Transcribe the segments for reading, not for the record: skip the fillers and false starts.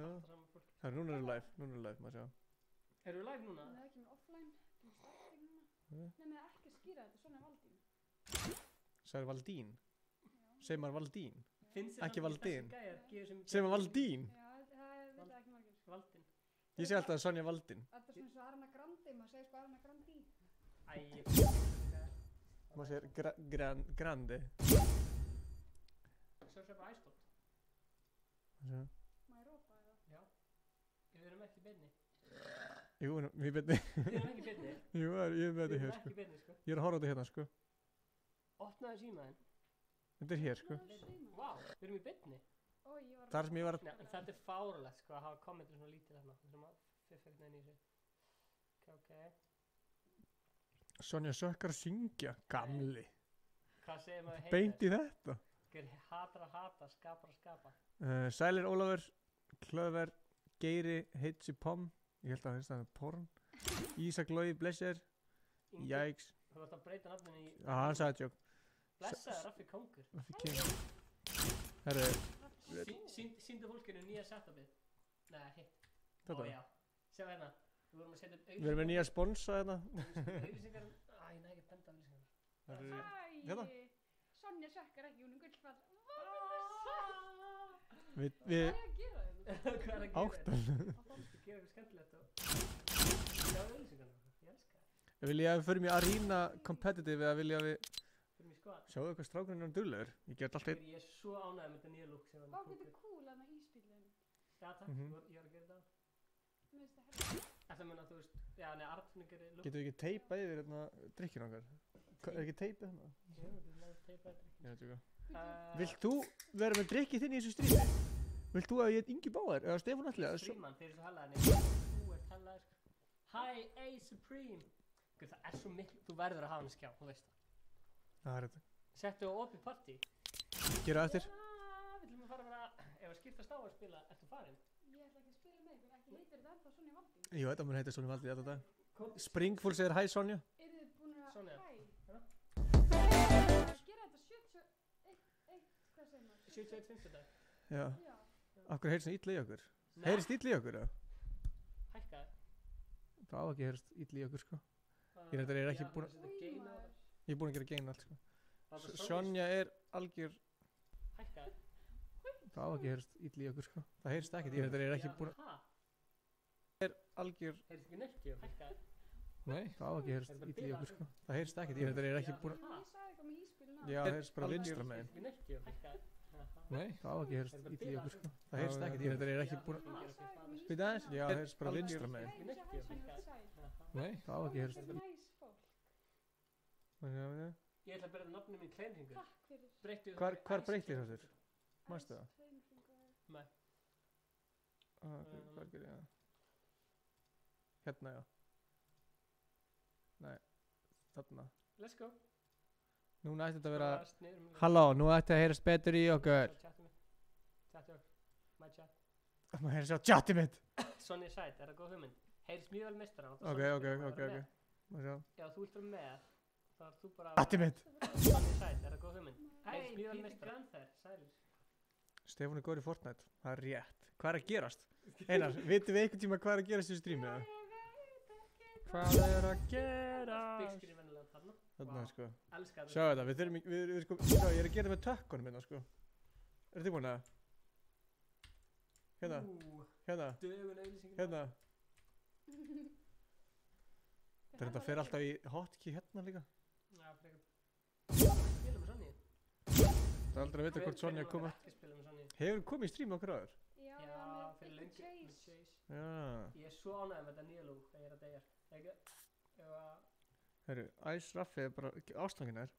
alltaf saman fólk. Það er núna erum við live, maður sjá. Erum við live núna? Nei, ekki með offline, ekki með starting núna. Nei. Nei, með ekki að skýra þetta, svona er Valdín. Sagði Valdín? Já. Segir maður Valdín? Finnst þér Ekki samt Valdín. þessi gæjar gefa sem- Segir maður Valdín? Já, það veit það ekki margir. Valdín. Ég segi alltaf Sonja Valdín. Þetta er svona eins og Arna Grandi, maður segir sko Arna Grandi. Æ, Maður segir grandi. Svo sér bara æspott. Maður Má ég rópa eða? Já. Við erum ekki í beinni. Jú, við beinni. Við erum ekki í beinni. Jú, ég er með Við þetta erum hér, ekki sko. í beinni, sko. Ég er að horfa á þetta hérna, sko. Opnaðu símaðinn. Þetta er hér, sko. Vá, við erum í beinni. Ó, ég var... Þar sem ég var Já, en þetta er fáralegt, sko, að hafa kommentur svona lítið þarna. Við þurfum að fiffa eitthvað inn í þessu. Ok. Sonja sökkar að syngja. Gamli. Hvað segir maður heitir? Beint í þetta. Hatar að hata, skapar að skapa. Sælir Ólafur, Klöver, Geiri, Heitsi Pom. Ég held að það er porn. Ísak Lói, Blesser. Jæks. Þú vart að breyta nafninu í... Hann sagði tjók. Blessaður, Raffi Kongur. Raffi King. Herru, Sýndu fólkinu nýja setupið. Nei, hitt. Ó þetta. já. Sjá hérna. Við vorum að setja upp Við erum með nýja sponsa hérna. auðlýsingar. Æ, nei, ekki benda auðlýsingar. Hérna. Æ, Sonja sökkar ekki, hún er gullfall. Við Hvað er að gera þetta? Hvað er að gera? áttan. Það gera eitthvað skemmtilegt og... Sjá auðlýsingarna. Ég elska það. Vil ég að við förum í Arena Competitive eða vil ég að við Fyrir mig skoða. sjáu hvað strákurinn er duglegur. Ég get allt einn. Ég er svo ánægð með þetta nýja look sem Vá, hann þetta er cool að það íspillin. Já, takk. Mhm. Ég var að gera þetta. Mér finnst það herrið. Þetta meina, þú veist, já, nei, Arnfinn gerir look. Getum við ekki teipað yfir hérna drikkinn okkar? Er ekki teipið hérna? Já, við erum að teipa þetta. Ég veit ekki. Uh, Vilt þú vera með drikkið þinn í þessu strími? Vilt þú að ég er Ingi Báðar eða Stefán Alli? Streaman, þeir eru svo hellaðir. Þú ert hellaðir, sko. Hi, A Supreme. Guð, það er svo miklu, þú verður að hafa hann skjá, þú veist það. Það er þetta. Settu á opið partí. Gera eftir. Við ætlum að fara að vera, ef að skiptast á að spila, ertu farin? Ég ætla ekki að spila með ykkur, ekki heitir þetta ennþá Sonja Valdín. Jú, þetta mun heita Sonja Valdi þetta dag. Kom, Springfúl segir hæ Sonja. Eru þið búin að... Sonja. Hæ. Já. Að gera þetta 71, hvað segir maður? 71.50 dag. Já. Já. Akkur heyrst illa í okkur? Heyrst illa í okkur, já? Hækkaði. Það á ekki heyrst illa í okkur, sko. Ég reyndar er ekki búin að- að... Þetta geina maður. Ég er búin að gera gein allt, sko. Sonja. Sonja er algjör... Hækkaði. Það á ekki heyrst illa í okkur, sko. Það heyrst ekkert. Ég reyndar er ekki búin að... Hæ? Er algjör... Heyrst ekki neitt í okkur? Hækkaði. Nei, það á ekki heyrst illa í okkur, sko. Það heyrst ekkert. Ég reyndar er ekki búin að... Ég sagði eitthvað með íspilin á. Já, það heyrst bara vinstra megin. Heyrst ekki neitt í okkur? Hækkaði. Nei, það á ekki heyrst illa í okkur, sko. Það heyrst ekkert. Ég reyndar er ekki búin að... Ég sagði eitthvað með Býta aðeins? Já, það heyrst bara vinstra megin. Nei, ég sagði hæ, Sonja, sæl. Nei, það á ekki heyrst Þetta er næs fólk. illa. Ég ætla að breyta nafnum mín kleinringur. Takk fyrir. Breyttu Hvar breytti það þér? Manstu það? Nei. Hvað gerir ég það? Hérna, já. Nei, þarna. Let's go. Núna ætti þetta að vera... Bara sniðum við- Halló, nú ætti að heyrast betur í okkur. Chattu mitt. Chattu okkur. My chat. Maður heyri sjá tjatti mitt. Sonja Sæt, er það góð hugmynd? Heyrist mjög vel meistaran. Ok. Maður sjá. Já, þú vilt vera með. þá er þú bara Batti mitt. Þannig sæt, er það góð hugmynd? Hey, Heyrst mjög vel meistar Grandfer, sælir. Stefán er góður í Fortnite. Það er rétt. Hvað er að gerast? Einar, vitum við einhvern tíma hvað er að gerast í strímið? Hvað er að gerast? Big screen vennilega þarna. Þarna, sko. Elskar það. Sjá þetta, við þurfum ekki, við sko, sjá, ég er að gera með tökkunum minna, sko. Er þið búin að? Hérna, hérna, Dögun auðlýsingin. hérna. Þetta fer alltaf í hotkey hérna líka. Já, frekar. Spila með Sonju. Það er aldrei að vita hvort Sonja er komið. Ekki spila með Sonju. Hefur komið í strími okkur áður? Já, Já, með fyrir Big lengi. Með Chase. Chase. Já. Ég er svo ánægð með þetta nýja lúk að ég er að deyja. Ekki, ef að... Herru, Ice Raffi er bara ástangin er.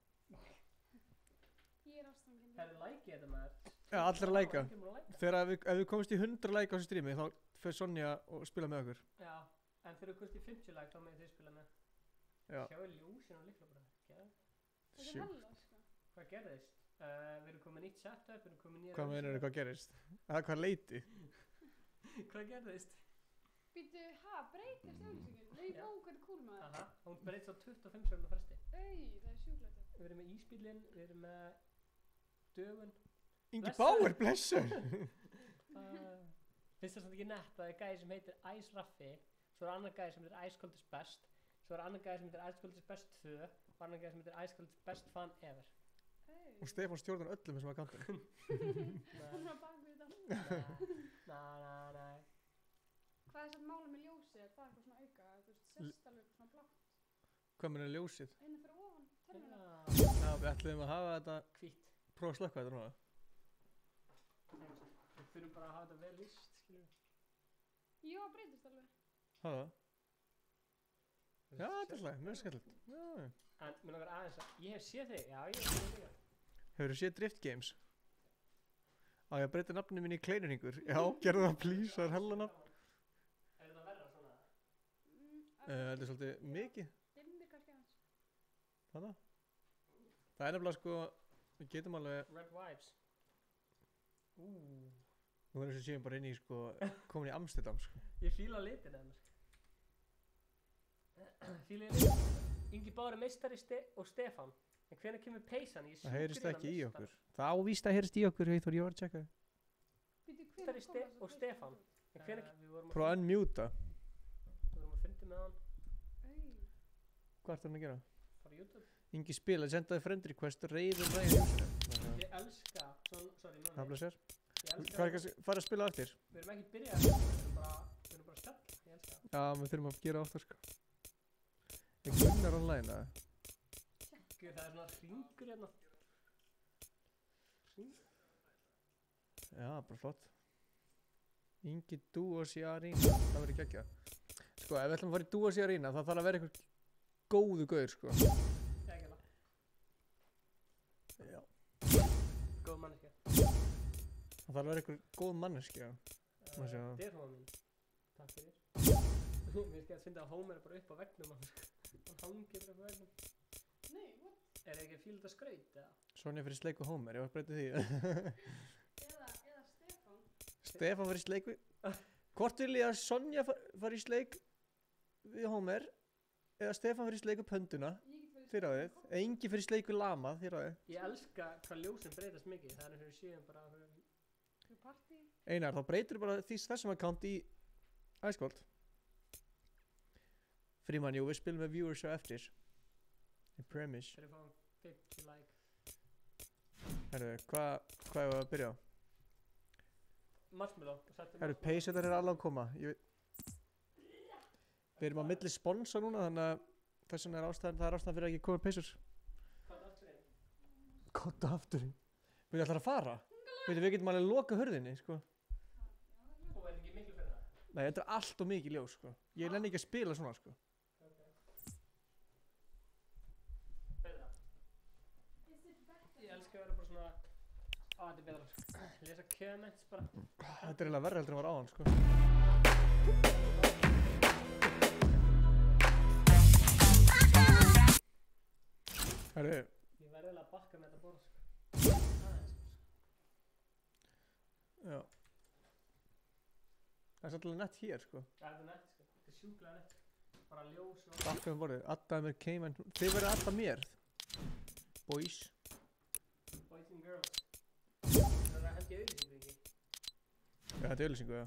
Ég er ástangin. Það er lækið þetta maður. Já, allir að læka. Allir búin að læka. Þegar ef við komumst í 100 læk á þessu strími þá fer Sonja og spila með okkur. Já, en þegar þú komst í 50 lag þá með þið spila með. Já. Sjáu ljósin á lyklaborðinu. Þetta er Sjúkt. hella, sko. Hvað gerðist? Við erum komið nýtt setup, við erum komið nýja... Hvað meinar þau, hvað gerist? Hvað leiti? Hvað gerðist? Býttu, breytist auðlýsingin? Nei, Já. hvað er cool maður? Aha, hún breytist á 25 sekundar fresti. Það er sjúklegt. Við erum með íspílinn, við erum með dögun. Ingi Blessaður. Bauer, blessur! Finnst það samt ekki nett að það er gæði sem heitir Ice Raffi, svo er annar gæði sem heitir Ice Cold is Best, svo er annar gæði sem heitir Ice Cold is Best 2 og annar gæði sem heitir Ice Cold is Best Fan Ever. Og Stefán stjórnar öllum þessum akkantum. Hann er á bak við þetta. Nei. Hvað er samt málið með ljósið? Er það eitthvað svona auka? Þú veist, sérst alveg eitthvað svona blátt. Hvað með ljósið? Einu fyrir ofan, törnuna. Já, við ætlum að hafa þetta, Hvítt. prófa að slökka þetta núna. Við þurfum bara að hafa þetta vel lýst, skilur við. Jó, breytist alveg. Hafa það? Já, þetta er slag, mjög skemmtilegt. Já. En mér langar aðeins að, ég hef séð þig, já, ég hef séð þig. Hefurðu séð Drift Games? Á ég að breyta nafninu mínu í Kleinurhingur? Já, gerðu það please, það er hella nafn. Er þetta verra svona? Þetta er svolítið mikið. Dimmir kannski aðeins. Þannig. Það er nefnilega sko, við getum alveg, Red Vibes. nú er þess að séum bara inn í sko, komin í Amsterdam sko. Ég fíla litin hennar. Fíla ég litin. Ingi Bári meistari og Stefán. En hvenær kemur peysan? Það heyrist ekki í okkur. Það ávíst að heyrist í okkur, Heiþór, ég var að checka. Býtu, Meistari og Stefán. En hvenær við vorum Prófa að unmuta. Við vorum að fundi með hann. Hvað ertu hann að gera? Fara á YouTube. Ingi spila, sendaði friend request, reyður ræði húsinu. Ég elska, sorry, Það bleið sér. Ég Hvað elska, er ekki að fara að spila eftir? við erum ekki byrjað, við erum bara að spjalla. Ég elska það. Já, við þurfum að gera ofta sko. Er Gunnar online eða? Guð, það er svona hringur hérna. Hring? Já, bara flott. Ingi Duos í Arena, það verður geggjað. Sko, ef við ætlum að fara í Duos í Arena, það þarf að vera einhver góðu gaur, sko. Gægjala. Já. Góð manneskja. Það þarf að vera einhver góð manneskja. Má sjá. Stefán mín. Takk fyrir. Mér skal að finna að Homer er bara upp á veggnum hann hangir bara upp á veggnum. Nei, what? Er það ekki að fíla þetta skraut eða? Sonja fyrir sleik við Homer, ég var að breyta því. Eða Stefán. Stefán fyrir sleik við... Hvort vil ég að Sonja fari í sleik við Homer eða Stefán fyrir sleik við pönduna? Þér á þið. Eða Ingi fyrir sleik við lama, þér á þið. Ég elska hvað ljósin breytast mikið. Það er eins og við séum bara að Partí. Einar, þá breytir bara þessum account í Icecold. Fríman, jú, við spilum með viewers á eftir. I promise. þegar við fáum 50 like. Herru, hvað er að byrja á? Marshmallow. Herru, peysetar er alveg að koma. Við erum á milli sponsa núna, þannig að þess vegna er ástæðan fyrir að ekki koma peysur. Hvað er aftur einn? Kota afturinn. Við ætlar að fara. Við getum alveg loka hurðinni, sko. Og er ekki miklu fyrir það? Nei, þetta er allt og mikið ljós, sko. Ég nenni ekki að spila svona, sko. Betra. Ég elska að vera bara svona þetta er betra. Lesa comments bara. Þetta er eiginlega verra heldur en var áðan, sko. Herru. Ég verði eiginlega að bakka með þetta borð, sko. Aðeins. Já. Það er svolítið nett hér, sko. Það er nett, sko. Þetta er sjúklega nett. Bara ljós og... Bakka um borðið. Adda mér came and... Þið verið Adda mér. Boys. Boys and girls. Það er held ég auðlýsingu, ekki? Já, þetta er auðlýsingu, já.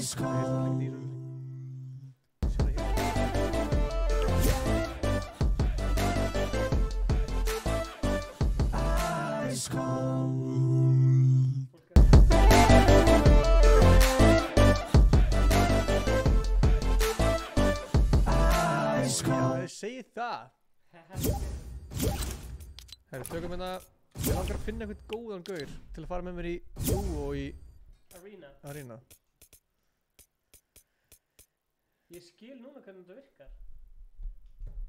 Icecold. Segið það. Herru, tökum hérna. Ég langar að finna einhvern góðan gaur til að fara með mér í Duo og í Arena. Ég skil núna hvernig þetta virkar.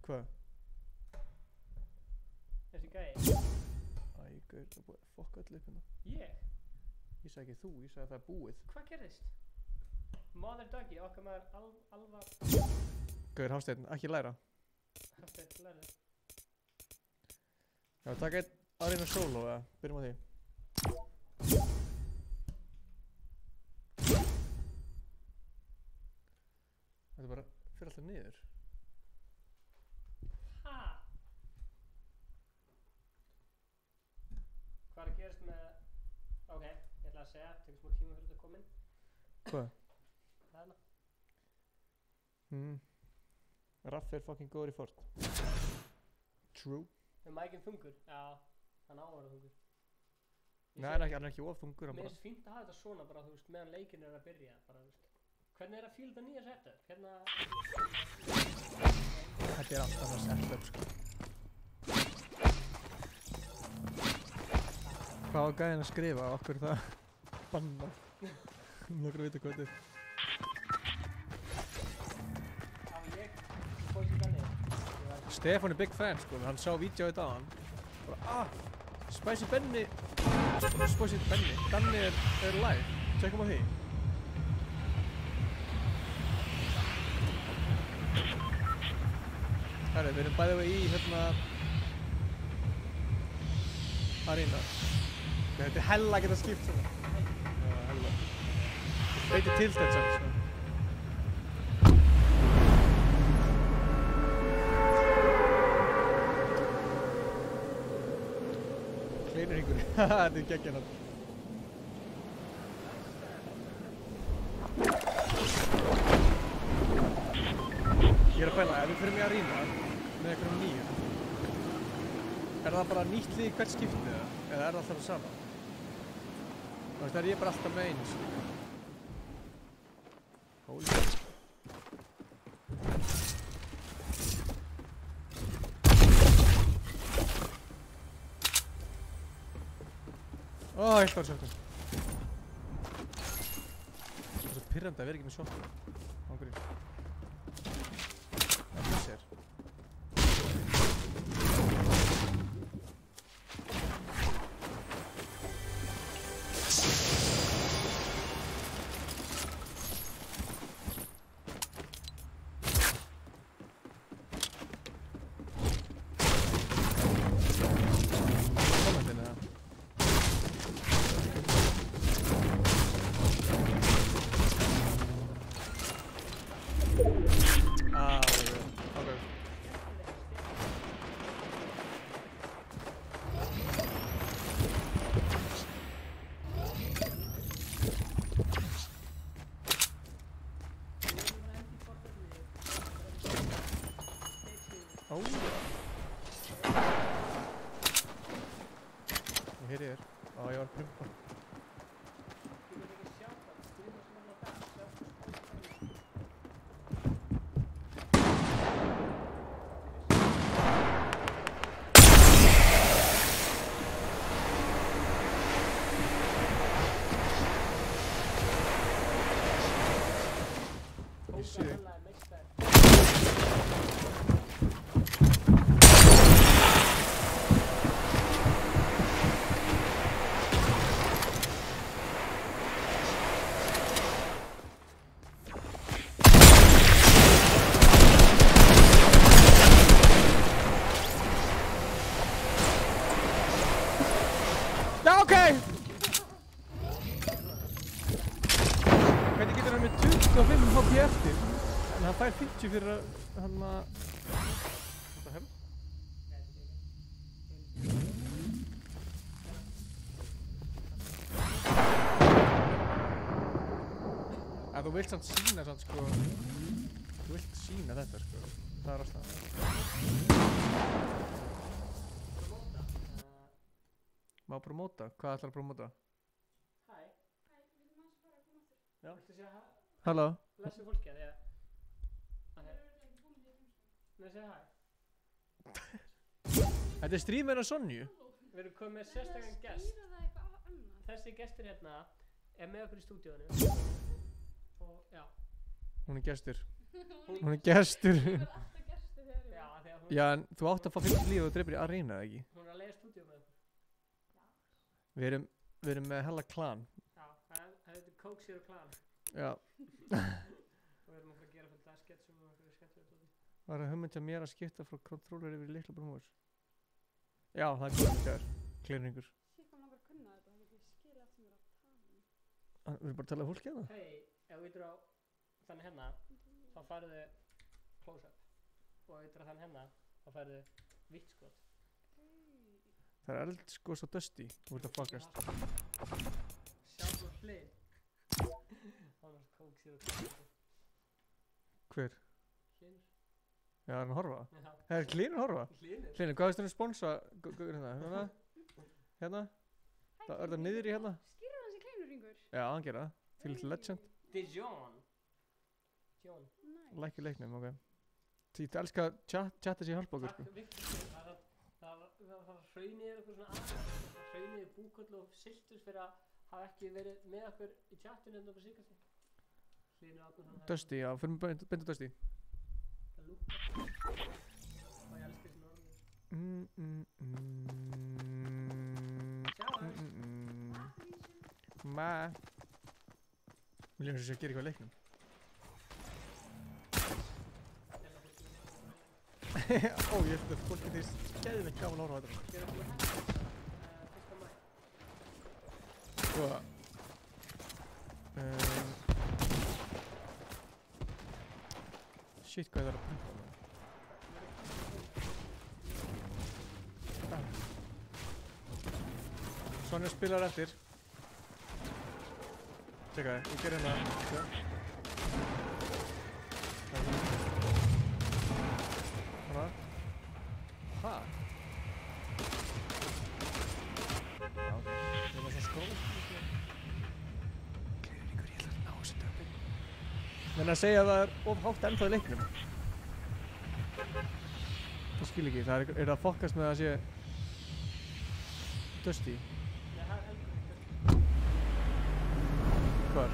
Hvað? Þessi gæi. Æ, gaur, það er búið að fokka öllu upp hérna. Ég? Ég sagði ekki þú, ég sagði að það er búið. Hvað gerðist? Mother Doggy, okkar maður Alva... Gaur, Hafsteinn, ekki læra. Hafsteinn, lærið. Já, taka einn Arena solo, eða? Byrjum á því. Þetta bara fyrir alltaf niður. Ha? segja, tekur smá tíma fyrir þetta að koma inn. Hvað? Þarna. Raffi fucking góður í Ford. True. Mækinn þungur? Já, hann á að vera þungur. Nei, hann ekki of þungur. Mér finnst fínt að hafa þetta svona bara, þú veist, meðan leikinn að byrja, bara, þú veist. Hvernig þetta fíla þetta nýja setup? Þetta alltaf það setup, sko. Hvað var gæðin að skrifa? Okkur það banna. Nokkur að vita hvað þetta Stefán er big fan, sko. Hann sá vídeóið á hann. Bara, Spicy Benny. Spicy Benny. Danni er live. Tjekkum á því. Herri, við erum bæðið í Arena. Þetta er hella að geta skipt svona. Já, hella. Breytir tilstætt samt, sko. Kleinur yngur. Haha, þetta er geggjan hann. Ég er að pæla, ef við fyrir mig að rýna með einhverjum nýjum, er það bara nýtt lið í hvert skiptið eða er það alltaf það sama? Þú veist, er ég bara alltaf með einu, sko. Holy shit. Eitt var sjöfnum. Það er svo pirrandi að vera ekki með shotgun. Ángurinn. Það sér. Hér er. Ég var að prumpa. Ég sé þig. Hvernig getur hann með 25 HP eftir en hann fær 50 fyrir hann að What the hell? Þú vilt samt sína samt, sko. Þú vilt sína þetta, sko. Það er ástæðan. Má promóta? Hvað ætlar að promóta? Hæ. Hæ, við erum aðeins bara að koma aftur. Já. Viltu segja hæ? Halló. Blessu fólki að ég. Það eru örugglega ekki búin í þeim. Nei, segja hæ. Þetta er streamer af Sonju. Við erum komið með sérstakann gest. Stýra það eitthvað annað. Þessi gestur hérna er með okkur í stúdíónu. Og já. Hún er gestur. Hún er gestur. Það er alltaf gestur þegar Já, þegar hún, Já, en þú átt að fá 50 líf og þú dreipir í Arena, ekki? hún er að leiða stúdíó með okkur. Við erum með hella klan. Já, það heitir Coke Zero Clan. Já. Og við erum okkur að gera fyrir það sketsum og okkur skemmtilegt út í. Var það hugmynd að mér að skipta frá controller yfir í litla brúmur? Já, það er góð þegar. Klirringur. Sér hvað langar að kunna þetta, þannig að ég skil allt sem er að tala um. Við erum bara að tala um fólki hérna. Hei, ef við yttir á þannig hérna, þá færðu close-up. Og ef við yttir á þannig hérna, þá færðu vittskot. Það er eldskos og dusty. Þú ert að fuckast. Sjálf Hlyn. Annars kók sér og kók. Hver? Hlynur. Já, er hann að horfa? Já. Það er Hlynur að horfa? Hlynur. Hlynur, hvað veist þú að sponsa hérna? Hérna? Það er það niður í hérna? Skýrðu hans í kleinurringur? Já, hann gera það. Til legend. Dijon. John. Nice. Lækki leiknum, ok. Því þú elskar að chatta sér í hjálpa okkur, Takk, sko. Viktor. Það hraunir eitthvað svona aðeins. Það hraunir búkoll og siltus fyrir að hafa ekki verið með okkur í chattinu en okkur síkast. Hlynur Árnason. Dusty, já, fyrir mig beintu Dusty. Það lúkar. Og ég elskar þessi norður. Sjá það. Vil ég að gera eitthvað í leiknum? Ó, ég held að fólk getur skæðilegt gaman að horfa á þetta. Þegar þú hefði 1. mæ. Sko shit, hvað er það að prumpa með? Sonja spilar eftir. Tjekka, ég ger hérna. Hanna. Ha? Já, ok. Ég var svo skóð. Kleinurringur, ég ætla að ná þessu döppi. Menn að segja að það er of hátt ennþá í leiknum. Ég skil ekki, það er það að fokkast með að sé Dusty. Nei, það er eldur. Hvar?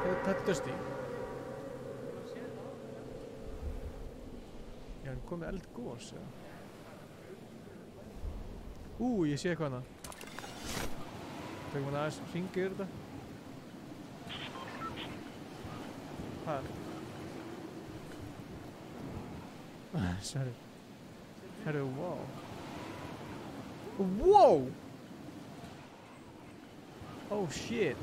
Þetta er Dusty. Þú séð það á það. Já, hann kom með eldgós, eða? Ég sé eitthvað hana. Þegar maður aðeins hringir þetta. Hvað? Sorry. Herru, wow. Wow! Oh shit.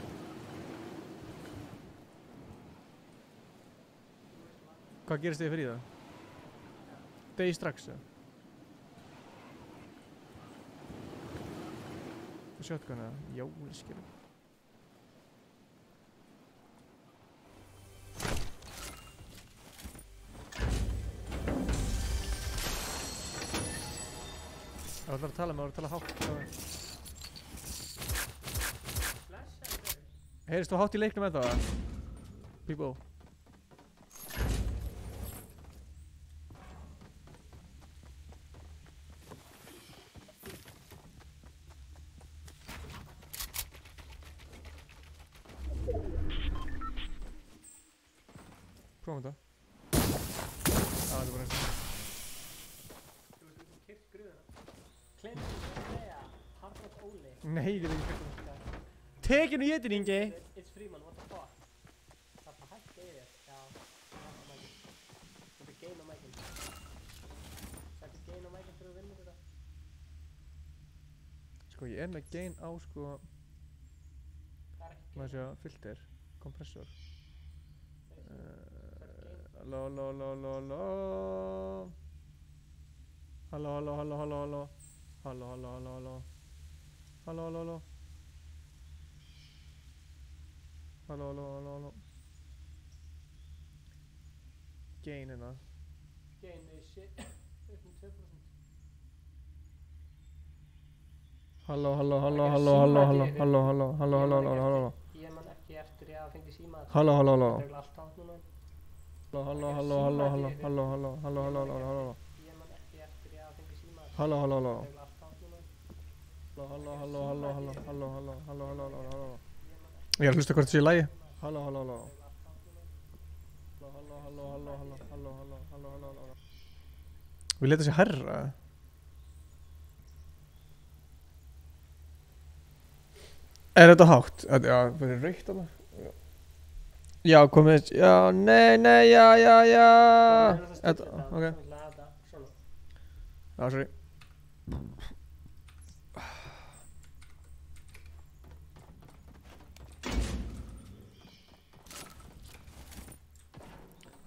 Hvað gerist þið fyrir það? Degi strax, eða? Shotgun, eða? Já, ég skilur. Það var að tala með, það var að tala hátt. Flash eða verður? Heyrist þú hátt í leiknum ennþá, eða? People. Prófum þetta. Það er bara eins og. Þú veist, þú kyrkt gröðuna. Kleinur, þú segja, Hardrock Óli. Nei, ég get ekki kert það. Tekinu jétin, Ingi! It's Freeman, what the fuck? Það er bara hægt yfir þér. Já, það er mækinn. Þetta er gain á mækinn. Þetta er gain á mækinn þegar þú vinnur þetta. Sko, ég er með gain á, sko, Það er ekki maður gain. sé filter, kompressor. Það er gain. Halló. Halló. Halló. Gain hérna. Gain is shit. Upp um 2%. Halló. Ég man ekki eftir ég að fengi síma. Halló. Það er eiginlega alltaf núna. Halló. Ég man ekki eftir ég að fengi síma. Halló. Það er eiginlega alltaf núna. Halló. Ég er að hlusta hvort það sé í lagi. Halló. Við leta sér herra. Er þetta hátt? Já, það er raukt þarna. Já, komið. Já, nei, já. Þetta, ok. Svona. Já, sorry.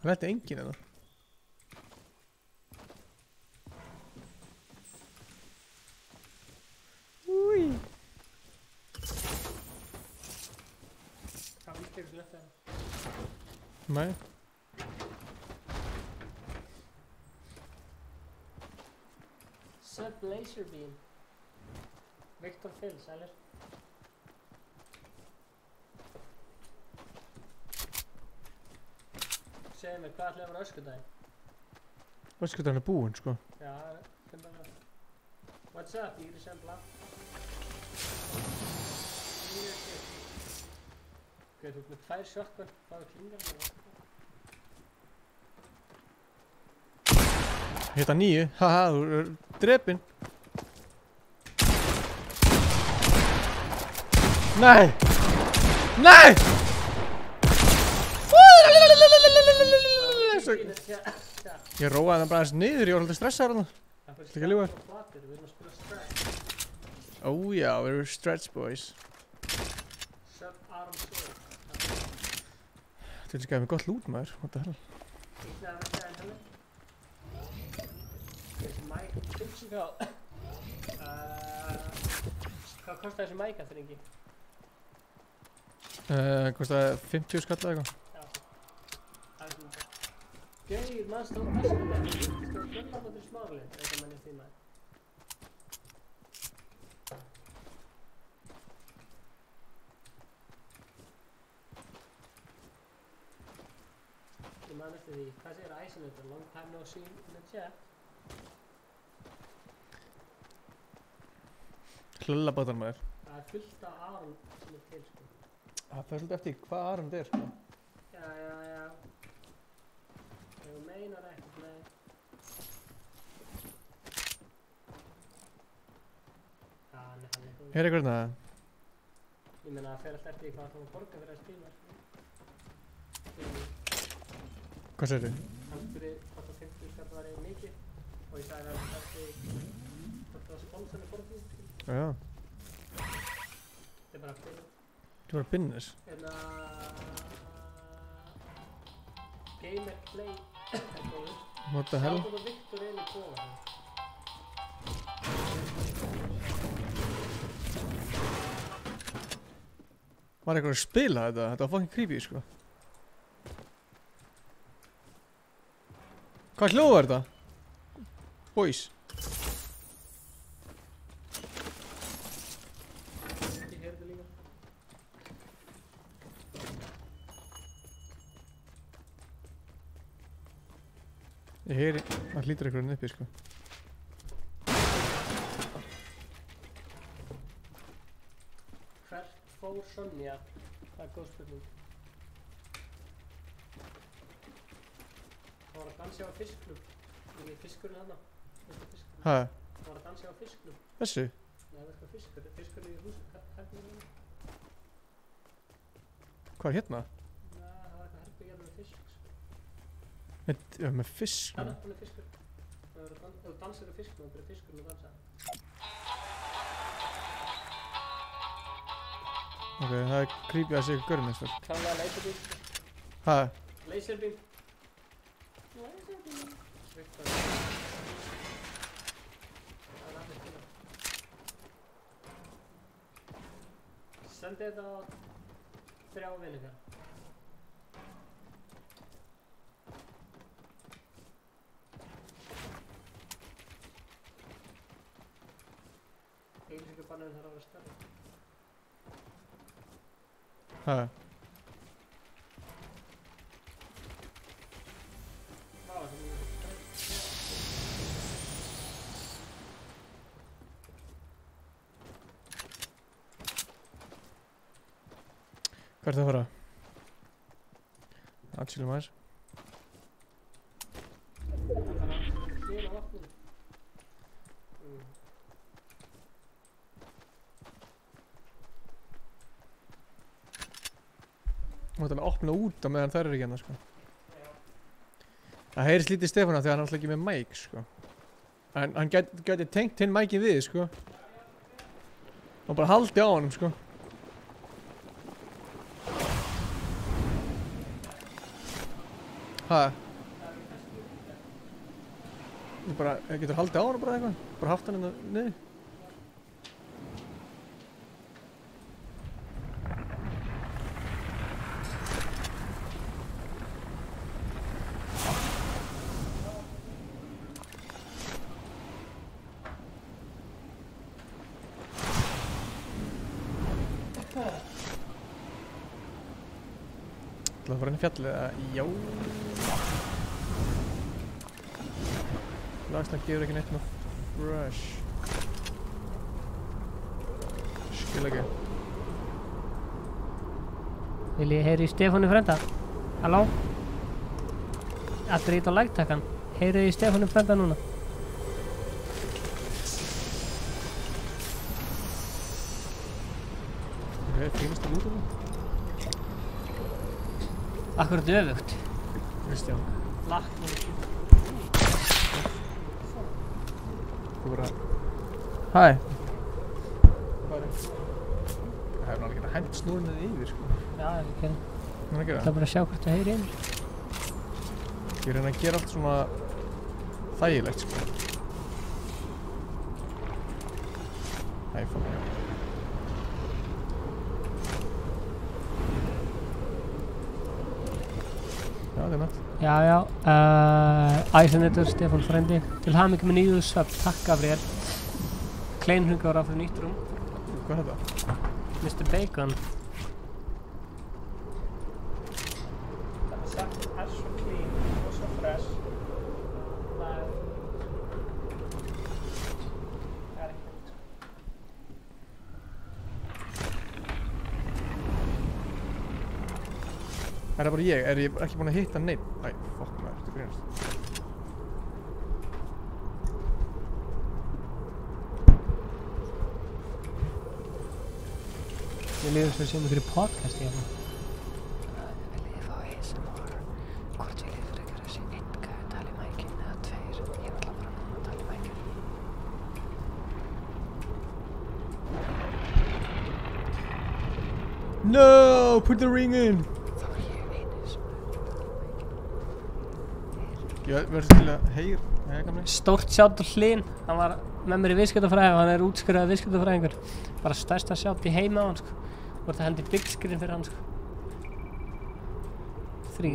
Það leti enginn hérna. Új. þetta. Nei. Sub laser beam. Victor Phil, sælir. Segðu mér, hvað ætlaði að vera öskudaginn? Öskutarinn er búinn, sko. Já, finn bara. What's up, Íris Embla? Ok, þú ert með 2 shotgun, hvað klingar það? Hitta 9, haha, þú er drepinn. Nei! Nei! Ég róaði það bara aðeins niður, ég var alltaf stressaður þarna. Það Ekki að ljúga. Við erum að spila stretch. Ó já, við erum stretch boys. Sub-arm sword. Til þess að gefa mig gott lút maður, what the hell. Íknaði að verða en henni. Þessi mæk, 50 kall. Hvað kostar þessi mæk að þrengi? Kostaði 50 skall eða eitthvað. Já, það er svona. Gauð, maður stóð öskudaginn. Stóð fjöldabotur smáglið, eitthvað manni því maður. Ég man eftir því, hvað segir Æsinutur? Long time no see in the chat. Hlullabátar maður. Það er fullt af Aron sem er til, sko. Það fer svolítið eftir hvað Aron þetta er, sko. Já. Þú meinar ekkert, nei. Já, hann er góð. Heyri ykkur hérna? Ég meina, það fer alltaf eftir því hvað það var að borga fyrir að spila, sko. Hvað segir þið? Hann spurði hvort að 50 skall var eða mikið og ég sagði að það eftir hvort það var sponsorinn borgið, sko. Já. Þetta er bara fyrir. Þú var business. Gamer Play er góður. What the hell? Sjálfur og Viktor er í kofa. Var eitthvað að spila þetta? Þetta var fucking creepy, sko. Hvað hljóð var þetta? Boys. Ég heyrði líka. Ég heyri, það hlýtur eitthvað uppi, sko. Hvert fór Sonja? Það er góð spurning. Það var að dansa á fisknum. Það er fiskurinn hana. Veistu fiskurinn? Hæ? Það var að dansa á fisknum. Þessu? Nei, það er eitthvað fiskur. Fiskurinn í hús. Herbyggja hérna. Hvað er hérna? Nei, það var eitthvað herbyggja hérna með fisk, sko. Með fisk? Það er fiskur. Ef þú dansar á fisknum, þá er fiskurinn að dansa. Ok, það er creepy að segja görðum eins og. Klálega laserbeam. Hæ? Laserbeam. Laserbeam. Viktor. Það er allir til. Sendi þetta á 3 vinni fyrir. Auglýsingabannerinn þarf að vera stærri. Hæ? Vá, það er Hvað er það að fara? Aðsýlum aðeins. hlýna vatninu. Þú mátt alveg opna út á meðan þær eru ekki hérna, sko. Já. Það heyrist lítið Stefana þegar hann alltaf ekki með mic, sko. En hann gæti tengt hinn micin við, sko. Og bara haldi á honum, sko. Hæ? Ég bara, getur haldið á honum bara eitthvað? Bara haft hann hérna niður? Það fara inn í fjallið eða? Já. Lagslag gefur ekki neitt með fresh. Skil ekki. Vil ég heyri í Stefáni frænda? Halló? Allir ít á lægtakkan. Heyri í Stefáni frænda núna? Finnst það út af það? Akkur döfugt. Kristján. Laknum. Þú bara... Hæ. Hvað er það? Það hefur náttúrulega gett hægt snúrnið yfir, sko. Já, ég gerði. Hvað er að gera? Það er bara að sjá hvort það heyri inn. Ég reyna að gera allt svona... þægilegt, sko. Hæ, fuck. Já, það er nætt. Já, já. Æsanitur, Stefán frændi. Til hamingju með nýju svefn. Takk, Gabriel. Kleinhungar á fyrir nýtt rúm. Hvað er þetta? Mr. Bacon. Það er sagt svo clean og svo fresh. Það er ekki neitt. Er það bara ég? Er ég ekki búinn að hitta neitt? Æ, fuck maður, þetta grínast. Ég líður svo sem ykkur í podcast hérna. Viljið þið fá ASMR? Hvort viljið þið frekar að sé einn gæði tala í mækinn eða tveir? Ég vil alltaf bara núna að tala í mækinn. No! Put the ring in! Þá er ég einu sem er að tala í mækinn. Ég verður til að heyr, gamli. Stórt sjátt og Hlyn. Hann var með mér í viðskiptafræði og hann er útskrifaður viðskiptafræðingur. Bara stærsta sjátt í heima á hann, sko. Þú ert að hendi big screen fyrir hann, sko. 3.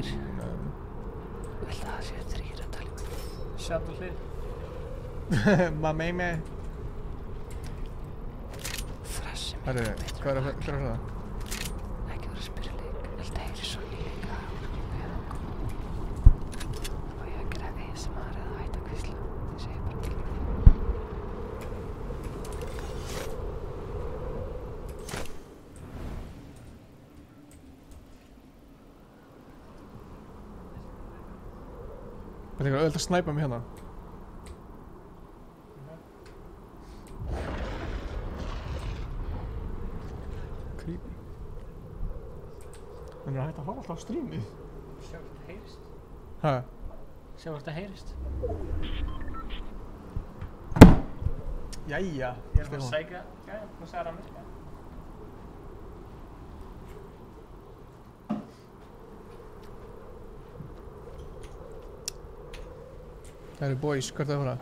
Vil það séu 3 að tala í mækinn? Sjátt og Hlyn. Ma meime. Frassi mér. Herru, hvað er það? Ekki vera að spyrja leik. Viltu heyri svo líka? Og ég að gera ASMR eða hætta að hvísla. Þið segir bara til. Það er eitthvað öðvöld að snæpa mig hérna. Creepy. Þannig að hætta að horfa alltaf á streamið. Sjá hvort það heyrist. Hæ? Sjá hvort það heyrist. Jæja. Ég er bara að sækja. Jæja, nú sagði hann virka. Það eru boys, hvert er það að fara?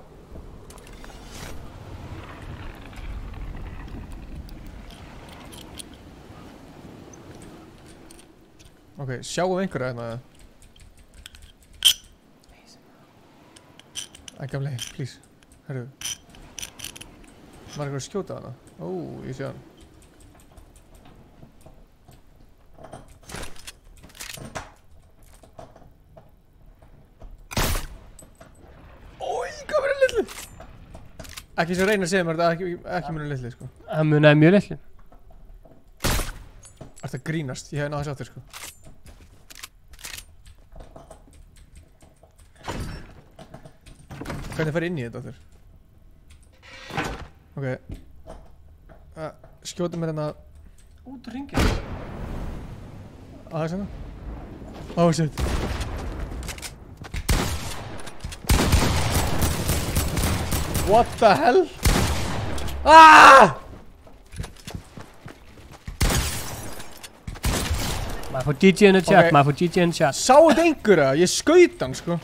Ok, sjáum einhverja hérna. Æ, gamli, please. Herru. Var eitthvað að skjóta hana? Ó, ég sé hann. Ói, hvað verður litlu? Ekki sem reyna að segja mér þetta, ekki munu litlu, sko. Það munaði mjög litlu. Ertu að grínast? Ég hef náðu þess aftur, sko. Hvernig fær inn í þetta aftur? Ok. Skjóta mér hérna Út úr hringinu. aðeins hérna. Oh shit. What the hell? Ah! Maður fór GG in the chat, Ok. maður fór GG in the chat. Sá þetta einhverja? Ég skaut hann, sko.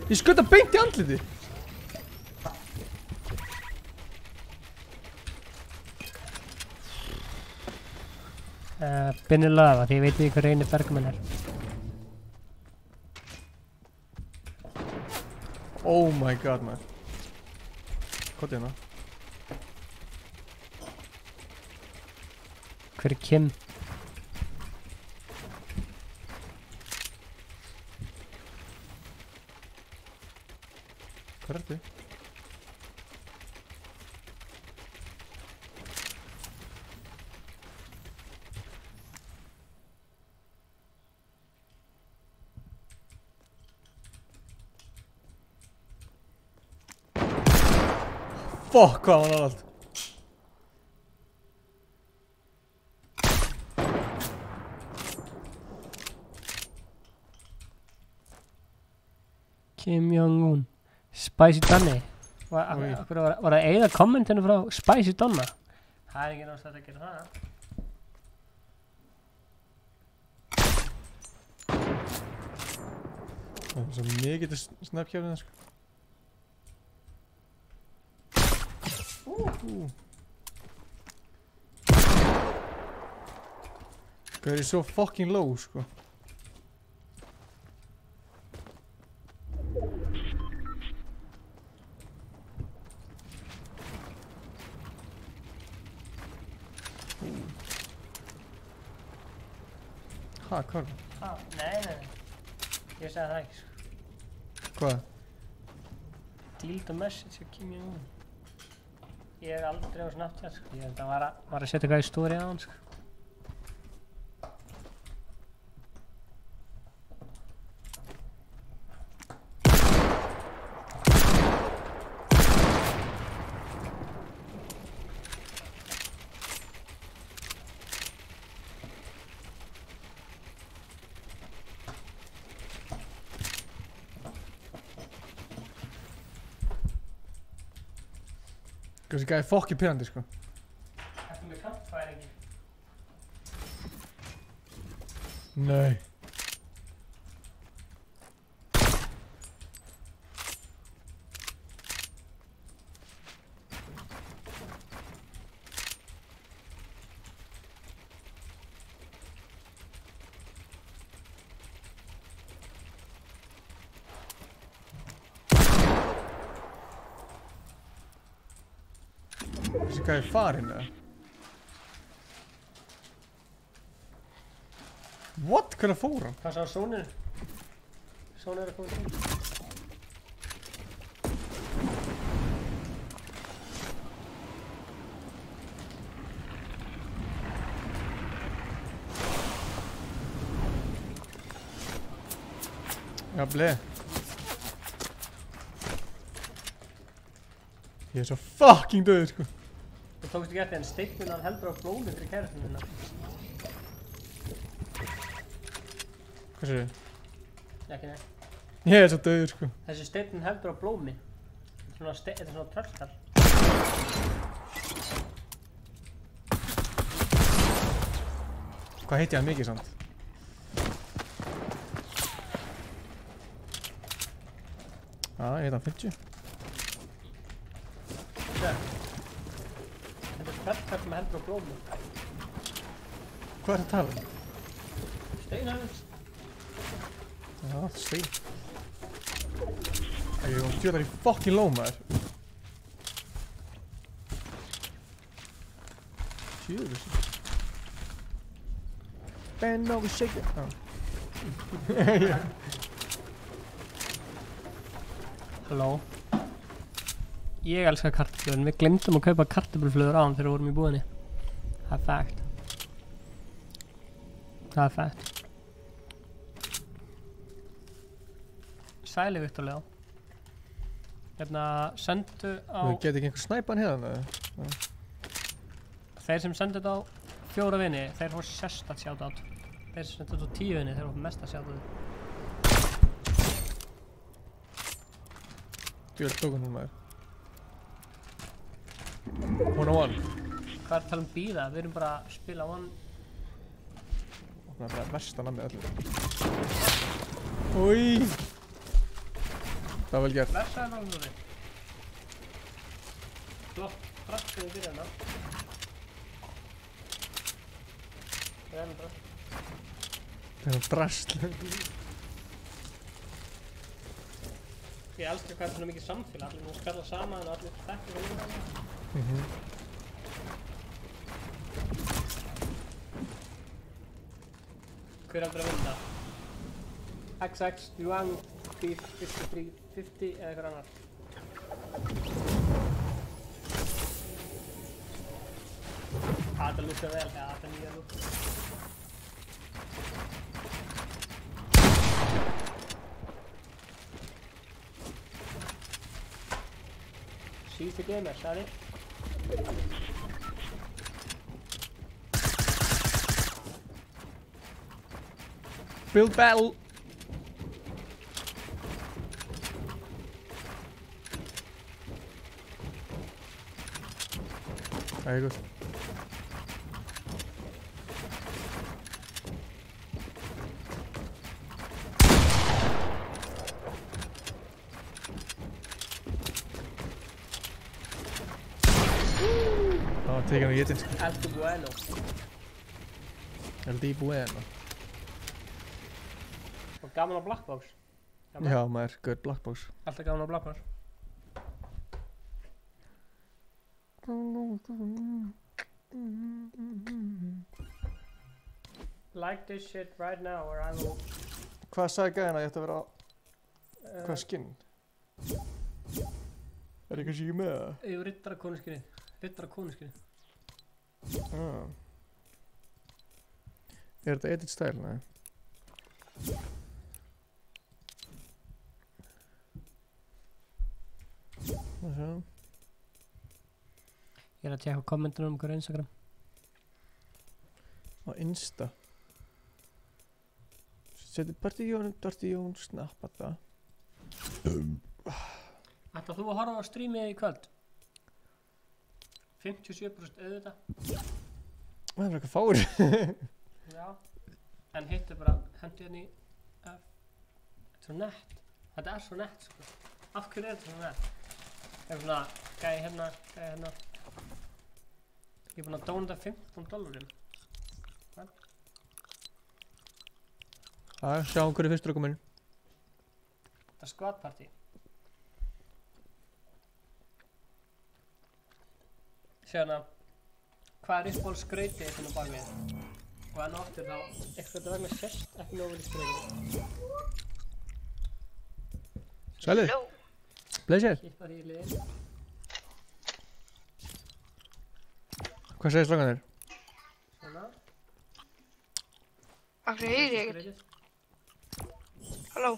Ég skaut hann beint í andliti. Binni Lafa, því ég veit ekki hvað Reynir Bergmann er. Oh my god, man. Hvað er hérna? Hver er Kim? Hvað ertu? Fuck, hvað var það allt? Kim Jong-un Spicy Donny var það eina kommentinu frá Spicy Donna? Það er ekki náttúrulega að gera það. Það er svo mikið til snapkjafnið sko. Það er svo fucking low sko. Ha, hvað? Nei. Ég sagði það ekki sko. Hvað? Delete a message hjá Kim Jong-un. Ég er aldrei á Snapchat sko. Ég held að var að setja eitthvað í story á hann sko. Þessi gæði fokkin pirrandi sko. Ertu með campfire? Nei. Þessi gæði farinn eða? What? Hvernig fór hann? Hvað sá Sónir? Sónir er að koma til. Já, bleið. Ég er svo fucking döður sko. Þú tókst ekki eftir en steiknin hann heldur á blómi fyrir kærastinu þína. Hvað séu? Ekki nei. Ég er svo döður sko. Þessi steiknin heldur á blómi. Þetta er svona tröllkall. Hvað heiti hann mikið samt? Já, ég heit hann 50. Þetta er tröllkall sem heldur á blómi. Hvað er það að tala um? Steinhæfis. Já, stein. Ég kom djöðar í fucking ló maður. Sjöður. Bend over, shake it. Halló. Ég elskar kartöflur en við glemdum að kaupa kartöfluflöður á hann þegar við vorum í búðinni. Það er fact. Það er fact. Sæli Viktor Leó. Hérna, sendu á... Þú geti ekki einhver snæpan hérna? Þeir sem sendu þetta á 4 vini, þeir fór sérstakt shoutout. Þeir sem sendu þetta á 10 vini, þeir fór mesta shoutout. Djöðar tók hann hún maður. 101. Hvað er að tala um bíða? Við erum bara að spila one... Það er bara versta namni öllu. Úi. Það var vel gert. Versaði náttúrulega. Flott, strax þegar við byrjaðum það. Það er enn drast. Það er drasl. Ég elskar hvað er svona mikið samfélag. Allir nú spjalla saman og allir þekkir og líka. Hver heldur að vinna? XX, Yuan, Beef, 53, 50 eða eitthvað annar? Gjörðu svo vel, já, þetta er nýja lúk. She's the gamer, sorry. Build battle. Very good. Oh, taking a getting. Alto bueno. El di bueno. Og gaman á Blackbox. Já, maður, good black box. Alltaf gaman á Blackbox. Like this shit right now or I will... Hvað sagði gæðina að ég ætti að vera á... Hvað skinn? Er ég kannski ekki með það? Jú, riddara konuskinni. Riddara konuskinni. Ah. Er þetta edit style? Nei. Það sjá. Ég er að tjekka kommentunum um hverju Instagram. Á Insta. Seti Parti Jón snappa það. Ætlar þú að horfa á streamið í kvöld? 57% auðvitað. Það er eitthvað fári. Já. En hittu bara, hendu hérna í... Þetta er svo nett. Þetta er svo nett, sko. Af hverju er þetta svo nett? Það er svona, gæði hérna, gæði hérna. Ég er búinn að dóna $15. Það sjáum hverju fyrstur að koma inn. Þetta er squad party. Sérna, hvað er uppból skrautið hérna bak við? Og enn og aftur þá, eitthvað vegna sérst ekki nógu vel í skrautið. Sælir. Bleisir. Kippa því í liðin. Hvað segir strákanir? Svona. Akkur heyri ég ekkert. Halló.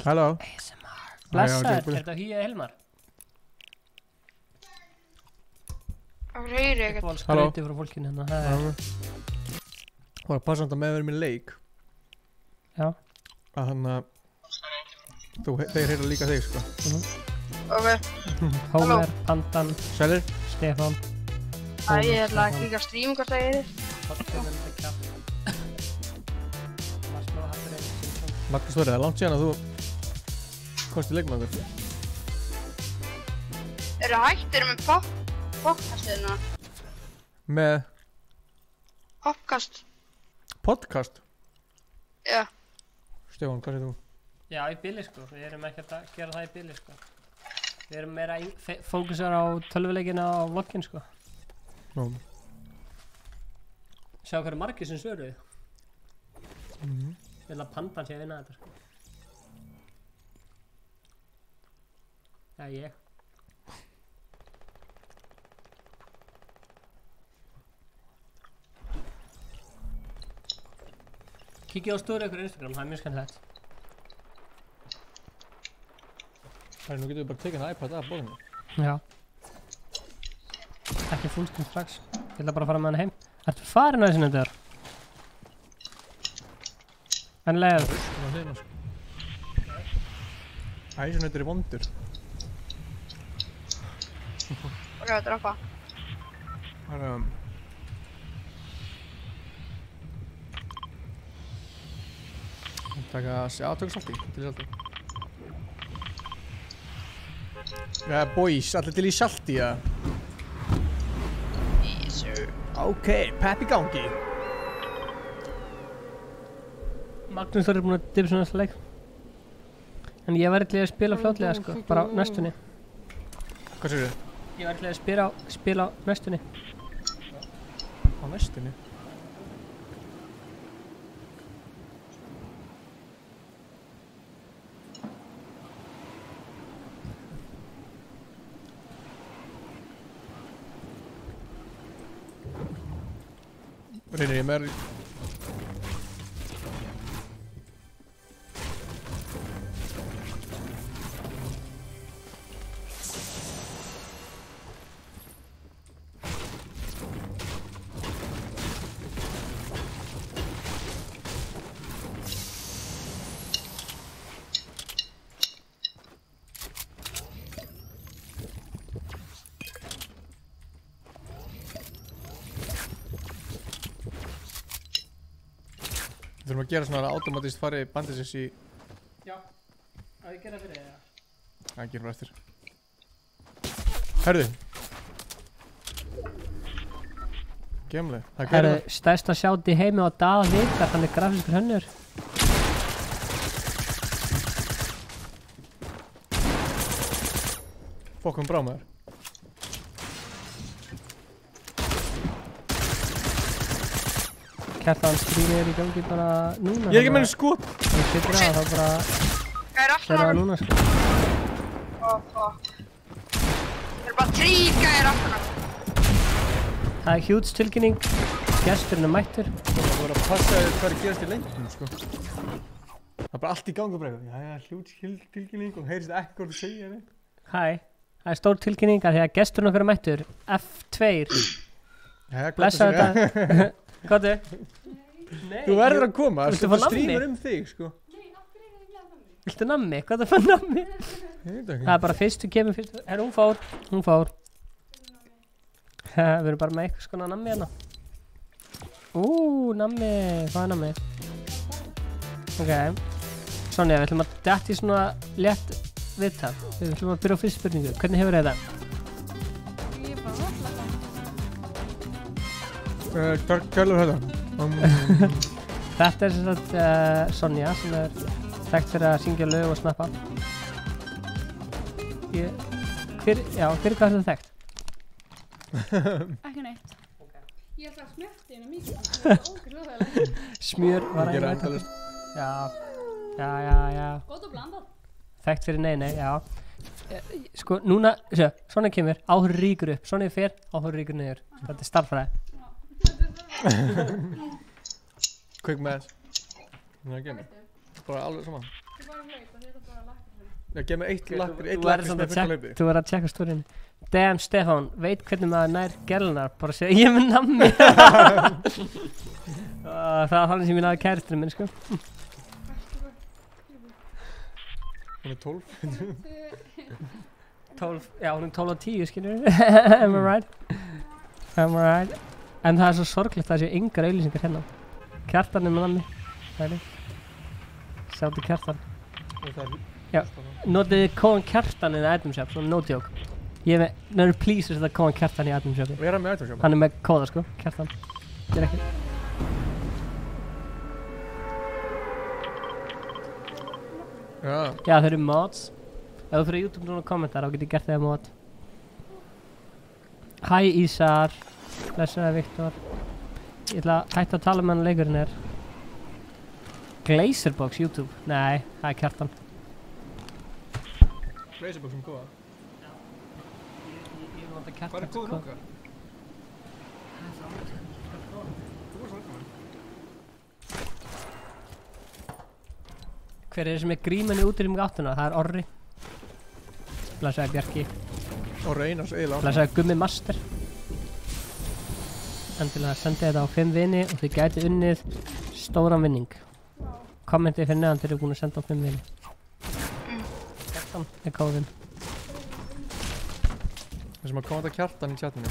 Halló. ASMR. Blessaður, er þetta Hýja Hilmar? Akkur heyri ég ekkert. Uppból skrautið frá fólkinu hérna. Það er... Það var passandi að meðverið minn leik. Já. Að hann að... Þeir heyra líka þig, sko. Ok. Hómer, Pandan, Sælir. Stefán. Ég ætla að kíka á stream hvort það er. Pottfjörnum, Kjapp. Marsló, Hatturinn, Simpson. Magnús Þorri, það er langt síðan að þú komst í leikmangur. Eru hættir með podcastina? Með Podcast? podcast. Já. Stefán, hvað segir þú? Já, í bili sko, við erum ekkert að gera það í bili sko. Við erum meira fókusar á tölvuleikina og vlogginn sko. Nú. Sjá hverju margir sem svöruðu. Mhm. Ég vil að Pandan sé að vinna þetta sko. Já, ég. Kikið á stóri ykkur Instagram, það er mjög skemmtilegt. Það nú getum við bara tekið iPad af borðinu. Já. Ekki fullscreen strax. Ég ætla bara að fara með hann heim. Ertu farin að þessi nefndir? En leið. Það er hliðina, sko. Æsunautur er vondur. Ok, að droppa. Það er taka tökum salti, til í salti. Ja, boys, allir til í salti, ja. Yes, sir. Ok, pepp í gangi. Magnús Þorri er búinn að dipsa næsta leik. En ég væri til að spila fljótlega sko, bara á næstunni. Hvað segir þið? Ég væri til að spila á næstunni. Á næstunni? Reynir, ég með... Við þurfum að gera svona automatist fari bandisins í... Já, að ég gera fyrir þig, Það gerum við eftir. Herðu. Gemli. Það Herru, gerir stærsta sjátt í heimi á Daða Vikar, hann er grafískur hönnur. Fokkum brá maður. Kjartan stríðir í gangi bara núna. Ég er ekki með henni skot. Það sittur á, þá bara... Hvað er aftan Það á er hann? núna, sko. Fuck. Það er bara 3 gæðir aftan á hann. Það er hjúts tilkynning. Gesturinn er mættur. Það voru að passa hvað er að gerast í lengjum, sko. Það er bara allt í gangi bara. Jæja, tilkynning og heyrist ekki hvað þú segja henni. Hæ, það er stór tilkynning að því að gesturinn okkar er mættur. F2. Jæja, Blessa þetta. Hvað er? Nei. Þú verður að koma, Viltu það fá nammi? strímur þig, sko. Nei, af hverju er það nammi? Viltu nammi? Hvað er það fyrir nammi? Ég veit ekki. Það er bara fyrstu kemur fyrstu. Herru, hún fór. Við erum bara með eitthvað skona nammi hérna. Nammi. Hvað er nammi? Ok. Sonja, við ætlum að dætt í svona létt viðtal. Við ætlum að byrja á fyrstu spurningu. Hvernig hefur þetta? Ég er bara rosalega gaman. Takk kærlega þetta. Þetta er sem sagt Sonja sem er þekkt fyrir að syngja lög og snappa. Hver er hvað þetta þekkt? Ekki neitt. Ég ætla að smjætti hérna mikið. Það er ógeðslega þægilegt. Smjör var Ég að rænt veit. alveg. Já. Gott og blandað. Þekkt fyrir nei, já. Sko, núna, svona kemur, áhör ríkur upp. Svona fer, áhör ríkur niður. Þetta er starffræði. Quick math. Það er gemmi. Bara alveg saman. Þú bara hlaup og þetta bara lakkar fyrir. Já, gef mér eitt lakkar Þú verður sem samt er að fullt að hlaupi. þú verður að tjekka stúrinni. Damn, Stefán, veit hvernig maður nær gælunar. Bara segja, ég er með nammi. Það var þannig sem ég náði kæristinu minn, sko. Hún er 12. 12, já, hún er 12 og 10, skiljum við. Am I right? En það er svo sorglegt að það séu engar auglýsingar hérna. Kjartan er með nammi. Það er Sjáttu Kjartan. Já. Notiði kóðan Kjartan í item shop, svona no joke. Ég er með, please setja kóðan Kjartan í item shopi. Og ég er með item shop. Hann er með kóða, sko, Kjartan. Ég er ekki. Já. Já, þau eru mods. Ef þú fyrir YouTube núna og kommentar, þá get ég gert það mod. Hæ Ísar. Blessaði Viktor. Ég ætla að hætta að tala með hann leikurinn er. Glazerbox YouTube. Nei, það er Kjartan. Glazerbox sem góða. Ég nota Kjartan. Hvað er góður okkar? Hver er sem er gríman í útrýmingu áttuna? Það er Orri. Blessaði Bjarki. Og Reynars eiginlega. Blessaði Gummi Master. Endilega sendi þetta á 5 vini og þið gæti unnið stóran vinning. Kommentið fyrir neðan þegar þið eru búin að senda á 5 vini. Kjartan er kóðinn. Það sem að koma þetta Kjartan í chatinu.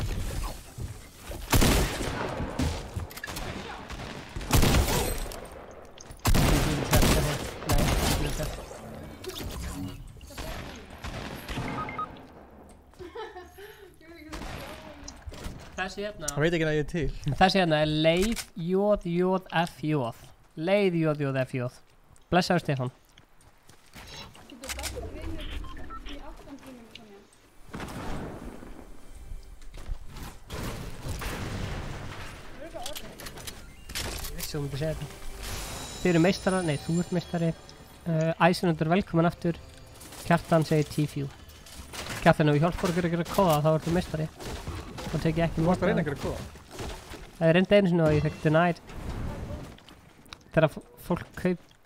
Þessi hérna. Það veit ekki að ég er til. Þessi hérna er Leið JJFJ. Leið JJFJ. Blessaður Stefán. Getur bætt vinur í 8 tímum, Sonja. Það er eitthvað orðið. Ég vissi þú myndi segja þetta. Þið eru meistarar, nei þú ert meistari. Æsunundur velkomin aftur. Kjartan segir T-View. Kjartan, ef ég hjálpar okkur að gera kóða þá ertu meistari. Þá tek ég ekki Þú varst að reyna móta. að gera góða. Það er reyndi einu sinni og ég fekk denied. Þegar fólk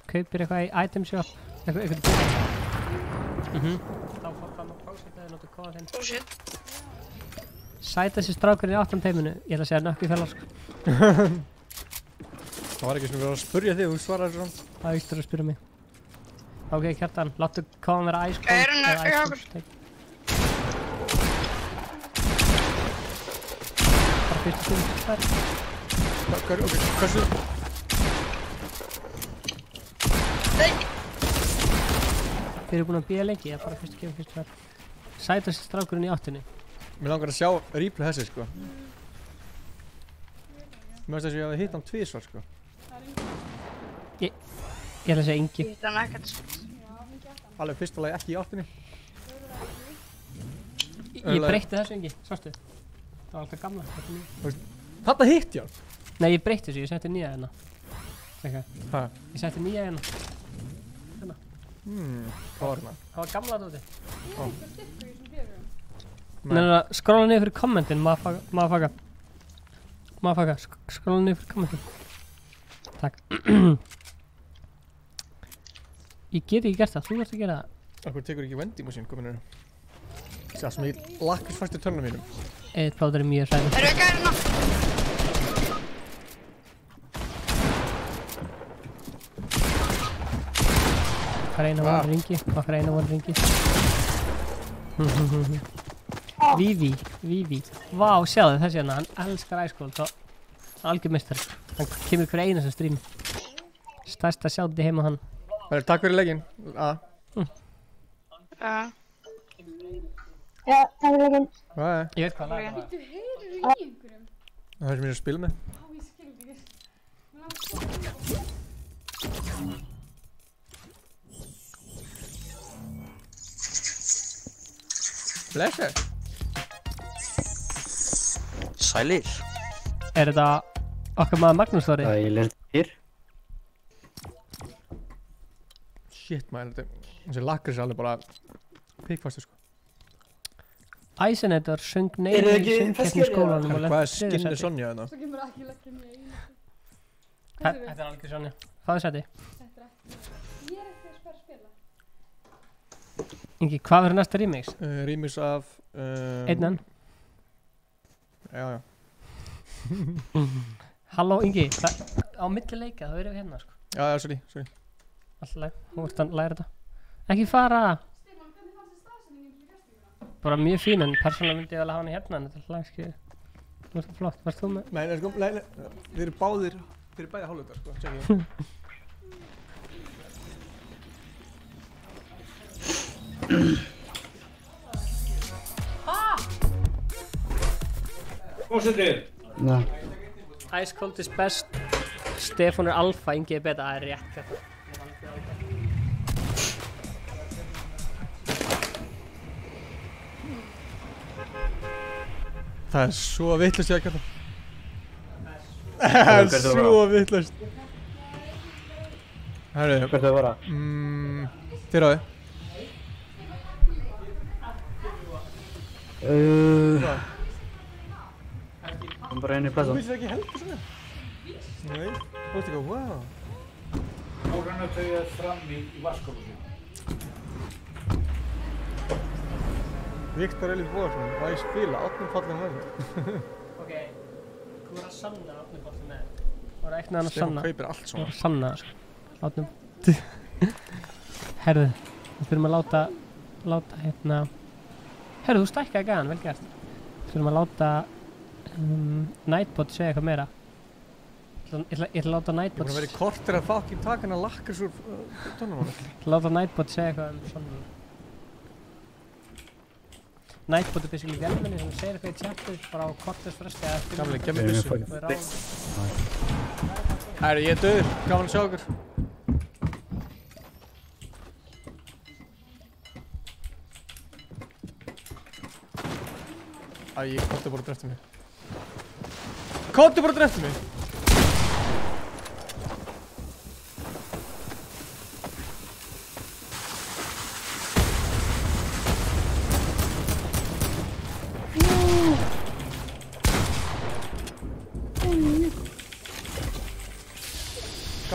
kaupir eitthvað í item shop, eitthvað búið. Þá fór það með prósett eða notur kóða þinn. Oh shit. Sætasti strákurinn í 8. teiminu, ég ætla að segja nökk í fellar sko. Það var ekki sem við varum að spurja þig, þú svaraði svona. Það er ykkur að spyrja mig. Ok, Kjartan, láttu kóðan vera ice Er cold hann eða ice hjá cold steak. Bara fyrstu tíma, það er. Hversu? Nei. Þeir eru búin að bíða lengi, það er bara fyrstu tíma, fyrstu tíma. Sætasti strákurinn í 8. Mér langar að sjá replay þessi sko. Mér finnst þess að ég hafi hitt hann tvisvar sko. Ég ætla að segja Ingi. Ég hitt hann ekkert. Alveg fyrsta lagi ekki í 8. Ég breytti þessu Ingi, sástu? Það var alltaf gamla, þetta er nýja. Þarna hitt ég hann? Nei, ég breytti þessu, ég setti nýja hérna. Þekka, Hæ? ég setti nýja hérna. Hérna. Hvað var hérna? Það var gamla dóti. Ég er eitthvað styrkur í þessum fjörum. Nei, skróla niður fyrir kommentin, motherfucker. Skróla niður fyrir kommentin. Takk. Ég get ekki gert það, þú ert að gera það. Akkur tekur ekki vending machine komin hérna? Það sem ég lakkast fast í törnum mínum. Eitt plóður er mjög sæður. Erum við gærina? Okkar eina von ringi. Víví. Vá, sjáðu þessi hérna, hann elskar Ice Cold og algjör meistari. Hann kemur hver eina sem stream. Stærsta sjátti heima hann. Takk fyrir leikinn. Já, takk fyrir leikinn. Ég veit hvað lag það var. Þú heyrir í einhverjum. Það er sem ég er að spila með. Á, ég skildi ekki. Mér langar svo. Blessa. Sælir. Er þetta okkar maður Magnús Þóri? Sælir þér. Shit maður, þessi lakkris er alveg bara pikkfastur sko. Æsenedar söng Eru neyri þið í ekki söngkeppni í feskir, skólanum og Hvað er lenti í þriðja skinnið sæti. Sonja þarna? Svo kemur ekki leggja mér einu. Þetta er algjör Sonja. Fáðu sæti. Þetta er ekki. Ég er ekki að spila. Ingi, hvað verður næsta remix? Remix af... Einn enn. Já. Halló Ingi, á milli leika, það verður við hérna sko. Já, sorry. Alltaf leið, þú ert að læra þetta. Ekki fara! Stefán, hvernig fannst þér staðsendingin fyrir gestíkuna? Bara mjög fín, en persónulega myndi ég vel að hafa hann í hérna, en þetta er lag, skilju. Þú ert það flott, varst þú með? Nei, sko, þið eru báðir, þið eru bæði hálfleitar sko, tjekki. Nei. Ice Cold is best, Stefán er alfa, Ingi er beta, það er rétt þetta. Það er svo vitlaust ég að geta. Það er svo vitlaust. Herru, Hvert þau vera? þið ráði. Kom bara inn í plasa. Þú vissir ekki heldur svona? Nei, þú veist ekki, wow. Fóran að þau fram í vaskólusi. Viktor Elís Bóðarsson, hvað ég spila, átnum fallin höfn. Ok, þú voru að sanna átnum fólki með. Þú voru ekki neðan að Stefán sanna. kaupir allt Þú svona. voru að sanna, sko. Átnum. Herðu, við þurfum að láta hérna. Herðu, þú stækkaði gæðan, vel gert. Við þurfum að láta Nightbot segja eitthvað meira. Ég ætla að láta Ég er Nightbot búin að vera í kortir að fokkin taka hennar lakkars úr tónum hann. láta Nightbot segja eitthvað svona. Nightbot er basically vélmenni sem segir eitthvað í chatið bara á korters fresti eða 5 Gamli, gef mér Ég er byssu. fucking- og er ráðum. Herru, ég er döður, gaman að sjá okkur. Æ, kottu bara drefti mig. Kottu bara drefti mig!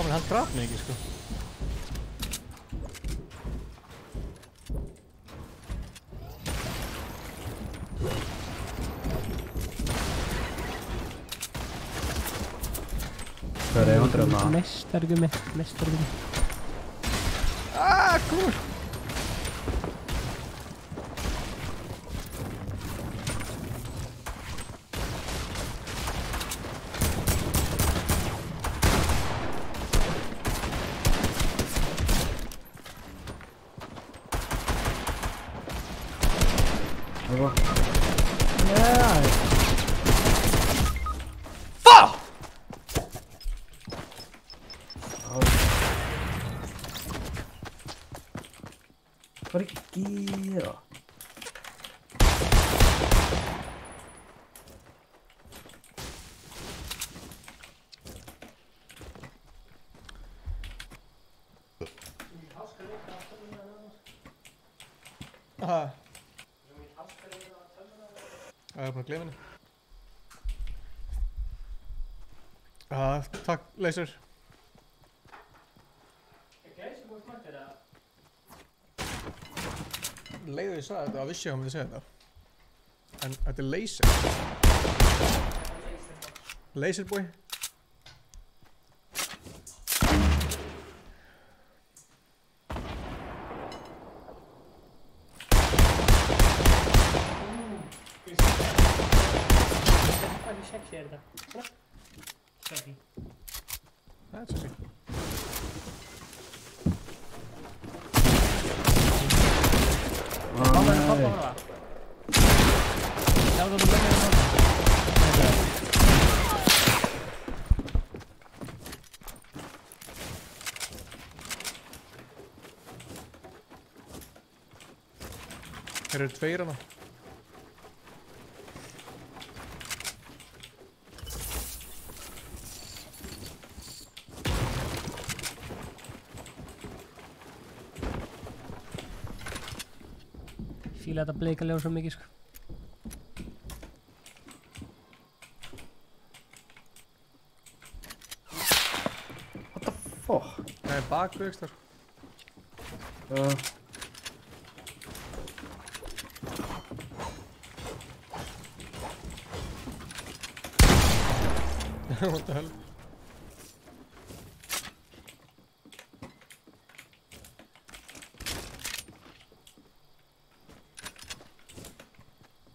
Men han draf mig ekki, sko. Hvað er vandrið hana? Meistargummi. Cool! Hvað? Fuck! Hvað er ekki að gera? Aha. Það er bara að gleyma henni. Takk, Laser. Leiðu ég sagði þetta, vissi ég að hann myndi segja þetta. En þetta er Laser. Laserboy. Sexy er þetta. Sexy. Það er sexy. Mamma er pappa hana. Sjáðu þú með mér hana. Þeir eru tveir hana. Fíla þetta bleika ljós svo mikið, sko. What the fuck? Nei, bakvegst þar. What the hell?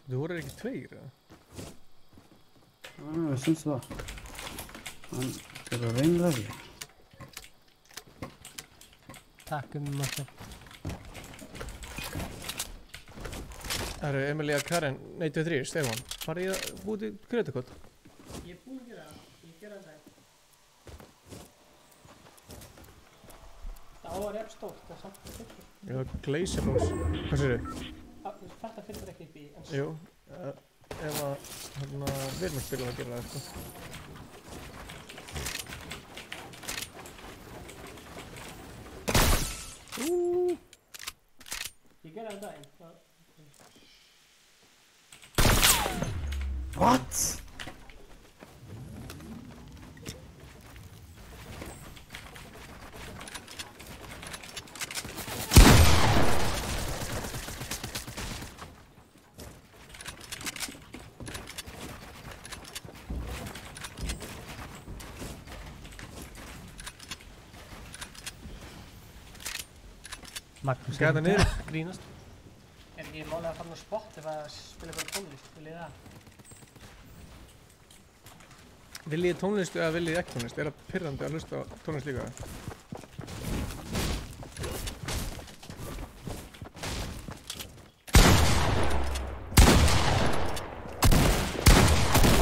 Þú voru ekki tveir, eða? Ég syns það. Hann er að reyna það ekki. Takk Martin. Það eru Emilia, Karen, 93, Stefán. Farið ég að búið til kreditkort? Ég er búinn að gera það. Ég gera það. Það á að vera stórt, það er samt fyrir. Já, Glazerbox. Hvað sér þið? Þetta fyrir ekki upp í. Jú, ef að virmurspilum að gera það, sko. Ég gera það daginn. What? Magnús Gæta niður. Grínast. Er ekki málið að fara á Spotify að spila bara tónlist? Viljið það? Viljið tónlist eða viljið ekki tónlist? Er það pirrandi að hlusta á tónlist líka?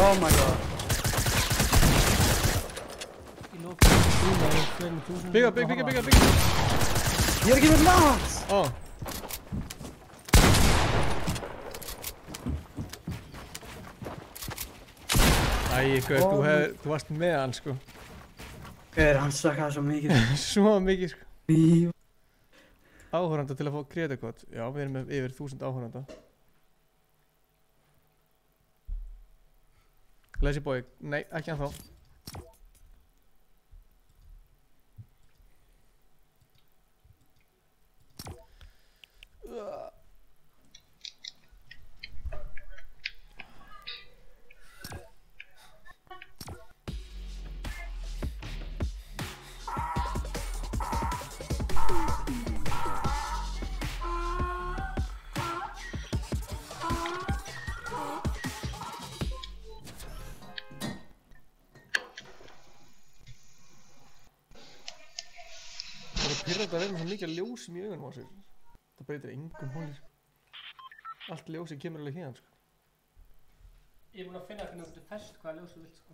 Oh my god. Í lókinu grúna er 200.000. Bygga! Ég er ekki með langt! Ó! Æ, Gaur, þú varst með hann, sko. Hann sakkaði svo mikið. Svo mikið, sko. Í- Áhorfanda til að fá kreditkort. Já, við erum með yfir 1000 áhorfanda. Lazy boy, nei, ekki ennþá. pyrrandi að vera með svo mikið ljósum í augunum á sér. Það breytir engum hóli, sko. Allt ljósið kemur alveg hérna, sko. Ég er búinn að finna hvernig þú getur fest hvaða ljós þú vilt, sko.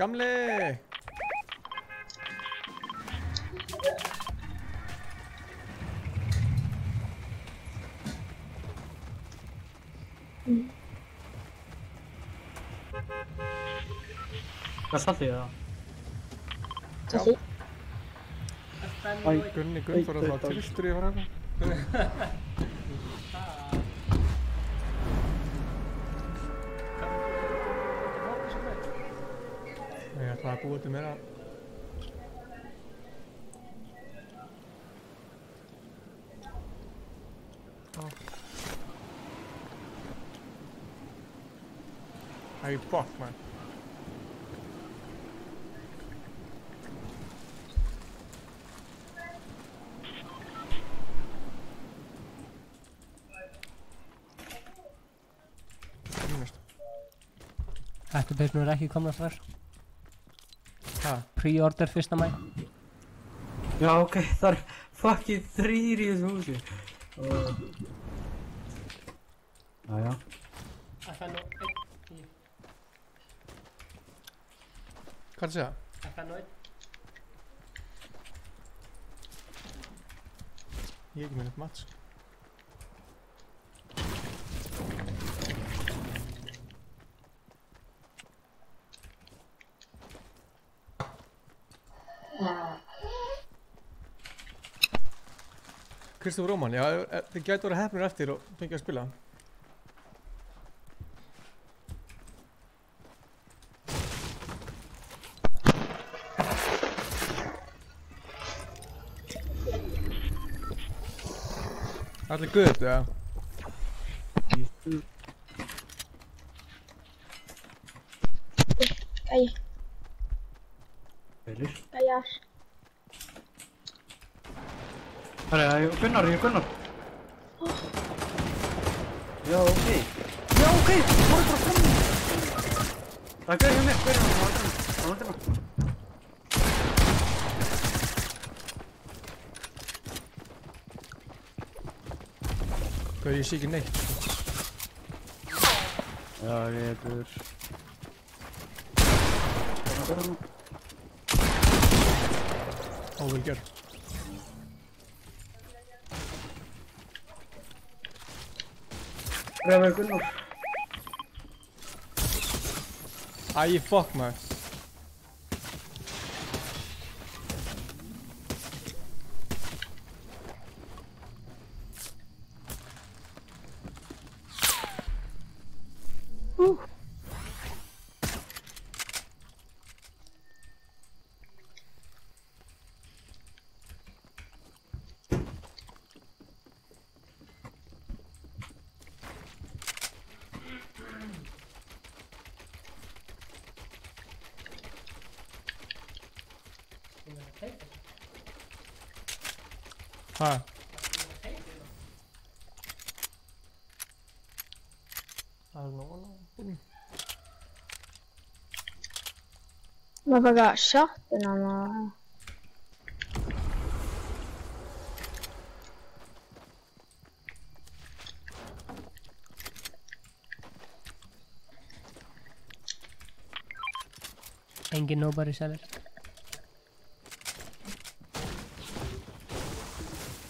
Gamli! Hvað salti ég það? Þessi. Gunni Gunnþór er það tristur í að fara hérna. Ég ætlaði að búa til meira. Æ, fuck, man. Þetta byrjunum er ekki komna strax. Hæ? Pre-order 1. maí. Já, ok, það er fucking 3 í þessu húsi. Jæja. Það er nú einn í. Hvað er það að segja? Það er nú einn. Ég er ekki með neitt mat, sko. Kristofur Róman, já, þið gætu verið hefnir eftir og fengið að spila. Allir guðið, já. Æ, Feilir. æjar. Herra, Gunnar, ég er Gunnar. Já, ok. Já, ok, þú voru bara fram. Það er gæðið hjá mér, gæðið hjá mér, það var aldrei. Hvað, ég sé ekki neitt, sko. Já, ég er... Óvel gerð. Ræður Gunnar. Æ, fuck, man. Hæ? Það er nóg. Maður bara shottina maður. Engin nobody seller.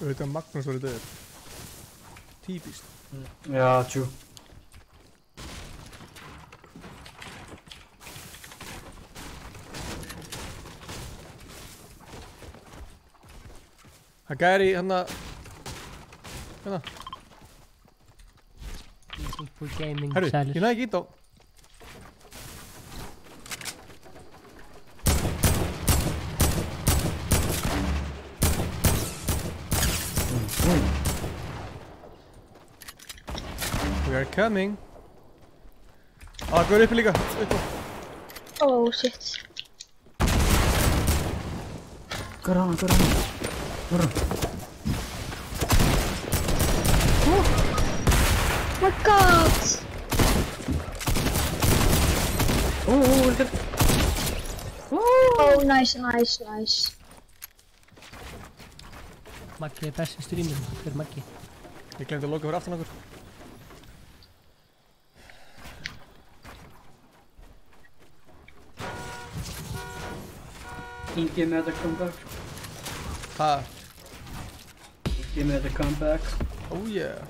Auðvitað Magnús voru döður. Típist. Já, tjú. Það gæri hérna... Hérna. People gaming Herru, seller. ég næði ekki ít á. We are coming. Gaur uppi líka, upp á. Oh shit. Hvað er hana? Oh my god. Þetta er... Oh nice. Maggi er besti streamer. Hver er Maggi? Ég glemdi að loka fyrir aftan okkur. Ingi með þetta comeback. Ha? Ingi með þetta comeback. Oh yeah.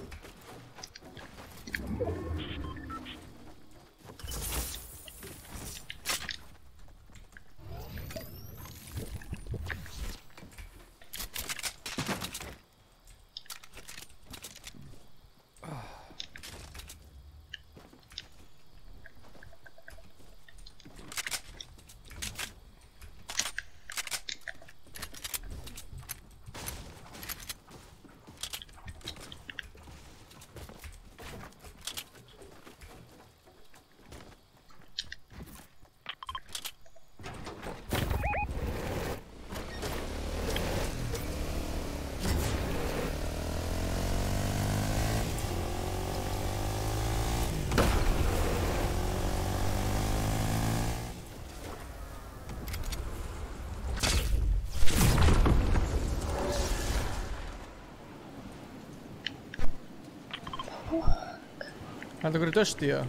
Hendur ykkur í Dusty, eða?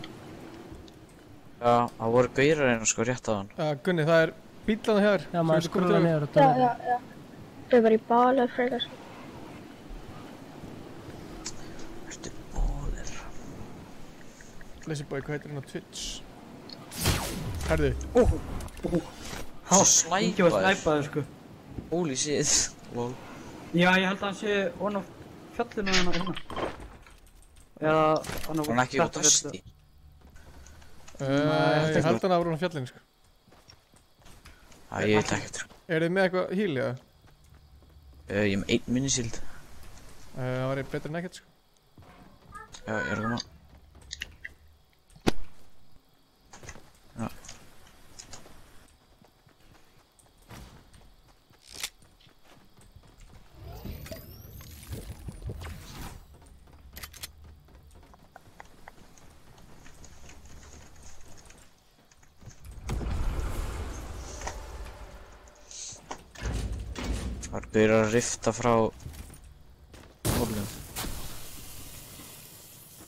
Já, það voru gaurar hérna sko rétt á hann. Gunni, það er bílana hér. Já, maður skrúla niður og Já. Þau var í balu frekar. Ertu bólir? Lazyboy, hvað heitir hann á Twitch? Herðu. Svo Ingi var snæpaður. snæpaður sko. Holy shit. Lol. Já, ég held að hann sé ofan á fjallinu hérna. Eða hann Hún er ekki á Dusty. Ég held hann að voru hann á fjallinu, sko. Já, ég veit ekkert. Eru þið með eitthvað heal, eða? Ég er með 1 minisíld. Það var betur en ekkert, sko. Já, ég er að koma. Já. Það er gaurar að rifta frá hólum.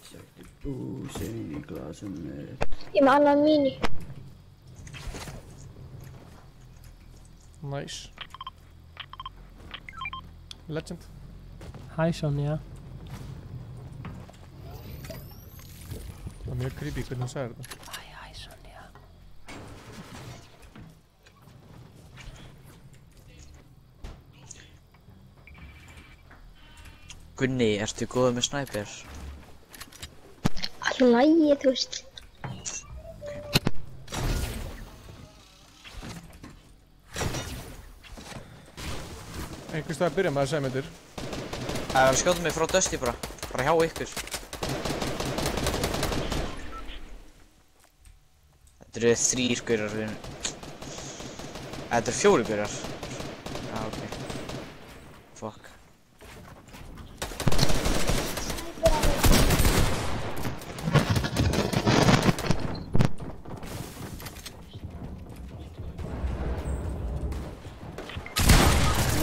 Sætti búsin í glasum mitt. Ég er með annað mini. Nice. Legend. Hæ, Sonja. Það var mjög creepy hvernig hún sagði þetta. Hæ, Sonja. Gunni, ertu góður með snæper? Alltaf lægi, þú veist. Einhvers stað að byrja með að segja myndir. Það er að skjóta mig frá Dusty bara hjá ykkur. Þetta eru 3 gaurar við. Þetta eru 4 gaurar. Já, ok. Fuck.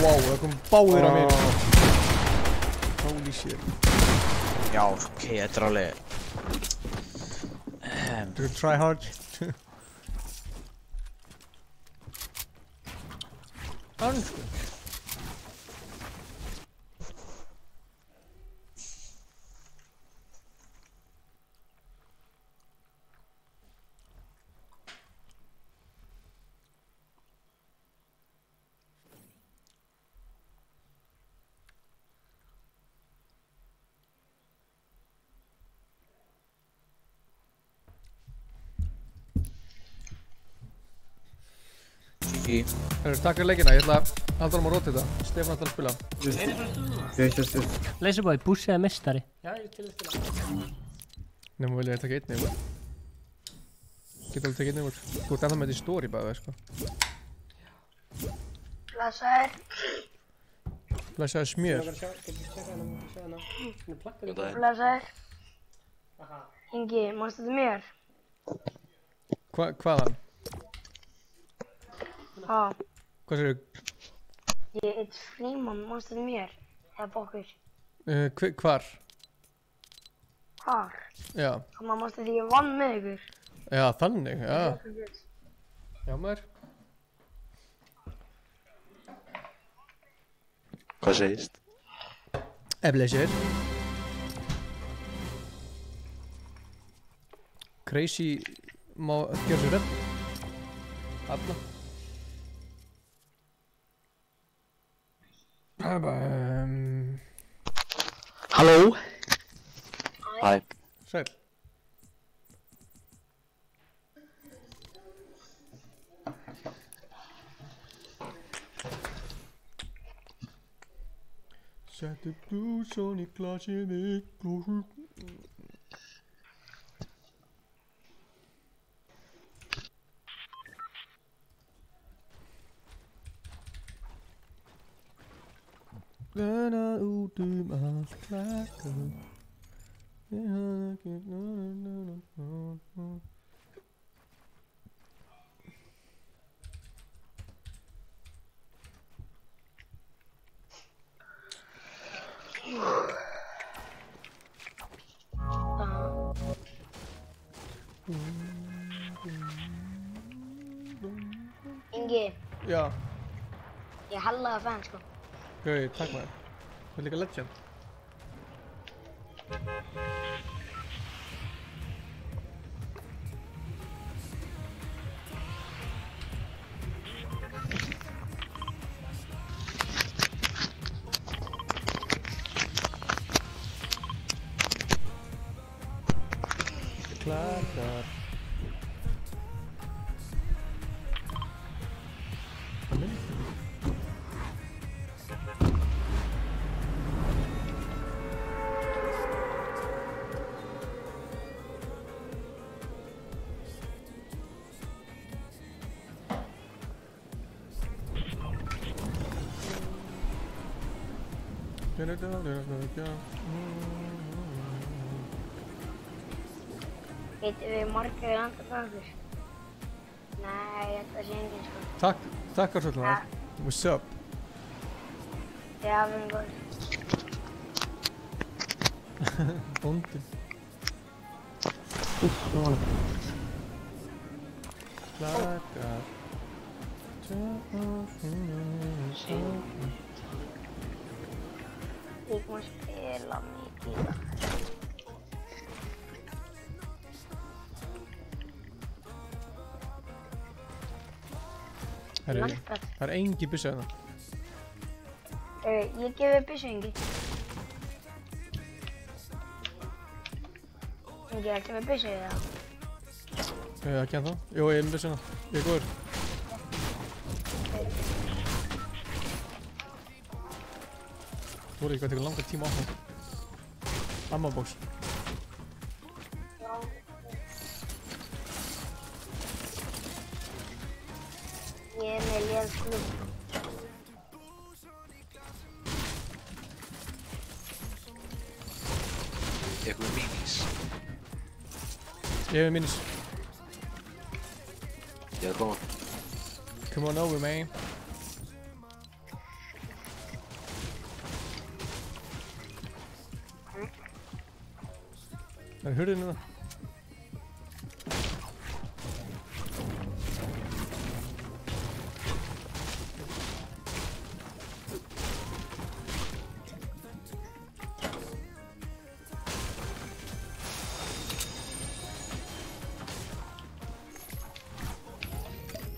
Wow, það kom báðir á mér. Holy shit. Já, ok, þetta er alveg... Du try hard. Ansku. Takk fyrir leikina, ég ætla að halda um að róta þetta. Stefán ætla að spila. Lazyboy, Bussi eða mistari? Já, ég er til að spila. Nefnum vilja ég taka einni. Geta alveg tekið nefnur. Þú ert ennþá með þetta í story bæði, sko. Blessaður. Blessaður smjör. Blessaður. Ingi, manstu þetta mér? Hvaðan? Já. Hvað segirðu? Ég heit Fríman, manstu þetta mér? Eða bókur. Hvar? Hvar? Já. Þannig að manstu því ég vann með ykkur. Já, þannig, já. Já, maður. Hvað segist? Blessaður. Crazy má gera sér redd. Alla. Halló? Hæ. Sæl. Settu blúsan í glasið mitt og... Renna út allt klakka. Ég hafði ekki... Ingi, Já, ég hallaði fan, sko. gauði, takk maður. Það er líka legend. Klakkar. Hvað minnst þú? Heitum við margir landa frá okkur? Nei, þetta sé enginn, sko. Takk svolítið maður. What's up? Já, við erum góðir. Bóndi. Klakkar. Ég kom að spila mikið í dag. Herri, það er engin byssu hérna. Ég gef þér byssu, Ingi. Ingi, ertu með byssu eða? Ekki ennþá. Jú, ég er með byssu hérna. Ég er góður. Þú voru ekki að teka langa tíma á það. Ammabox. Ég er með léðsklub. Eitthvað minis. Ég er með minis. Ég er að koma. Come on over, man. Það er hurðin hérna.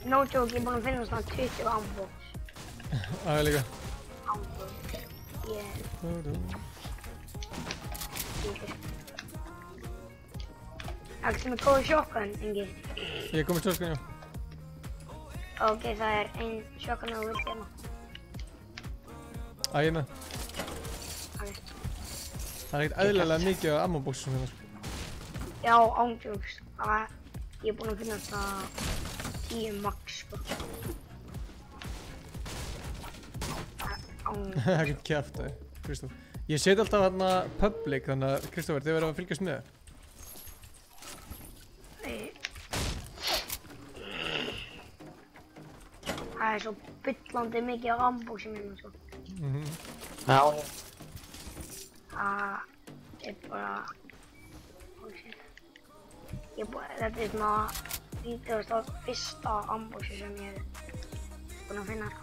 No joke, ég er búinn að finna svona 20 ambox. Það er líka. Ambox. Axel með góðu shotgun, Ingi. Ég er komið shotgun, já. Ok, það er ein shotgun og þú vilt hérna. Ég er með. Ok. Það er ekkert eðlilega mikið af ammoboxum hérna. Já, ándjóks. Ég er búinn að finna þetta 10 max, sko. Ekkert kjæft það, Kristóf. Ég set alltaf hérna public, þannig að Kristófer, þið verður að fylgjast með. Það er svo byllandi mikið á unboxing hérna, sko. Já. Það er bara... Þetta er svona 31. unboxing sem ég er búinn að finna, sko.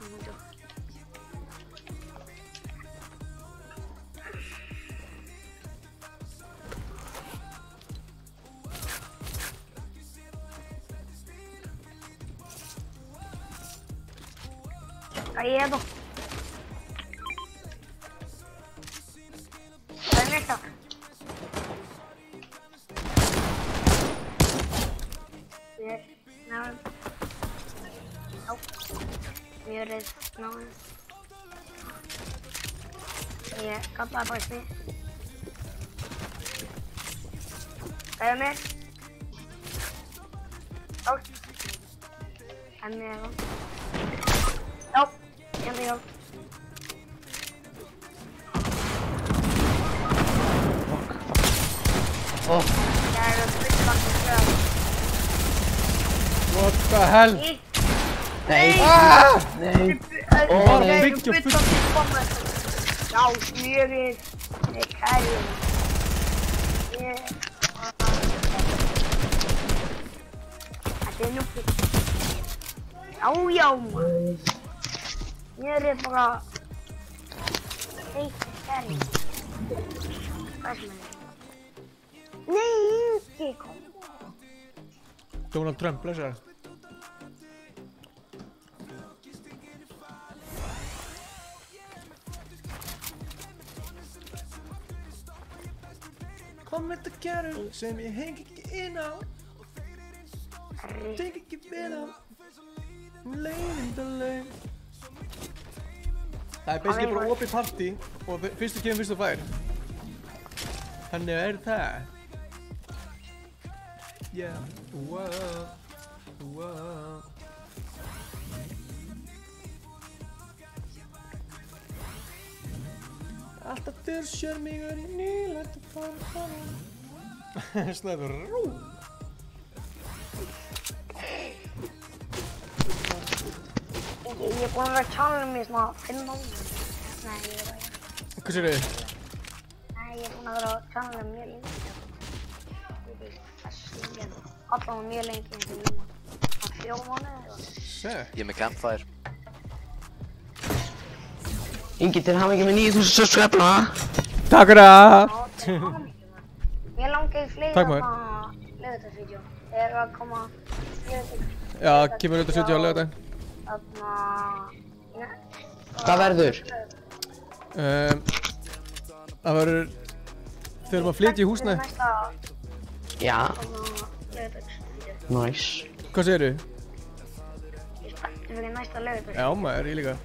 Hvað er þetta? Hvað er þetta? Mjörið náðum. Ég kallaði bara smið. Hvað er mér? Já. En mér er það. Já. Kjönda hjálp. Oh. Ég er að byggja slöð. What the hell? Nei. Nei. Bara Nei, byggja byggja slöð. Já, smjörið. Nei, kærið. Þetta er núpið. Já, maður. Smjörið bara... Heitt kærið. Hvað sem er? Nei, ekki kom. Donald Trump, blessaður. Kom með þetta kæru sem ég hengi ekki inn á. Tenk ekki vel á. Leiðindaleg. Það er basically bara opið partí og fyrstu kemur fyrstu fær. Þannig er það. Yeah. Wow. Wow. Alltaf þurr mig í nýlægt að fara. Snæður rú. Ég er búinn að vera að tala um í svona 5 mánuði. Nei, ég er ekki. Hvað sér þið? Nei, ég er búinn að vera að tala um mjög lengi. Allavega mjög lengi eins og núna. 4 mánuði eða? Sæk. Ég er með campfire. Ingi til hamingju með 9000 subscribera. Takk fyrir það. Já, til hamingju maður. Mér langar í fleiri laugardagsvídeó. Þegar að koma Já, kemur auðvitað 70 á laugardaginn. Hvað verður? Það verður... Þau erum að flytja í húsnæði. Já. Laugardagsvídeó. Nice. Hvað segirðu? Ég er spenntur fyrir næsta laugardagsvídeó. Já maður, ég líka.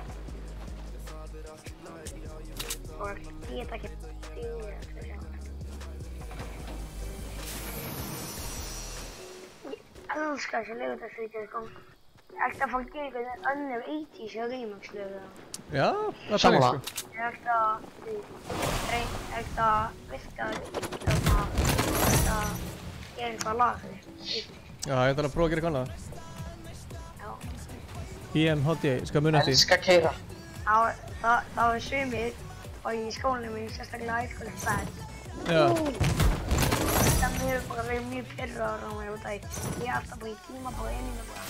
Og ég get ekki Ég elskar þessi laugardagsvídeó, sko. Ég ætti að fá að gera einhvern önnur 80s og remix-lög. Já, það er Sammála. sko. Ég ætti að virka að gera eitthvað lag. Já, ég ætla að prófa að gera eitthvað annað. Já. IMHD, skal muna eftir. Elskar keyra. Það var sumir og í skólanum minn, sérstaklega æskólinn bad. Já. Það hefur bara verið mjög pirraður á mig út af því. Ég er alltaf bara í tíma bara einnig bara.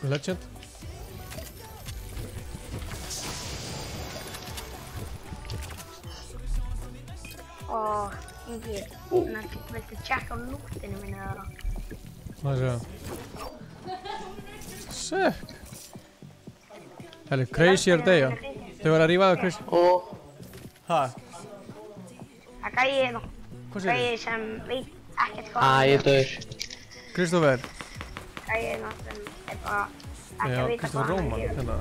Legend. Og Ingi, viltu tjekka á lúktinu minni þarna? Má ég sjá. Sick. Helli, crazier day, já. Þau verða að rífa það crazy. Og... Ha? Það gæði hérna. Hvað segirðu? Gæði sem veit ekkert hvað. ég er döður. Kristófer. Gæði hérna sem er bara ekki Já, að vita Kristófer hvað hann Róman, gerir. hérna.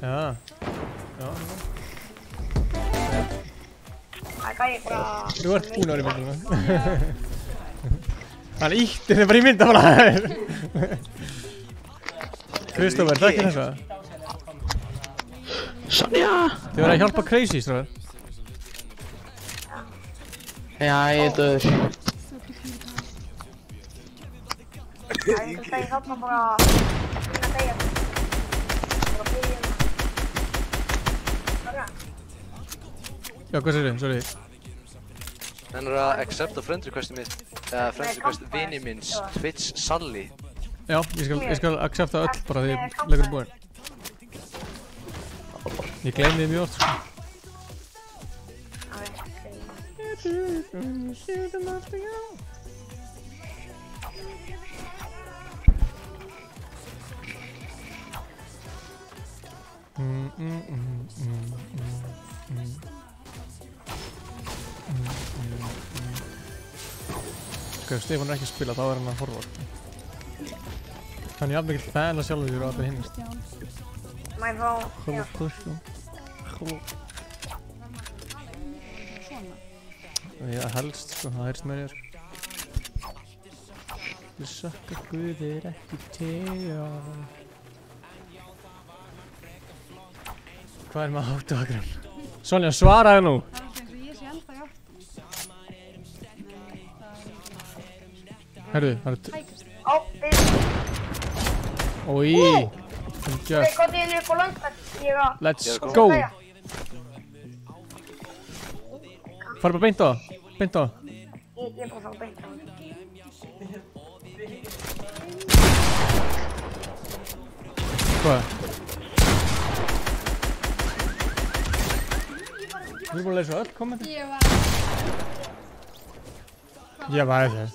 Já. Já. gæi bara... Þú ert búin að vera í myndina. Hann ítti þig bara í myndaflæðir. Kristófer, þekkir þessa? Sonja! Þið verða að hjálpa Crazy, stráðar. Já, ég er döður. Það er þarna bara... Fína degja. Bara byrja. Já, hvað sér þið? Sorry. Hann er að accepta friend requesti mitt. Friend request vini minns, Twitch Sally. Já, ég skal accepta öll bara því leikur er búinn. Ég gleymi þið mjög oft, sko. Ok, ef Stefán er ekki að spila, þá er hann að horfa. Hann er jafn mikill fan að sjálfur og allir hinn. Má ég fá... Já. Já, helst, sko, það heyrst með þér. Þú sökkar guðir ekki tegja. Hvað er með áttuakram? Sonja, svaraði nú! Það er eins og ég sé ennþá í áttum. Herðu, það er... Ó, við... Ói! Við gott inn upp á landvætt. Let's go! Farðu bara beint á það? Beint á það? Ég er bara að fá beint á það. Hvað? Þú erum búin að leysa öll kommenti? Ég var það.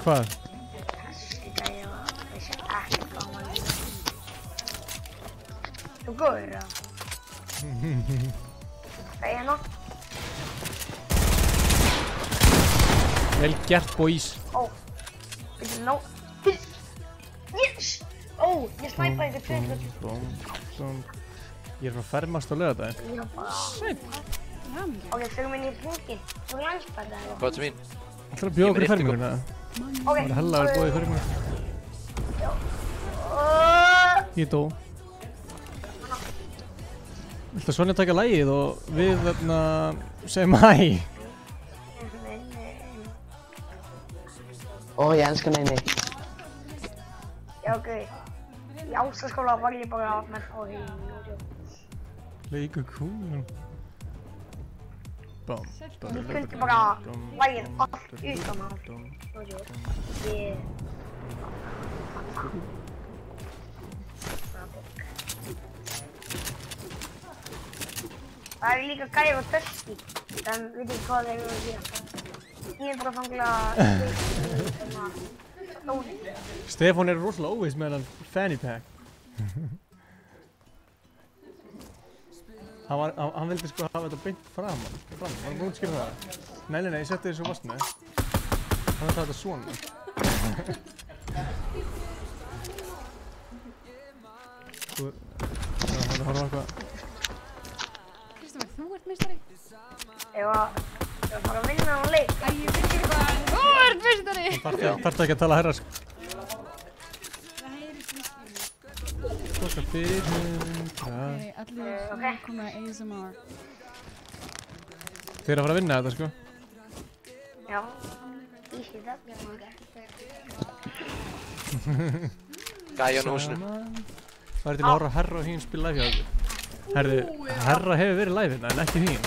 Hvað? Þessi gæi var... Þessi ekki hvað maður líka. Þú góður, eða? Gæi hérna? Vel gert, boys. Ó. Byrju, ná. Yes! Ó, ég snæpaði ykkur 200. Ég er frá fermast á laugardaginn. Ég var bara... Ok, förum inn í hringinn. Þú landsbæði það, eða? Hvað til mín? Ætlar að bjóða okkur í ferminguna, eða? Ok. Það er hella að vera bóðið í ferminguna. Ég dó. Viltu að Sonja taka lagið og við þarna segjum hæ? Ó, ég elska Neini. Já, ok. Í ástaskóla var ég bara með á hinn. Leika kúlum. Bam. Ég kundi bara lagið allt utan á. Ég... Það er líka gæði og Dusty. En við veitum hvað þeir eru að gera. Ég er bara fanglega... Stefán er rosalega óviss með hann fanny pack. Hann vildi sko hafa þetta beint fram. Var hann búinn að skilja það? Nei, ég setti þessu vast með. Hann vildi hafa þetta svona. Hann horfa eitthvað. Kristófer, þú ert meistari? Ég var að fara að vinna á leik. Æ, ég veit ekki hvað. Þú ert meistari! Þarftu ekki að tala herra, sko. Það heyrist í skilinu. Skoka fyrir Ok, allir koma ASMR. Þið eru að fara að vinna þetta, sko. Já. Ísli það. Gæja á nósinu. Það er til að horfa herra og hín spila live hjá okkur. Herði, herra hefur verið live hérna, en ekki hín.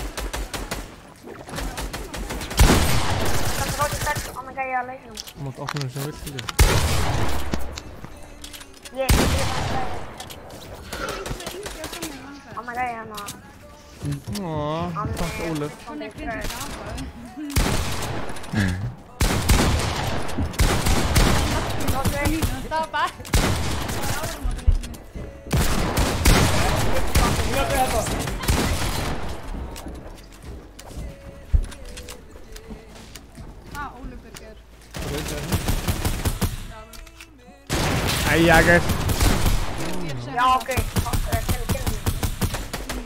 Það er hóttið þetta annan gæja að leiknum. Þú mátt opna þessu sem vill, skilja. Ég er bara annan gæja hérna. Takk Ólöf. Hún er grindið það áfram. Óluburger. Æja, gæt. Já, ok. Kill me.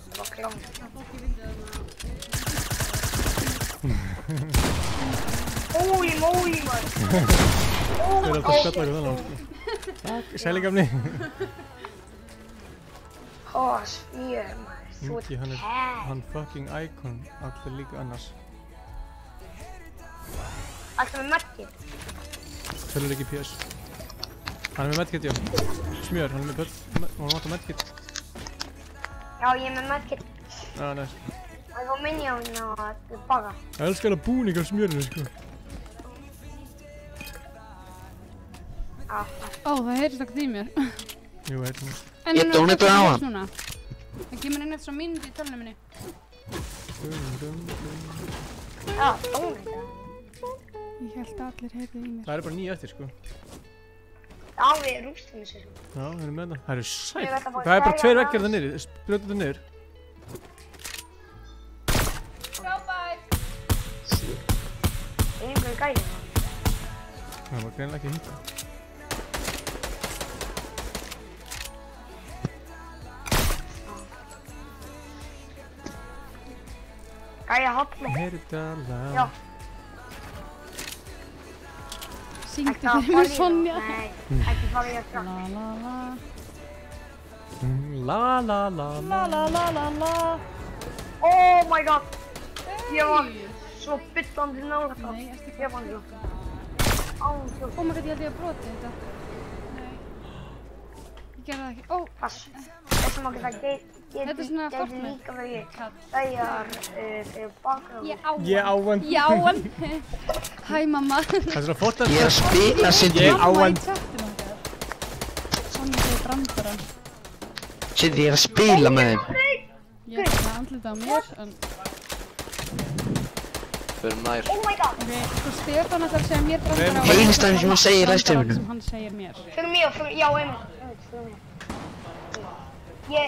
Það var klón. Holy moly, maður. Þeir eru alltaf að skalla eitthvað þannig, sko. Takk, sælingamni. Smjör, maður. Þú Ingi, hann fucking icon. Allir líka annars. Alltaf með medkit. Tölur ekki PS. Hann með medkit, já. Smjör, hann með böll. Hann vantar medkit. Já, ég með medkit. Næs. Og ég fór minni á hérna að baka. Ég elskar að búning af smjörinu, sko. Það heyrist ekkert í mér. Jú, heitir hann. Ég dónita á hann. Það kemur inn eftir svo mínúti í tölunum minni. Já, dónita. Ég held að allir heyrðu í mér. Það eru bara 9 eftir, sko. Já, við rústum þessu. Já, við erum með það. Það eru sætt. Ég veit að fá Það er bara að 2 segja veggir það niður. Brjóta það niður. Frábær! Einhverju gæði. Það var greinilega ekki að hýta. Gæði að hopla. Herdala. Já. Syngdu fyrir mig, Sonja. Nei, ekki fara ég fram. La la la la. Oh my god. Ég var svo byllandi nálægt að. Nei, ertu Ég var svo. Oh my god, ég held ég að broti þetta. Nei. Ég gerði það ekki. Pass. Þessum okkur það Þetta er svona geti Fortnite. líka verið þegar bakgrunn. Ég á hann. Ég á hann. Ég á hann. Hæ mamma. Það er svona Fortnite. Ég er að spila Sindri. Ég á hann. Sonja segir brandarann. Sindri, ég er að spila með þeim. Ég er að andlita á mér, en... Förum nær. Oh my god. Ok, sko Stefán ætlar að segja mér brandara á... Einstæðin sem hann segir í livestreaminu. Sem hann segir mér. Fyrir mig og fyrir, já, einmitt, fyrir mig. Nei!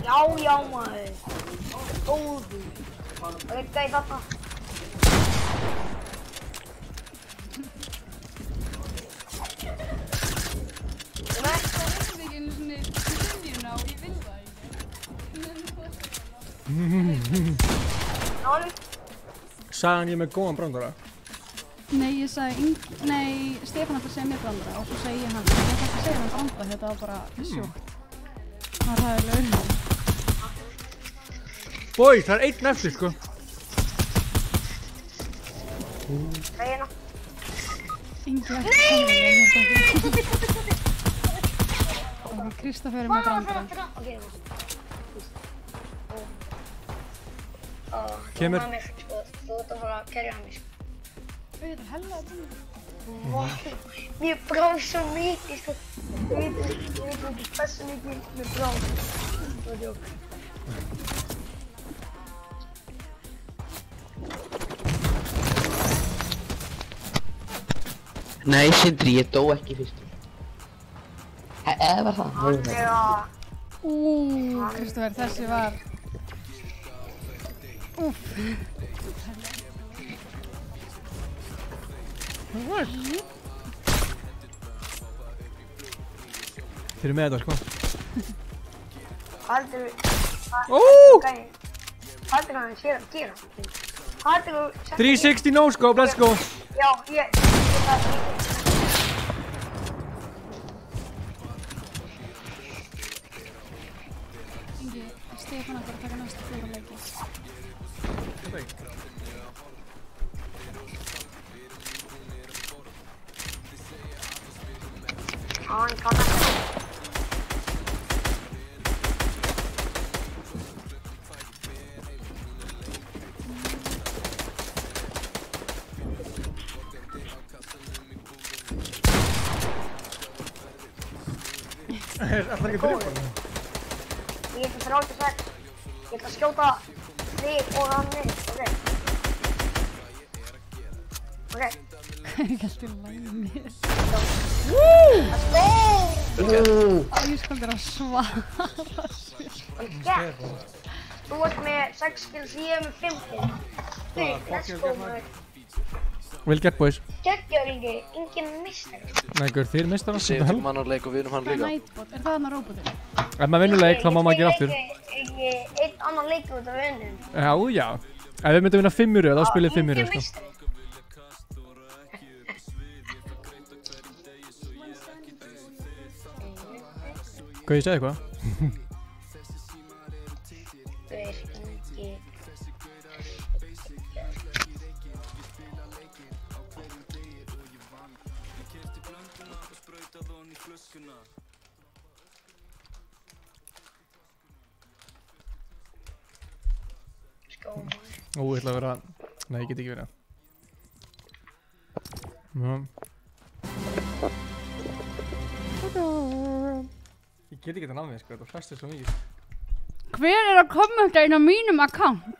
Já, maður. Góður. Það er gæði þarna. Það er ekki einu svona stundina og ég vil það ekki. Sagði ég með góðan brandara? Nei, ég sagði Stefán ætlar að segja mér brandara og svo segi ég hann. Ég ætla ekki að segja hann brandara, þetta var bara sjokkt. Það var ræðilega Bói, það er 1 eftir, sko. Gæðina. Ingi eftir samlega, ég held ekki. Ok, Kristoffer er með brandara. Kemur. Þú ert að fara að kerja hann, sko. Þetta er hella að tíma. Mér brá svo mikið, sko. Þú veit hversu mikið mér brá. Það var djók. Nei, Sindri, ég dó ekki fyrst. Eða var það? Kristoffer, þessi var... Úff. Þeir eru með þetta, sko. Hvað heldur hann sé að gera? Hvað heldur þú... 360 no scope, let's go. Já, ég Ingi, Stefán ætlar að taka næstu 4 leiki. hann kann ekki. Ætlar ekki að drepa hann? Ég er 36. Ég ætla að skjóta þig og hann inn, ok? Ok. Hvað er ekki alltaf í lagi mér? Let's go! Ég skal þér að svara sér. Þú ert með 6 kills, ég er með 5 kills. Let's go, maður. Vel gert, boys. Geggjaður Ingi, enginn mistari. Nei, gaur, þið meistar Við segjum tökum annar leik og vinum hann Það er líka. Nightbot, er það hann að róbotinn? Ef maður vinnur leik, þá má maður gera aftur. Einn annan leik út af vinnum. Já. Ef við myndum vinna 5 í röð, þá spilið 5 í röð, sko. Hvað ég segi eitthvað? Ég ætla að vera... Nei, ég get ekki verið. Ég get ekki þetta námið, sko, þetta hlæstir svo mikið. Hver er að kommenta inn á mínum account?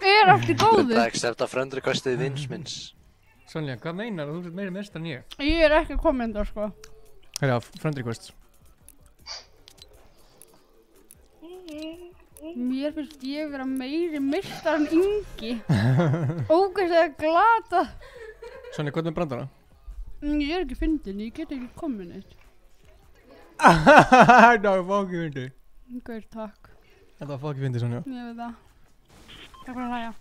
Er allt í góðu? Þetta accepta friend requestið vins minns. Sonja, hvað meinar þú sett meiri mestar en ég? Ég er ekki að kommenta, sko. Herra, friend request. Mér finnst ég vera meiri mistar en Ingi. Ógeðslega glata. Sonja, hvað með brandara? Ég er ekki fyndin, ég get ekki komið neitt. Þetta var fokki fyndi. Gaur, takk. Þetta var fokki fyndi, Sonja. Ég veit það. Takk fyrir að hlæja.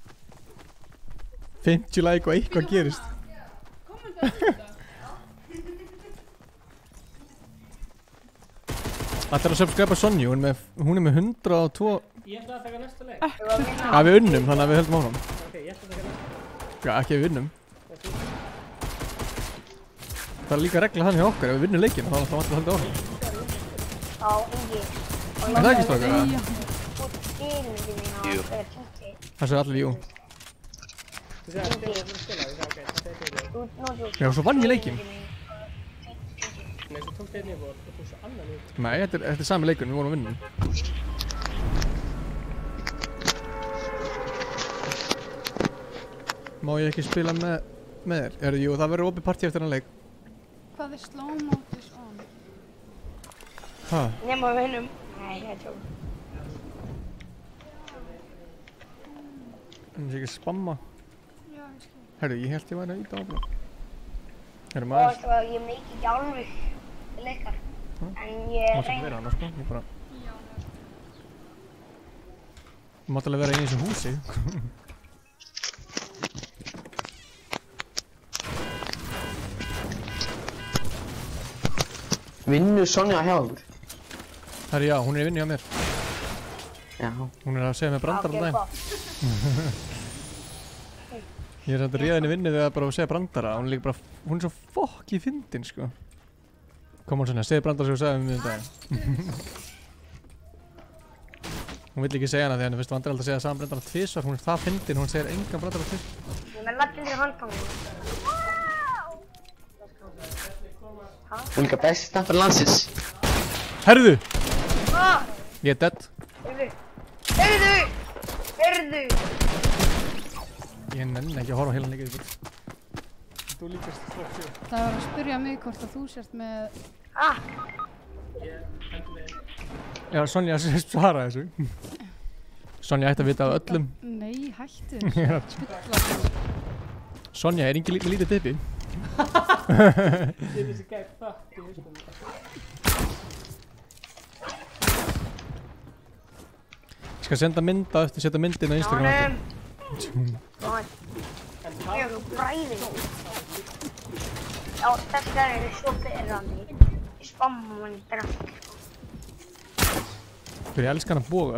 50 like og eitthvað gerist. Ætlar að subscribe Sonju, hún er með 102... Ég ætla að taka næsta leik. Já, við unnum, þannig að við höldum áfram. Ok, ég ætla að taka næsta. Já, ekki að við unnum. Það er líka regla þannig hjá okkar, ef við vinnum leikina, þá er alltaf alltaf áfram. Já, Ingi. Er það ekki strákar? Jú. Það segir allir jú. Já, svo vann ég leikinn. Nei, svo tók þeirni yfir og þú svo annan út. Nei, þetta er sami leikur, við vorum að vinna. Má ég ekki spila með þér? Jú, það verður opið partí eftir hann leik. Hvað er slow mode is on? Hæ? Nefnum við vinnum. Nei, ég er tjók. En það sé ekki spamma. Já, ég skil. Herru, ég held ég væri að íta á það. Herru, Og maður... veistu hvað, ég meik ekki alveg leikar. En ég Mátt ekki reyna. vera annars, sko. Ég bara... Þú mátt alveg vera í þessu húsi. Vinnur Sonja hjá okkur? Herru, já, hún er í vinnu hjá mér. Já. Hún er að segja mér brandar Ok, allan daginn. Ég er samt að ríða henni vinnu þegar bara að segja brandara. Hún er líka bara... Hún er svo fokki fyndin, sko. Kom hún svona, segja brandara sem þú sagði um daginn. Hún vill ekki segja hana því henni finnst vandræðilegt að segja saman brandara tvisvar. Hún er það fyndin, hún segir engan brandara tvisvar. Ég með lappindir í handfanginu. Hún er líka besti stampar landsins. Herðu! Ah! Ég er dead. Heyrðu! Ég nenni ekki að horfa á heilan leikið yfir. Þú líkast flott sér. Það var að spyrja mig hvort að þú sért með... Ah! Já, Sonja svara þessu. Sonja ætti að vita af öllum. Nei, hættu Já. þessu. Sonja er ekki líka lítið tippi. Ég vissi gegn það. Ég skal senda mynda eftir, setja myndin á Instagram. Mjög bræðið. Já, þetta er svo byrjandi. Ég spamma manni drakk. Fyrir ég elskar hann að boga.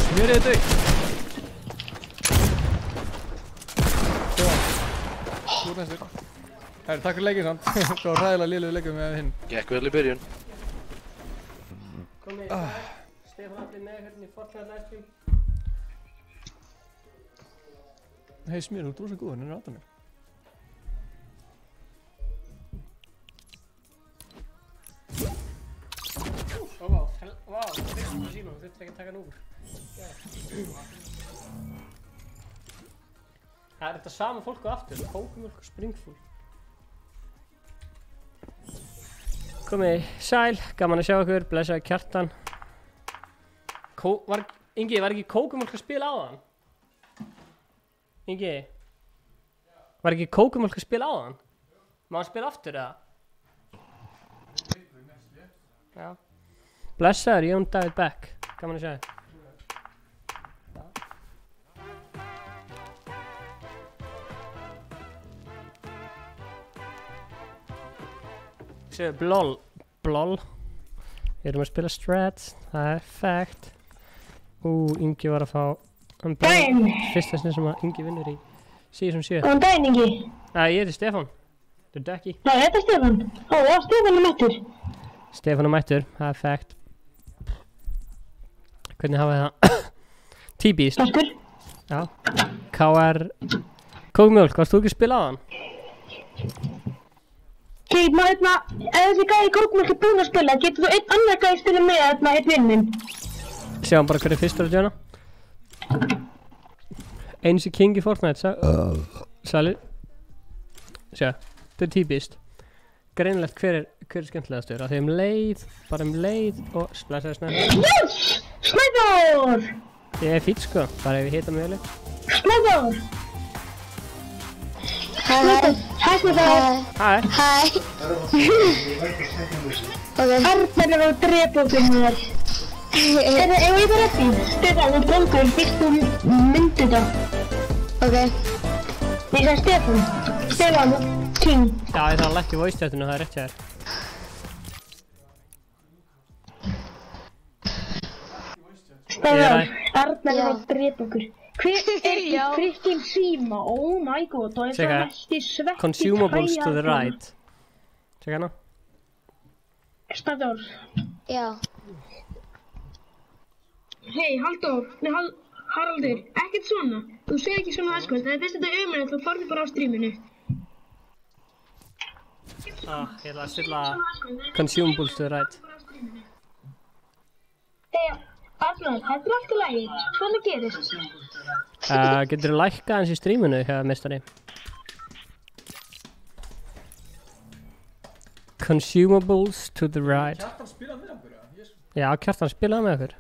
Smjörið þau! Þú næstur. Herri, takk fyrir leikinn samt. Það var ræðilega liðlegu leikum með hinn. Gekk vel í byrjun. Komið, Stefán Alli með hérna í Fortnite livestream. Hei Smjör, þú er svo góður, hann er aðað mér. Vá, 6 sínu, þú þurftir ekki að taka hann úr. Það er þetta sama fólk og aftur, kókumjólk og springfúl. Komið sæl, gaman að sjá ykkur, blessaði Kjartan. Ingi, var ekki Kókumölk að spila á hann? Ingi? Var ekki Kókumölk að spila á hann? Má hann spila aftur eða? Já. Blessaður, Jón David Beck. Gaman að sjá þig. Sér, blol. Við erum að spila strats, það er fact. Ingi var að fá fyrsta sinni sem að Ingi vinnur í Season 7. Góðan daginn, Ingi. Ég heiti Stefán. Þetta er Dekki. Já, þetta er Stefán. Já, Stefán er mættur. Stefán er mættur, það er fact. Hvernig hafa þið það? T-Beast. Taskur. Já. KR Kókumjólk, varst þú ekki að spila á hann? Ef þessi gæi Kókumjólk er búinn að spila, getur þú einn annar gæi spila með einn vinn minn? Sjáum bara hver er fyrstur að djóna. Einsi King í Fortnite, Sælir. Sjá, þetta er T-Beast. Greinilegt hver er skemmtilegastur. Af því bara um leið og splæsaði Snæður. Yes! Snæður! Ég er fýtt sko, bara ef ég hita mig alveg. Snæður! Hæ Snæður! Hæ! Arnar er á drepbókum hér. Ef ég bara eftir, Stefán er drengur, fyrst þú myndi þetta. Ok. Ég sagði Stefán, King. Já, ég þarf að lækka voice-chatinu, það er rétt hjá þér. Stefán, Arnar er á drepbókur. Hver er í frikkin síma? Oh my god, það er það mesti sveppi Consumables to the right. Tjekka hana. Stefán. Já. Hei, Haraldur, ekkert svona. Þú segir ekki svona aðskvæmt, en þess að þetta er ömurlegt, þá farðu bara á stríminu. Ég ætla að stilla Consumables to the right. Hei, Arnar, þetta er allt í lagi. Svona gerist. Getur þú lækkað hans í stríminu hjá mestari? Consumables to the right. Kjartan spilaði með okkur, já? Já, Kjartan spilaði með okkur.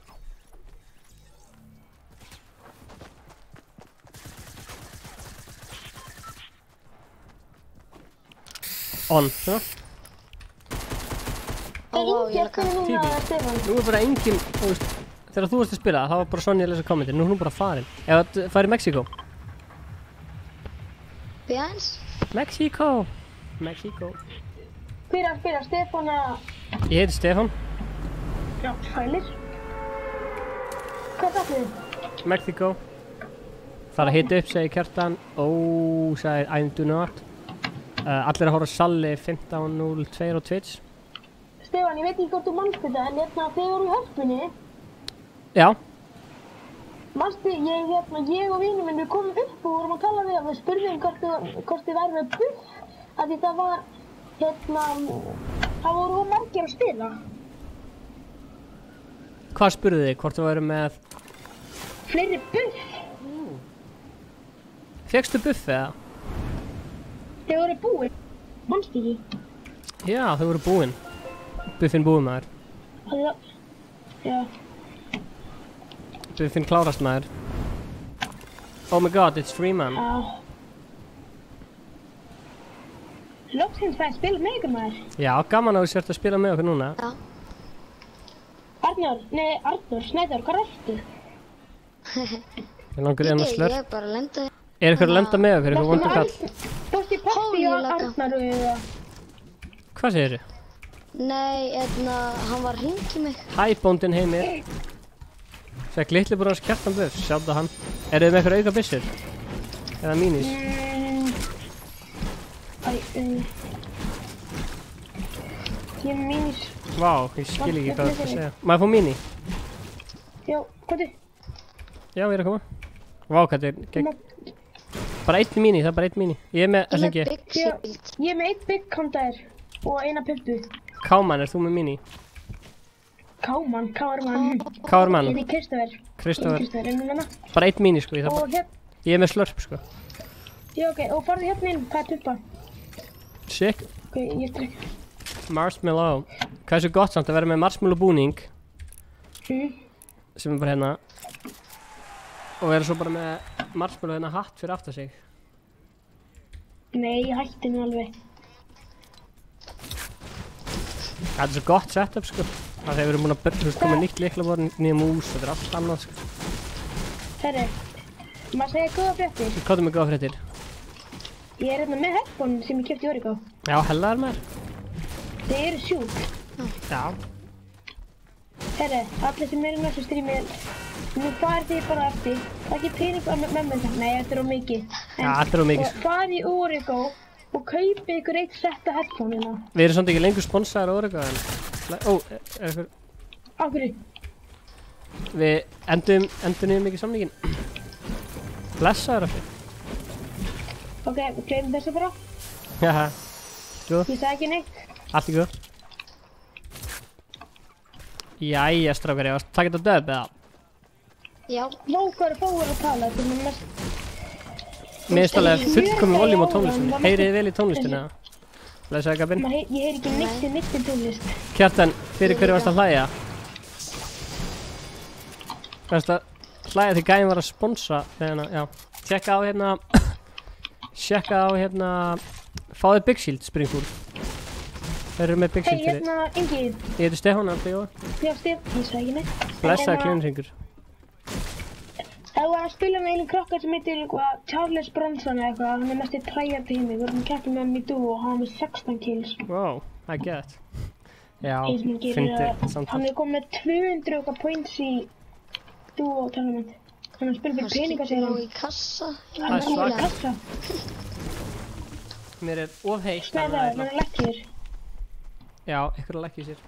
On, svona. Nú er bara engin, þú veist, þegar þú varst að spila, það var bara Sonja að lesa kommentir, nú er hún bara farin. Ef það færi Mexíkó. Björns? Mexíkó. Hver að spila, Stefán að... Ég heiti Stefán. Já, sælir. Hvað þarf þið? Mexíkó. Það er að hita upp, segir Kjartan. Sagði I do not. Allir að horfa Salli 15.02 á Twitch. Stefán, ég veit ekki hvort þú manst þetta, en þegar við vorum í hörpunni. Já. Manstu, ég og vinur minn, við komum upp og vorum að tala við og við spurðum hvort þið væri með buff. Af því það var, það voru margir að spila. Hvað spurðu þið? Hvort þú væri með... Fleiri buff. Fékkstu buff eða? Þau voru búin. Manstu ekki? Já, þau voru búin. Buffin búin maður. Já. Buffin klárast maður. Oh my god, it's Freeman. Loksins fæði að spila með ykkur maður. Já, gaman að þú sért að spila með okkur núna. Já. Arnar, Snæður, hvað ertu? Ég langar í hann að slörp. Ég er bara að lenda. Er ykkur að lenda með okkur, ykkur vondur kall? Fórstu í partí á Arnar eða? Hvað segir þið? Nei, hann var að hringja mig. Hæ, bóndinn Heimir. Fekk litli búinn hans Kjartan buff, sjáðu hann. Eru þið með ykkur auka byssur? Eða mínís? Ég er með mínís. Vá, ég skil ekki hvað þú ert að segja. Má ég fá míní? Já, hvað er? Já, ég er að koma. Vá, hvað er gegn... Bara einn míní, það er bara einn míní. Ég er með SNG. Ég er með einn bygg handær og eina pumpu. Káman, er þú með míní? Káman? Kármann. Ég heiti Kristoffer, en núna. Bara einn míní, sko. Ég er með slörp, sko. Já, ok, og farðu hérna inn, hvað er pumpa? Sick. Ok, ég strekk. Marshmallow. Hvað er svo gott samt að vera með marshmallow búning? sem bara hérna og vera svo bara með marshmallow hérna hatt fyrir aftar sig. Nei, ég hætti nú alveg. Það svo gott setup sko. Það hefur verið múin að koma nýtt lyklaborð, nýja mús, þetta allt annað sko. Herri, maður segja góða fréttir. Hvað er með góða fréttir? Ég hérna með headphone sem ég keypti í Origo. Já, hellaðar maður. Þeir eru sjúk. Já. Herri, allir sem eru næstu strími, nú farið þið bara eftir. Það ekki pening með mér það. Nei, þetta er of mikið. Já, þetta er of mikið. Farið í Origo og kaupið ykkur eitt setta headphone hérna. Við erum samt ekki lengur sponsaðar á Origo en... Ó, eitthvað... Af hverju? Við endurnýjum ekki samningin. Blessaður aftur. Ok, við gleymum þessu bara. Jaha. Góð. Ég sagði ekki neitt. Allt í góð. Jæja, strákar, ég var að taka þetta döp eða? Já. Nókar fáir að tala, þetta er mest... Mér finnst alveg fullkomið voljum á tónlistinni. Heyrið þið vel í tónlistinni eða? Blessaður, Gabin. Ég heyri ekki neitt í tónlist. Kjartan, fyrir hverju varst að hlæja? Varst að hlæja því gæinn var að sponsa þegar já. Tjekka á hérna, fáðu Big Shield, Springpool. Þeir eru með Big Shield fyrir. Hei, hérna, Ingi. Ég heiti Stefán, Aldi og... Já, Stefán, ég sagði ekki neitt. Blessaður, Klunringur. Það var að spila með einu krakkar sem heitir eitthvað Charles Bronson eða eitthvað, hann er mest í tryhard í mig. Við vorum að keppa með hann í duo og hann er með 16 kills. Wow, það er gett. Já, fyndið samtal. Hann er komið með 200 okkar points í duo tournament. Hann er að spila fyrir peninga segir hann. Í kassa. Það er svaka. Mér er of heitt. Snæði það, hann er lekkir. Já, ykkur að lekkja sér.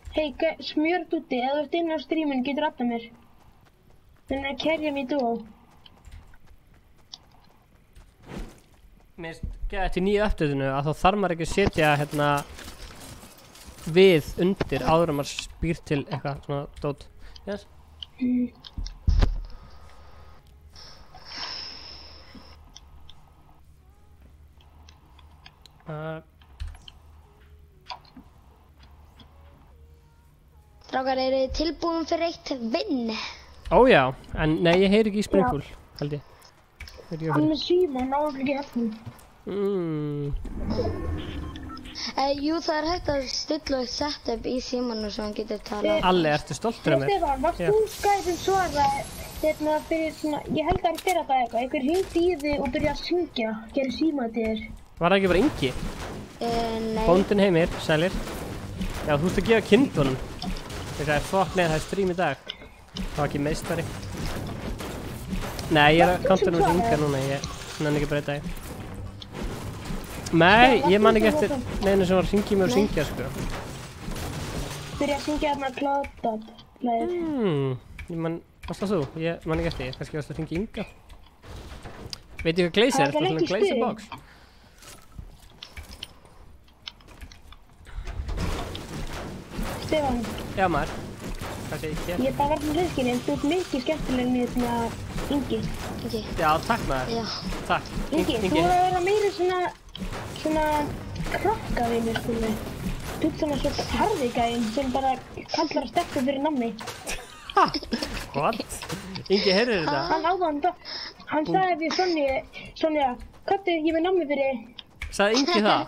Hei, smjörd úti, ef þú ert inn á streaminu getur aðta mér. Þannig að kerja mig í duo. Mér geða þetta í nýju uppdatinu að þá þarf maður ekki að setja hérna við undir áður að maður spýr til eitthvað svona dót. Yes? Strákar, eru þið tilbúin fyrir eitt vinn? Ó já, en nei, ég heyri ekki í Springpool, held ég. Hann með síma, hann áður ekki hefnum. Jú, það er hægt að stilla eitt setup í símanum sem hann getur talað. Alli, ertu stoltur af mér? Stefán, varst þú skæðin svara hérna fyrir svona, ég held að það er fyrir þetta eitthvað, einhver hringdi í þig og byrjaði að syngja, gerir síma til þér. Var það ekki bara Ingi? Nei. Bóndinn Heimir, sælir. Já, þú ert að gefa kindunum. Ég sagði, fuck nei, það er stream í dag. Það var ekki meistari. Nei, ég er að kanta nú þessu Inga núna, ég nenni ekki breyta því. Nei, ég man ekki eftir neina sem var að hringja mig og syngja, sko. Byrja að syngja þarna Cloud-Dot-læðið. Ég man, varst það þú? Ég man ekki eftir því, kannski varst að hringja Inga. Veit ég hvað Glazer er? Það er svona Glazer box. Stefán. Já maður. Hvað segir ég? Ég bara var með hlutskynni, en þú ert mikið skemmtileg með þarna Ingi. Já, takk maður. Já. Takk. Ingi, þú voru að vera meira svona krakkavinur, sko við. Þú ert svona svo harði gæinn sem bara kallar að stekka fyrir namni. What? Ingi, heyrðu þetta? Hann áðan, hann sagði við Sonja, Köttu, ég með namni fyrir þig. Sagði Ingi það?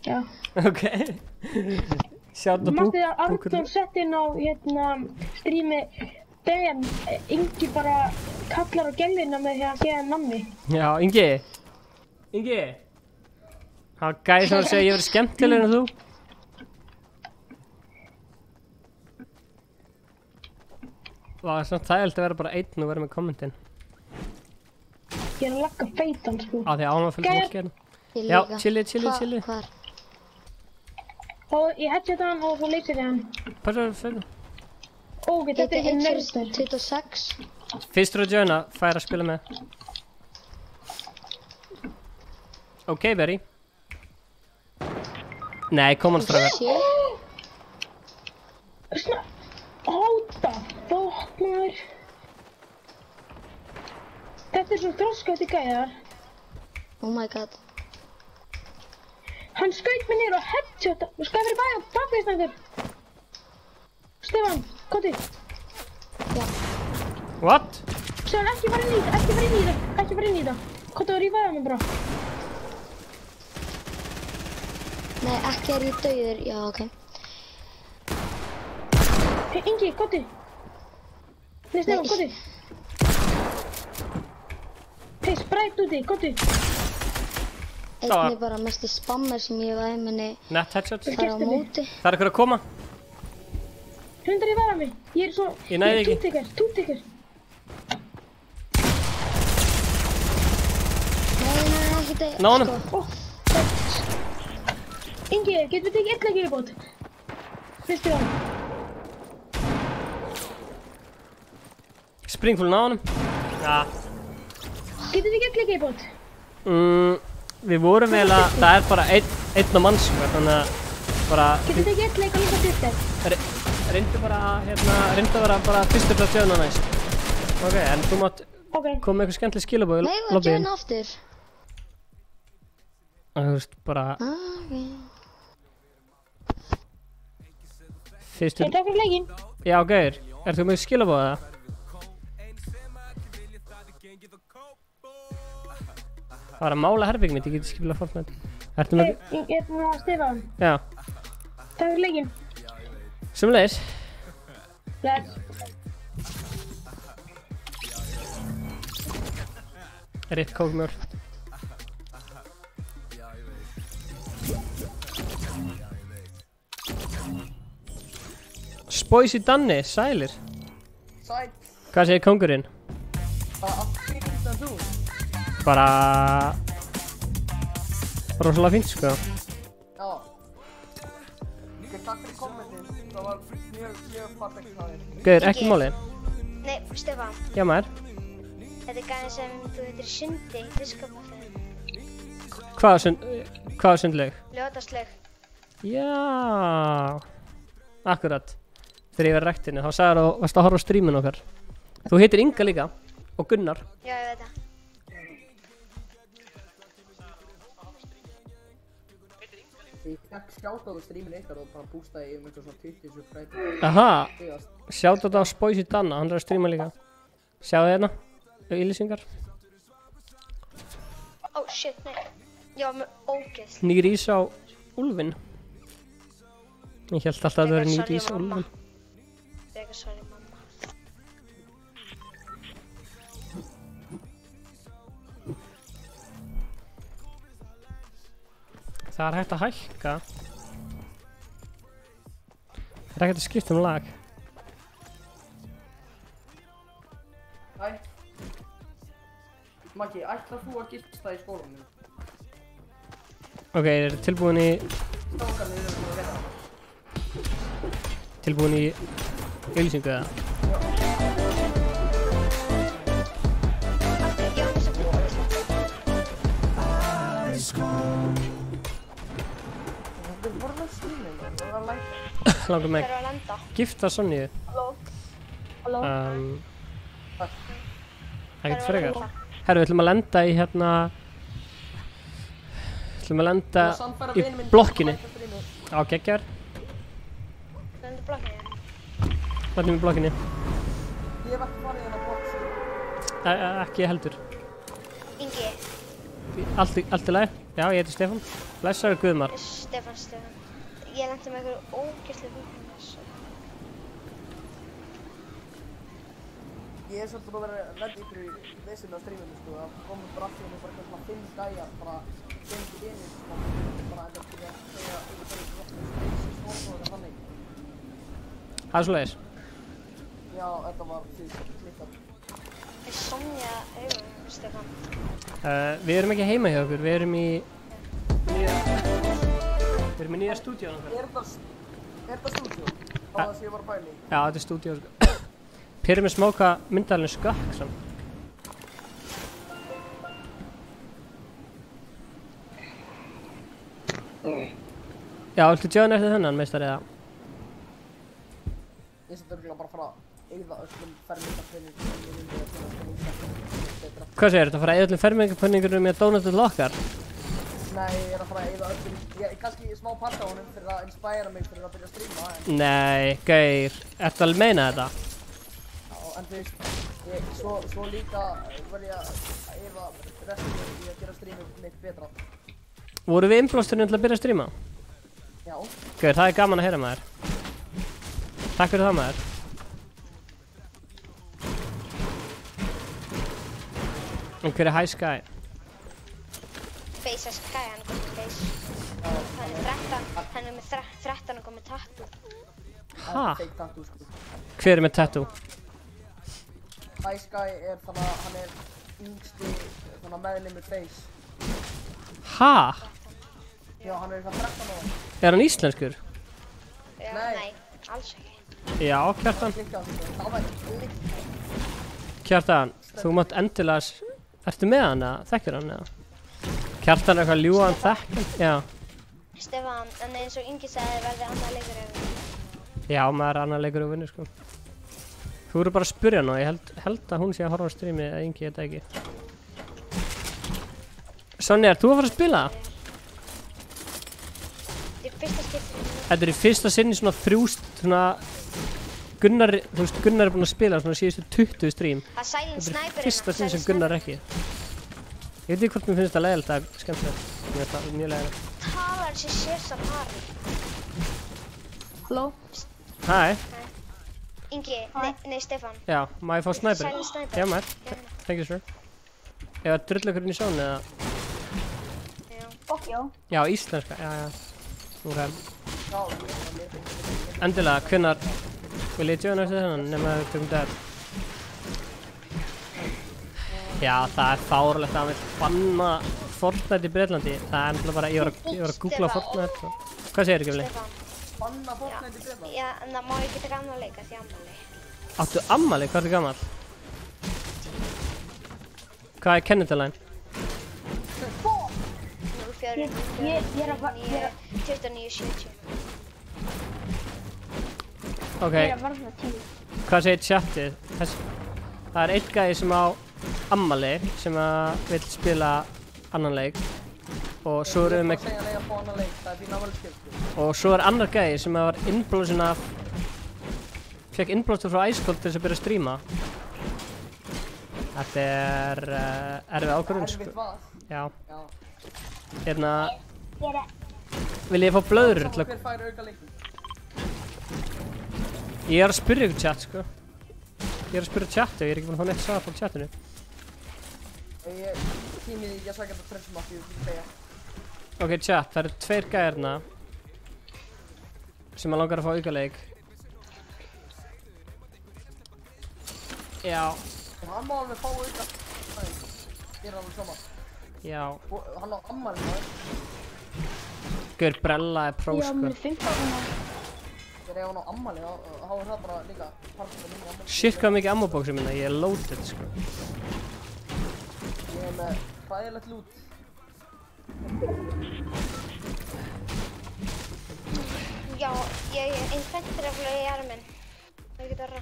Já. Ok. Sjáðu Mátti að Arnþór sett inn á strími DM, Ingi bara kallar á gælina með því að geða namni. Já, Ingi. Ingi. Það var gæði sem var að segja að ég verið skemmtilegur en þú. Það var svona þægilegt að vera bara einn og vera með kommentin. Ég er að lagga feitan, sko. Á því að ánum að fylgja fólk hérna. Já, chilli. Hvar? Og ég headshot hann og svo leysir ég hann. Hvað fyrir? Ok, þetta er ekki nörster. 26. Fyrstur og Jonah fær að spila með. Ok, Berry. Nei, kom hann strákar. Hóta, fokk maður. Þetta er svo þroskandi gæjar. Oh my god. Hann skaut mig niður og headshota. Þú skal verið bæða bakveðsnættur. Stefán, komdu. What? Stefán, ekki fara inn í þetta, ekki fara inn í þetta, ekki fara inn í þetta. Komdu og rífaðu mig bara. Nei, ekki er ég dauður, já, ok. Hey, Ingi, komdu. Nei, Stefán, komdu. Hey, Sprite úti, komdu. Einn er bara mesti spammer sem ég hef að heiminni Net headshot. fara á móti. Það er eitthvað að koma. Hundar í vara mig. Ég er svo... Ég næði ekki. Túttekur. Nei, ekki það, Ná honum. Ingi, getum við tekið eitt leik í viðbót? Fyrstu á. Springfull ná honum. Ja. Getum við tekið eitt leik í viðbót? Við vorum eiginlega, það er bara einn á mann sko, þannig að bara... Getum við tekið eitt leik og líka fyrstu? Reyndu bara, reyndu að vera bara fyrstu plats jöfna næst. Ok, en þú mátt koma með eitthvað skemmtileg skilabóð í lobbyinn. Nei, við jöfna aftur. Þú veist, bara... Fyrstu... Takk fyrir leikinn. Já, gauður. Ertu með skilabóð eða? Það var að mála herbyggið mitt, ég geti skipilað Fortnite. Ertu með... Ég er með Stefán. Já. Takk fyrir leikinn. Sömuleiðis. Bless. Ritt kókmjól. Spoisi Danni, sælir. Sæl. Hvað segir kóngurinn? Bara allt fínt en þú? Bara... rosalega fínt sko. Já. Takk fyrir kommentið, það var mjög fallegt hjá þér. Gauður, ekki máli. Nei, Stefán. Já maður. Þetta er gæðin sem þú heitir Sundi í fiskabófið. Hvaða sundlaug? Ljótaslaug. Já. Akkurat. Þegar ég var í ræktinni, þá sagði þú varst að horfa á streamin okkar. Þú heitir Inga líka. Og Gunnar. Já, ég veit það. Ég fekk skjátátt á streamin ykkar og bara bústaði um eitthvað svona 20 subscriber. Aha. Shoutout á Spoisi Danna, hann er að streama líka. Sjáðu hérna. Auðlýsingar. Ó, shit, nei. Já, með ógeð. Nýr ís á úlfinn. Ég held alltaf að það veri nýr ís á úlfinn. Þegar sorry, mamma. Það er hægt að hækka. Það er hægt að skipta lag. Hæ. Maggi, ætlar þú að gifta í skólanum? Ok, er tilbúin í... Strákarnir eru búin að vera. Tilbúin í auðlýsingu eða? Langar mig gifta Sonju. Halló. Ekkert frekar. Herru, við ætlum að lenda í hérna... Við ætlum að lenda í blokkinni. Já, geggjar. Lenda í blokkinni? Lendum í blokkinni. Ég hef ekki farið hérna bóksi. Ekki heldur. Ingi. Allt í lagi? Já, ég heiti Stefán. Blessaður Guðmar. Stefán. Ég lendi með einhverju ógeðslega fíknum þessu. Ég er svolítið búin að vera að lenda ykkur í vissinni á streaminu sko. Það komur bara allt í henni bara eitthvað 5 gæjar bara 5 vinir sko. Bara enda til að segja yfir það eitthvað þannig. Það er svoleiðis. Já, þetta var því klikkað. Er Sonja heima, Stefán? Við erum ekki heima hjá okkur, við erum í nýja stúdíónu okkar. Er þetta stúdíó? Það sem ég var að bæla í? Já, þetta er stúdíó sko. Pyrir með smáka myndalinn skökk samt. Já, viltu tjóðan eftir þennan, meistari, eða? Ég sem dörglega bara fara að eyða öllum fermingarpeningum sem ég myndi að finna betra. Hvað segir þetta? Fara að eyða öllum fermingarpeningum með Donald okkar? Nei, ég er að fara að eyða öllum, kannski smá part á honum fyrir að inspira mig fyrir að byrja að streama, en... Nei, gaur, ertu að meina þetta? Já, en þú veist, svo líka var ég að eyða restina í að gera streamið mitt betra. Voru við innblásturinn til að byrja að streama? Já. Gaur, það er gaman að heyra maður. Takk fyrir það maður. Og hver er High Sky? Face Sky, hann er komið face. Hann er 13 og komið tattoo. Ha? Hver er með tattoo? High Sky er þannig að hann er yngsti meðlimur face. Ha? Já, hann er eitthvað 13 ára. Er hann íslenskur? Já, nei, alls ekki. Já, Kjartan. Kjartan, þú mátt endilega... Ertu með hann eða? Þekkir hann eða? Kjartan er eitthvað ljúga hann þekkir? Já. Stefán, en eins og Ingi sagði verði annar leikur ef við. Já, maður er annar leikur ef við, sko. Þú eru bara að spyrja hann og ég held að hún sé að horfa á streamið eða Ingi, ég veit ekki. Sonja, ert þú að fara að spila? Þetta er fyrsta skipti. Þetta er í fyrsta sinni svona svona... Gunnar, þú veist, Gunnar er búinn að spila svona síðustu 20 stream. Þetta er fyrsta sinn sem Gunnar ekki. Ég veit ekki hvort mér finnst þetta leiðilegt að skemmtilegt. Mér finnst það mjög leiðilegt. Talar sér Sesam Harry. Halló? Hæ? Ingi, nei Stefán. Já, má ég fá snæper? Silent sniper. Já maður, thank you sir. Ef það drullukurinn í sjónu eða? Já. Já, íslenska, já. Ok. Endilega, hvenær vil ég joina eftir þennan nema að við tökum þetta? Já, það er fáralegt að hann vill banna Fortnite í Breitlandi. Það er náttúrulega bara, ég var að googla Fortnite. Hvað segir þú, Gefli? Banna Fortnite í Breitlandi? Já, en það má ekki taka annað leika því ammali. Áttu ammali? Hvað ertu gamall? Hvað er kennitalæn? 04, 29, 70. Ok, hvað segir chatið? Það er einn gæði sem á ammali sem vill spila annan leik og svo erum við með og svo er annar gæði sem var innblásinn af fekk innblástur frá Icecold til þess að byrja að stríma. Þetta er erfið ákvörðun, sko. Já. Hérna vil ég fá blöður til að Ég er að spyrja ykkur chat, sko. Ég er að spyrja chatu, ég er ekki búinn að fá neitt svar frá chatinu. Tímið ég sækja þetta trensmátt, ég vil segja. Ok, chat, það eru tveir gæðirna sem að langar að fá aukaleik. Já. Hann má alveg fá auka. Ég er alveg sama. Já. Hann á ammali maður. Gaur, Brella er pró, sko. Þegar ég á hann á ammali, þá er það bara líka partur af mínu ammali. Shit, hvað mikið ammobóksum minna, ég er loaded, sko. Ég er með hræðilegt loot. Já, ég er infentraflög í arminn. Það er ekki verra.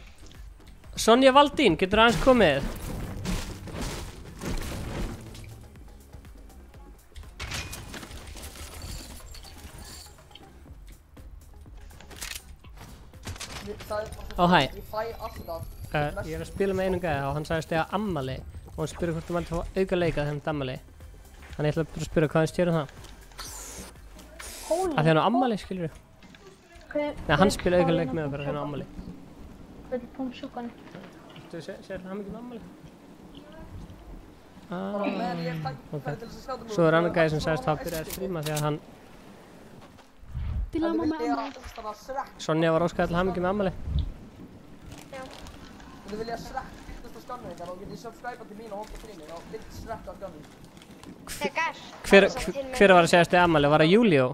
Sonja Valdín, getur aðeins komið? Ó, hæ. Ég fæ alltaf. Ég er að spila með einum gæða og hann sagðist ég að ammali og hann spurði hvort þú mætti fá auka leika þegar hann ammali. Þannig ég ætla bara að spyrja hvað hann stjórnum það. Að því hann á ammali, skilur við. Nei, hann spila auka leik með okkur að því hann á ammali. Þetta er pómsúkan. Þú segir hann ekki með ammali? Ok. Svo er annar gæði sem sagðist að byrja að stríma því að hann... Sonja var óskæði til hamingju með ammali. Þú vilja Shrek hittast á skannum ykkar og getið subscribe til mín og hótt á streamið og vilt Shrek á skannum. Hver var að segja stið ammali? Var það Júlíó?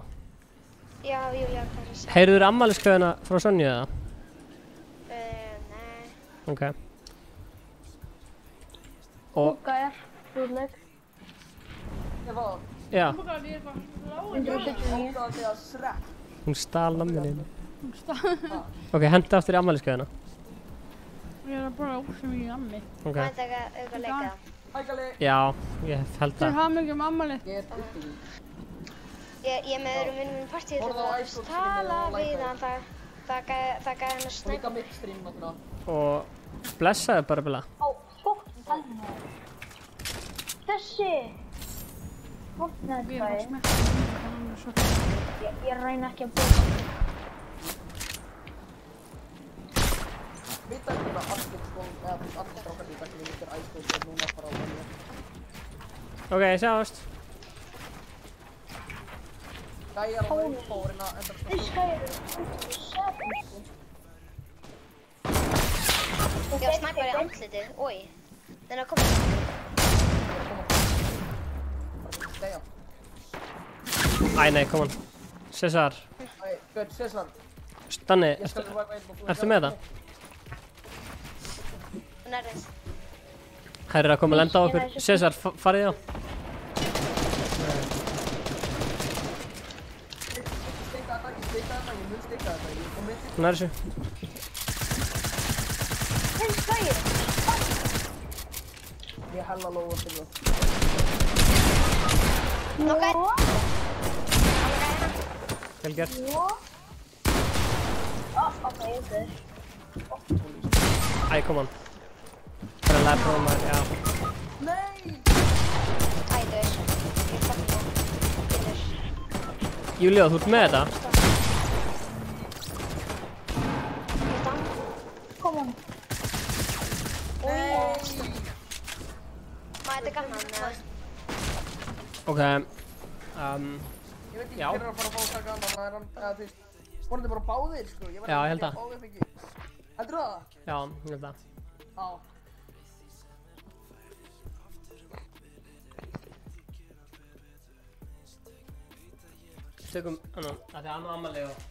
Já, Júlíó var að segja. Heyrðu þér ammaliskveðina frá Sonju eða? Nei. Ok. Og... Húka er, hlutleg. Ég var... Já. Hókaði þig að Shrek. Hún stál namninu. Hún stál... Ok, hendi aftur í ammaliskveðina. Ég er að bara ósum í ammi. Ok. Má ég taka auka leika? Hæ, Galli. Já, ég held Til það. hamingju með ammali. Ég er uppbygging. Ég er með öðrum vinnum minn partíð Horfðu á ice cold streamið tala og við like hann, það gæði hann að Og snæpa. líka mitt stream náttúrulega. Og blessaði bara bila. Á, fokkin tælna. Þessi. Fortnite Við erum að bæði. smekka hann er svo Ég reyna ekki að búið. Vita ekki að allir sko, eða þú veist allir strákar líka sem við líkir ice cold er núna bara á venju. Ok, sjáumst. Gæjar á rainbowrina enda sko. Ég var snæpar í andlitið, oi. Den er komið. Bara segja. Æ, nei, kom on. Cesar. Æ, Björn, Cesar. Stanni, Ég skal þú væpa ertu með það? Nærðis. Þær eru að koma að lenda á okkur. Cesar, farið á. Steika þetta, ég mun steika þetta, ég kom með Hún er þessu. Ég hella lóa til það. Nokkar. Vel gert. Ok. Æ, kom on. Það er að læra prófa maður, já. Nei! Æ, þú veist. Ég fucking finnur. Júlíó, þú ert með þetta? Come on. Má þetta gaman, eða? Ok. Ég veit ekki hver er að fara að fá að taka annan, það er hann, eða þú veist, voru þið bara báðir, sko, ég Já, ég held það. báðir ekki. Heldur það? Já, ég held það. Já. Tökum annan, það er annan ammali og...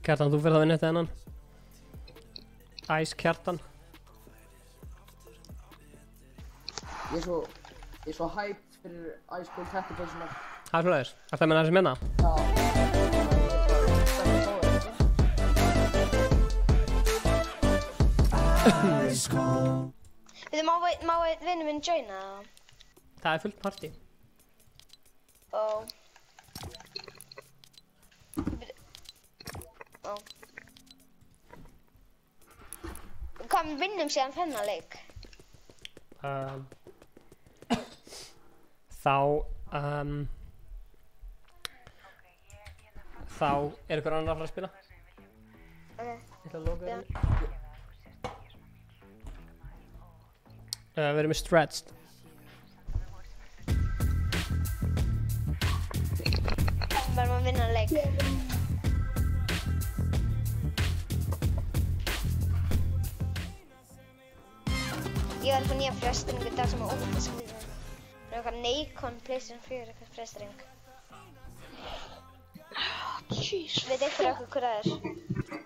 Kjartan, þú fyrir að vinna þetta hennan. Æs, Kjartan. Ég er svo hyped fyrir Ice Cold Hattipössunar. Það er svoleiðis. Er það með þessi minna? Við má vinnu minn joina það? Það er fullt partí. Ó. Hvað vinnum síðan þennan leik? Þá er ykkur annar að fara að spila. Ok. Ég ætla að loka þér. Við erum með stretched. Verðum að vinna leik. Ég var að fá nýja frestringu í dag sem er óvægt að skrifa. Það er eitthvað Nikon PlayStation 4 eitthvað frestring. Veit eitthvað okkur hvað það er?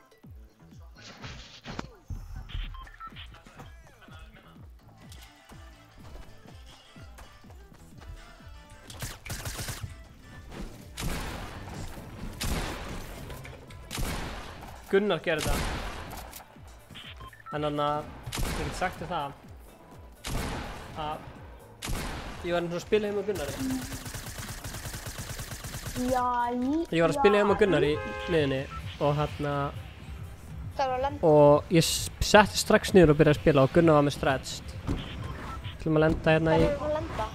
Gunnar gerði það. Þannig að ég get sagt þér það að ég var að spila heim á Gunnari. Ég var að spila heim á Gunnari í liðinni og hérna og ég setti strax niður og byrjaði að spila og Gunnar var með stretched. Við ætlum að lenda hérna Hvað erum við að lenda?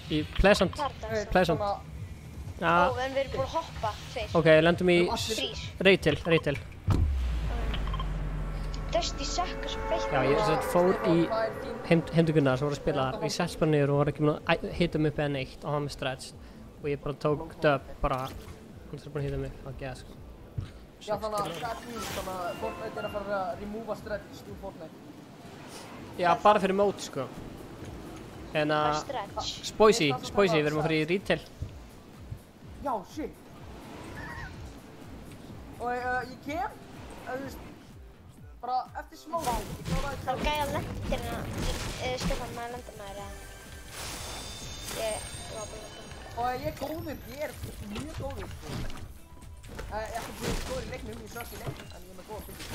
í Pleasant. Pleasant. Ó, en við erum búin að hoppa, tveir. Ok, við lendum í Reytil. Dusty Sucker sem feitt. Já, ég fór í heim til Gunnar sem voru að spila þar og ég sett bara niður og var ekki búinn að hita mig upp eða neitt og hann með stretched og ég bara tók dub bara hann er búinn að hita mig á geða sko. Já, þannig að það er mjög þannig að Fortnite er að fara að remova stretch úr Fortnite. Já, bara fyrir mót sko. En að Spoisy, við erum að fara í retail. Já, shit. Og ég kem, þú veist, bara eftir smá ég kláraði Það var gæja lendir hérna, Stefán, maður lendir maður eða? Ég var búinn að lenda. Og ég er góður, ég er mjög góður, sko. Ég ætti að búið góður í leiknum, ég sást í leiknum, en ég er með góða fyrir.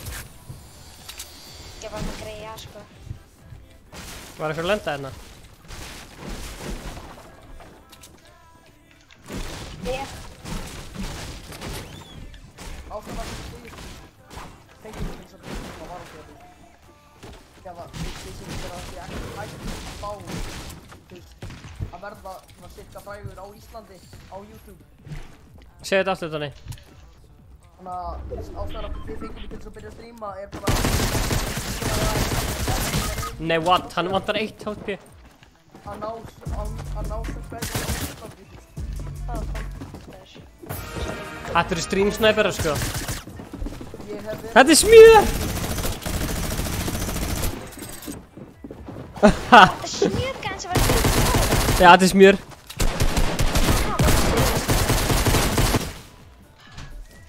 Ég var með greia, sko. Var eitthvað að lenda hérna? Ástæðan var þessi stíð. Fengið mér eins og það var á því að því sem þetta að því ekki hægt að fá að verða svona cirka frægur á Íslandi á YouTube. Segðu þetta aftur Donni. Þannig að ástæðan að þið fengið mér til þess að byrja að stríma er bara Nei, what? Hann vantar 1 HP. að ná subscribe á Íslandi. Þetta eru streamsnæperar sko. Ég hef verið... Þetta er smjör! Þetta smjörgæðin sem var Já, þetta er smjör.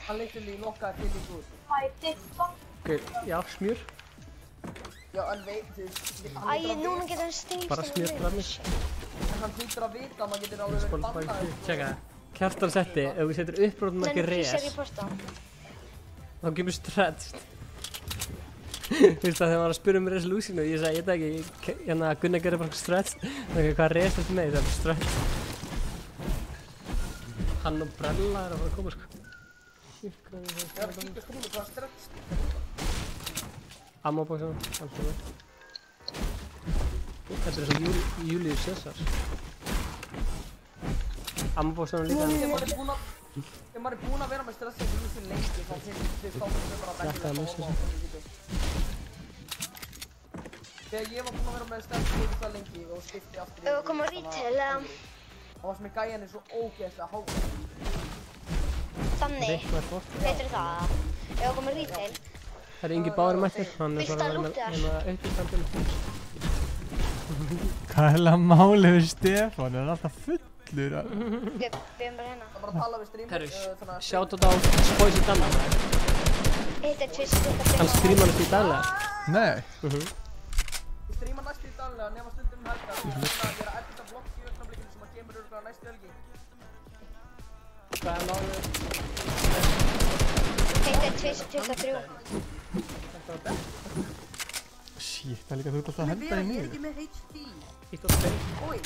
Hann literally nokkaði til í gúr. Ok, já, smjör. Já, en veit, þú veist... Æ, núna getur hann stýrst Bara smjör frammi. En hann hlýtur að vita að maður getur alveg verið bannaður. Tjekka, Kjartan setti, ef þú setur uppbrótum ekki res, þá kemur stretched. Þú veist það þegar maður var að spyrja um resolutionu, ég sagði, ég veit ekki, hérna Gunnar gerir bara stretched, það er ekki hvað res eftir mig, það er stretched. Hann og Brella er að fara að koma sko. Ég er að kíka strími, hvað stretched? Ammabóksum, allt svo vel. Þetta er svo Július César. Ammabóksum líka. Ef maður er búinn að vera með stressið í lúsin lengi, þá finnst það bara að bæta og horfa á video. Þegar ég var búinn að vera með stressið í það lengi og skipti aftur í Ef við komum á retail eða... Það var sem í gæjan er svo ógeðslega hátt. Þannig, veitur það? Ef við komum á retail... Það er Ingi Báður mættur, hann er bara að vera með uppistandinu. Hvað er það málið við Stefán? Það er alltaf fullur að... Við erum bara hérna. Það er bara að tala við stream. Herru, shoutout á Spoisy Danna. Hitt er Twist, Hann streamar næst í daglega. Nei. Ég streama næst í daglega, nema stundum helgar. Ég er að edita vlogg í augnablikinu sem að kemur örugglega næstu helgi. Hvað er málið? Hitt er Twist 23. Shit, það er líka þú ert alltaf að henda í Ég er niður. ekki með HD. Ítt og tveir. Oi.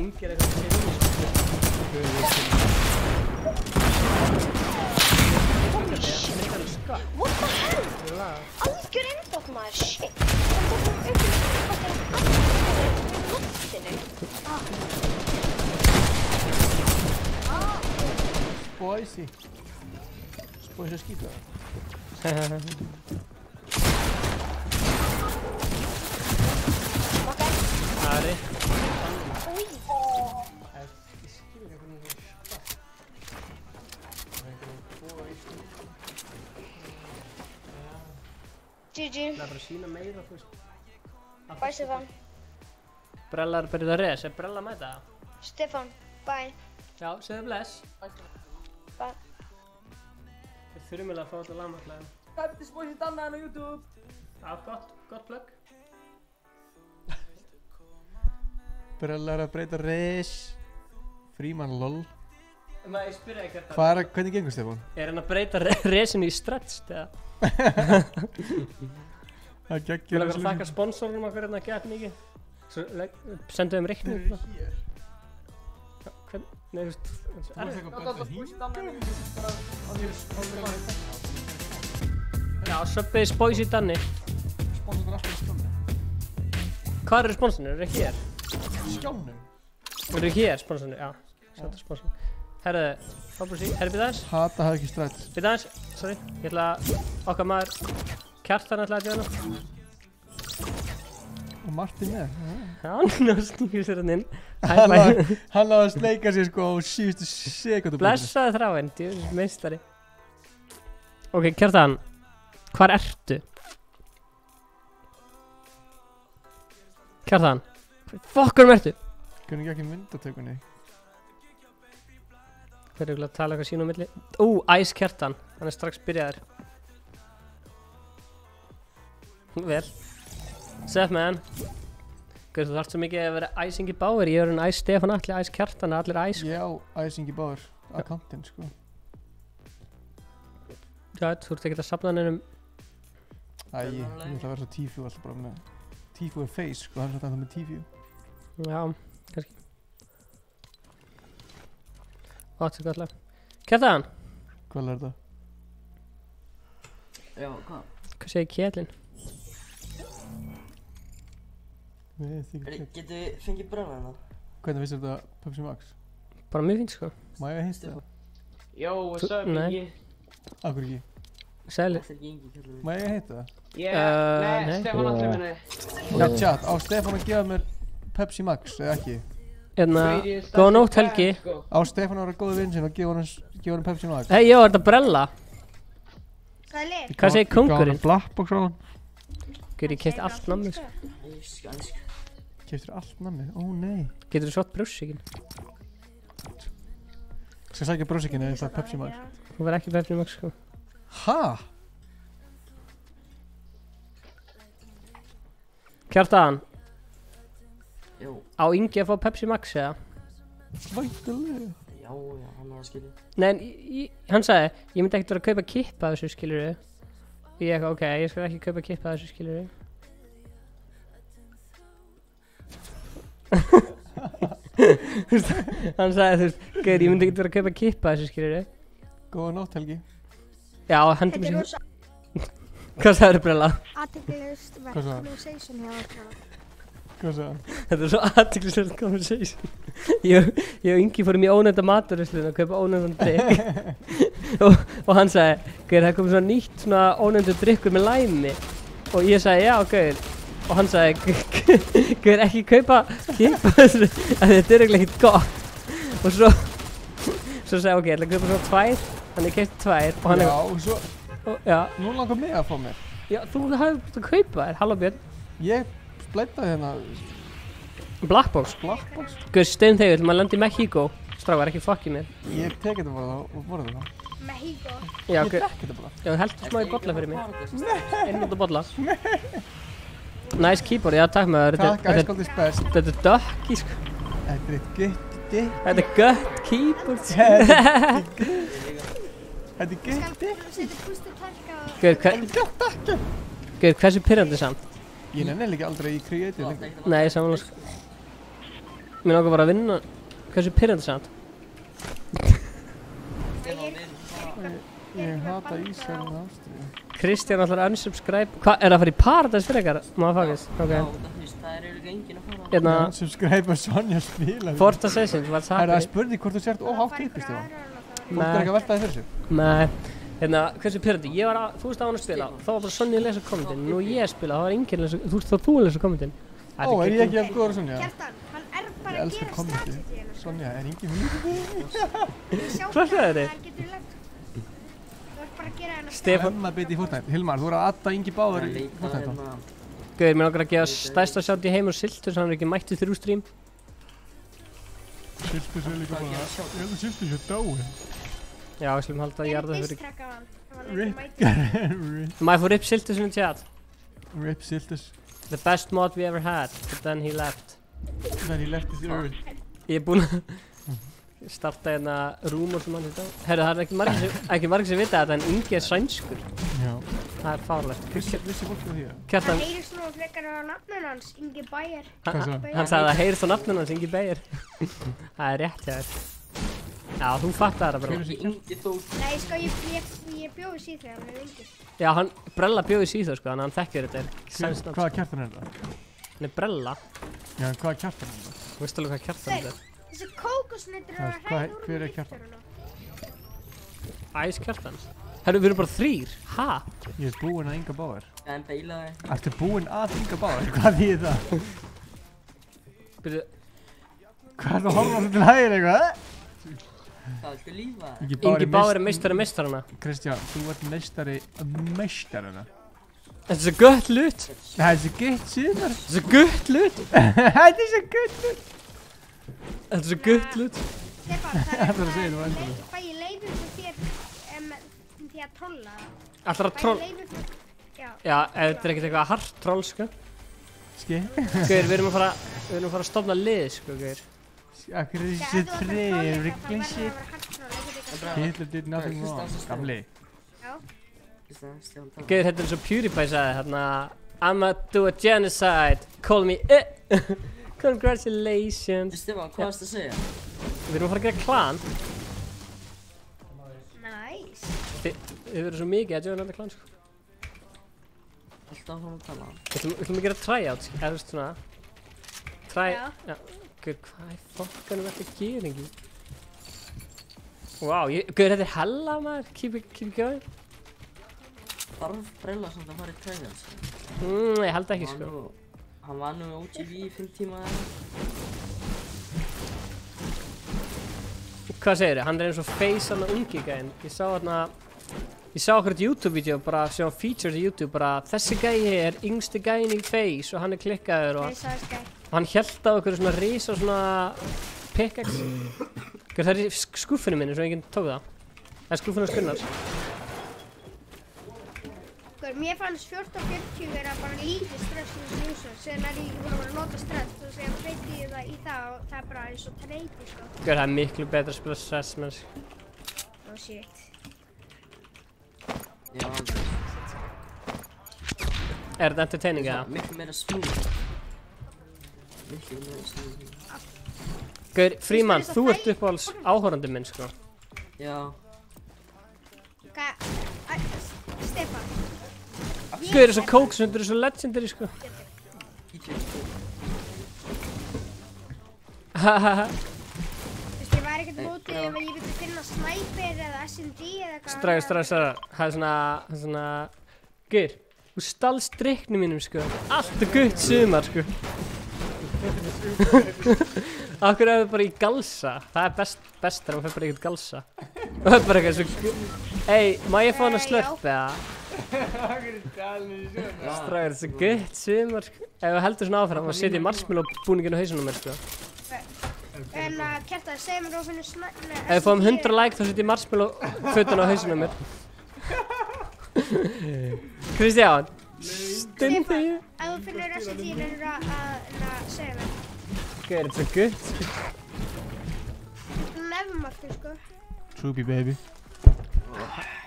Ingi er eitthvað sem What the hell? Algjör innbótt maður, shit. Það tók upp í loftinu. Spoisy. Spoisy skýta það. Ari. Új. GG. Það er bara að sína meira, þú veist. Bye, Stefán. Brella er byrjuð að res, er Brella að mæta það? Stefán, bye. Já, segðu bless. Bye. Við þurfum eiginlega að fá þetta lagmarklega. Subscribe til Spoisy Danna á YouTube. Já, gott plugg. Brella er að breyta res. Fríman lol. Maður, ég spyrja ekki þetta. Hvernig gengur Stefán? Er hann að breyta resinu í stretched, eða? Það geggjur Við erum að þakka sponsorunum okkur hérna gett mikið. Svo sendum þeim reikning. Þeir eru hér. Nei, þú veist, Það er Spoisy Danna á YouTube. Já, söpbiði Spoisy Danni. Sponsorur alltaf í skjónum. Hvað eru sponsorunir? Eru hér? Skjónum? Eru hér sponsorunir? Já, þetta er sponsorunir. Herðu, býta aðeins. Hata hafði ekki strætt. Býta aðeins, sorry. Ég ætla að okkar maður Kjartan ætla að djóna. Og Martin með. Já, hann snýður sér hann inn. Hann láði að sleika sér sko á síðustu sekundu. Blessaði þráinn, djúðis meistari. Ok, Kjartan, hvar ertu? Kjartan, hvað fokkurum ertu? Kunni ekki myndatökunni. Þeir eru að tala eitthvað sín á milli. Ice Kjartan, hann er strax byrjaður. Vel. Sef með hann. Þú þarft svo mikið að vera Ice Ingi Báður. Ég er hann Ice Stefán Atli, Ice Kjartan, allir Ice. Já, Ice Ingi Báður, akkantinn sko. Já, þú ert ekki að safna neinum. Æ, ég ætla að vera svo Tífjú alltaf bara með. Tífjú er face sko, hann er alltaf með Tífjú. Já, kannski. Áttu gott lag. Kjartan. Hvað er þetta? Já, hvað? Hvað segir Kjellin? Getur við fengið brönna hérna? Hvernig finnst þetta Pepsi Max? Bara mjög fínt sko. Má ég heita það? Jó, what's up, Ingi? Akkur ekki? Sælir. Má ég heita það? Nei, Stefán allir minni. Já, tjátt, á Stefán að gefa mér Pepsi Max, eða ekki? Góða nótt Helgi. Á Stefán að vera góðu vinn sinn og gefa hann Pepsi Max. Hei, já, er þetta brella? Hvað er lið? Hvað segir kóngurinn? Blackbox á hann. Guður, ég keypti allt nammið sko. Keyptir allt nammið? Ó nei. Getur þú svart brjósíkin? Skal sækja brjósíkin eða það er Pepsi Max? Þú verð ekki Pepsi Max sko. Ha? Kjartan. Jó. Á Ingi að fá Pepsi Max eða? Væntanlega. Já, hann var að skilja. Nei, en hann sagði, ég myndi ekkert vera að kaupa kippa af þessu, skilurðu. Ég eitthvað, ok, ég skal ekki kaupa kippa af þessu, skilurðu. Hann sagði, þú veist, gauður, ég myndi ekkert vera að kaupa kippa af þessu, skilurðu. Góða nótt Helgi. Já, hendur mér sér. Hvað sagður Brella? Athyglisvert conversation hjá okkur. Hvað sagði hann? Þetta er svo athyglisvert conversation. Ég og Ingi fórum í ónefnda maturveisluna að kaupa ónefndan drykk. og hann sagði, gauður, það kom svona nýtt svona ónefndur drykkur með læmi. Og ég sagði, já, gauður. Og hann sagði, gauður, ekki kaupa kippa þessu, að þetta er eiginlega ekkert gott. Og svo sagði ég, ok, ég ætla að kaupa svona 2. Þannig ég keypti 2 og hann já, og svo... Já. Nú langar mig að fá mér. Já, þú hafði búin að kaupa þér, halló Björn. Ég splætaði hérna... Blackbox? Blackbox? Guð, steinþegur, maður landi í Mexico. Strákar, ekki fokkið mér. Ég teki þetta bara þá og borði það. Mexico? Já, ég drekki þetta bara. Já, heldur smá í bolla fyrir mig. Nei. Einnútt bolla. Nice keyboard, já, takk maður. Takk, æskaldis best. Þetta er dökki, sko. Þetta er gött. Þetta er gött keyboard. Þetta er gött. Gauður, hversu pirrandi samt? Ég nenni ekki aldrei í creative lengur. Nei, samanlega sko. Mér langar bara að vinna. Hversu pirrandi samt? Ég hata Ísrael og Ástríu. Kristján ætlar að unsubscribe. Hvað, er það að fara í Paradise fyrir ykkar? Má það fagast? Ok. Já, það er eiginlega enginn að fara. Hérna... Unsubscribe að Sonja spila. Forza Sessions, what's happening? Það er að spurði hvort þú sért óhátt tippist þér. Fólk er ekki að velta þig fyrir sig. Nei. Hérna, hversu pirrandi? Ég var að, þú veist á hann að spila. Þá var bara Sonja að lesa kommentin. Nú ég að spila, þá var enginn að lesa, þú veist þá þú að lesa kommentin. Ó, er ég ekki alveg góður að Sonja? Kjartan, hann er bara ég að elska gera kommenti. Sonja, er enginn hún líka? Hvað sagði þið? Stefán maður beiti í Fortnite. Hilmar, þú er að adda Ingi Báður í Fortnite. Gauður, mér langar að gefa stærsta sjátt í heim og Siltur svo hann er ekki mættið 3 stream. Siltur svo líka bara, ég held að Siltur svo dáin. Já, við slum halda að ég er það fyrir. Rip. Maður fór Rip Siltur svona í chat. Rip Siltus. The best mod we ever had, but then he left. Then he left this earth. Ég er búinn að starta hérna rúmur sem hann þetta á. Herru, það er ekki margir sem vita þetta en Ingi er sænskur. Já. Það er fárlegt. Vissi fólk frá því? Kjartan. Það heyrist nú frekar á nafnun hans, Ingi Bæjar. Hann sagði að það heyrist á nafnun hans, Ingi Bæjar. Það er rétt hjá þér. Já, þú fattar það bara. Nei, sko, ég bjóði síð þegar hann er Ingi. Já, hann Brella bjóði síð sko, þannig að hann þekkir þetta. Hvaða Kjartan er það? Hann er Brella. Já, hvaða Kjartan er það? Þú veist alveg hvað Kjartan er það? Þessi kókosnötur eru að hræða úr hver er Kjartan? Æs Kjartan. Herru, við erum bara 3. Ha? Ég er búinn að Inga Báður. En beilaði. Ertu búinn að Inga Báður? Hvað þýðir það? Byrju. Hvað er það að horfa til hægir eitthvað? Það viltu lífa það? Ingi Báður er meistari meistarana. Kristján, þú ert meistari meistarana. Þetta er svo gött hlut. Það er svo gött síðan. Þetta er svo gött hlut. Þetta er svo gött hlut. Þetta er svo gött hlut. Stefán, það er fæ ég leifur fyrir þér því að trolla. Alltaf að troll? Já. Já, þetta er ekkert eitthvað hart troll, sko. Skil? Gauður, við erum að fara að stofna lið, sko, Gauður. Akkur er þessi trefri shit. Hitler did nothing wrong. Gamli. Já. Gauður, þetta er svo PewDiePie sagði, hérna I'ma do a genocide, call me Congratulations. Stefán, hvað varst að segja? Við erum að fara að gera klan. verið svo mikið að joina þetta klan, sko. Alltaf áfram að tala. Við ætlum að gera tryouts, eða þú veist svona. Já. Já. Guð, hvað fokkanum þetta geringi? Vá, guð, þetta hella maður, keep it going. Þarf Brella samt að fara í tryouts? Ég held ekki, sko. Hann var nú með OGV í 5 tíma eða. Hvað segirðu? Hann eins og face hann ungi gæinn. Ég sá okkur YouTube-vídeó bara sem var featured í YouTube bara þessi gæi yngsti gæinn í face og hann klikkaður og hann hélt á okkur svona risa svona pickaxe. Það er í skúffinu minni svo enginn tók það. Það er skúffinu Gunnars. Mér fannst 1440 vera bara lítið stress í þessu ljósu, síðan ég búin að vera að nota stress og síðan breyti ég það í það og það er bara eins og treyti, sko. Það er miklu betra að spila stress, menn. Oh shit. Já, Er þetta entertaining, eða? Miklu meira smooth. Miklu meira smooth. Gaur, Frímann, þú ert uppáhalds áhorfandi minn, sko. Já. Stefán. Gaur, þessu kóksundur er svo legendary, sko. Hahaha. Ég væri ekkert mótið ef ég myndi finna sniper eða SMG eða eitthvað. Strákar. Það er svona... Gaur, þú stalst drikknum mínum, sko. Allt er gutt sumar, sko. Akkur er það bara í galsa. Það er best þegar maður fyrir bara ekkert galsa. Það er bara eitthvað svo... Ey, má ég fá hann að slurpa, eða? Strákar, þetta er gutt sumar, sko. Ef þú heldur svona áfram og setja marshmallow búninginn á hausunum mér, sko. En Kjartan, segðu mér að þú finnur Ef við fáum 100 like þá setja marshmallow fötun á hausunum mér. Kristján, stundi ég. Ef þú finnur SMG reynir að segja mér. Gaur, þetta er gutt, sko. Nefnmarkið, sko. Troopi baby.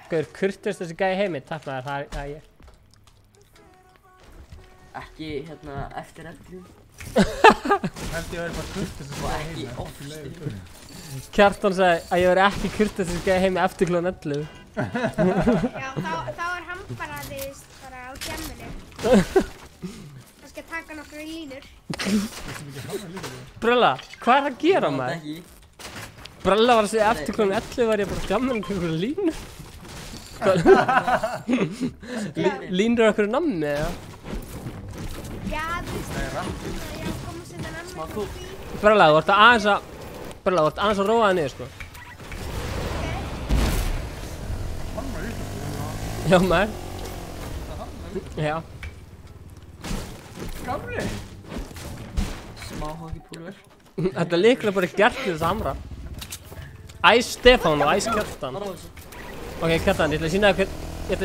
Gaur, kurtist þessi gæi heimi, takk með þér, það er ég. Ekki hérna eftir 11. Held ég að vera bara kurtist þessi gæi heimi. Og ekki ofst. Kjartan sagði að ég veri ekki kurtist þessi gæi heimi eftir klón 11. Já, þá er hann bara á djamminu. Það skal taka nokkru línur. Brella, hvað er að gera maður? Brella var að segja eftir klón 11 var ég bara á djamminu einhverju línur. Línur okkur nammi, eða? Já, þú veist, ég kom að setja nammi á því. Brella, þú ert aðeins að róa það niður, sko. Já, maður. Já. Gamli. Smá hockeypúlver. Þetta er líklega bara gert í þess hamra. Æs Stefán og æs Kjartan. Ok, Kjartan, ég ætla að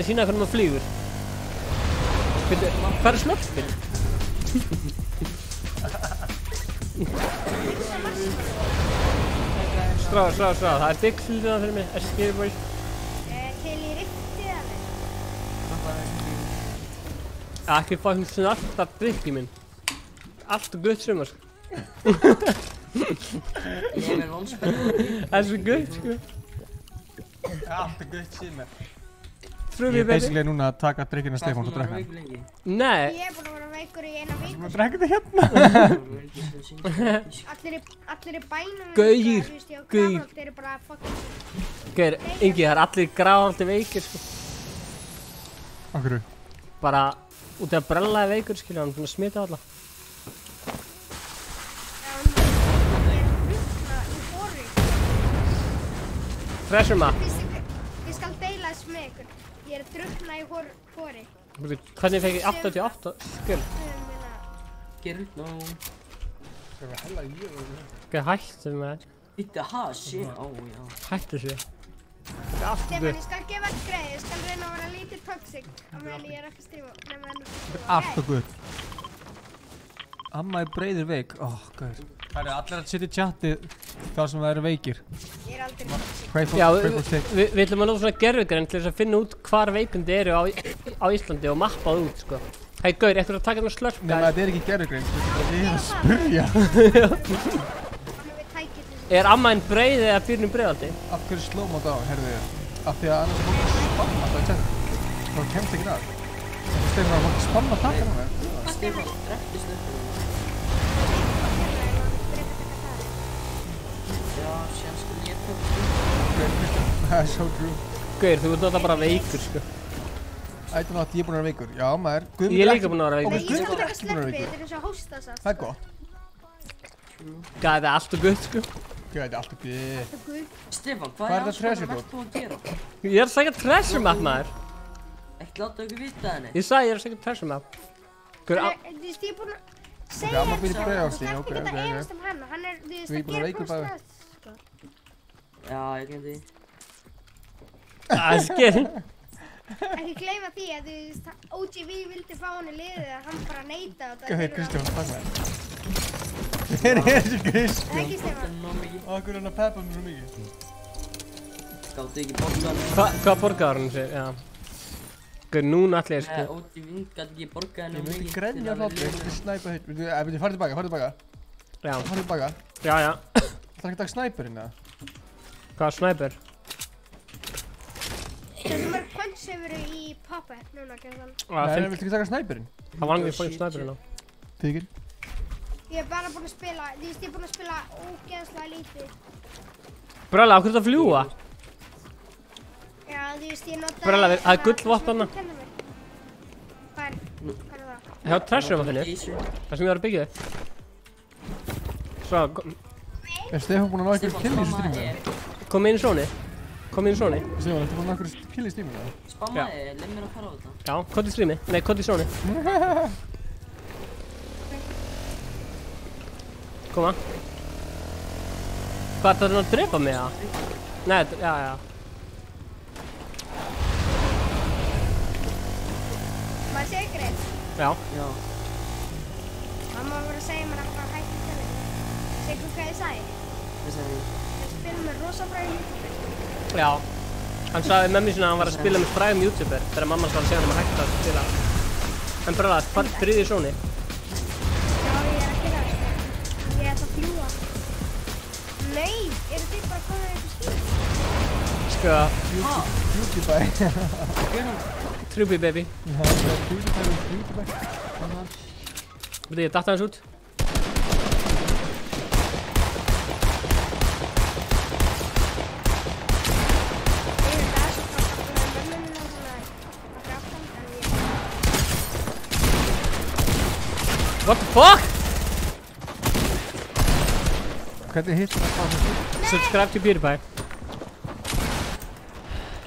sýna hvernig maður flýgur. Hvað er slöggspil? Stráðar, það er byggfylgðina fyrir mig, SG boy. Til í riftið að þig. Ekki fucking snart að drikki minn. Allt og gutt sumar. Ég er með vonspennur. Það er svo gutt, sko. Allt er gutt sumar. Ég er basically núna að taka drikkina Stefán og drekka hann. Nei. Ég er búin að vera veikur í eina viku. Þú maður drekka þetta hérna. Allir í bænum. Gaur. Þeir eru bara fucking... Gaur, Ingi, það er allir gráðaldi veikir, sko. Akkurru? Bara út af að Brella er veikur, skilja, hann er búin að smita alla. Pressure map. Ég skal deila þess með ykkur. Ég er að drukkna í hóri. Hvernig fekk ég 88 skuld? Gerð nú. Það var hella í og Hvað hættu með það? Ítti shit, ó já. Hættu þessu. Stefán, ég skal gefa allt greið. Ég skal reyna að vera lítið toxic á meðan ég er ekki að strífa. Allt og gutt. Amma er breiðir veik. Gauð. Það eru allir að setja í chati þá sem það eru veikir. Ég er aldrei toxic. Já, við ætlum að nota svona gerfugreind til þess að finna út hvar veikindi eru á Íslandi og mappa það út, sko. Hei, Gaur, eftir að taka þarna slörp. Nei, þetta er ekki gerfugreind, þetta er að spyrja. Er amma einn breið eða byrjunum breiðaldi? Af hverju slóma það á, herðu þið? Af því að annars er fólk spamma alltaf í chatinu. Það kemst ekki að. Stefán, það mátti spamma taka núna. Stefán, dreppti stöppinu. Já, síðan skulle ég tók Það er so true. Gauður, þú ert náttúrulega bara veikur, sko. Ætla nátt, ég er búinn að vera veikur. Já, maður. Ég er líka búinn að vera veikur. Nei, ég skal taka slöppið, þetta er eins og hósta satt. Það er gott. Gæði, þetta er allt og gutt, sko. Gæði, þetta er allt og gutt. Stefán, Hvað er þetta treasure ert þú að gera? Ég er að segja treasure map, maður. Ekki láta okkur vita henni. Ég sagði ég er að segja treasure map. Þú veist, ég er búinn að segja amma býr í Breiðholti, þetta, ok, þú ok, þarft ok. ekki að efast hana, hann er, þú veist, Þú er það búinn að gerir veikur bara bæði. stress, sko. Já, ég glemt því. Það er skil. Ekki gleyma því að, þú veist, OGV vildi fá hann í liðið, að hann bara neita og Hvað er Kristján, takk með það. Hver er þessi Kristján? Ekki Stefán. Akkur er hann að peppa mér svo mikið. Gáttu ekki borgað. Hvað borgaður hann sér, já. Gauður, núna ætla ég, sko. OGV gæti ekki borgað henni Ég myndi grenja hlátri, ég myndi snæpa hitt. Viltu, farið tilbaka, farið tilbaka. Já. Farið tilbaka. Já, já. Það er ekki takk snæperinn, eða? Hvað snæper? Þessi mörg punch hefur í Pop-Up núna, Kjartan. Nei, viltu ekki taka snæperinn? Það var ekki fókin snæperinn á. Þykir. Ég er bara búinn að spila, þú veist, ég er búinn að spila ógeðslega lítið. Brella, ákveður þetta að fljúa? Já, þú veist, ég notaði... Brella, það er gullvopn þarna. Hvað er það? Hjá treasure vappinu. Það sem ég var að byggja þig. Svo, Er Stefán búinn að ná einhverjum kill í þessu stríminu? kom inn í sóni. Kom inn í sóni. Stefán, ertu búinn að ná einhverjum kill í stríminu? Spammaði, leið mér að fara á þetta. Já, kótt í strími. Nei, kótt í sóni. Koma. Hvað, það er að drepa mig, eða? Nei, já, já. Maður segir greið. Já. Já. Mamma var að segja mér að fara að hætta tenninu. Segðu hvað ég sagði? Hvað sagði ég? Ég spila með rosa fræðum youtuber. Já. Hann sagði mömmu sinna að hann var að spila með frægum youtuber þegar mamma var að segja hann að hætta að spila. En bara það, hvað þriði í sóni? Já, ég er að gera það. Ég ætla að fljúa. Nei, eru þið bara komin með eitthvað skil? Sko. PewDiePie. Trúbi, baby. Já, PewDiePie. Veit ég, datt hans út? What the fuck? Hvernig hittir það? Subscribe to PewDiePie.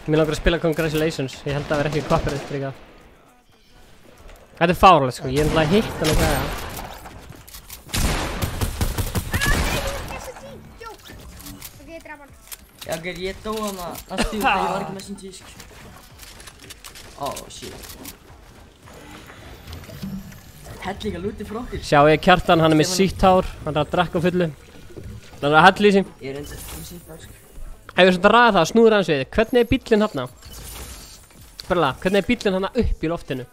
Mér langar að spila Congratulations. Ég held að það verði ekki copyright líka. Þetta er fáralegt sko, ég er náttúrulega hitt hann ekki aðeins. Ok, ég draf hann. Já, ok, ég dó hana næstu því að ég var ekki með sin tísk. Oh, shit. Hell líka lúti frá okkur. Sjá ég Kjartan, hann er með sítt hár, hann er að drekka á fullu. Hann er að hella í sig. Ég er endur með sítt hár, sko. Ef ég svona ræða það, snúður hans við, hvernig er bíllinn hann? Brella, hvernig er bíllinn hann upp í loftinu?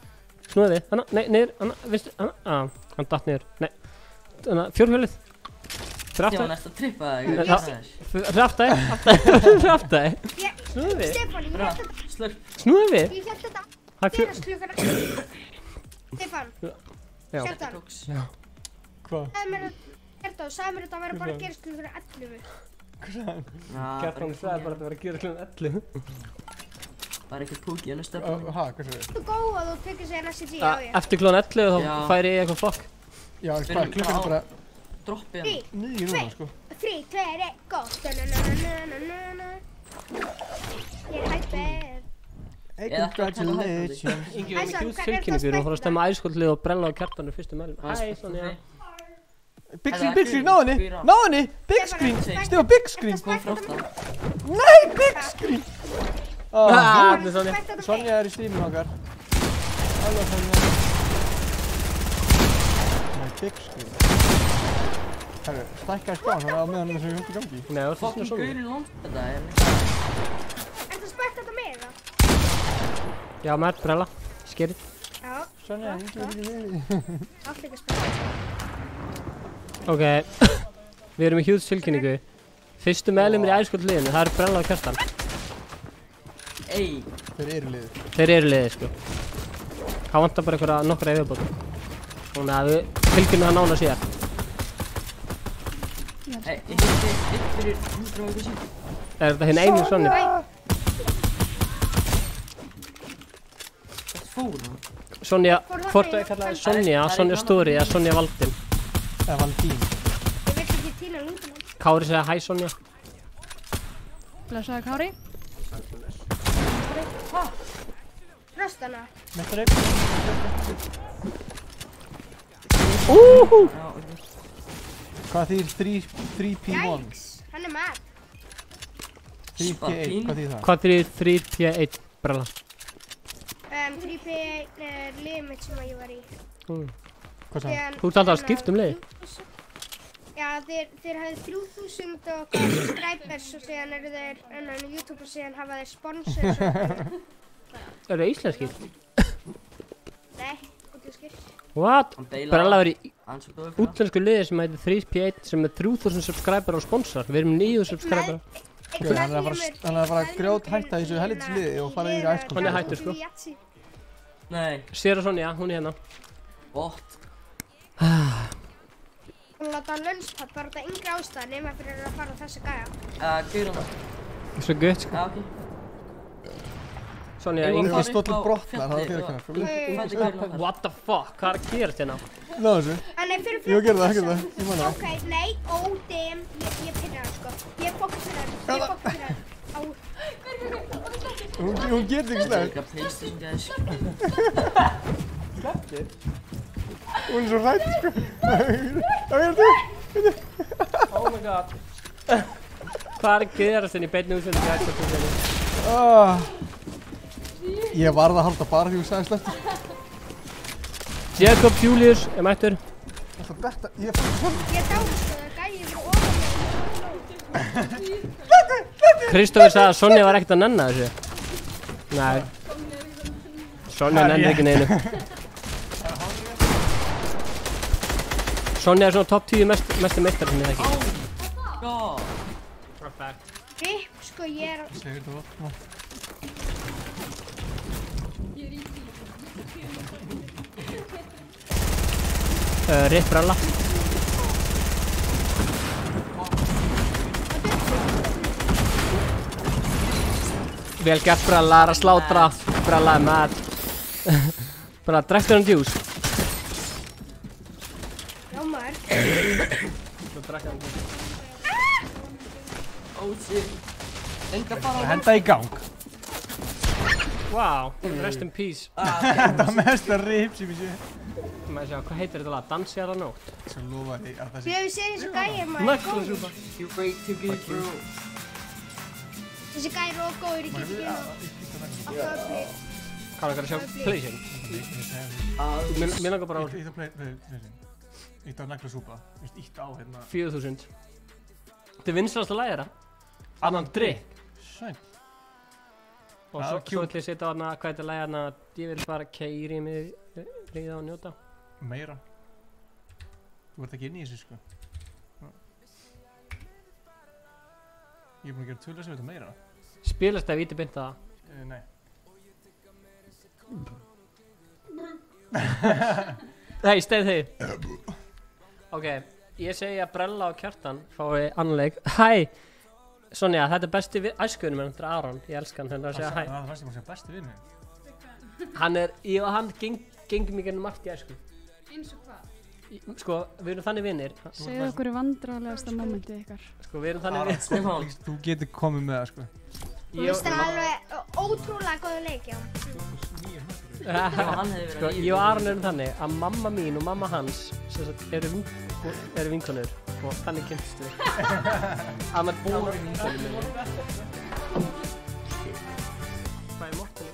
Snúðu við, hann, nei, niður, hann, veistu, hann datt niður, nei. Hann, fjórhjólið. Fyrir Ég var næst að trippa það, ég Fyrir aftæði. Snúðu við. Stefán, ég held þetta. Slurp. Snúðu við. Ég held þetta. Það er Gerast klukkan. Stefán. Já. Kjartan. Já. Hvað? Sagði mér þetta að vera bara að gerast klukkan 11. Hvað sagði hann? Kjartan sagði bara að þetta var að gera klukkan 11. Bara eitthvað púki, hann er stöfn. Hæ, hvað sagði þið? Þú góð að þú tekur sér SG, já ég. Eftir klukkan 11 þá færi ég eitthvað fokk. Já, hvað, klukkan er bara... Droppi hann. 9 núna, sko. 3, 2, 1, go! Ég er hættur. Congratulations. Ingi var með hjúts tilkynningur og fór að stemma æskollið og Brella og Kjartan í fyrstu meðlum. Hæ, Sonja. Big screen, ná henni! Ná henni! Big screen! Stefán, big screen! Kom frá það. Nei, big screen! Sonja. Sonja er í stíminu okkar. Halló, Sonja. Nei, big screen. Herru, stækkaði spán, hann var á meðan þessu hundi gangi. Nei, það var Fokkin svona gaurinn langt þetta, Er það spækt þetta með það? Já, maður, Brella. Skerið. Já. Sonja, ég er ekki við. Allt ekki spækt. Ok, við erum í hjúts tilkynningu. Fyrstu meðlumir í æskollliðinu, það eru Brella og Kjartan. Ey. Þeir eru liðið. Þeir eru liðið, sko. Það vantar bara einhverja nokkra yfirbóta. Þannig að við fylgjum það nána síðar. Ég hitti einn fyrir 100 og eitthvað síðan. Er þetta hinn einu Sonja? Þetta fór hann. Sonja, hvort það kallaði Sonja, Sonja Story eða Sonja Valdin? Eða Valdín. Ég vil ekki týna lútuna. Kári segja hæ Sonja. Blessaði Kári. Röstana. Mettari. Hvað þýr 3P1? Jæks, hann er mad. 3P1, hvað þýr það? Hvað þýr 3P1 brella? 3P1 er liðið mitt sem ég var í. Hvað sagði? Þú ert alltaf að skipta liði? Já, þeir hafði 3000 og subscribers og síðan eru þeir á YouTube og síðan hafa þeir sponsors. Eru það íslenskir? Nei, útlenskir. What? Brella verið í Ansvöld útlensku liði sem heitir 3P1 sem er 3000 subscriber og sponsor. Við erum 9 subscriber. Hann er að fara að grjót hætta í þessu helvits liði og fara yfir í æskóla. Hann er hættur, sko. Nei. Séra Sonja, hún er hérna. Bot. Hún láta lunchpad bara út af yngri ástæð nema fyrir að fara á þessi gæja. Gauður hann. Svo gött, sko. Já, ok. Sonja, Ég yngri. var stótt til brotnar, það var fyrir kannar. What the fuck, hvað er að gerast hérna? Ná þessu. Jú, gerðu það, gerðu það. Ég man það. Ok, nei, damn, ég pinnar hann, sko. Ég fokusir hann, á... Hún getur ekki slægt. Líka PlayStation gæði, sko. Slepptir? Hún er svo hrætt, sko. Það er þú. Oh my god. Hvað er að gerast hérna í beinni útsendingu í æskóla? Ég varð að halda bara því þú sagði slepptir. Jakob Julius er mættur. Það betta, ég dást, sko, það gæði fyrir ofan mig. Kristófur sagði að Sonja var ekkert að nenna þessu. Nei. Sonja nennir ekki neinu. Sonja er svona top 10 mestu meistar sem ég þekki. God. Rip, sko, ég er... Segir þú það? Rip brella. Vel gert brella, er að slátra. Brella er mad. Bara drektur hann djús. Já, maður. Svo drekka hann djús. Oh shit. Enga fara. Henda í gang. Wow, rest in peace. Þetta var mesta rip sem ég sé. Maður sjá, hvað heitir þetta lag? Dansi aðra nótt? Svo lofa ég að það sé. Við hefum séð þessu gæja, maður. Naglasupa. You break to be bro. Þessi gæja er ógóður í getur Hvað er það að sjá PlayStation? Mér langar bara á... Ítt á PlayStation. Ítt á naglasúpa. Ítt á hérna... 4000. Þetta er vinstrasta lagið þeirra. Annan drikk. Sæn. Og svo ætlum ég að setja á hana, hvað heitir lagið hana? Ég vil bara keyri mig fríða og njóta. Meira. Þú ert ekki inn í þessu, sko. Ég er búinn að gera tvölu sem þetta meira. Spilast það víti bynt að Nei. Hei, steið þig. Ok, ég segi að Brella og Kjartan fái annan leik. Hæ, Sonja, þetta er besti æskuvinur minn, þetta er Aron. Ég elska hann, þannig að segja hæ. Það fannst ég maður sem besti vinnu. Hann er, ég og hann gengum mikið margt í æsku. Eins og hvað? Sko, við erum þannig vinnir. Segðu okkur vandræðalegasta momentið ykkar. Sko, við erum þannig vinnir. Þú getur komið með það, sko. Þú veist það alveg ótrúlega góða leik, já. Sko, ég og Aron erum þannig að mamma mín og mamma hans eru vinkonur og þannig kynnst við. Að maður búið vinkonur minni. Hvað er móttunni?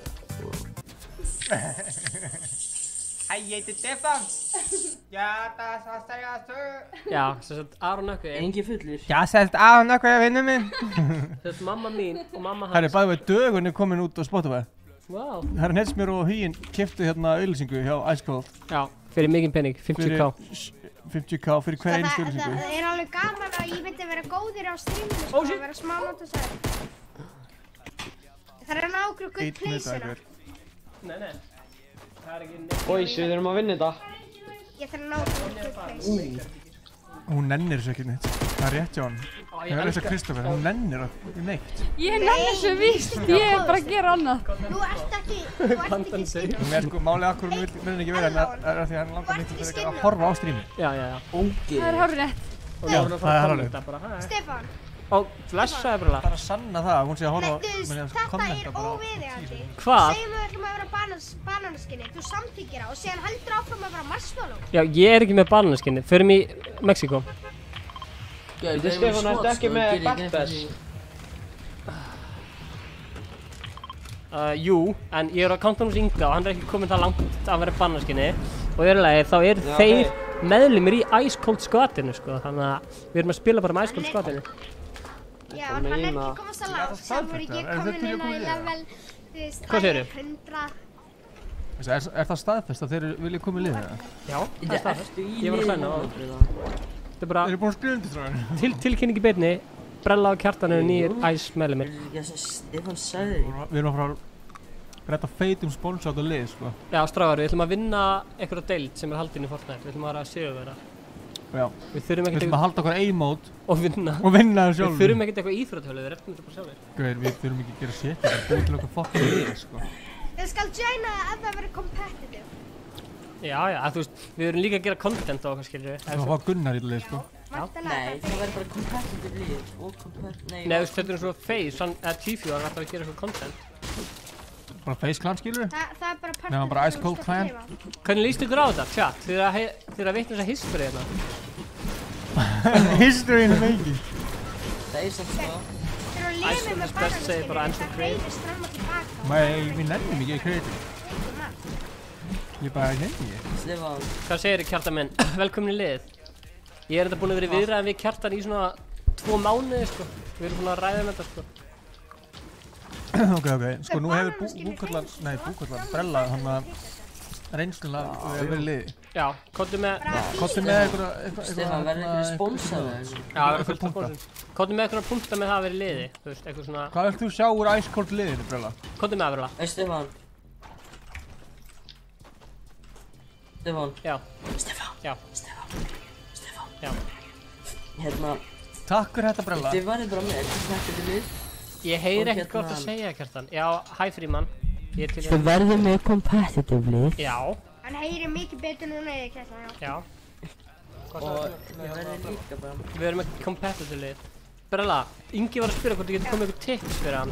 Hæ, ég heiti Stefán. Já, það er að segja þau. Já, þess að Aron Ökkur er... Engi fullir. Já, sérst Aron Ökkur er vinnu minn. Þess að mamma mín og mamma hans... Það er bæði dögunni komin út á Spotify. Wow. Það er Netsmér og Huginn keftu hérna auðlýsingu hjá Icecold. Já, fyrir mikinn penning, 50k. 50k fyrir hver einstu auðlýsingu. Það er alveg gaman að ég myndi vera góðir á streaminu, sko, að vera smá mótasæður. Það er að ná okkur good place-una. Nei. Það er ekki neitt. Boys, við þurfum að vinna þetta. Ég þarf að ná okkur good place. Hún nennir þessu ekki neitt. Það er rétt hjá hann. Ég verði þess að Kristoffer, hún nennir ekki neitt. Ég nenni þessu víst, ég er bara að gera annað. Þú ert ekki Hún sko, málið akkur hún vil ekki vera en það er að því að hann langar neitt að horfa á strími. Já. Það er hárið rétt. Já, það er hárið. Stefán. Og flessaði bara. Það er að sanna það að hún sé að horfa á Þetta er óviðeigandi. Hvað? Segjum við ætlum að vera bananaskinni, þú samþykkir það og síðan heldur áfram að vera marshmallow. Já, ég er ekki með bananaskinni. Förum í Mexíkó. Þetta Stefán, ertu ekki með backpass? Jú, en ég er á Countdown hos Inga og hann er ekki komin það langt að vera bananaskinni. Og í öðru lagi þá eru þeir meðlimir í Ice Cold Squadinu, sko. Þannig að við erum að spila bara með Ice Cold Squadinu. Já, hann er ekki komast að lág, sjálfur ekki komin inn á í level, þú veist, Hvað segirðu? 100. Er það staðfest að þeir vilja koma í liðið það? Já, það er staðfest. Ég var að hlæna á það. Þetta er bara... Þeir eru búin að skrifa undir þráðinu. Tilkynning í beinni, Brella og Kjartan eru nýjir Ice meðlimir. Stefán sagði því. Við erum að fara að bretta feitum sponsort og lið, sko. Já, strágar, við ætlum að vinna einhverja deild sem er haldin í Fortnite. Við ætlum að vera að sigurvegara. Já. Við þurfum að halda okkur A-mode og vinna það sjálfur. Við þurfum ekkert eitthvað íþrótthölu, við rettum þetta bara sjálfur. Gauðir, við þurfum ekki að gera shit, það er búið til okkur fucking lið, sko. Ég skal joina það ef það verður competitive. Já, þú veist, við erum líka að gera content á okkar, skilur við. Það var Gunnar í lið, sko. Nei, það verður bara competitive lið og Nei, þú veist, þetta er svo Face, eða T-Few, hann ætlar að gera eitthvað content. Bara Face Clan, skilur við? Það er bara part Nei, bara Ice Cold Clan. Hvernig líst ykkur á þetta, chat? Þið eru að vitna þessa history hérna. History in the making. Það er samt sko. Þeir eru að lifa með bananaskinn, það reyðist fram og tilbaka. Nei, við nennum ekki í creative. Ég bara nenni ég. Stefán. Hvað segir þið, Kjartan minn? Velkomin í liðið. Ég er þetta búin að vera í viðræðum við Kjartan í svona 2 mánuði, sko. Við erum búin að ræða þetta, sko. Ok, sko nú hefur Brella, hann að reynslulega verið liði. Já, kottu með eitthvað... Stefán, verður eitthvað sponsaður? Já, verður fullt af sponsor. Kottu með eitthvað punta með það að vera liði, þú veist, eitthvað svona... Hvað vilt þú sjá úr Ice Cold liðinu, Brella? Kottu með það, Brella. Stefán. Já. Stefán. Já. Hérna... Takk fyrir þetta, Brella. Þið verður bara með, þetta er lið. Ég heyri ekkert gott að segja, Kjartan. Já, hæ Fríman. Þið verður með competitive lið. Já. Hann heyri mikið betur núna eða Kjartan, já. Og ég verður líka bara. Við erum með competitive lið. Brella, Ingi var að spyrja hvort þú getur komið ykkur tips fyrir hann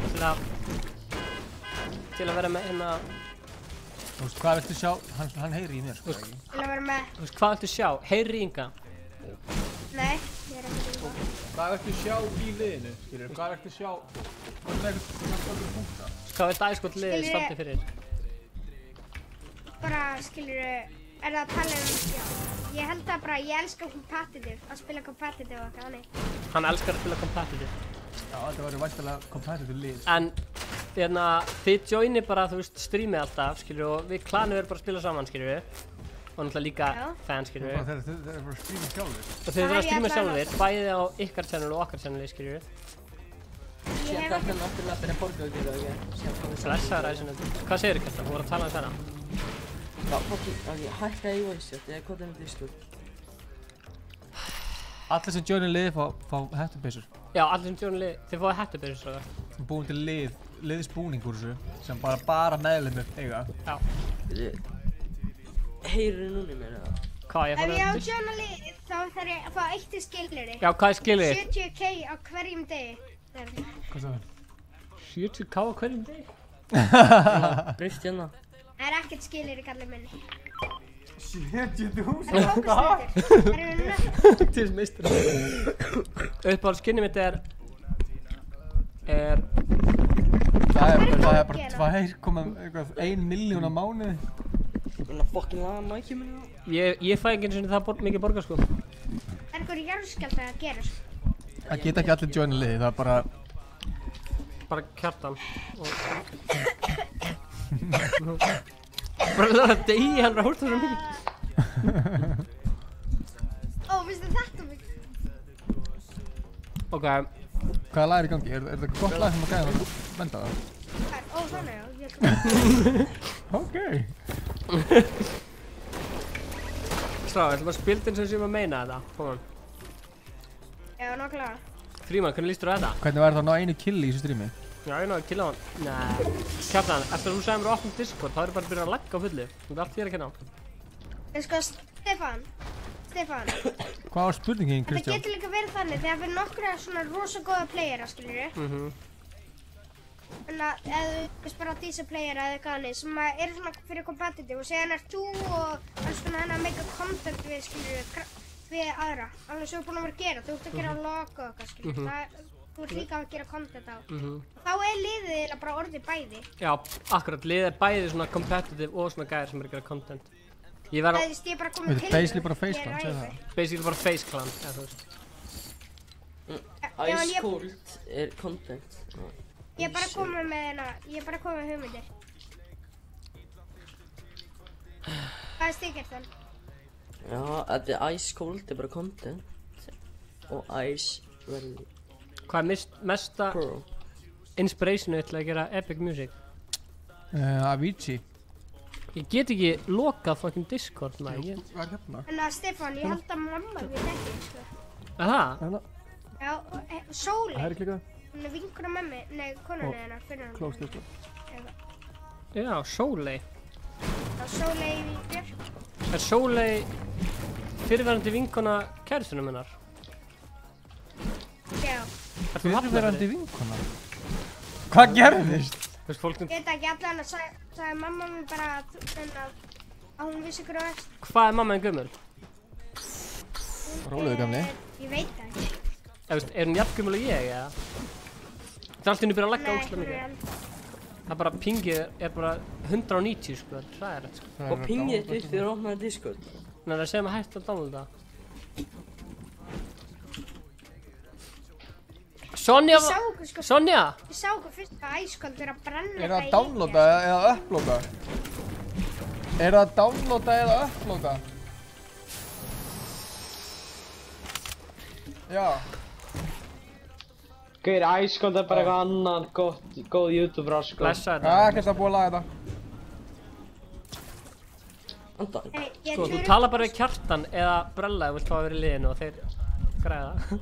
til að vera með hérna... Þú veist, hvað viltu sjá? Hann heyri í mér, sko. Til að vera með... Þú veist, hvað viltu sjá? Heyri í Inga? Nei, ég er ekki í það. Hvað viltu sjá í liðinu, skilur? Hvað viltu sjá? Hvað viltu punkta? Hvað viltu Ice Cold liðið standi fyrir? Bara, skilur, er það að tala já. Ég held að bara, ég elska competitive, að spila competitive og eitthvað, þannig. Hann elskar að spila competitive. Já, þetta verður væntanlega competitive lið. En, þið joinir bara, þú veist, streamið alltaf, skilur, og við klanum verðum bara að spila saman, skilur við. Og náttúrulega líka fans, skilur við. Þeir eru bara að streama sjálfur. Og þeir eru að streama sjálfur, bæði á ykkar channel og okkar channel, skilur við. Síðan þetta er náttúrulega fyrir að borga og gera, ok? Blessaður Æsunnum. Hvað segir þið, Kjartan? Þú voru að tala um þennan. Já, hækka í voice chat, eða hvað er með Discord? Allir sem joinir liði fá hættubeysur. Já, allir sem joinir liði, þið fáið hættubeysur, svo það. Við búum til liðsbúning úr þessu, sem bara meðlimir eiga. Já. Heyrðu núna í mér, eða? Hvað, ég fór að... Ef ég á joina lið, þá þarf ég að fá eitt í skilyrði. Já, hvað er skilyrði? 70k á hverjum degi. Hvað sagði? 70k á hverjum degi? Breyst hérna. Það er ekkert skilyrði, kallið minni. 70.000? Það er fókusnættur. Það eru nöttur. Til meistur. Uppáhalds skinni mitt er... Það er bara 2,1 milljón á mánuði. Ég vil að fokkin laga mækjum minna. Ég fæ ekki eins og það mikið borgar, sko. Það er eitthvað jarðskjálfti að gera, sko. Það geta ekki allir joina liði, það er bara... Bara Kjartan. Bara það að degi, hann er að hósta svo mikið. Ó, finnst þetta mikið? Ok. Hvaða lag er í gangi? Er þetta gott lag sem að gæða að venda það? þannig, já. Ok. Strá, ætlum að spildin sem séum að meina þetta. Kom on. Já, nokkulega. Fríman, hvernig líst þú á þetta? Hvernig var það að ná einu kill í þessu streami? Já, ég náði að killa hann. Nei. Kjartan, eftir að þú sagði mér að opna Discord, þá er bara að byrja að lagga á fullu. Þú ert allt þér að kenna á. En sko, Stefán. Hvað var spurningin, Kristján? Það getur líka verið þannig þegar við nokkra svona rosa góða playera, skiljur. Þannig að ef þú veist bara dísa playera eða eitthvað annir sem eru svona fyrir competitive og segja þú og alls svona að make a content við, skiljur, við aðra. Alveg sem þú er búin að vera að gera. Þú ert að gera log og eitthvað, skiljur. Þú ert líka að gera content á. Þá liðið eiginlega bara orðið bæði. Já, akkurat. Liðið bæði svona competitive og svona gæðir sem eru að gera content. Ég var á... Það er bara komið til það. Basically bara face clan, segð það. Basically bara face clan, ja, þú veist. Ice Cold er content. Ég er bara komið með hugmyndir. Hvað er stikert þann? Já, þetta er Ice Cold er bara content. Og Ice verður... Hvað er mesta inspirationu til að gera epic music? Avicii. Ég get ekki lokað fucking Discord, maður. Hvað er hérna? En að Stefán, ég held að mamma við ekki, sko. Það? Já, Sóley. Það er klikkað. Hún er vinkuna mömmu, nei, konunni hennar, fyrir hann. Close Discord. Já, Sóley. Já, Sóley Björk. Er Sóley fyrirverandi vinkona kærustunum hennar? Já. Fyrirverandi vinkona? Hvað gerðist? Ég veit ekki, allan að sagði mamma mér bara að hún vissi hverju það er. Hvað er mamma en gömul? Rólegur gamli. Ég veit það ekki. Er hún jafn gömul og ég, eða? Það er alltaf byrjað að lagga óslega mikið. Það er bara, pingið er bara 190, sko, það er rætt, sko. Og pingið upp þegar þú opnaði Discord? Nei, það segir maður hægt að downloada það. Sonja! Sonja! Ég sá okkur fyrst að Ice Cold er að brenna Er það að downloada eða uploada? Er það að downloada eða uploada? Já. Gauðir, Ice Cold er bara eitthvað annan góð YouTuber, sko. Blessa þetta. Það er ekkert að búið að laga þetta. Andan. Sko, þú tala bara við Kjartan eða Brella ef þú vilt fá að vera í liðinu og þeir græða það.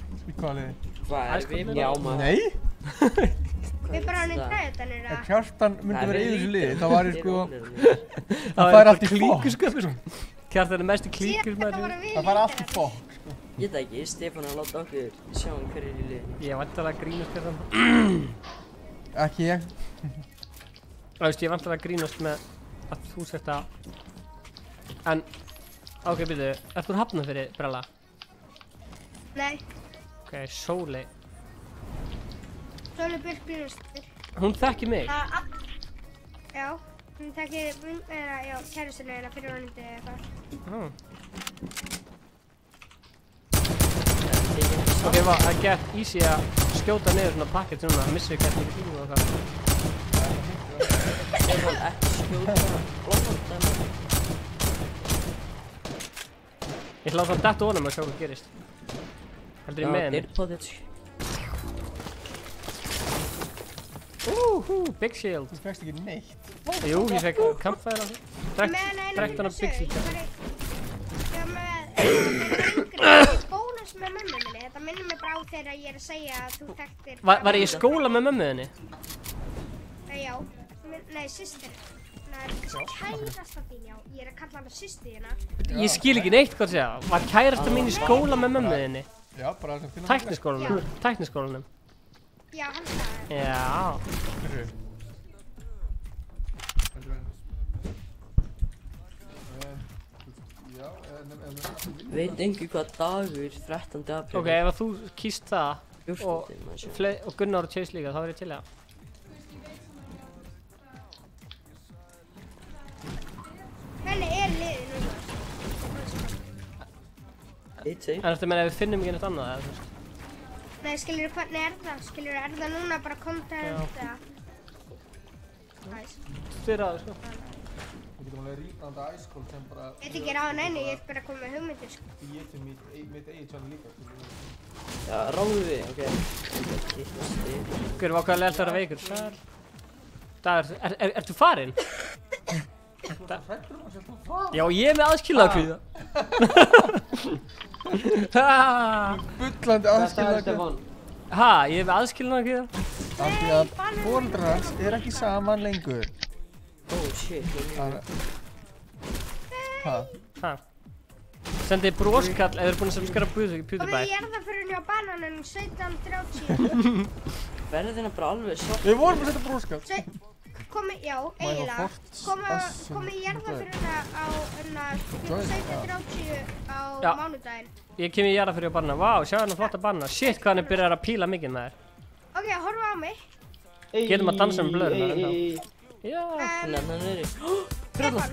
Í hvaða liði? Hvað er við? Já, maður. Nei? Við bara hann í græðutanir að... Ef Kjartan myndi vera í þessu liði, þá var ég sko... Það fær allt í klíkur, sko. Kjartan er mest í klíkur, maður. Það fær allt í fokk, sko. Ég veit ekki, Stefán að láta okkur sjá hver er í liðinu. Ég vantar að grínast Kjartan. Ekki ég. Þú veist, ég vantar að grínast með að þú sért að... En... Ok, byrju, ert þú Hafnarfirði, Brella? Nei. Ok, Sóley. Sóley Björk Björnsdóttir. Hún þekki mig? Já, hún þekki kærustunni hennar fyrir vonandi eða eitthvað. Ok, það er gett easy að skjóta niður svona pakkett svona, það missir ekki ekki tíma og eitthvað. Er hann ekki skjóta blóðvöldan? Ég ætla að láta hann detta honum að sjá hvað gerist. Heldur ég með henni? Já, þeir potið. Big shield. Þú fækst ekki neitt. Jú, ég fekk kampfæðir á því. Drekt hann á big shield. Ég var með bónus með mömmu minni. Þetta minnir mig bara á þegar ég er að segja að þú þekktir... Var ég í skóla með mömmu þinni? Já. Nei, systir. Kærasta þín, já. Ég er að kalla hana systir hérna. Ég skil ekki neitt hvað að segja. Var kærasta mín í skóla með mömmu þinni? Já, bara þessum finna... Tækniskólanum? Tækniskólanum? Já, hann sagði. Já. Veit engu hvað dagur 13. apríl. Ok, ef þú kýst það og Gunnar og Chase líka, þá er ég til það. Hvernig er liðið núna? En þetta meina ef við finnum ekki neitt annað, eða þú veist? Nei, skilur, hvernig er það? Skilur, er það núna bara content eða? Styrir að það, sko. Við getum alveg rýnandi Ice Cold sem bara... Ég veit ekki ráða neini, ég er bara að koma með hugmyndir, sko. Ég til mitt eigið channel líka. Já, ráðu við, ok. Hver var hvað leilt að vera veikur? Dagur, ertu farinn? Já, ég með aðskilnaðarkvíða. Bullandi aðskilnaðarkvíða. Ha, ég með aðskilnaðarkvíða. Af því að foreldrar hans ekki saman lengur. Oh shit. Ha. Sendi broskall ef þið búin að subscribe PewDiePie. Komið í jarðarförunni á bananum 17:30. Verður þína bara alveg svart. Við vorum að setja broskall. Já, eiginlega. Komið í jarðarförunna á 17:30 á mánudaginn. Ég kem í jarðarföru á banana. Vá, sjá hérna flotta banana. Shit, hvað hann byrjar að píla mikið með þér. Ok, horfa á mig. Getum að dansa með blöðunar ennþá. Já. Hann niðri. Stefán.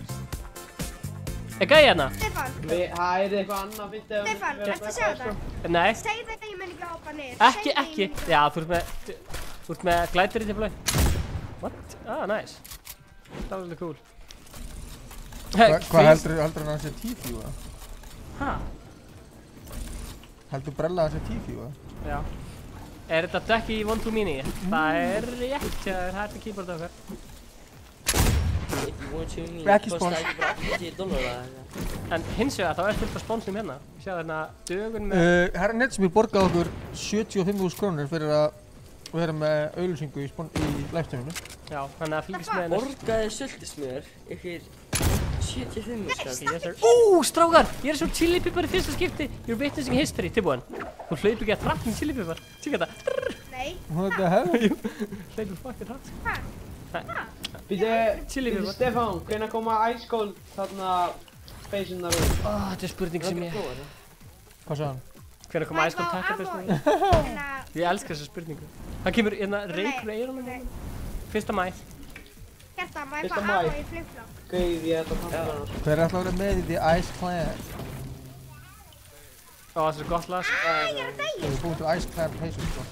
Gæi hérna? Stefán. Það er eitthvað annað fyndið. Stefán, ertu að sjá þetta? Nei. Segðu að ég mun ekki hoppa niður. Ekki. Já, þú ert með glædurinn til blöð. What? Ah, nice. Það var svolítið cool. Hvað heldur hann að sé T-Fuse? Ha? Heldur Brella að sé T-Fuse? Já. Er þetta dekk í 1-2 mini? Það er rétt, það er hægt að keyboard okkar. Ekki spons. En hins vegar þá er fullt af sponsum hérna. Sjáðu hérna dögun með... Herra Netsmír borgaði okkur 75.000 krónur fyrir að vera með auglýsingu í livestreaminu. Já, þannig að fylgist með hennar. Borgaði sultismjör ykkur 75.000. Strákar! Ég er svo chilipipar í fyrsta skipti. You're witnessing history, tilbúin. Þú hleypur ekki að hratt með chilipipar. Tíka þetta. Nei. What the hell? Hleypur fucking hratt. Býtu, Stefán, hvenær koma Ice Cold þarna speysunar úr? Þetta er spurning sem ég... Hvað sagði hann? Hvenær koma Ice Cold takkafestum? Ég elska þessa spurningu. Það kemur hérna reykur eyrunum. 1. maí. Hérna, maður bara hafa í flip-flop. Gauð, ég ætla að panta hana. Hver er alltaf að vera með í The Ice Clan? Það er svo gott lag. Ég er að degja. Þú er búin til Ice Clan peysum, sko.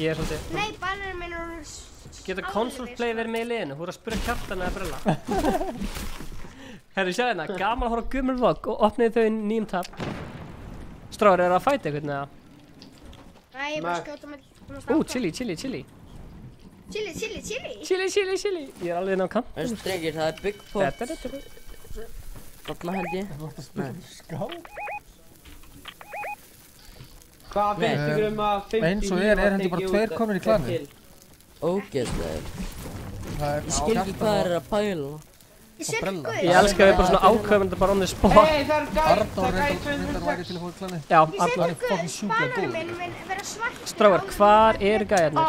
Ég er svolítið... Nei, bannarinn minn er... Geta console play verið með í liðinu? Þú voru að spyrja Kjartan eða Brella. Herri, sjáðu hérna, gaman að horfa á gömul vlogg og opniði þau í nýjum tab. Stráður, eru að fæta eitthvað eða? Nei, ég er bara að skjóta með... Chili. Chili. Chili. Ég er alveg inn á kant. Það er stregir, það er Big Pot. Þarna held ég. Ská? Hvað finnst ykkur að 50 eins og heldur bara 2 konur í klanið. Ógeðslegur. Ég skil ekki hvað er að pæla. Ég elska að við bara svona ákveðum þetta bara on the spot. Hei, það er gæt, Arnór reyndar væri til að fóra í klanið. Já, Arnór er fucking sjúklega góð. Bannarinn minn vera svart. Stráður, hvar eru gæjarnir?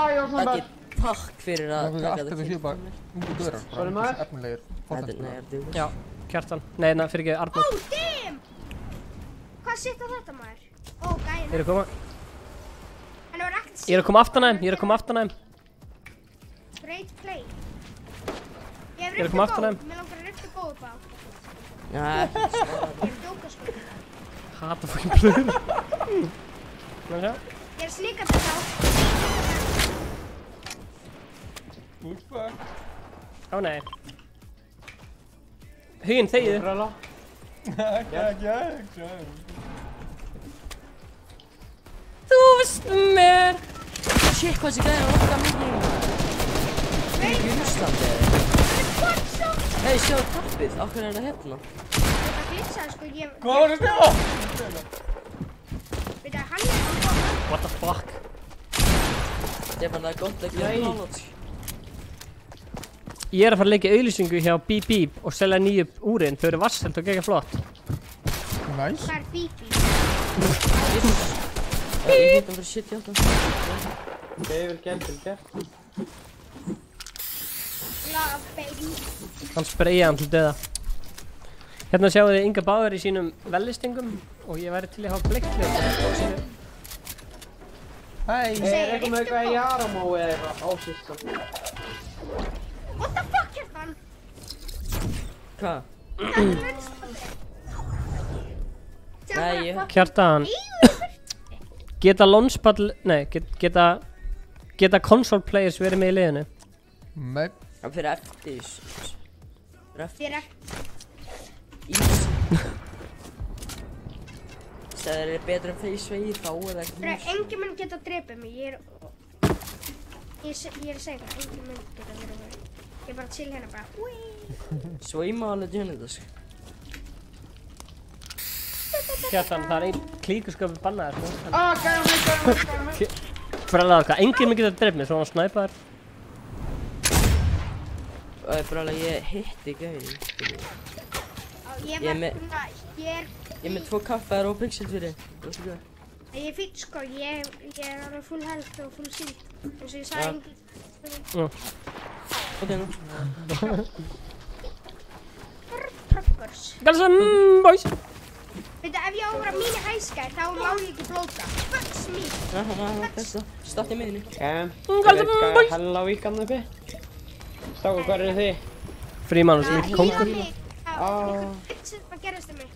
Ekki takk fyrir að taka þetta til. Það er bara ungu dörar, bara efnilegir fortnættur. Já, Kjartan. Nei, fyrir ekki Arnór. Oh, damn! Hvað sitt á þetta maður? Ó, gæjarnir. Ég er að koma. Hann var ekkert Ég er að koma aftan að þeim. Great play. Ég er að koma aftan að þeim. Mér langar að rifta góð upp á. Já, Ég er að djóka sko. Hata fucking blöður. Ég er að sníka þetta á. Ó nei. Huginn, þegiðu. Ekki. Þú veist mér. Shit, hvað þessi gæði að lokka mikið. Það er ekki í Rússlandi eða? Hei, sjáðu tappið. Akkur er það hérna? Þetta glitsaði sko, Hvað var þetta? Veit að hann er að koma. What the fuck? Stefán, það er gott að gera kláðat. Ég er að fara að leggja auðlýsingu hjá Beep Beep og selja nýju úrin. Þau eru vasselt og geggjað flott. Nice. Hvað er Beep Beep? Ég hitt hann fyrir 78. Vel gert. Love baby. Hann spreyja hann til döða. Hérna sjáu þið Inga Bauer í sínum vellistingum og ég væri til að hafa bleiklið. Hæ. Er eitthvað með eitthvað í Aramó eða eitthvað ásýstan? What the fuck er það? Hvað? Nei, ég... Kjartan. Geta launchpad... Nei, geta console players verið með í liðinu? Nei. Það fyrir eftir... Fyrir Easy. veist, ef þeir eru betra en þeir sveigir þá eða ekki. Enginn mun geta drepið mig, ég er að segja það, enginn mun geta drepið mig. Ég er bara að chill hérna bara, húi. Sveima alveg djönið það, sko. Kjartan, það er einn klíkusköp bannaðir, sko. Gæði mig. Brella, hvað, enginn mun geta drepið mig, svona snæpaður. Brella, ég hitti gæði. Ég er með 2 kaffaðar og pixel fyrir þig. Ég er fýtt sko, ég er alveg full health og full shield. Eins og ég sagði enginn. Ok, nú. Truckers. Galsam, boys. Veitu, ef ég á að vera mínu hæskær, þá má ég ekki blóta. Fucks me. Þetta, státt í miðinni. Galsam, boys. Hella víkan uppi. Stáku, hvað er þið? Frímann sem ekki kongur. Hvað gerðist það mig?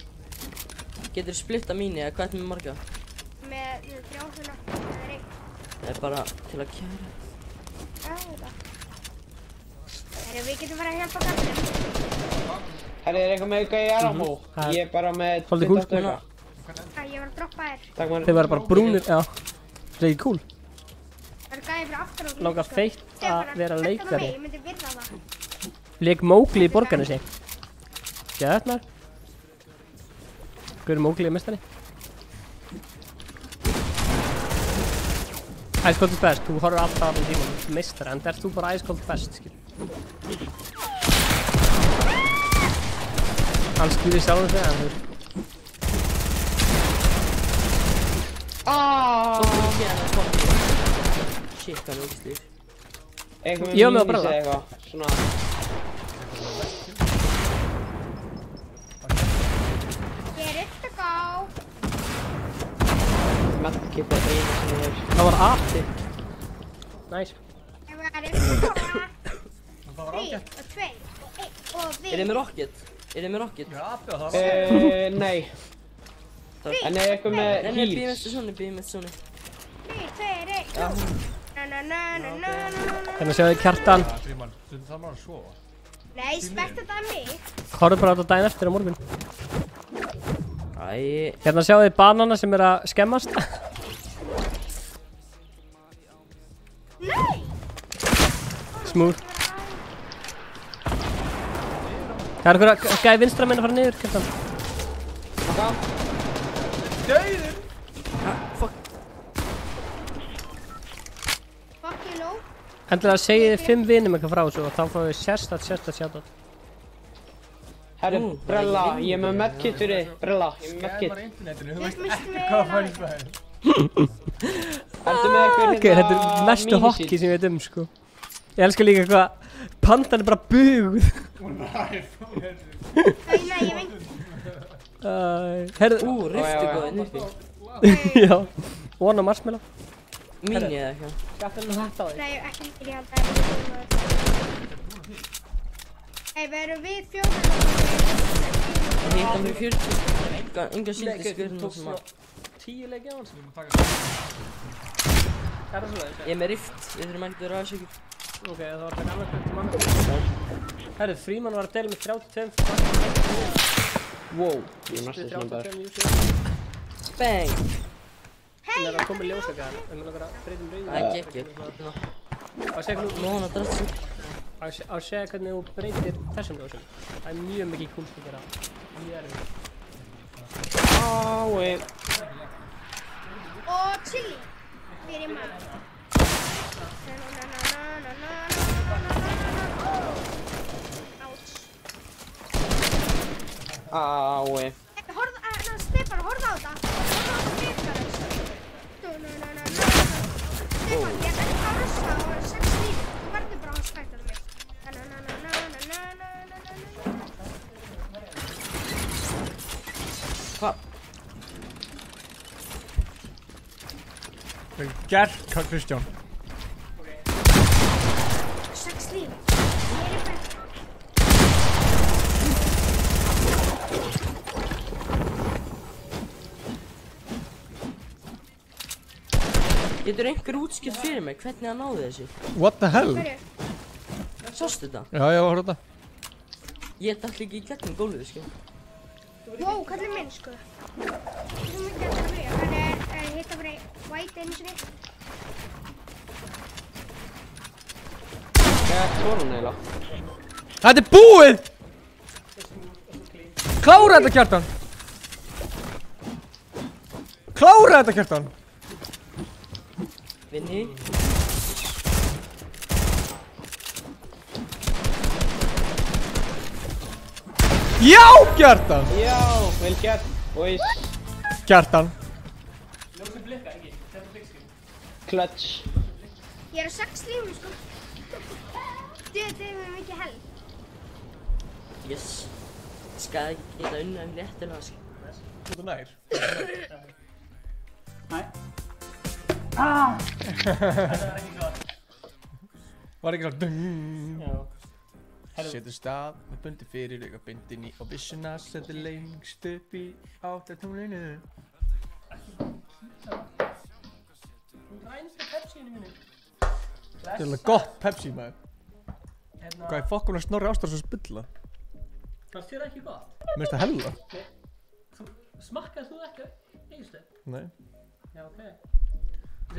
Getur þú splitta mínu eða hvað er með marga? Með 3 svona, eða 1. Það er bara til að kæra. Já, þetta. Við getum farið að hjálpa kallum. Herri, er eitthvað með auka í Aramó? Ég er bara með... Svolítið kúl, sko. Ég var að droppa þér. Takk maður. Þeir var bara brúnir, já. Það er kúl. Það er gæði fyrir aftur og... Langar feitt að vera leikari. Ég myndi virða það. Leik Mowgli í Borgarnesi. Gæðið maður. Hver er Mowgli mestari? Ice Cold Best, þú horfir alltaf alveg tíma mestari, en ert þú bara Ice Cold Best, skil. Hann skýrir sjálfum sig, en þú... Shit, hvað er ógæstlýr. Ég var með að brella. Eitthvað, svona... Ég er upp að gá. Medkit er einu sem ég hef. Það var apti. Næs. Ég var upp að gá. 3 og 2 og 1 og við. Er þið með rocket? Er þið með rocket? Já, api og það var... Nei. En er eitthvað með heals? Nei, býðum eftir svona. 3, 2, 1, go! Hérna sjáðu Kjartan. Frímann, það má að sofa. Nei, spekt þetta að mig. Horfðu bara á þetta daginn eftir á morgun. Æ. Hérna sjáðu þið banana sem er að skemmast. Nei! Smooth. Það er einhverja gæði vinstra minn að fara niður, Kjartan. Dauður! Fuck. Fuck you, low. Endilega segið þið 5 vinum eitthvað frá þessu og þá fáum við sérstætt shoutout. Herru, Brella, ég er með medkit fyrir þig. Brella, ég er með medkit. Skemmar internetinu, þú veist ekki hvað fælst það er. Ertu með eitthvað Ok, þetta er mestu hockey sem ég veit sko. Ég elskar líka eitthvað, pandan er bara bugð. Nei, ég veit. Herðu, riftu góðið nýtti. Já, one á marshmallow. Mín eða eitthvað. Gæti hann hætt á því? Nei, ekki nýttir í handa. Hei, við erum við 4. Ég hitt hann fyrir 40. Enga síldiskurinn sem að... 10 leiki á hans. Ég er með rift, við þurfum ekki að vera aðeins ekki. Ok, það var þetta annað kvöld mann. Herru, Frímann var að deila með 32. Wow, ég er næstu sem bara. Bang! Það er að koma í ljósakaðar, við munum að breytum rauðinu. Það er geggið. Á segja hvernig... Nú hann að drast sig. Á segja hvernig þú breytir þessum ljósum. Það er mjög mikið kúlst að gera. Mjög erfið. Ái. Og chili. Fyrir maður. Ái. Stefán, horfðu á þetta. Stefán, ég er ekki að rösta og það er 6 líf. Þú verður bara að spæta mig. Hvað? Vel gert, Karl Kristján. 6 líf. Ég er í bætt. Getur einhver útskipt fyrir mig hvernig hann náði þessu? What the hell? Sástu þetta? Já, ég var að horfa þetta. Ég dætti ekki í gegnum gólfið, sko. Wow, kallið minn, sko. Það er mikið að byrja. Hann er hitt að vera white einu sinni. Hvað er svona eiginlega? Þetta er búið! Klára þetta, Kjartan! Klára þetta, Kjartan! Vinni. Já, Kjartan! Já, vel gert, boys. Kjartan. Ljósið blikka, ekki? Þetta er blikkskip. Clutch. Ég er á 6 lífum, sko. Þetta er mikið hell. Yes. Skal ekki geta unnað léttilega, sko. Þú ert nær. Nei. Þetta var ekki klart. Var ekki klart? Já. Setur stað með bundi fyrir auka bindin í og byssuna setur lengst upp í áttartunglinu. Þú rænst með Pepsi-inu mínu. Þetta er alveg gott Pepsi, maður. Hvað er fokkurinn að Snorri Ástráðs að spilla? Fannst þér ekki gott? Mér finnst það hella. Nei. Smakkaði þú ekki eiginstu? Nei. Já, ok.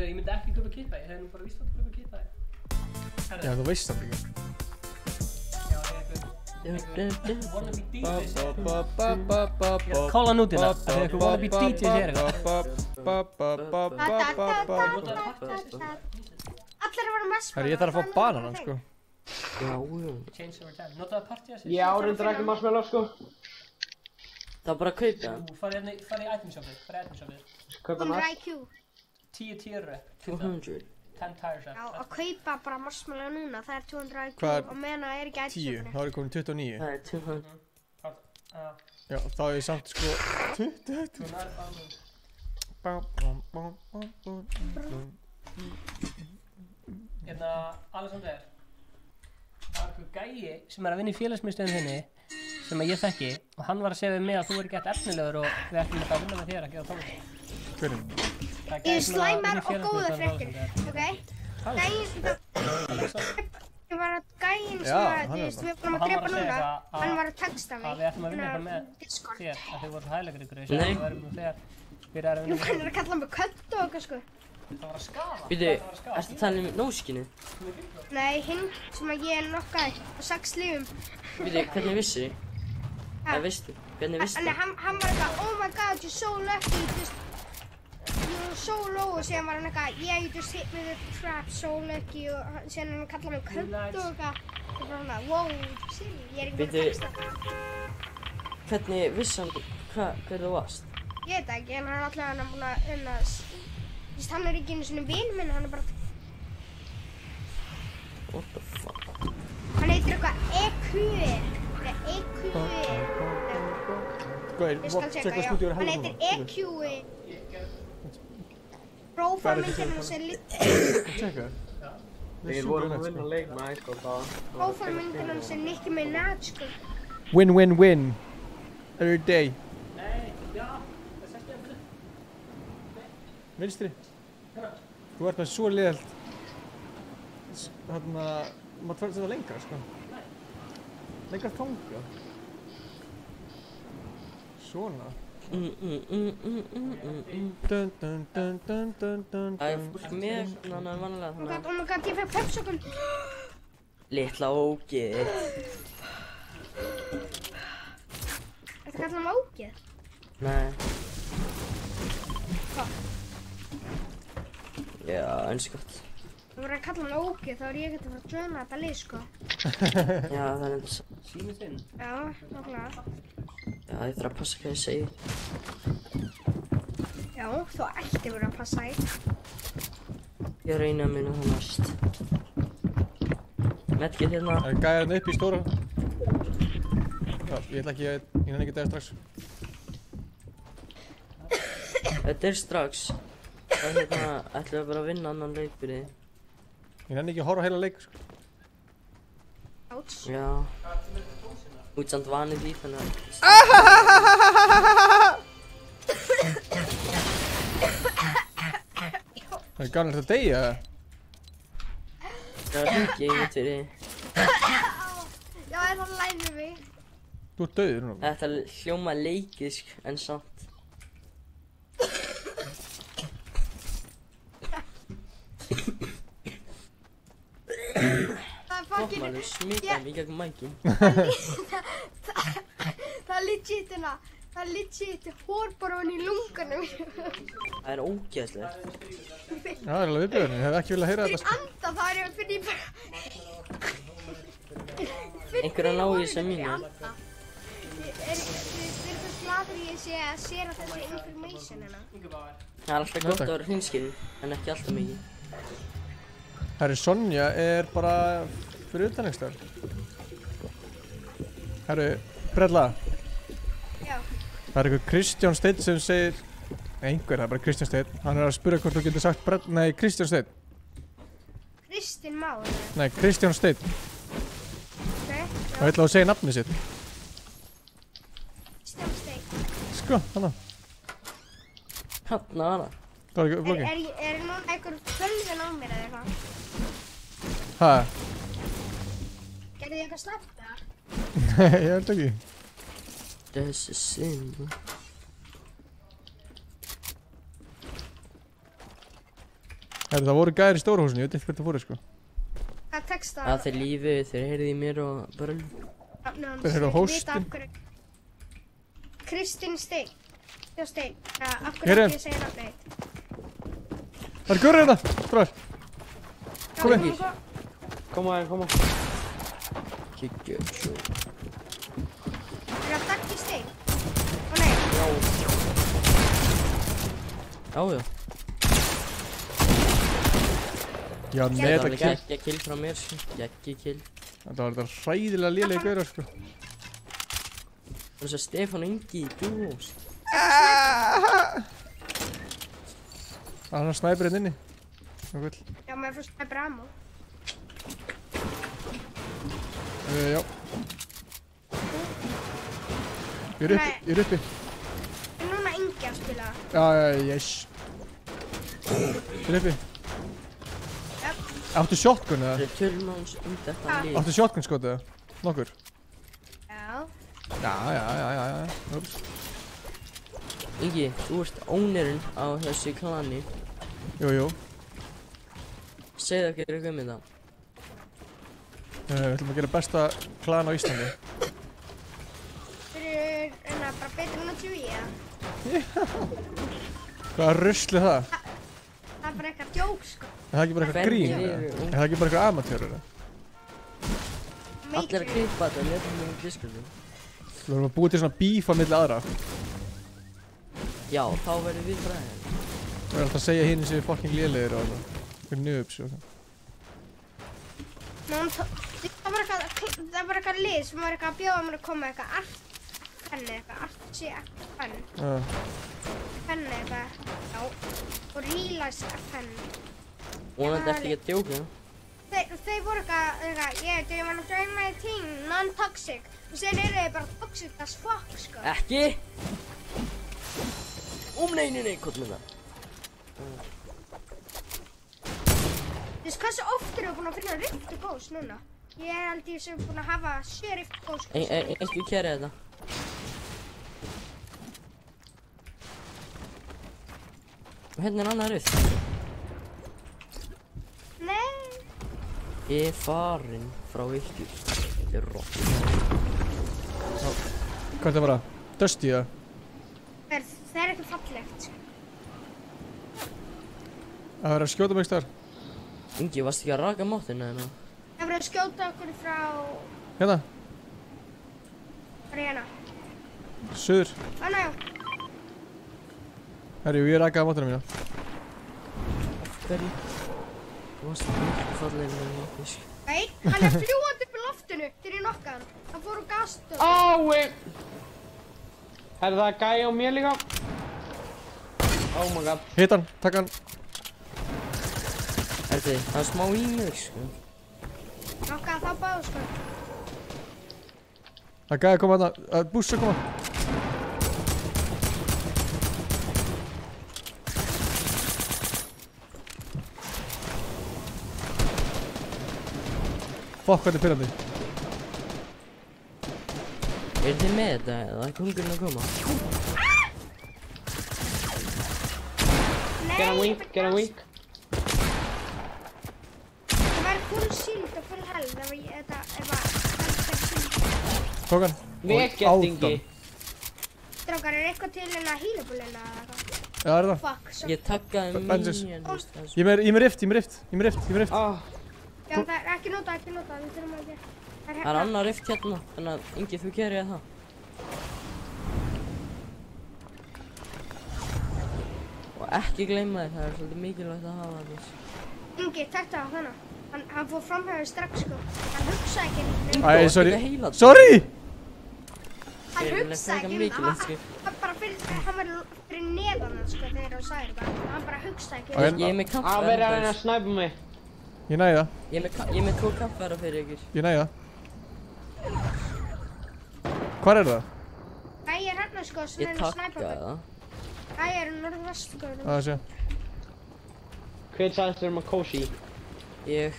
Ég myndi ekki kaupa kippa, ég hef nú bara víst að kaupa kippa. Já, þú veist það ekki. Wanna be DJs hér. Kóla nútina, af því eitthvað wanna be DJs hér eitthvað. Allir að vera mest. Herri, ég þarf að fá bananan, sko. Já. Change over time. Notaðu partíasins. Já, reyndar ekki marshmallow, sko. Það var bara að kaupa það. Farið í itemshopið. Kaupa næst. næst. 10 tíru. 200. 10 tires. Já, að kaupa bara marshmallow núna, það er 200 IQ Hvað og meðan það er ekki 10, þá er ég komin 29. Það er 200. Já, þá er ég samt sko 20. Hérna, Alexander. Það var einhver gæi sem er að vinna í félagsmiðstöðum þinni sem að ég þekki og hann var að segja við mig að þú er gett efnilegur og við ætlum að vinna með þér að gera tónlist. Hverjum? Ég er slæmar og góða fréttir, ok? Ég var að gæinn sem að, þú veist, við erum búin að drepa núna, hann var að texta mig. Við ætlum að vinna eitthvað með þér, að þið voru hæglegur ykkur í þessu, við verðum nú þegar byrjar að vinna. Nú hann er að kalla mig kött og eitthvað, sko. Það var að skafa. Býtu, ertu að tala um nóskinu? Nei, hinn sem að ég er nokkað á 6 lífum. Býtu, hvernig vissir þið? Það veistu, hvernig vissir þið? Hann var eitthvað, oh my god, you're so lucky, just you're so low og síðan var hann eitthvað, yeah, you just hit me with the trap, so lucky og síðan hann kallaði mig kött og eitthvað og bara hann, wow, ég er ekki búin að texta. Hvernig vissi hann hver þú varst? Ég veit ekki, en hann er alltaf hann búin að unna hann er ekki einu svona vinn minn, hann er bara What the fuck? Hann heitir eitthvað EQ-ir Ég skal tjekka, já, hann heitir EQ-ir Prófálmyndin hans er Tjekka. Þeir voru að vinna leik með æskóð það. Prófálmyndin hans er Nicki Minaj, sko. Win, win, win. Every day. Nei, já, það sést ég að Vinstri. Þú ert með svo liðalt. Þarna, maður þarf þetta lengra, sko. Lengra þanga. Svona. Dun dun dun dun dun dun. Það er fólk með svona vanlega Oh my god, ég fekk pepsokun. Litla ógeð. Þetta kallar hann ógeð? Nei. Hvað? Já, eins og gott. Þú verður að kalla hann ógeð, þá er ég ekkert að fara að joina þetta lið, sko. Já, það er eins. Símið þinn? Já, nákvæmlega. Já, ég þarf að passa hvað ég segi. Já, þú ætti verið að passa í. Ég reyni að minna það næst. Medkit hérna. Það er gæðan upp í stóra. Já, ég ætla ekki að, ég nenni ekki að dega strax. Þetta er strax. Það er hérna, ætlum við bara að vinna annan leik fyrir þið. Ég nenni ekki að horfa á heila leik, sko. Áts. Já. Útsamt vanið því, þannig að... Það er gafnilegt að deyja, eða? Það er ekki einmitt fyrir þið. Já, það læðir mig. Þú ert dauður núna. Þetta hljóma leikisk en samt. Hoppmælur smita mig í gegnum mækin. Það er legit hór bara hann í lunganum. Það er ógeðslegt. Já, það er alveg viðbjörn, ég hef ekki viljað heyra þetta sko. Anda það er ég að finna ég bara... Einhver að ná í þessa mínu. Þeir eru svo gladur ég sé að sér að þessi information hérna. Það er alltaf gott að vera hreinskilin, en ekki alltaf mikið. Herri, Sonja er bara fyrir utan einhver staðar. Herri, Brella. Já. Það er einhver Kristján Steinn sem segir... Einhver, það er bara Kristján Steinn. Hann er að spyrja hvort þú getur sagt Nei, Kristján Steinn. Kristinn Már? Nei, Kristján Steinn. Það ætla að segja nafnið sitt. Kristján Steinn. Sko, hana. Hanna hana. Það var ekki vloggi. Er núna einhver fölvin á mér eða eitthvað? Hæ? Gerði ég eitthvað slæmt eða? Nei, ég held ekki. Þessi sinn. Herri, það voru gæðir í stóra húsinu, ég veit ekki hvert það fóru sko. Hvað texta? Að þeir lífi, þeir heyrði í mér og bara... Þeir heyrðu á hóstin. Kristinn Steinn. Já, Steinn. Af hverju Hér er ekki að segja nafnið þitt? Það er gaur hérna, stráðar. Kom inn. Koma. Kikki, svo. Er það Daggi Steinn? Ó nei. Já. Já, með þetta kill. Ekki kill frá mér, sko. Ekki kill. Þetta var þetta hræðilega lélega gaurar, sko. Það er svo Stefán Ingi í dúós. Hann er snæpir hérna inni. Já, maður fór snæpir ammo. Já. Ég er uppi. Er núna Ingi að spila? Já, yes. Ég er uppi. Áttu shotgun eða? Það er tölmáns þetta lið. Áttu shotgun skotið eða? Nokkur? Já. Já. Úps. Ingi, þú ert ónirinn á þessu klani. Jú. Segðu ekki eitthvað um þetta. Við ætlum að gera besta klan á Íslandi. Þeir eru bara betur en að tjúi, eða? Hvað rusli það? Það er bara eitthvað djók, sko. Er það ekki bara eitthvað grín? Er það ekki bara eitthvað amatörur? Allir að klippa þetta, nefnum við diskurinn. Við erum að búa til svona bíf á milli aðra. Já, þá verðum við fræðir. Það er alltaf að segja hinn sem er fucking lélegir og eitthvað. Fyrir nöps og eitthvað. Það var eitthvað lið sem var eitthvað að bjóða mér að koma eitthvað artfenni eitthvað, artfenni. Fenni eitthvað, já. Og realize-fenni. Vonandi eftir ekki að djóka. Þeir voru eitthvað, do you wanna join my team, non-toxic. Og sen eru þeir bara toxic as fuck, sko. Ekki! Nei, hvað með það? Þú veist, hversu oft eru búin að finna rift og ghost núna? Ég held ég sem búin að hafa 7 rift og ghost. Ekki kæri þetta. Og hérna er annað rift. Nei. Ég er farinn frá ykkur. Þetta er rótt. Hvað er það bara? Dusty eða? Það er eitthvað fallegt. Það verður að skjóta mig þar. Ingi, varst ekki að raka máttinn eða? Það verður að skjóta okkur frá... Hérna? Bara hérna. Suður. Næ. Herri, ég rakaði máttuna mína. Af hverju? Þú varst mjög falleg með fisk. Nei, hann er fljúandi upp í loftinu þegar ég nokkaði hann. Hann fór úr gasstöðu. Ái! Er það gæi á mér líka? Oh my god. Hitt hann, takk hann. Það er smá í mig, sko. Nokkaði það báðu, sko. Það gæði að koma að bússa að koma. Fokk, hvað er pyrrandi? Eru þið með þetta eða er kongurinn að koma? Get hann wink, get hann wink. Það væri full shield og full health ef þetta var shield. Tók hann. Veggerdingi. Strákar, er eitthvað til hérna healable eða eitthvað? Já, það er það. Fuck, sorry. Ég taggaði Benzis. minion. Ég er með rift. Já, það er ekki notað, við þurfum að gera. Það er annar rift hérna, þannig að Ingi þú gerir það. Og ekki gleyma þér, það er svolítið mikilvægt að hafa það. Ingi, takk það á hana. Hann fór framhæfið strax sko. Hann hugsaði ekki Æ, sorry. Sorry! Hann hugsaði ekki hann bara fyrir neðan hann sko þegar hann sagði þetta. Hann bara hugsaði ekki Ég er með kampfæra. Hann verið að reyna að snæpa mig. Ég næði það. Ég er með 2 kampfæra fyrir ykkur. Ég næði það. Hvar er það? Æ, ég er hérna sko, svona Ég taggaði það. Æ, ég er norðvest sko. Það sé. Hver sagðist þér að Koshi? Ég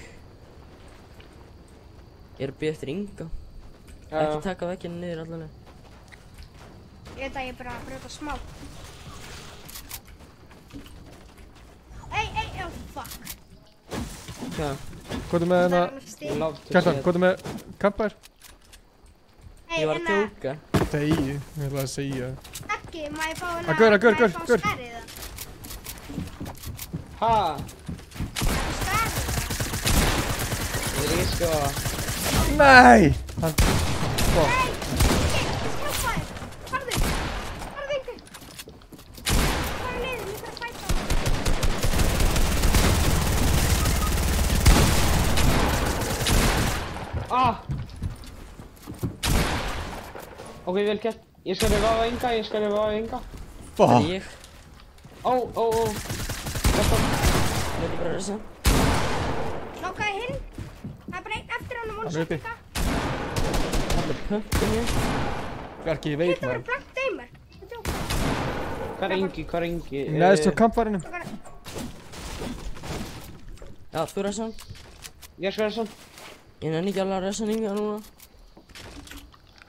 er að bíða eftir Inga. Ekki taka veggina niður allavega. Ég veit að ég er bara að brjóta smá. Ey, oh fuck. Hvað er með hérna? Kjartan, hvað er með kampær? Ég var að djóka. Þegi, ég ætlaði að segja. Ekki, má ég fá hérna, Gaur. skarið það? Ha? Ég er ekki sko. Nei! Hann... Nei, skjálpaði. Farðu ykkur. Farðu liðin, ég þarf að fæta Ah! Ok, vel gert. Ég skal reviva Inga. Fuck! Það er ég. Ó. Þetta er bara þess að. Lokaði hinn. Það er bara einn eftir hann og Hann er uppi. Það er pumpin hér. Bjarki, ég veit Þetta var maður. blank damer. Hvað er Ingi? Neðst á kampfærinu. Já, þú resa hann. Ég skal resa hann. Ég nenni ekki alveg að resa hann Inga núna.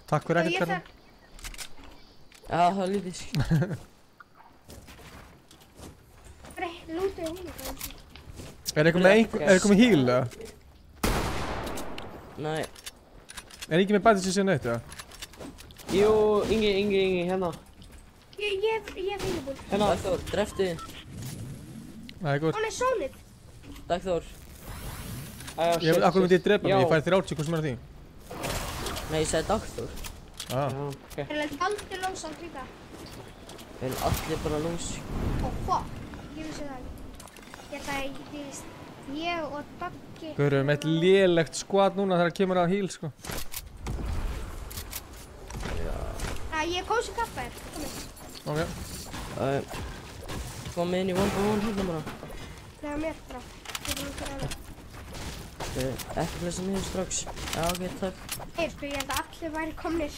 Takk fyrir ekkert Kjartan. Já, það er lítið skil. Lútið hún. Er eitthvað með heal eða? Nei. Er ekki með bandage síðan eitt eða? Jú, Ingi, hérna. Ég hef healable. Hérna. Dagþór, drefti þið. Það er góð. Hann er sónið. Dagþór. Akkur myndi ég drepa mig, ég fæði 30 hvað sem er að því. Nei, ég sagði Dagþór. Ah. Það er aldrei lónsalt líka. Við erum allir bara lús. Oh fuck, ég vissi það ekki. Ég og Daggi. Gaur, við erum eitt lélegt squad núna þegar það kemur að heal sko. Ég kósi kaffær, komið. Ok. Kom inn í 1v1 hérna bara. Það er mér bara. Ekki lesa niður strax. Já, ok, takk. Ég held að allir væri komnir.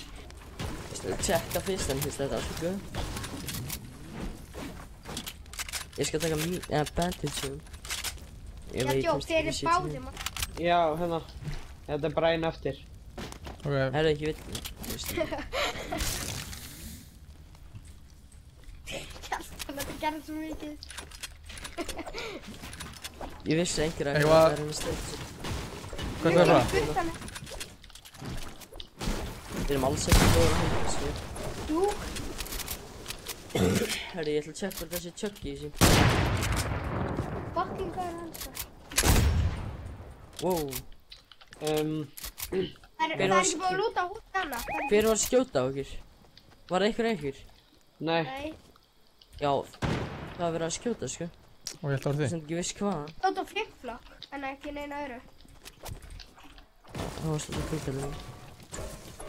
Ég skal tjekka fyrst en fyrst þetta allt góð. Ég skal taka bandage. Ég djók, þeir eru báðir maður. Já, hérna. Þetta er bara einn eftir. Ok. Herru, ekki veit. Þetta gerði svo mikið. Ég vissi einhver að það væri með steikt. Hvað er það? Við erum alls ekki góður að hengja, sko. Jú. Herru, ég ætla að tjekka hvort þessi Chucky í sín. Fucking hvað er hans það? Wow. Það er ekki búin að lúta hútt hana. Hver var að skjóta á okkur? Var það einhver? Nei. Já, það var verið að skjóta, sko. Og ég held að það var þig. Sem ekki viss hvað. Stótt á flip-flop, en ekki neina öðru. Það var svolítið kvöldalega.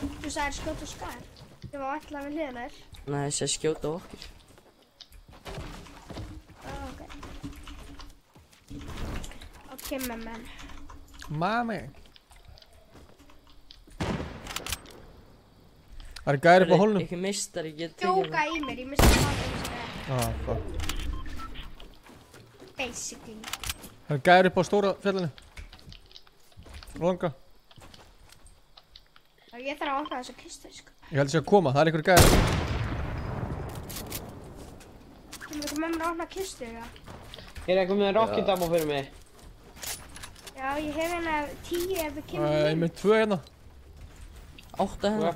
Þú sagðir skjóta á skar. Ég var alltaf við hliðina þér. Nei, ég sagði skjóta á okkur. Ok. Ok, menn. Mami. Það er gæri upp á hólnum. Ekki mistar, ég get Djóka í mér, ég misti það sem Ah, fuck. basically. Það er gæri upp á stóra fjallinu. Langa. Ég þarf að opna þessa kistu, sko. Ég held að sé að koma, það einhver gæði. Þú með mér að opna kistu, já. Eitthvað með rocket ammo fyrir mig? Já, ég hef hérna 10 ef við kemur Ég með 2 hérna. 8 hérna.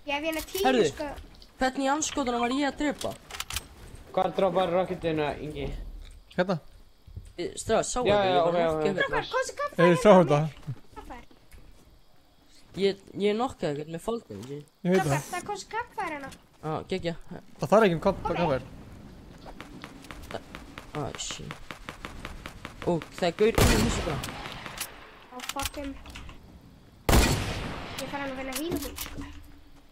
Ég hef hérna 10, Herðu, sko. hvernig í anskotanum var ég að drepa? Hvar droppar rocketinu, Ingi? Hérna. Strafað, sá þetta, ég var nokkað Strákar, hvað sem kaffar Ég sá þetta. Ég nokkaði eitthvað með folding. Ég veit það. Það kom sem kaffar hérna. Gekkja. Það þarf ekki kaffar. Shit. Það gaur inn í húsi bara. Fuck him. Ég þarf hann að vinna hílum, sko.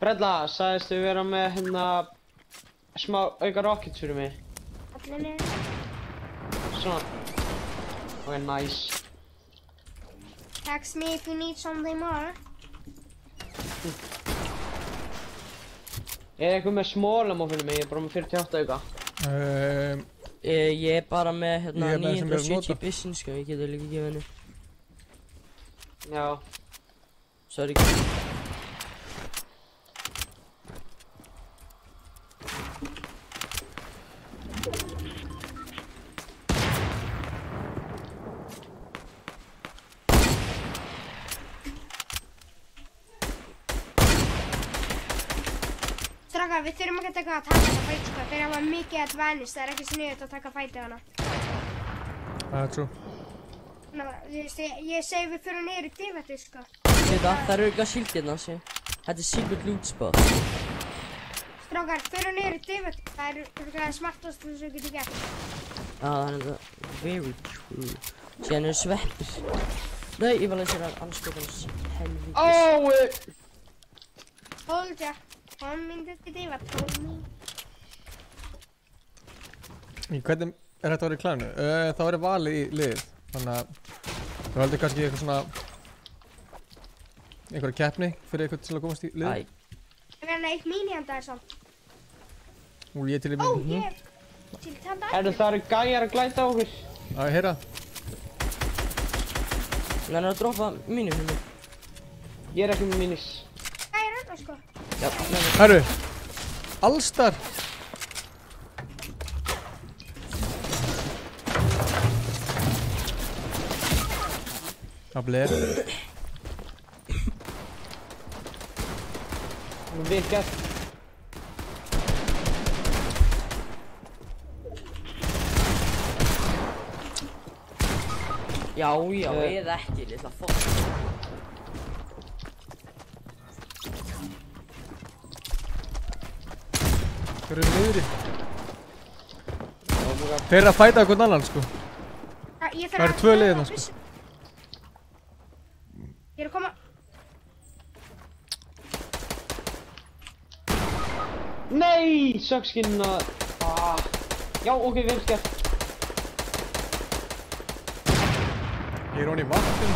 Brella, sagðistu vera með hérna smá auka rockets fyrir mig? Allir niður. Svona. Ok, nice. Text me if you need something more. Eitthvað með small ammo fyrir mig, ég bara með 48 auka. Ég bara með hérna Ég með sem ég er að 970 bissin, sko, ég getur líka gefið henni. Já. Sorry. Strákar, við þurfum ekki að taka að taka þetta fæti, sko. Þeir hafa mikið advanced, það er ekki sniðugt að taka fætið hana. Það er true. Ná, þú veist, ég segi við fyrir niður í divættu, sko. Það eru eitthvað síld hérna, sé. Þetta er secret loot spot. Strákar, fyrir niður í divættu, það er eitthvað smartast sem þú getur gert. Það er þetta very true. Síðan eru sveppir. Nei, ég var að sér að anskotans helvítis. Hold ya. 1 minute til divættu. Hvernig er þetta að vera í klæðinu? Það verður valið í liðið. Þannig að þú heldur kannski eitthvað svona einhverja keppni fyrir eitthvað til að komast í liðið? Ég verði eitt mín hérna er samt. Og ég til í mín. Ég til tanda Það eru gæjar að glæta á okkur. Já, ég heyra. Það er að droppa mínu fyrir mig. Ég er ekki með mínis. Gæjar hérna, sko. Já, Herru, allstar. Það bleið. Vel gert. Já, eða ekki, litla fólk. Hver er niðri? Þeir eru að fæta einhvern annan, sko. Það eru 2 liðina, sko. Ég er að koma. Nei, sökskinn að... Já, ok, vel gert. Ég er honni í vatnum.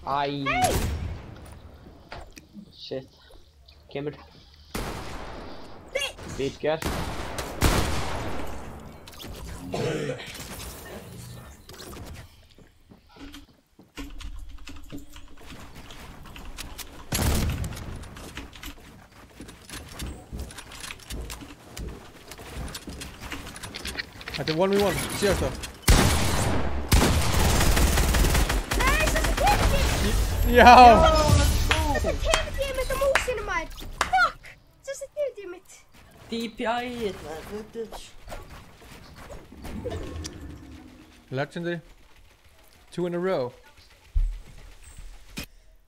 Æ. Shit. Kemur. Vel gert. Þetta er 1v1, síðast það. Nei, þessi kemur! Já! Þessi kemur mitt á músinu, maður! Fuck! Þessi kemur mitt! DPI-ið, maður. Legendary. 2 in a row.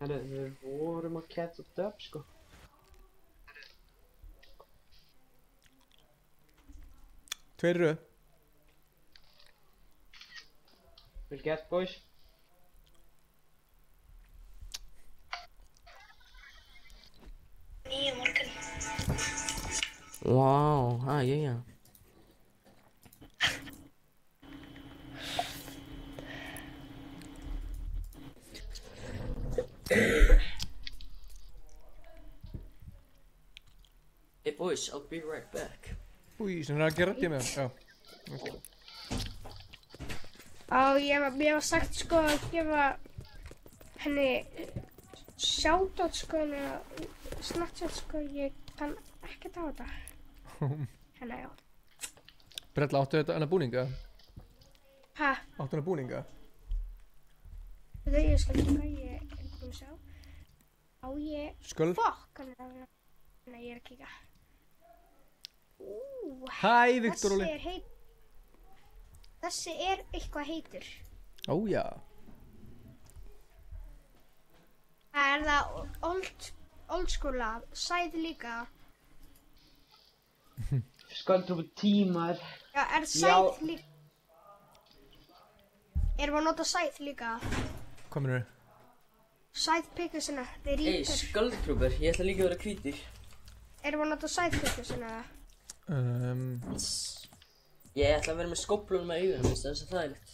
Við vorum að catch up, sko. Tveir röð. Vel gert, boys. Wow, já. Hey boys, I'll be right back. Új, sem er að gera rétt í mig. Já. Mér var sagt sko að gefa henni shoutout sko henni Snapchat sko, ég kann ekkert á þetta. Henni, já. Brella, áttu þetta hennar búninga? Hæ? Áttu hennar búninga? Ég skal líka, ég er búin að sjá. Á ég... Skölv? Fokk, nei, ég er að kíka. Hæ, Viktor Óli. Þessi er eitthvað heitur. Ó, já. Það old school af, sæð líka. Skuldtrúpa tímar. Já, sæð líka? Erum við að nota sæð líka? Hvað mennur þau? Sæð pikkasina, þeir ríkur. Ei, skuldtrúpar, ég ætla líka að vera hvítir. Erum við að nota sæð pikkasina? Ég ætla að vera með skóflunum með augunum, minnst þess að það er litt.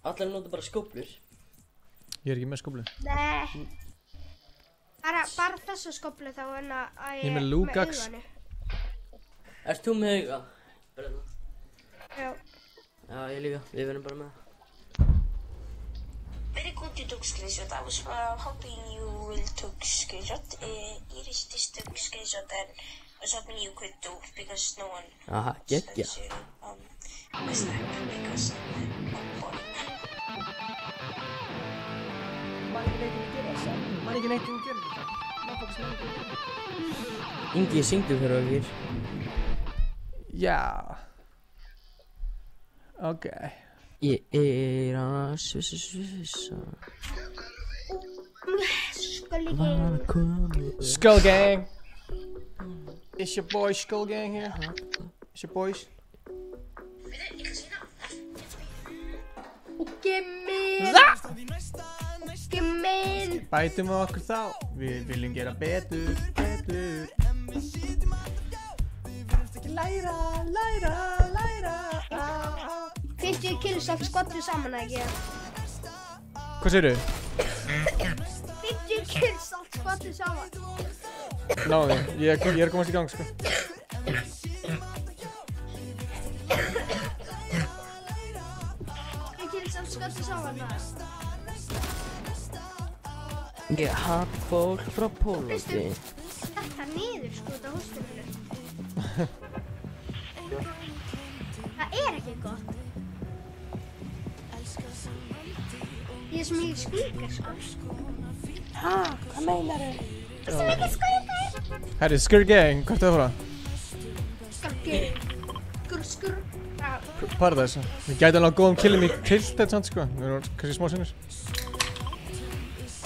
Allir nota bara skóflur. Ég er ekki með skóflu. Nei. Bara þessu skóflu þá en að ég er með Lugax. Ert þú með auga? Brella? Já. Já, ég líka. Við verðum bara með það. Very good you took screenshot. I was hoping you will took screenshot. Iris just took screenshot and I was hoping you could do because no one geggja. Snap because Man ekki neitt að gera þetta. Ingi, syngdu fyrir okkur. Já. Ok. Ég er að svissa. Skull Gang. It's your boy Skull Gang here. It's your boys. Bætum við okkur þá. Við viljum gera betur. Læra. 50 kills af skottu saman, ekki? Hvað segirðu? 50 kills af skottu saman. Náðu, ég er að komast í gang, sko. 50 kills af skottu saman, Ég hatt fólk frá Pólandi. Þetta niður, sko, þetta hóstuminu. Það er ekki gott. Ég er sem ég skvíkar, sko. Ha, hvað meinar þau? Það er sem ekki skvíkar. Herri, Skull Gang, hvað ertu það frá? Skull Gang. Skur. Paradise. Við gæti alveg góðum killum í tiltætt samt, sko. Við erum kannski smá sinnir.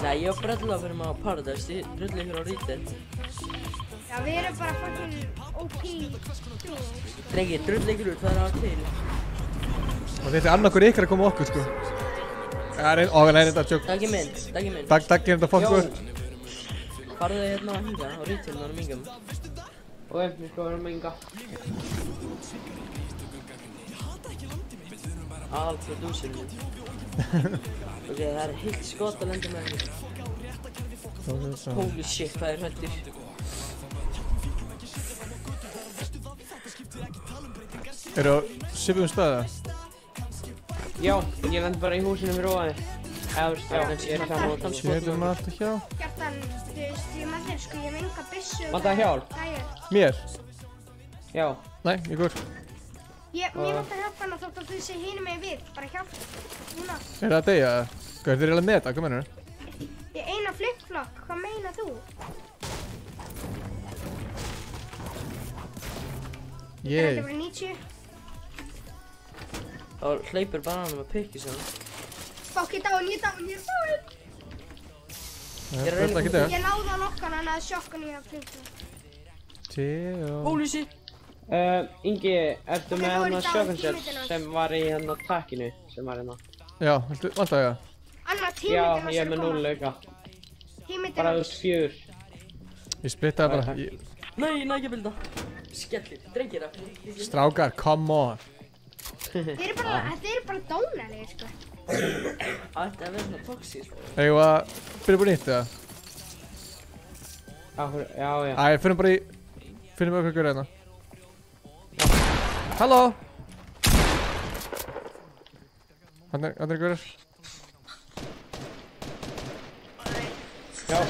Nei, ég og Brella fyrir maður á Paradise, þið drullu ykkur á Retail. Já, við erum bara fucking OP. Drengir, drullu ykkur út, það er á til. Og þetta er annarkur ykkar að koma okkur, sko. Nei, þetta er tjók. Daggi minn. Daggi er þetta fokkur. Farðu þið hérna að hinga á Retail með honum Ingam. Ok, við sko verðum að hinga. Producerinn minn. Ok, það er heilt skot að lenda með henni. Holy shit, hvað er hrættir. Eru á svipuðum staða? Já, ég lendi bara í húsinu fyrir ofan þig. Ég er saman á það. Sétum alltaf hjá. Kjartan, þú veist, ég með þér, sko, ég hef enga byssu. Vantar hjálp? Mér? Já. Nei, ég går. Mér vantar hjálp hana þótt að þú sé hinum mig við, bara hjálp. Núna. Er það að deyja? Hvað er þið eiginlega með þetta? Hvað meinar þau? Ég eina flip-flop, hvað meinar þú? Þetta er bara 90. Þá hleypur bara hann með pikki sem hann. Fokk, ég er dáin. Ég náði á nokkan, hann að sjokkan í að flip-flop. Holy shit. Ingi, ertu með hann að sjöfnshell sem var í hann á takkinu sem var hérna? Já, vantar ég það? Já, ég er með 0 auka. Bara 4. Ég splittaði bara. Nei, ekki bilda. Skellir, drengir það. Strákar, come on. Þetta eru bara dónalegir, sko. Þetta er verið svona toxic. Eigum við að byrja búið nýtt, eða? Já. Æ, finnum bara í... Finnum við okkur hérna. Halló! Hann er ykkur. Já.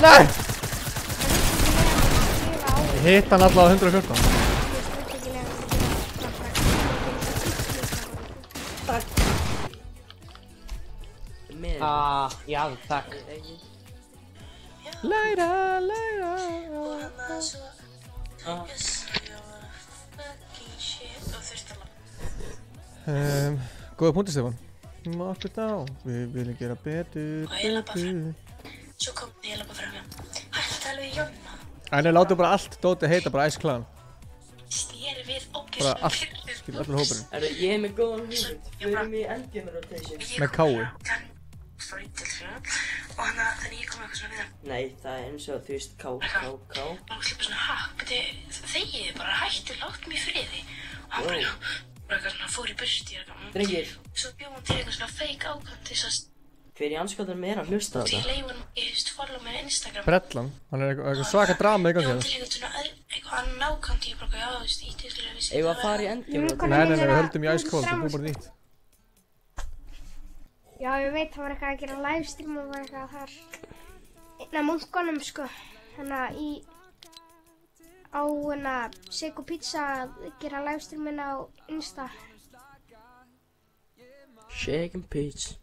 Nei! Ég hitt hann allavega á 114. Já, takk. Læra. Góða punktur, Stefán. Nokkuð á, við viljum gera betur. Svo kom ég að labba fram hjá. Hætti að tala við Jonna. Nei, láttu bara allt dótið heita bara Ice Clan. Sneri við Bara allt, skil allir hópurinn. Ég hef með góðan hugmynd. Við erum í endgame rotation. Með kái. Og þannig ég kom eitthvað svona við hann. Nei, það er eins og þú veist K. Og slippa svona, þegið bara, hættu, látt mig í friði. Og hann bara, eitthvað svona, fór í burti, Drengir. Svo bjóð hann til eitthvað svona fake ákvæmt til þess að Hver í anskotanum er að hlusta á því þetta? leiði hann, follow mig á Instagram. Brellan, hann er eitthvað svaka drama í gangi hérna. Til eitthvað svona, eitthvað annan nákvæmt, ég bara, já, þú veist, í til að vissi. Eigum við að fara í endgame rotation? Nei, við höldum í Ice Cold, það búið bara nýtt. Já, ég veit, það var eitthvað að gera livestream og var eitthvað þar. Einn af munkonum, sko, á Sego Pizza að gera livestreamin á Insta. Shake and peach.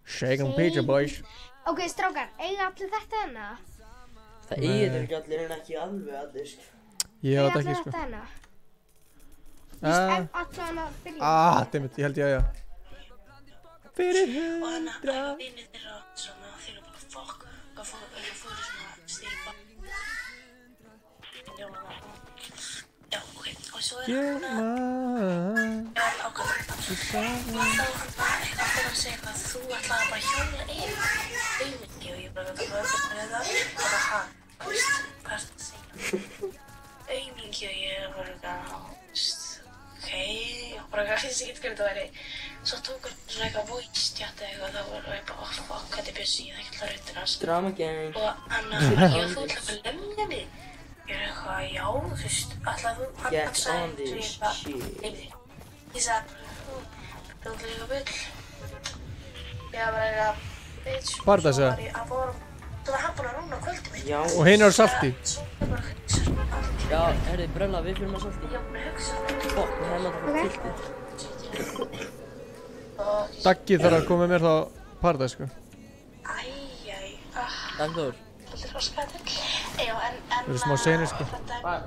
Shake and pizza, boys. Ok, strákar, eiga allir þetta hérna? Það eigið ekki allir en ekki alveg allir, sko. Ég á þetta Eiga ekki, allir sko. þetta hérna? Víst, allir hana byrja. Dammit, ég held ég að já. Fyrir 100. Og hann að vinið þeirra svona, þeir eru bara fokk, hvað fóru svona stýpa. Já, ok, og svo hann ákvæmlega. Og þá hann bara eitthvað fyrir að segja eitthvað, þú ætlaði bara að hjóla auðviki og ég bara veit hvað er það. Og bara, hvað er það að segja? Auðviki og ég bara eitthvað, ok, og bara eitthvað, ég finnst ekki hvernig það væri. Svo tók hann svona eitthvað voice-chat eða eitthvað, þá var ég bara, oh fuck, þetta er Bjössi, ég þekki alltaf rautin hans. Drama gang. Og hann að, já, þú ætlaði að lemja mig. Ég er eitthvað, já, þú veist, ætlaði þú, hann sagði, svo ég eitthvað, neymi. Ég sagði, þú ætlaði eitthvað bull. Ég var eitthvað, bitch. Barða sig. Þú var hann búinn að rúna kvöldi mitt. Já. Og hinn eru salti. Já, herri, Brella, við fyrir maður salti. Ég var búinn að hugsa þetta. Fokk, við hefum að fara tiltið. Daggi þarf að koma með mér þá parða, sko. Dagþór. Þetta er rosalega til. Já, en Það eru smá seinir, sko. þetta er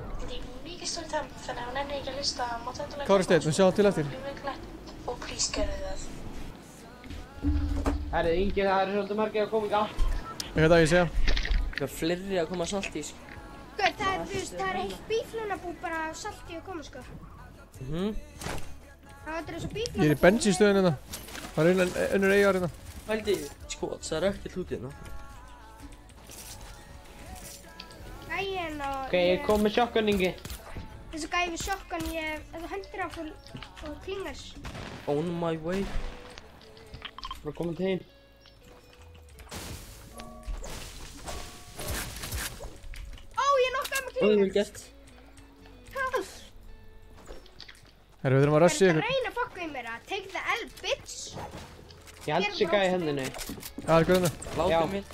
mikið stóri tam, þannig að hún ennir ekki að lista mótvendulega. Kári Steinn, við sjáum til eftir. Mjög mikilvægt. Og please gerðu það. Herri, Ingi, það eru svolítið margir að koma í gang. Ég veit að ég segja. Það er fleiri að koma að salti, sko. Sko, það er, þú veist, það er eitt bíflunabú bara salti að koma, sko. Það er eins og bíflunabú. Ég er í bensínstöðin hérna. Það er önnur eigar hérna. Hældi, sko, það er ekkert út hérna. Gæinn og... Ok, ég kom með shotgun, Ingi. Þessi gæi við shotgun, ef þú hendur á og klingar. On my way. Bara komin til hinn. Ó, ég nokkaði með klingar. Vel gert. Herru, við þurfum að rassi ykkur. Það er reyna að fokka í mér að take the L, bitch. Ég held þessi gæi hendinni. Já, það er guðna. Látið mér.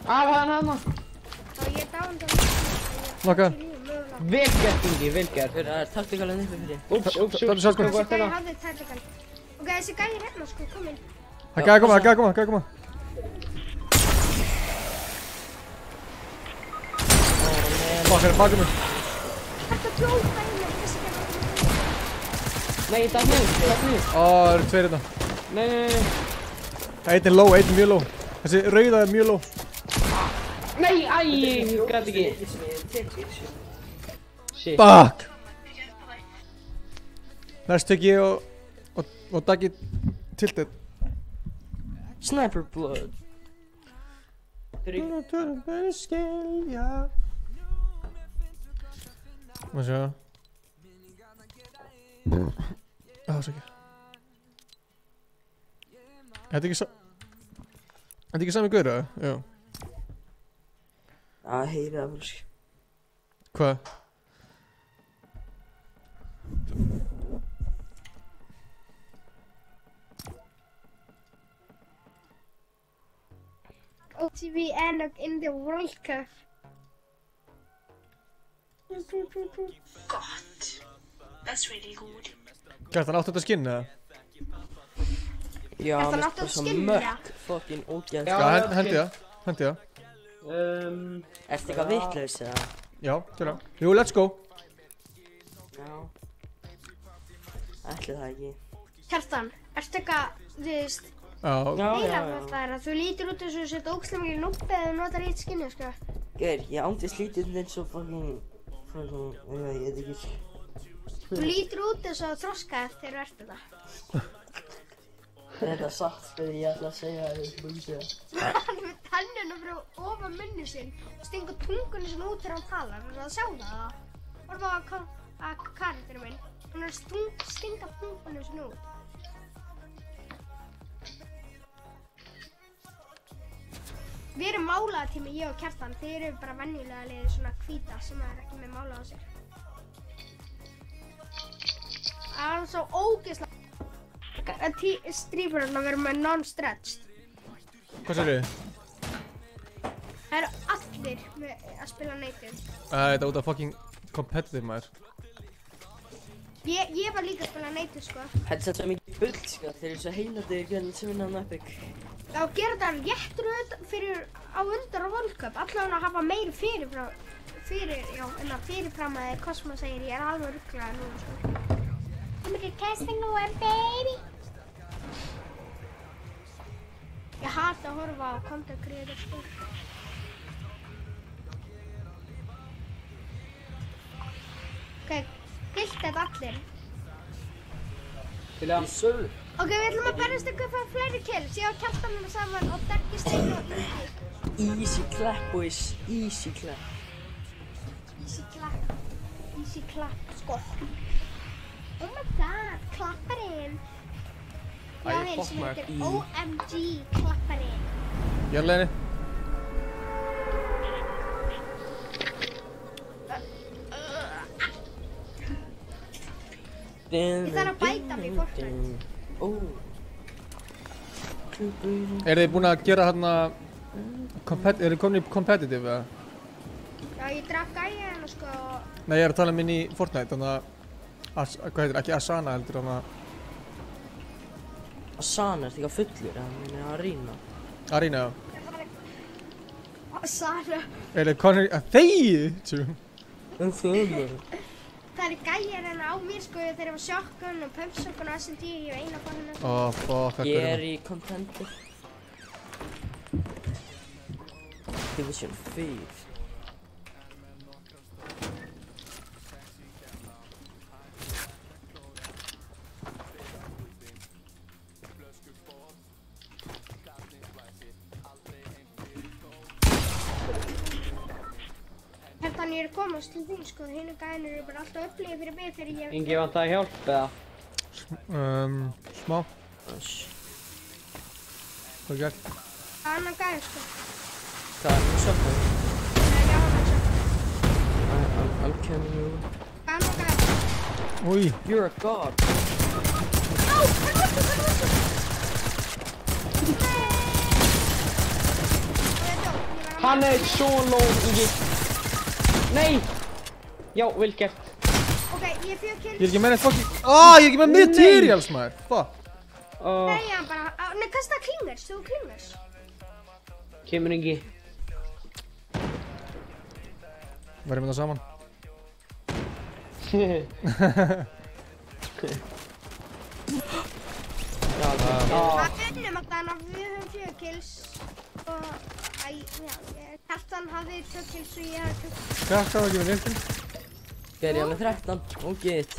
Af hann hana. Og ég er dánd að Nokka. Vel gert, Ingi, vel gert. Það er taktikalinn uppi fyrir. Úps. Þessi gæi hafði taktikan. Ok, þessi gæi er hérna, sko, kom inn. Það gæði að koma. Bakkar, bakum mig. Þetta plóta í mér, þessi gæi. Nei, takk niður. Það eru tveir hérna. Nei. Einn er low, einn er mjög low. Þessi rauða er mjög low. Nei, ég gæti ekki. Shit. Fuck! Næst tek ég og Daggi tilted. Sniper blood. Má sjá. Svo ekki. Þetta er ekki sami gaur, eða? Já. Heyri það fyrir sig. Hvað? OTV Enoch in the World Cup. Gott. That's really good. Kjartan, áttu þetta skinn, eða? Já, Þetta mér áttu að finnst það skilja. mörk fucking ógeðslega. Já, hendi það. Ertu eitthvað vitlaus eða? Já, til það. Jú, let's go. Já. Ætli það ekki. Kjartan, ertu eitthvað, þú veist, heilafært það að þú lítur út eins og þú setja ógeðslega mikið núppi eða þú notar eitt skinni, sko. Gaur, ég ándist lítið eins og fucking, ég veit ekki. Þú lítur út eins og þroskaður þegar þú ert þetta. Þetta er satt, sko, ég ætla að segja það í mundu. Hann er með tennuna fyrir ofan munni sinn og stingur tungunni sinni út þegar hann talar. Þú að sjá það? Horfa á karakterinn minn. Hann er að stinga tungunni sinni út. Við erum málaðatími, ég og Kjartan. Þið eru bara venjulega liðið svona hvíta sem er ekki með málað á sér. Það er svo ógeðslega strípurinn að vera með non-stretched. Hvað segir þið? Það eru allir að spila native. Þetta er út af fucking competitive, maður. Ég var líka að spila native, sko. Þetta er svo mikið bull, sko, þeir eru svo heilaðir hvernig sem vinna hann Epic. Já, gera þetta rétt fyrir á undan á World Cup. Allavega að hafa meiri fyrirfram að hvað sem maður segir, ég er alveg rugglaður núna, sko. I'm ekki casting away, baby. Ég hata að horfa á content creator, sko. Ok, gilt þetta allir. Til að sölu. Ok, við ætlum að berjast eitthvað fyrir fleiri kills. Ég og Kjartan erum saman og Dergi Steinn og Ingi. Easy clap, boys. Easy clap. Easy clap. Easy clap, sko. Oh my god, klapparinn. Æ, Já, eins fuck og maður. heitir OMG klapparinn. Ég er leiðinni. Ég þarf að bæta mig í Fortnite. Eru þið búin að gera hérna... Eru þið komin í competitive, eða? Já, ég draf gæja hérna, sko. Nei, ég er að tala um inn í Fortnite, þannig að... Hvað heitir, ekki Asana heldur, þannig að... Asana, ertu ekki að fullur, eða minni Arena? Arena, já. Asana. Eru þið komin í... Þegið! Það eru gæjar hérna á mér, sko, þeir eru shotgun og pumpshotgun og SMG, ég hef eina fór hérna. Fuck, ég er í contender. Division 4. Hérna ég er að komast til þín, sko, hinu gæðinir eru bara alltaf upplegið fyrir mig þegar ég... Ingi, vantar að hjálpa, eða? Smá. Hvað er gert? Það er annan gæði, sko. Hvað er það sjálfur? Nei, já, hann er sjálfur. I'm coming you. Það er annan gæði. Új. You're a god. Á, hann varstu. Hann er solo, Ingi. Nei! Já, vel gert. Ok, ég er 4 kills. Ég er ekki með neitt fucking... ég er ekki með materials, maður. Fuck. Nei, hann bara... Nei, hvað er það klingers? Þú klingers. Kemur Ingi. Verðum við það saman. Við unnum alltaf hann við höfum 4 kills. Og... Kjartan hafði 2 kills og ég hafði 2 kills. Kjartan var ekki með neitt. Gerði ég með 13. Ógeðið.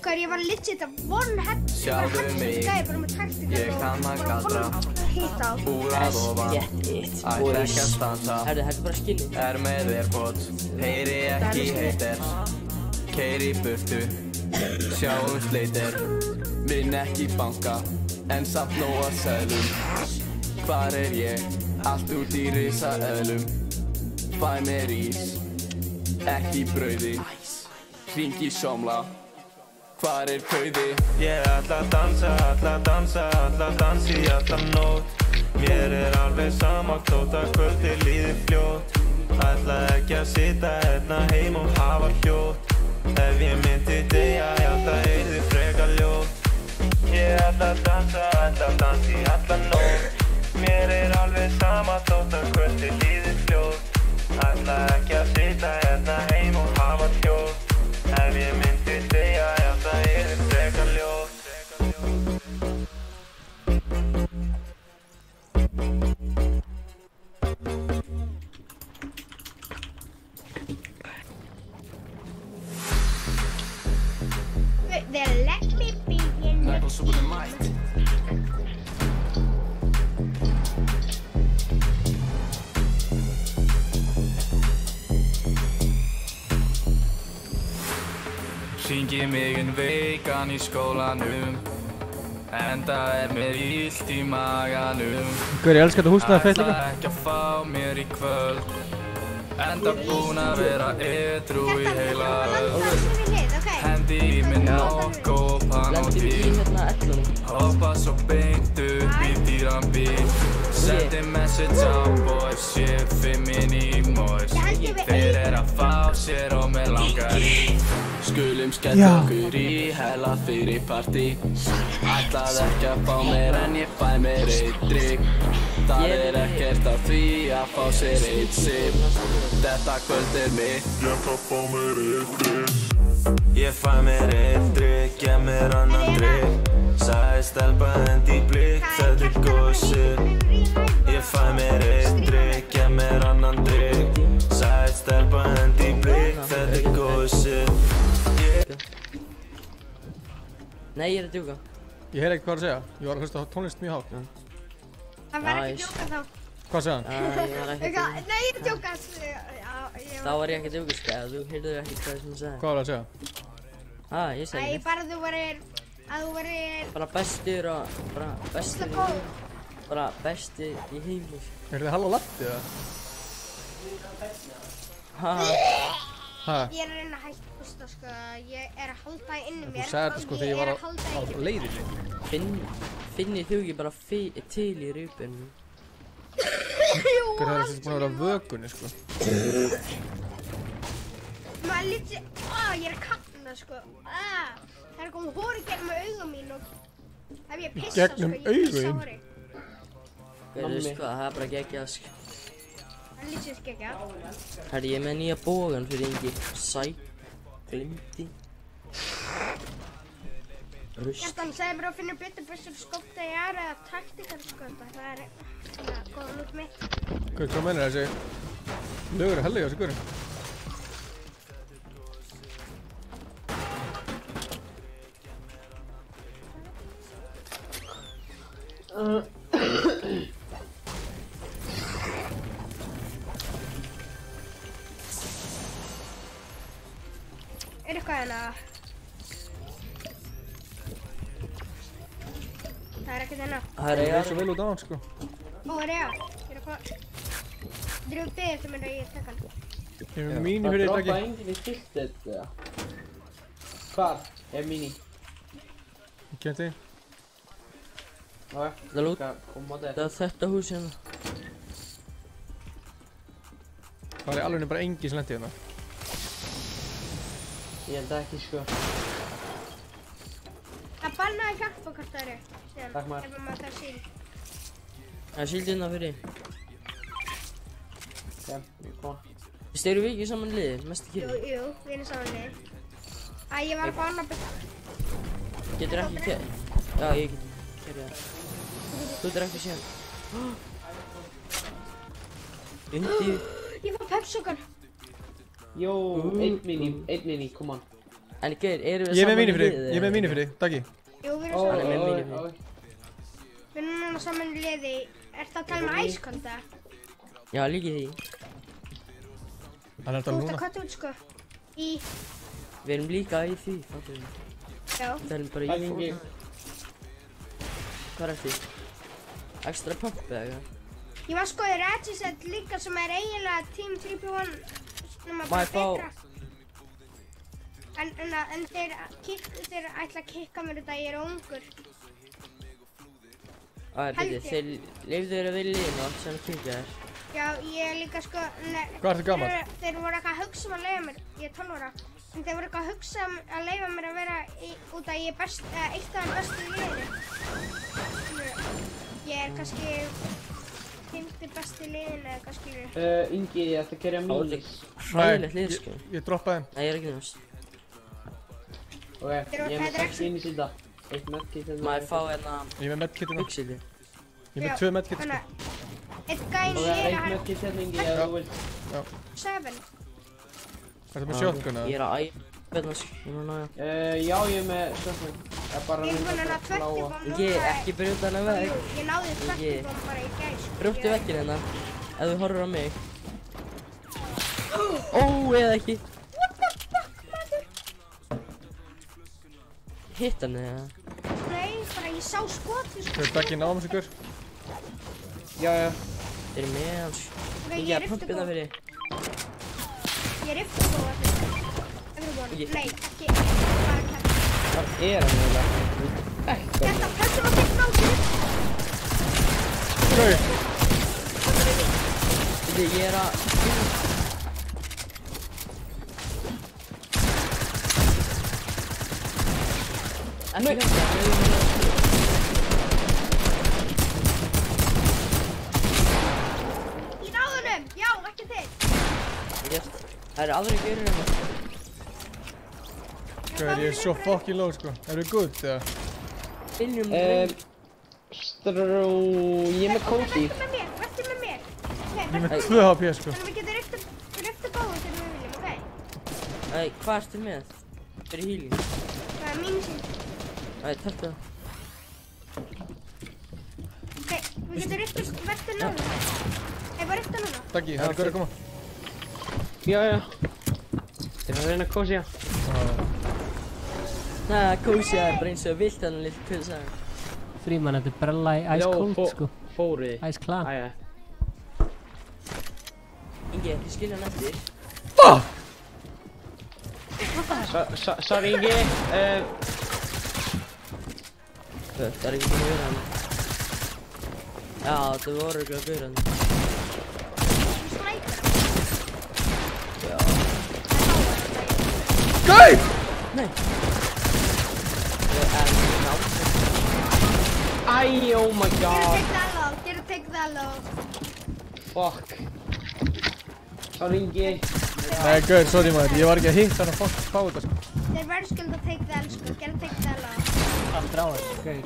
Hvað ég var legit að one head, Sjáðu mig, ég kann að galdra, búrað ofan, ætla ekki að stansa, með AirPods, heyri ekki heitir, keyri í burtu, sjáumst leitir, vinn ekki banka, en samt nóg að seðlum, hvar ég, allt út í risaeðlum, fæ mér ís, ekki brauði, hringi sjómla. Hvar kauði? Ég ætla að dansa í alla nótt. Mér alveg sama þótt að kvöldi líði fljótt. Ætla ekki að sitja hérna heim og hafa hljótt. Ef ég myndi deyja, já það yrði frekar ljótt. Ég ætla að dansa í alla nótt. Mér alveg sama þótt að kvöldi líði fljótt. Ætla ekki að sitja hérna heim og hafa hljótt. Ef ég myndi deyja, já það yrði frekar ljótt. They let me be in the Hringi mig veikan í skólanum, enda mér illt í maganum. Gaur, ég elska þetta húsnæði feitt líka. Ætla ekki að fá mér í kvöld, enda búinn að vera edrú í heila öld. Hendi í mig nokk og Panodil, hoppa svo beint upp í dýran bíl. Sendi message á boys, ég fimmin í mórs. Þeir að fá sér og mig langar í. Skulum skella okkur í hella fyrir partí. Ætlaði ekki að fá mér en ég fæ mér eitt drykk. Það ekkert að því að fá sér eitt sip. Þetta kvöld mitt, ég ætla að fá mér eitt drykk. Ég fæ mér eitt drykk, ég mér annan drykk. Sagði stelpa hendi í blikk, þetta góðsip. Ég fæ mér eitt drykk, ég mér annan drykk. Sagði stelpa hendi í blikk, þetta góðsip. Nei, ég að djúka. Ég heyri ekki hvað að segja. Ég var að hlusta tónlist mjög hátt. Það var ekki að djóka þá. Hvað segja hann? Ég var ekki að djúka. Nei, ég er að djóka. Þá var ég ekki að djúka, sko. Þú heyrðu ekki hvað sem ég sagði. Hvað var það að segja? Ég segi ekki. Bara þú værir... Bara bestur og... Bara bestur í heimur. Er þið halla lappið eða? Ég er að reyna að hætta hlusta, sko. Ég er að halda það inni mér. Þú sagði þetta sko þegar ég var á leiðinni. Finnir þú ekki bara til í rjúpinu? Jú, alltaf. Það er búin að vera vökunni, sko. Maður lítið... ég er að kafna, sko. Það er komið hóri gegnum augun mín og... Ef ég pissa, sko. Gegnum augun? Veistu hvað, það er bara geggjað, sko. Það er lítið geggjað. Herri, ég er með nýja bógan fyrir Ingi. Glimti. Hjartan sagði mér að finna betur bessur skópta ég er eða taktikar, sko. Það er góða lút mitt. Hvað mennir þessi? Lögur er hellig á þessi guðri. Er eitthvað hérna? Það er ekkert hérna. Það er svo vel út á hann, sko. Er ég? Ég er eitthvað... Drifum beðið eftir mér að ég tekka hann. Ég er með mínu fyrir Það þetta droppa enginn í skiltið, eða? Hvar er mínu? Ég kemti. Það lút. Það er þetta hús hérna. Það er alveg bara enginn sem lendi hérna. Ég held ekki, sko. Það bannaði hjálpakartari. Takk, maður. Ef maður þarf síld. Það er síld hérna fyrir. Ok, ég kom. Styrir við ekki saman liðið, mestu kýrið? Jú, við erum saman liðið. Ég var bara annað byrja. Getur ekki kæri? Já, ég get kæri það. Þú getur ekki síðan. Undi. Ég var pepsokar. Jó, einn mini, come on. En Geir, erum við Ég er saman með mínu í fyrir liði, þig, ég er með mínu fyrir þig, Daggi. Jú, við erum Hann saman. er með mínu fyrir. Við erum núna saman í liði. Ertu að tala um æskonda? Já, líki því. Hann er að Þú tala ert að núna. kvæta út sko. Við erum líka í því, fattu við. Já. Það er bara í fólk. Hvað er eftir? Extra pump eða eitthvað? Ég var sko í Regiset líka sem er eiginlega Team 3v1 nema Má bara ég fá- betra. En þeir ætla að kikka mér þetta, ég er ungur. Beti, þeir leifðu þér að vera í liðinu og allt sem kynka þér. Já, ég er líka sko... Hvað ertu gamall? Þeir voru eitthvað að hugsa um að leifa mér, ég er 12 ára. En þeir voru eitthvað að hugsa um að leifa mér að vera út að ég er eitt af þeim bestu í liðinu. Ég er kannski 5. besti í liðinu eða eitthvað skilur. Ingi, ég ætla að gera mínus. Hræðilegt lið, sko. Ég droppaði þeim. Nei, ég er ekki náttúrulega. Ok, ég er með 6 inn í síta. Eitt medkit hérna. Má ég fá hérna... Ég er með medkitinu. Buxili. Ég er með 2 medkit, sko. Eitt gæn Og í það er liðinu eitt medkit hérna, Ingi, ef þú vilt. Já. 7. Ertu með shotgun eða? Ég er að æfa sko. Já, ég er með shotgun. Ég er bara Ég er búinn að ná 20 bomb Ingi, ekki brjóta hana veg. Ég náði 20 bomb bara í gæn sko. Brjóttu vegginn hérna, ef þú horfir á mig. Ó, eða ekki. Hitt hann eða? Nei, bara ég sá skotið sko. Þau er Daggi náðum sig, gaur. Já. Þeir eru með hans. ég Ingi, er að pumpið það fyrir. Ég er yfir góða Everyone, Ingi. nei, ekki Hvað er hann eiginlega? Þetta, pössum að finna á sig Gauð. Ingi, ég er að... Ekki hérna, Í náðunum, já, ekki þeir Það eru aðri gaurir hérna. Gauð, ég er svo fucking low, sko. Erum við good, eða? Finnum Ég er með Cody. Vertu með mér Ég er með 2 HP, sko. Þannig við getum reyft báðu þegar við viljum, ok? Hvað ertu með? Fyrir healing? Það er mínu sín Takk það. Ok, við getum reyft vertu náðum Ég var reyft núna Daggi, það er gaur að koma. Já. Þeir eru að reyna að kósja. Nei, kósja er bara eins og vilt hann lill kvöldsæðan. Fríman, þetta er brella í Ice Cold, sko. Fóri. Ice Clan. Ingi, þið skilja hann eftir. Sorry, Ingi. Það er ekki búin að vera hann. Já, það voru ekki að gauðra hann. Gauð! Nei. Æ, oh my god. Get to take that low. Fuck. Sorry, Ingi. Nei, gauð, sorry maður. Ég var ekki að hitta hann að fá þetta, sko. Þeir verður skuld að take that, sko. Get to take that low. Allt ráðið, gauð.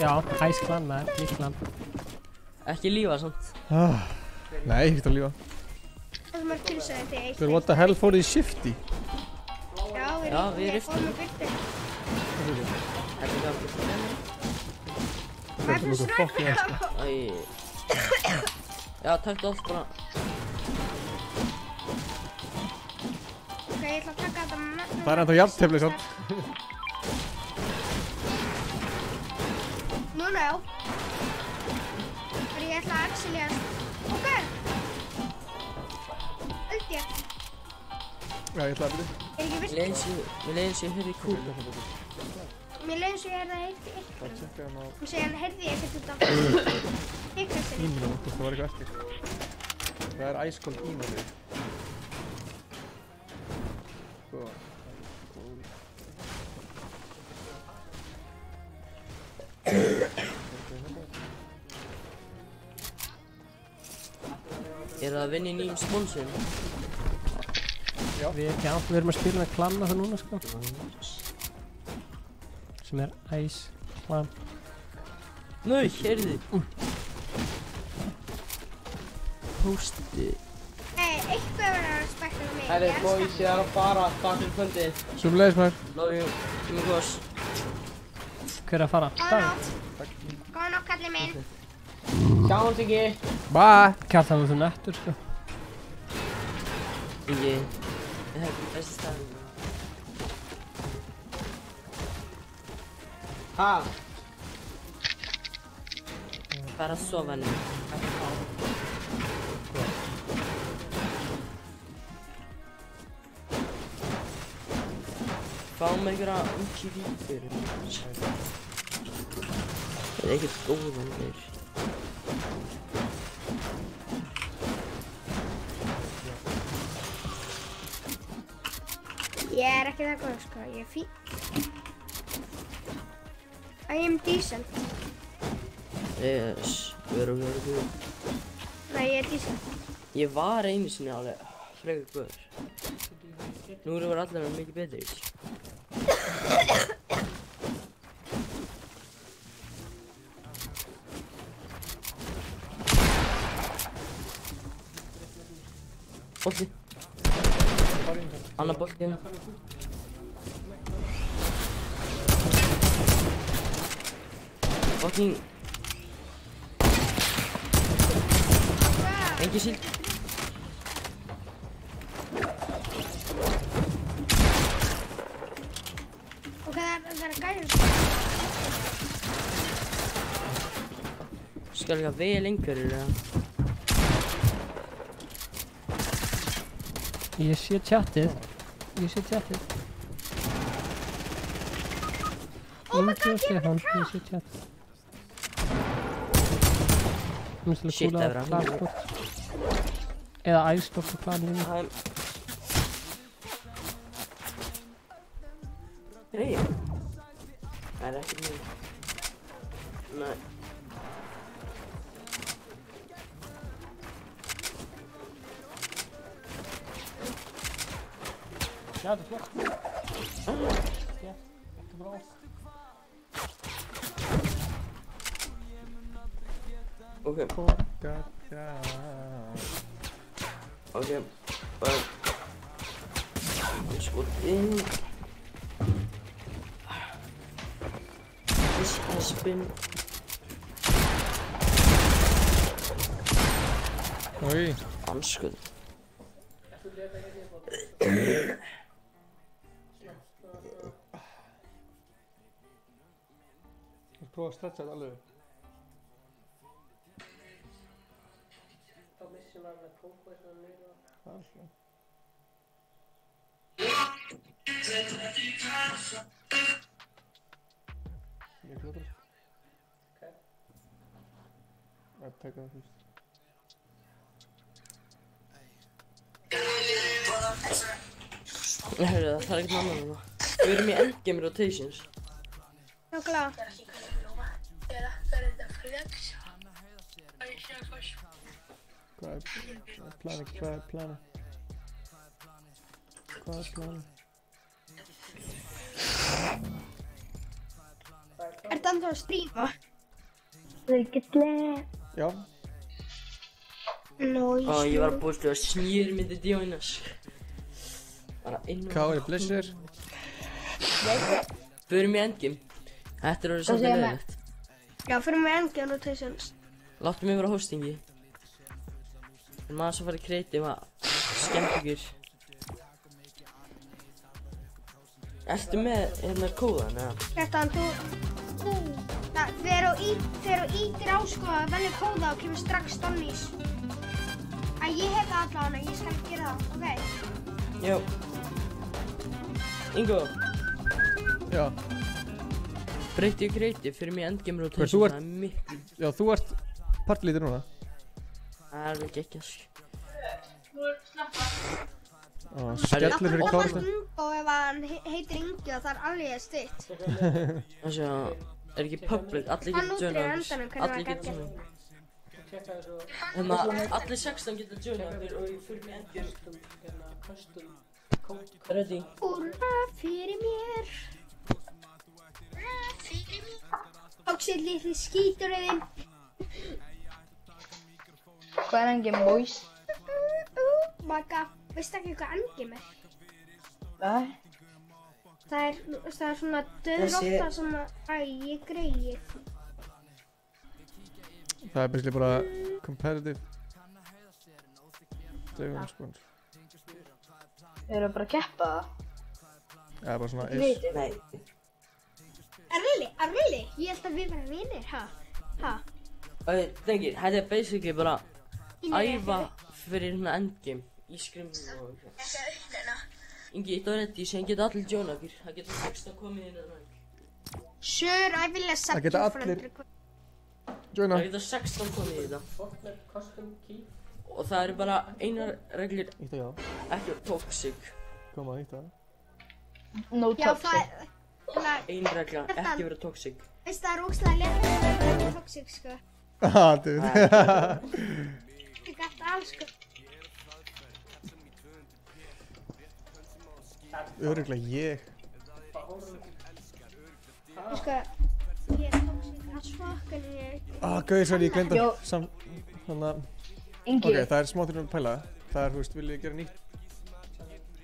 Já, Ice Clan maður, nýtt clan. Ekki lífa samt. Nei, ekki að lífa. Það sem er kilsaði því eitt. Gauð, what the hell fór þið í shifty? Já, við riftum. Þetta er gaman. Það er fyrir srækna. Já, takk allt bara. Ok, ég ætla að taka þetta með. Það er ennþá jafntefli, samt. Núna, já. Ég ætla að axilja. Ok. Öld ég. Já, ég ætla að byrja. Er ekki vilt? Mér leiðin sér hörði kúla. Mér leiðin svo ég er það heilt í ykkur. Þú segir hann heyrði ég ekkert út á ykkursinni. Íminu, það var eitthvað eftir. Það er Ice Cold íminu. Sko. Er það að vinna í nýjum sponsum? Já, við erum að spila með klanna það núna, sko. Sem er Ice Clan. Nei, heyrði. Pósti. Eitthvað verður að fyrir mig. Herri, boys, ég að fara. Takk fyrir kvöldið. Sömuleiðis maður. Love you. Tíma góðs. Hver að fara? Góða nótt. Góða nótt, kallið minn. Sjáumst ekki. Bye. Kjartan þú nettur, sko. Ekki. Ég hef besti staðinn. Ha? Bara að sofa henni. Fáum einhverja ungi víkur. Það er ekkert góðan þeir. Ég er ekki það góð, sko. Ég er fín. I am decent. Yes, veru. Nei, ég er decent. Ég var einu sinni alveg frekar góður. Nú eru við allir mikið betri. Bolti. Annar bolti. Fucking. Engi síld. Ok, það er gæður. Skal líka vel einhverjur, eða? Ég sé chatið. Ingi og Stefán, ég sé chatið. Shit, það er að eða æðstopp á planinu. Hei. Það er ekki mjög. Nei. Já, það er flott. Já, þetta er bra. Ok. Ok, bara skot inn. This has been. Oj. Anskuð. Ég prófa að stretcha þetta alveg. Þá missum við að kópa eitthvað meira. Alltaf. Ég er fljótur. Ok. Að taka það fyrst. Hörru, það er ekkert annað núna. Við erum í endgame rotations. Nákvæmlega. Hvað er planið? Hvað er planið? Ertu ennþá að strífa? Já. Ég var að búast við að snýr myndi djóinas. Bara inn og... Hvað er Blizzard? Förum í endgame. Þetta er orðið svolítið leiðilegt. Já, förum við endgame rotations. Láttu mig vera hostingi. En maður sem farið kreatív að skemmt ykkur. Ertu með hérna kóðan, eða? Kjartan, þegar þú ítir á sko að velja kóða og kemur strax Donnís. Ég hef það allavega, ég skal gera það, ok? Já. Ingo. Já. Breytið í kreatív fyrir mig endgame rotation, það er miklu. Já, þú ert partlítur núna. Það er alveg ekki að skilja. Skellur fyrir Kárni. Kárni. Og ef hann heitir Ingi og það er alveg stutt. Þannig að, er ekki public, allir getur joina okkur. Allir getur joina okkur. Þannig að allir 16 getur joina okkur og ég fyrir mig endgame. Ready? Húrra fyrir mér. Tóksið litli skíturöðinn. Hvað er enginn boys? Magga. Veistu ekki hvað endgame er? Nei. Það er svona döðrotta sem að ægi greið. Það er basically bara competitive Dragon Squad. Eru bara að keppa það? Já, bara svona Nei. Really? Ég held að við verðum vinir, ha? Drengir, þetta er basically bara æfa fyrir hérna endgame í skrimmu og Ingi, þetta er ready, sem geta allir joina okkur. Það geta 16 komið inn að rank. Sure, I will accept Það geta your allir friend joina. Það geta 16 komið í þetta. Og það eru bara einar reglur, ekki toxic. Koma, ítta það. No toxic. Ein regla, ekki vera toxic. Veist það er ógeðslega létt að vera toxic, sko. Dude. Ég gæti alls, sko. Örugglega ég. Sko, ég er toxic as fuck, en ég... Gauðir, sorry, ég glemdi þannig að... Ingi. Ok, það er smá til að pæla. Það er, þú veist, vil ég gera nýtt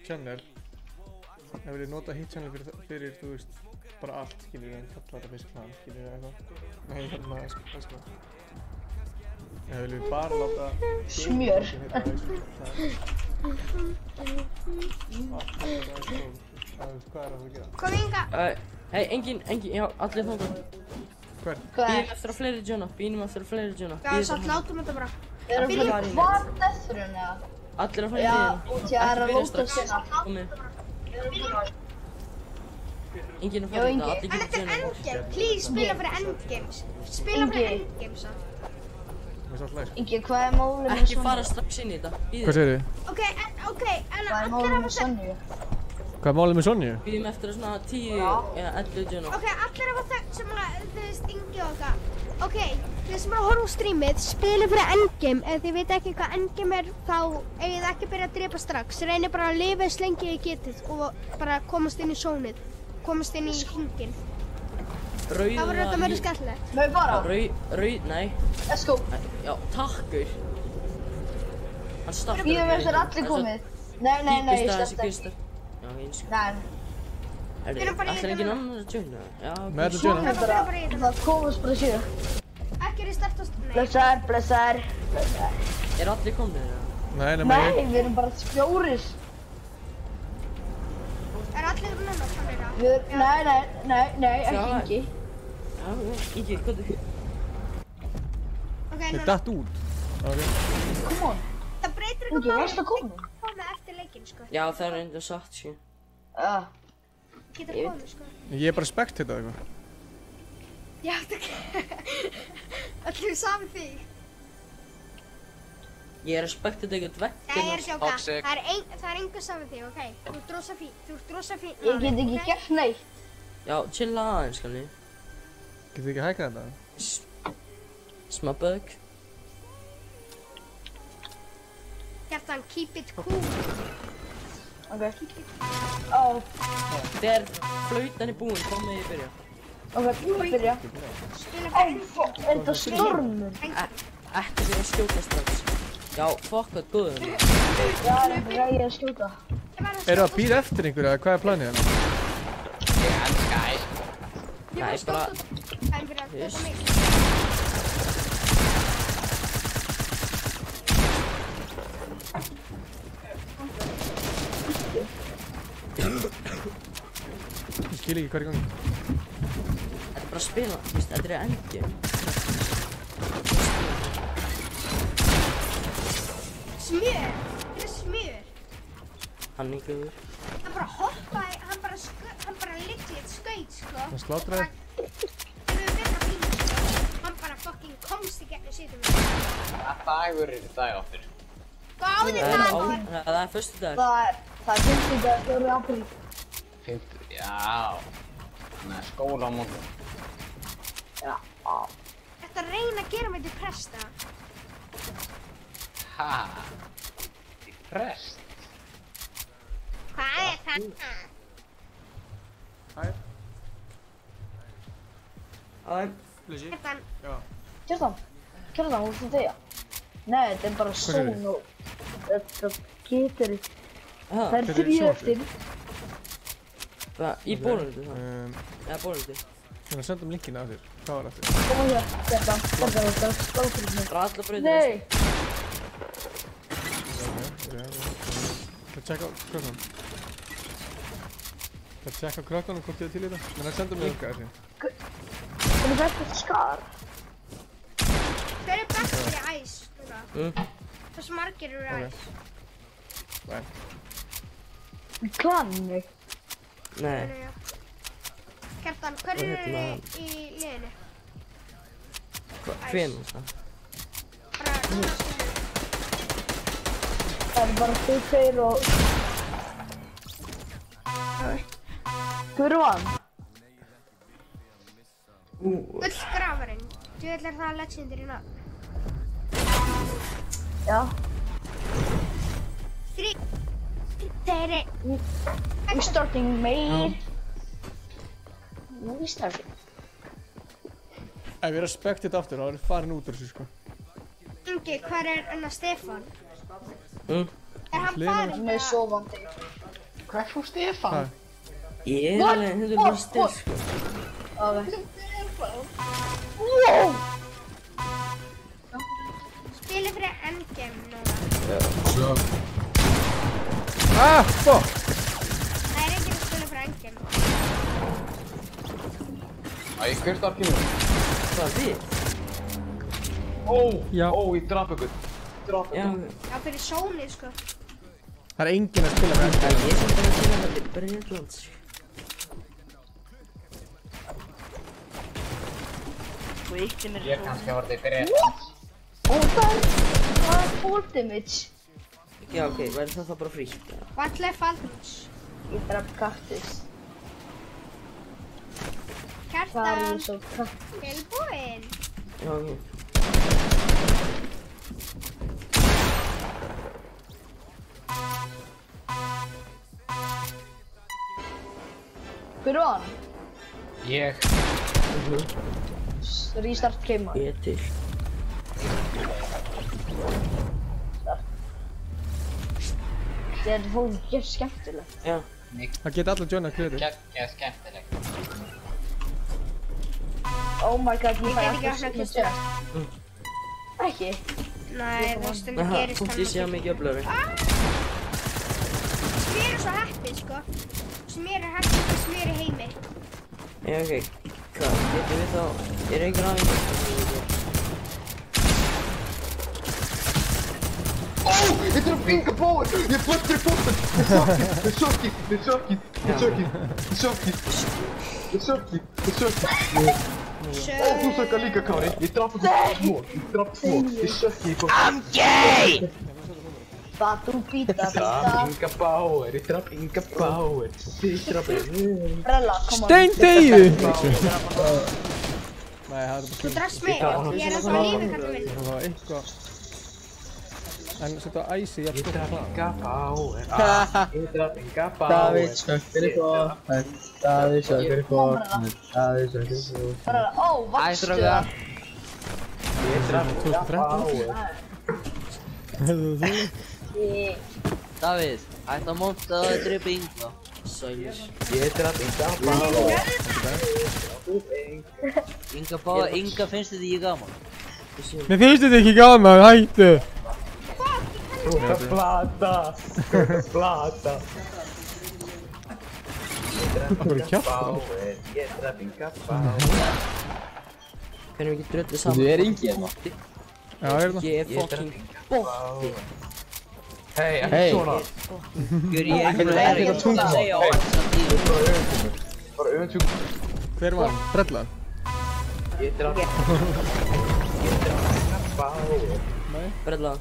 channel. Það vil ég nota hitt channel fyrir, þú veist, bara allt, skilur ég, en kalla þetta fyrst plan, skilur ég eitthvað. Nei, hérna, sko. Það vil ég bara láta... Smjör. Hvað er það að gera? Kom inga! Hei, engin, já, allir þóngan. Hver? Býðum eftir að fleiri joina. Já, satt látum þetta bara. Erum við hvað deathurinn eða? Allir að fara í Já, liðina. út ég er að róta sinna. Komið. Engin að Já, fara í Ingi. þetta, allir En geta þetta er joina. endgame, please, spila fyrir endgames. Spila fyrir endgames, samt. Ingi, hvað er málið með Ekki Sonju? fara strax inn í þetta. Hvað segir þið? Ok, en Hvað er allir málið að með Sonju? Hvað er málið með Sonju? Býðum eftir að svona 10 eða 11 joina. Ok, allir að það sem að, þú veist, Ingi og það. Ok, þið sem er að horfa á streamið, spilið fyrir endgame. Ef þið veit ekki hvað endgame er, þá eigið þið ekki að byrja að drepa strax. Reynið bara að lifa eins lengi þið getið og bara komast inn í sónið. Komast inn í hringinn. Það verður þetta meira skemmtilegt. Má ég fara? Nei. Let's go. Já, takkur. Hann startar. Býðum eftir allir komið. Nei, ég sleppti ekki. Já, eins. Nei. Ætlar enginn annar að joina? Já, Með þetta joina? Það komast bara 7. Ekki er í start og stund. Blessaður. Er allir komnir eða? Nei, Nei, við erum bara 4. Er allir núna komnir á? Nei, ekki Ingi. Já, Ingi, hvað er það? Ok, Þið núna. datt út. Ok. Come on. Það breytir Ingi, eitthvað varstu komin? Komið eftir leikinn, sko. Já, það er enda satt, sko. Getur komið, sko. Ég er bara spectate eitthvað. Já, það allir sami þig. Ég er að spekta þetta eitthvað Nei, ég er vekkinn. ekki okkar. Það er engu sami þig, ok? Þú ert rosa fín. Ég get ekki gert neitt. Já, chilla aðeins, kanni. Getur þið ekki hækkað þetta? Smá bug. Hjartan, keep it cool. Ok. Þegar flautan er búinn, þá með ég byrja. Ok, byrja. Spila Er þetta stormur? Ekki fyrir að skjóta strax. Já, fuck það, góður. Já, það er ég að skjóta. Eru að býða eftir einhverju eða hvað er planið hérna? Nei, bara... Ég skil ekki hvað er í gangi. Þetta er bara að spila, þú veist, þetta er endgame. Smjör! Þetta er smjör! Hann er góður. Hann bara hoppaði, hann bara legit skaut, sko. Hann slátraði. Hann bara fucking komst í gegnum síðan. Hvað dagur er þetta áttur? Góði dagur! Það er fyrstu dagur. Það er 50 dagur, 4. apríl. 50, já. Þannig að skóla á morgun. Já. Þetta reyna að gera mig til presta. Ha? Til prest? Hvað er þetta? Hæ? Kjartan. Kjartan, þú ert að deyja. Nei, þetta er bara són og þetta getur Það er 3 eftir. Í bónuliti það? Eða bónuliti? Þannig að sendum linkina af þér. Hvað var eftir? Koma hér, þetta. Sláfrið mig. Bara alla brautir. Nei! Það tjekka á krökkunum. Það tjekka á krökkunum hvort þið er til í þetta. Þannig að sendum við okkar þér. Þannig að þetta er skar. Hver er bestur í æs? Hversu margir eru í æs? Nei. Klanni. Nei. Kjartan, hver eru í liðinu? Hvenær það? Það er bara þau tveir og... Hver var hann? Gullgrafurinn. Djöfull er það legendary nafn. Já. 3, 2, 1. We're starting, mate. We're starting. Ef við respekti þetta aftur, þá er það farin út úr þessu sko. Ingi, hvar er enna Stefán? Er hann Hliðina. farinn? Hann er sofandi. Hvað er frú Stefán? Ég er alveg 100% still sko. Wow! Spilið fyrir endgame núna. Fuck! Það er ekki að spila fyrir endgame. Hver starf kemur? Hvað, við? Ég draf ykkur. Já, fyrir Sony sko. Það er enginn að spila með Ég er sem bara að spila með Bretland sko. Ég kannski var þetta Bretland. Og það er ultimate. Já, ok, væri það bara frítt? What left Aldrich? Ég draf kaktus. Kjartan, tilbúinn. Já, ok. Hver var hann? Ég. Restart game. Ég er til. Þetta fólk er skemmtilegt. Já. Það geta allir joina kreatív. Gekkja skemmtilegt. Oh my god, ég fæ Ég get ekki opnað kistuna. Ekki? Nei, það stundum gerist Punktið sé að mikið öflugri. Sem ég er svo heppið sko. Sem ég er heppið sem ég er í heimi. Já, ok. Hvað, getum við þá... Er einhver aðeins? Þetta er að pinga bóður! Ég er blöttur í bóttan! Þetta er sjokkið! Þú sökkar líka, Kári! Ég draf ykkur tvo! Ég sökkið í bóttan! I'm gay! Það þú býta. Inga Bauer! Ég draf Inga Bauer! Brella, koma. Steindeyju! Nei, það er bara Þú drafst mig, ég er ennþá á lífi kallum minn. Það var eitthvað... En setja æsi, ég draf Inga Bauer! Ég draf Inga Bauer! Davíð sökkur í bóknum, Davíð sökkur í bóknum, Davíð sökkur í bóknum. Brella, ó, vakstu það. Ég draf Inga Bauer! Davíð, ætti að monta að það drepa Inga. Sælir. Ég draf Inga Bauer! Inga Bauer, Inga finnst þetta ekki gaman. Mér finnst þetta ekki gaman, hættu! Þú ert að plata! Ég draf Inga Bauer! Hvernig við ekki dröllu saman? Þú er Ingi hérna? Já, er það? Ég er fucking botti. Hei, ekki svona! Gjör ég ekki að segja á þetta tíu. Bara öfntjúk. Hver var hann? Brellan? Ég draf Inga Bauer! Brella.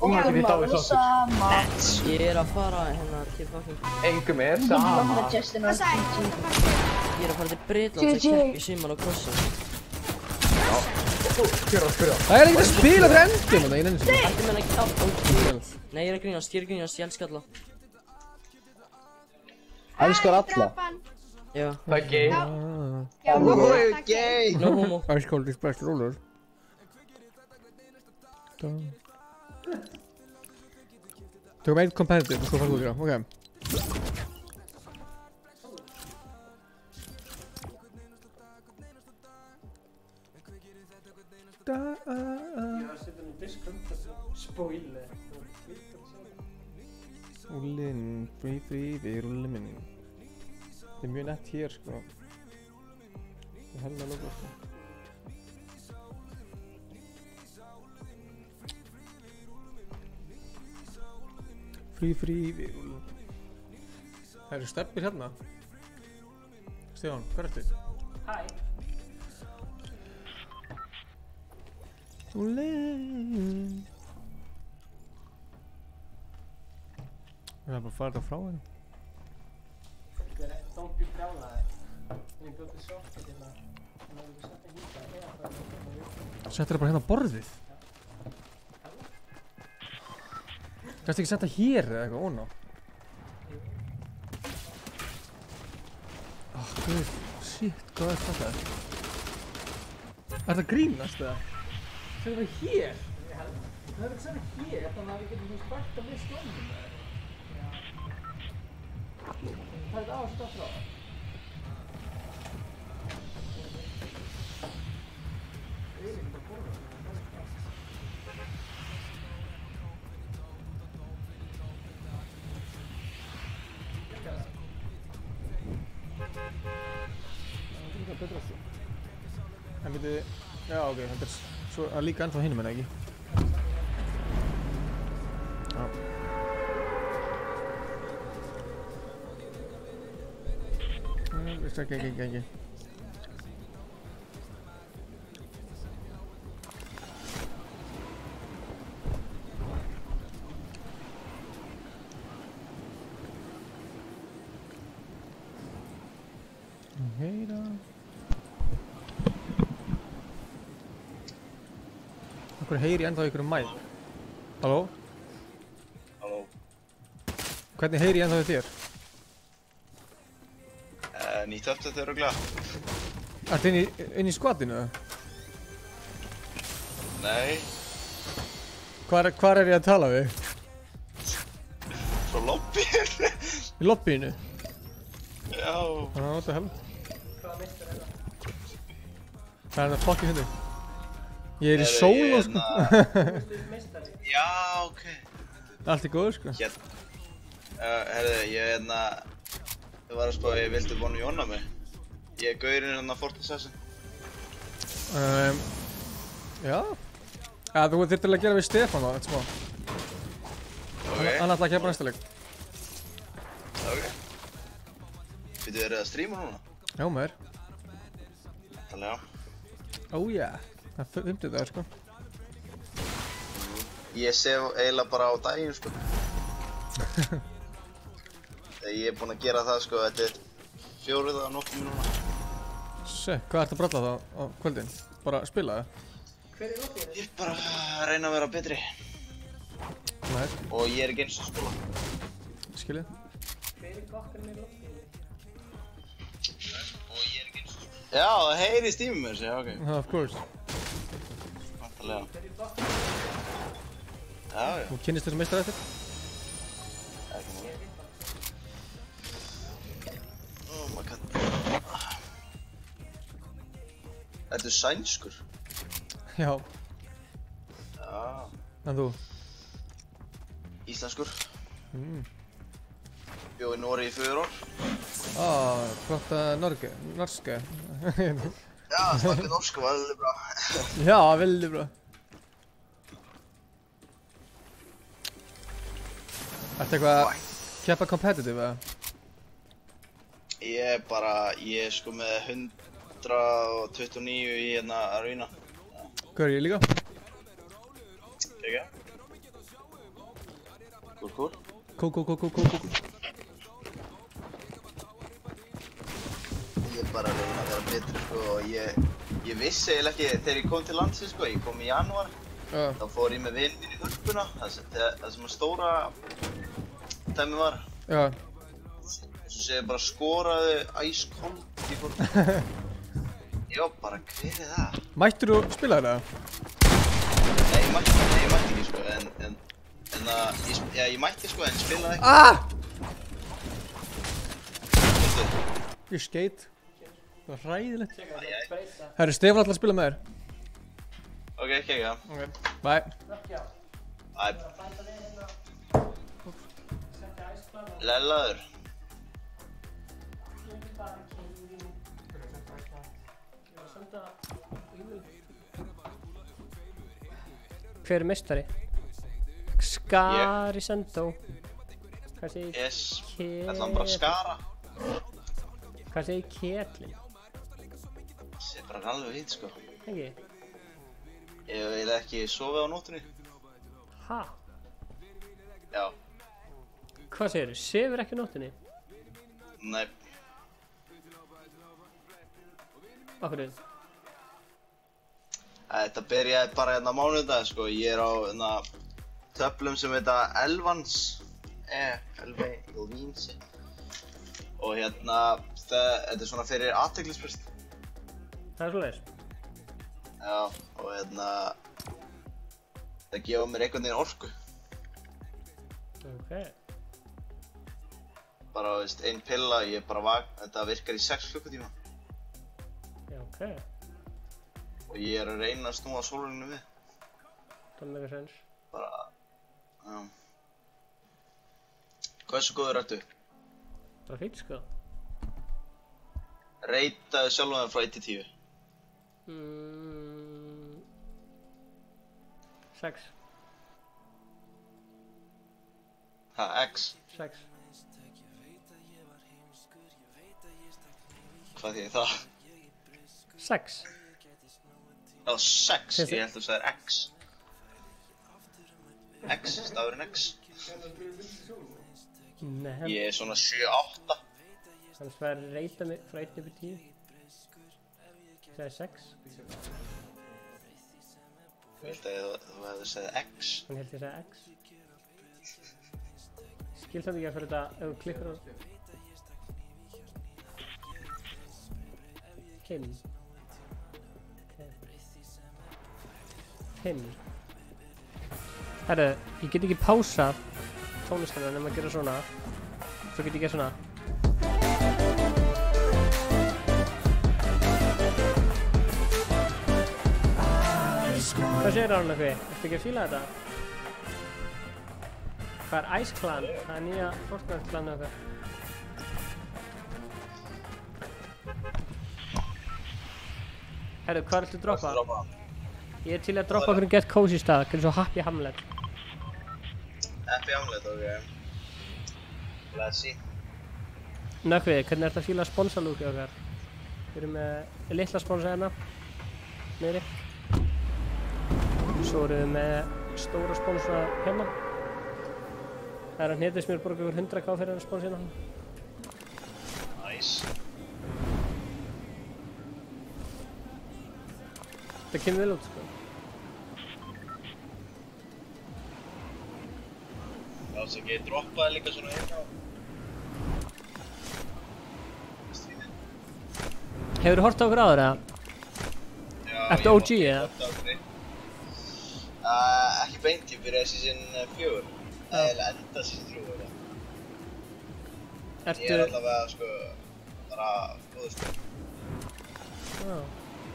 Hún er ekki við Davíð sáttur. Ég er að fara hérna til fucking... Engum er sama. Hvað sagði? Ég er að fara til Bretland að keppi Simon og Krossa. Það er ekkert að spila fyrir endum þetta, ég nefnir sem. Ætti menn ekki átt. Nei, ég er að grínast, ég elska alla. Elskar alla? Já. Það er gay. Gay! No homo. Ice cold express roller. Tökum einn competitive og svo farðu út í það, ok. Ég var að setja nú diskum þessu spoiler. Rúllinn, free, við rúllum inn. Þetta er mjög nett hér, sko. Það er helga logo, sko. Free, við rúllum. Það eru steppir hérna. Stefán, hvað ertu? Hæ. Rúllinn. Við erum bara að fara þetta frá henni. Þetta er dombi brjálaði. En ég bjóði sjótt hérna. Þannig að við setja hýta eða bara Settir það bara hérna á borðið? Gæstu ekki setja hér eða eitthvað óná? Guð, shit, hvað er þetta? Er þetta grínast eða? Setja það hér? Það er ekki setja hér, þannig að við getum spært að við skjónum það. Það er þetta á að setja frá. En við já ok, þetta er svo að líka ennþá hinum en ekki. Já. Ekki. Heyra. Okkur heyri ennþá ykkur mæk. Halló? Halló. Hvernig heyri ég ennþá þér? Nýtt aftur þau örugglega. Ertu inn í skvatinu? Nei. Hvar er ég að tala við? Frá lobbyinu. Í lobbyinu? Já. What the hell? Hvaða mistur er það? Það er það fucking hundur. Ég er í sól og sko. Já, ok. Allt er góð sko. Herðu, ég var að spá að ég vildi vonu Jóna mig. Ég er gaurinn hérna Fortnite Assassin. Já. Ja, þú þyrftir að gera við Stefán þá, þetta smá. Ok. Hann ætla að keppa næsta leik. Ok. Býttu þið að streama núna? Já maður. Þannig já. Yeah. Það er 50 dagar sko. Ég sef eiginlega bara á daginn sko. Þegar ég er búinn að gera það sko, þetta er 4 dagar nokkuð núna. Hvað ertu að bralla þá á kvöldin? Bara að spila það? Hver er lobbyið? Ég er bara að reyna að vera betri. Nei. Og ég er ekki eins og skóla. Skiljið? Hver er gokkurinn í lobbyið? Já, það heyrist í mér sér, ok. Of course. Vantarlega. Já. Þú kynnist þessum meistar eftir? Ekki mjög. Oh my god. Þetta er sænskur. Já. Já. En þú? Íslenskur. Bjó í Noregi í 4 ár. Flotta norske. Ja, snakker norsk veldig bra. Ja, veldig bra. Ertu eitthvað að keppa competitive eða? Ég er sko með 129 í hérna arena. Hvað er ég líka? Ekki? Cool. Cool. Ég er bara að reyna að vera betri sko og ég vissi eiginlega ekki þegar ég kom til landsins sko, ég kom í janúar. Þá fór ég með vinn minn í hörpuna, það sem að stóra dæmi var. Já. Svo sé ég bara skoraði æskold í hörpuna. Ég var bara, hver er það? Mættur þú spila þetta? Nei, ég mætti ekki sko, en ég mætti sko en spilaði ekki. Ég skeit. Það var hræðilegt. Herru, Stefán ætlar að spila með þér. Ok, ekki. Ok, bye. Bye. Lellaður. Hver er meistari? Skarisendó. Hvað segir Yes, ætlaðum bara að skara. Hvað segir Ketlin? Það er bara alveg fínt sko. Ekki? Ég vil ekki sofa á nóttunni. Ha? Já. Hvað segirðu? Sefur ekki á nóttunni? Nei. Af hverju? Þetta byrjaði bara hérna mánudag sko. Ég er á töflum sem heita Elvans. Elvinsi. Og hérna, þetta er svona fyrir athyglisbrest. Það er svoleiðis? Já, og hérna, það gefa mér einhvern veginn orku. Ok. Bara, veist, ein pilla, ég bara þetta virkar í 6 klukkutíma. Já, ok. Og ég er að reyna að snúa sólringinu við. Það er mega sens. Bara, já. Hversu góður ertu? Það er fínt sko. Reitaðu sjálfan frá 1 til 10. 6. Ha, X? 6. Hvað þýðir það? 6. Já, 6, ég held að þú sagðir X. X, stafurinn X. Nei. Ég er svona 7-8. Þannig að það reyta mig frá 1 upp í 10. Það er 6. Ég held að þú hefði segið X. Hann held ég að segja X. Skil það ekki að fyrir þetta ef þú klikkar á hinn. Hinn. Herru, ég get ekki pásað tónlistina nema að gera svona. Svo get ég gert svona. Hvað segir Arna Kvi? Ertu ekki að fíla þetta? Hvað er Ice Clan? Það er nýja Fortnite klanið okkar. Herru, hvað ertu að droppa? Ég er til að droppa okkur Get Cozy stað, hvernig svo Happy Hamlet. Happy Hamlet, ok. Let's see. Nökkvi, hvernig ertu að fíla sponsalúkið okkar? Við erum með litla sponsa hérna. Niðri. Svo erum við með stóra sponsa hérna. Það er að Hnetis mér borga ykkur 100k fyrir að sponsa hérna. Nice. Það kemur vel út sko. Já, þess að ég droppaði líka svona hérna á. Hefurðu hort á okkur áður eða? Já, ertu OG eða? Ekki beint, ég byrjaði season 4. Eða enda season 3 eða. Ég er allavega sko, bara góður sko. Já.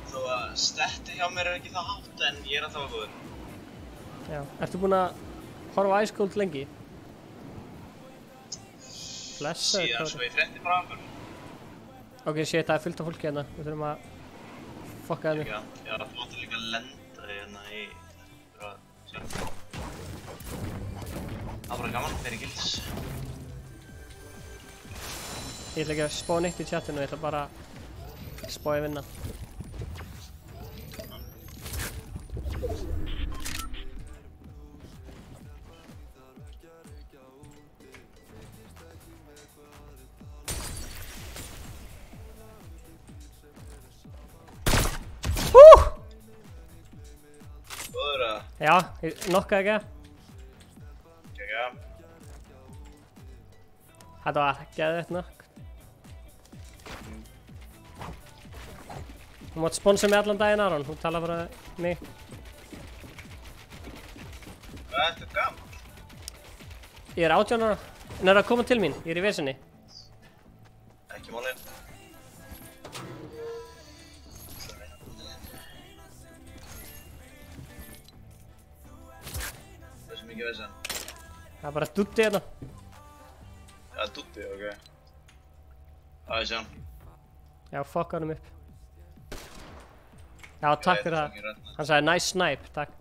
Þó að stetti hjá mér er ekki það hátt en ég er alltaf góður. Já, ertu búinn að horfa á Ice Cold lengi? Síðan svo ég frétti frá okkur. Ok, shit, það er fullt af fólki hérna. Við þurfum að fokka það mig. Já, það máttu líka að lenda hérna í... Það var bara gaman, fyrir gilds. Ég ætla ekki að spá neitt í chatinu, ég ætla bara að spá í vinna. Góður eða? Já, ég nokkaði ekki. Kekja. Þetta var geðveikt nokk. Þú mátt sponsa mig allan daginn, Aron. Þú tala bara mig. Hvað ertu gaman? Ég er 18 ára. En að koma til mín, ég er í vesinni. Ekki málið. Hversu mikið vesen? Það er bara Dúddi hérna. Já, Dúddi, ok. Það er sján. Já, fuck hann upp. Já, takk fyrir það. Hann sagði nice snipe, takk.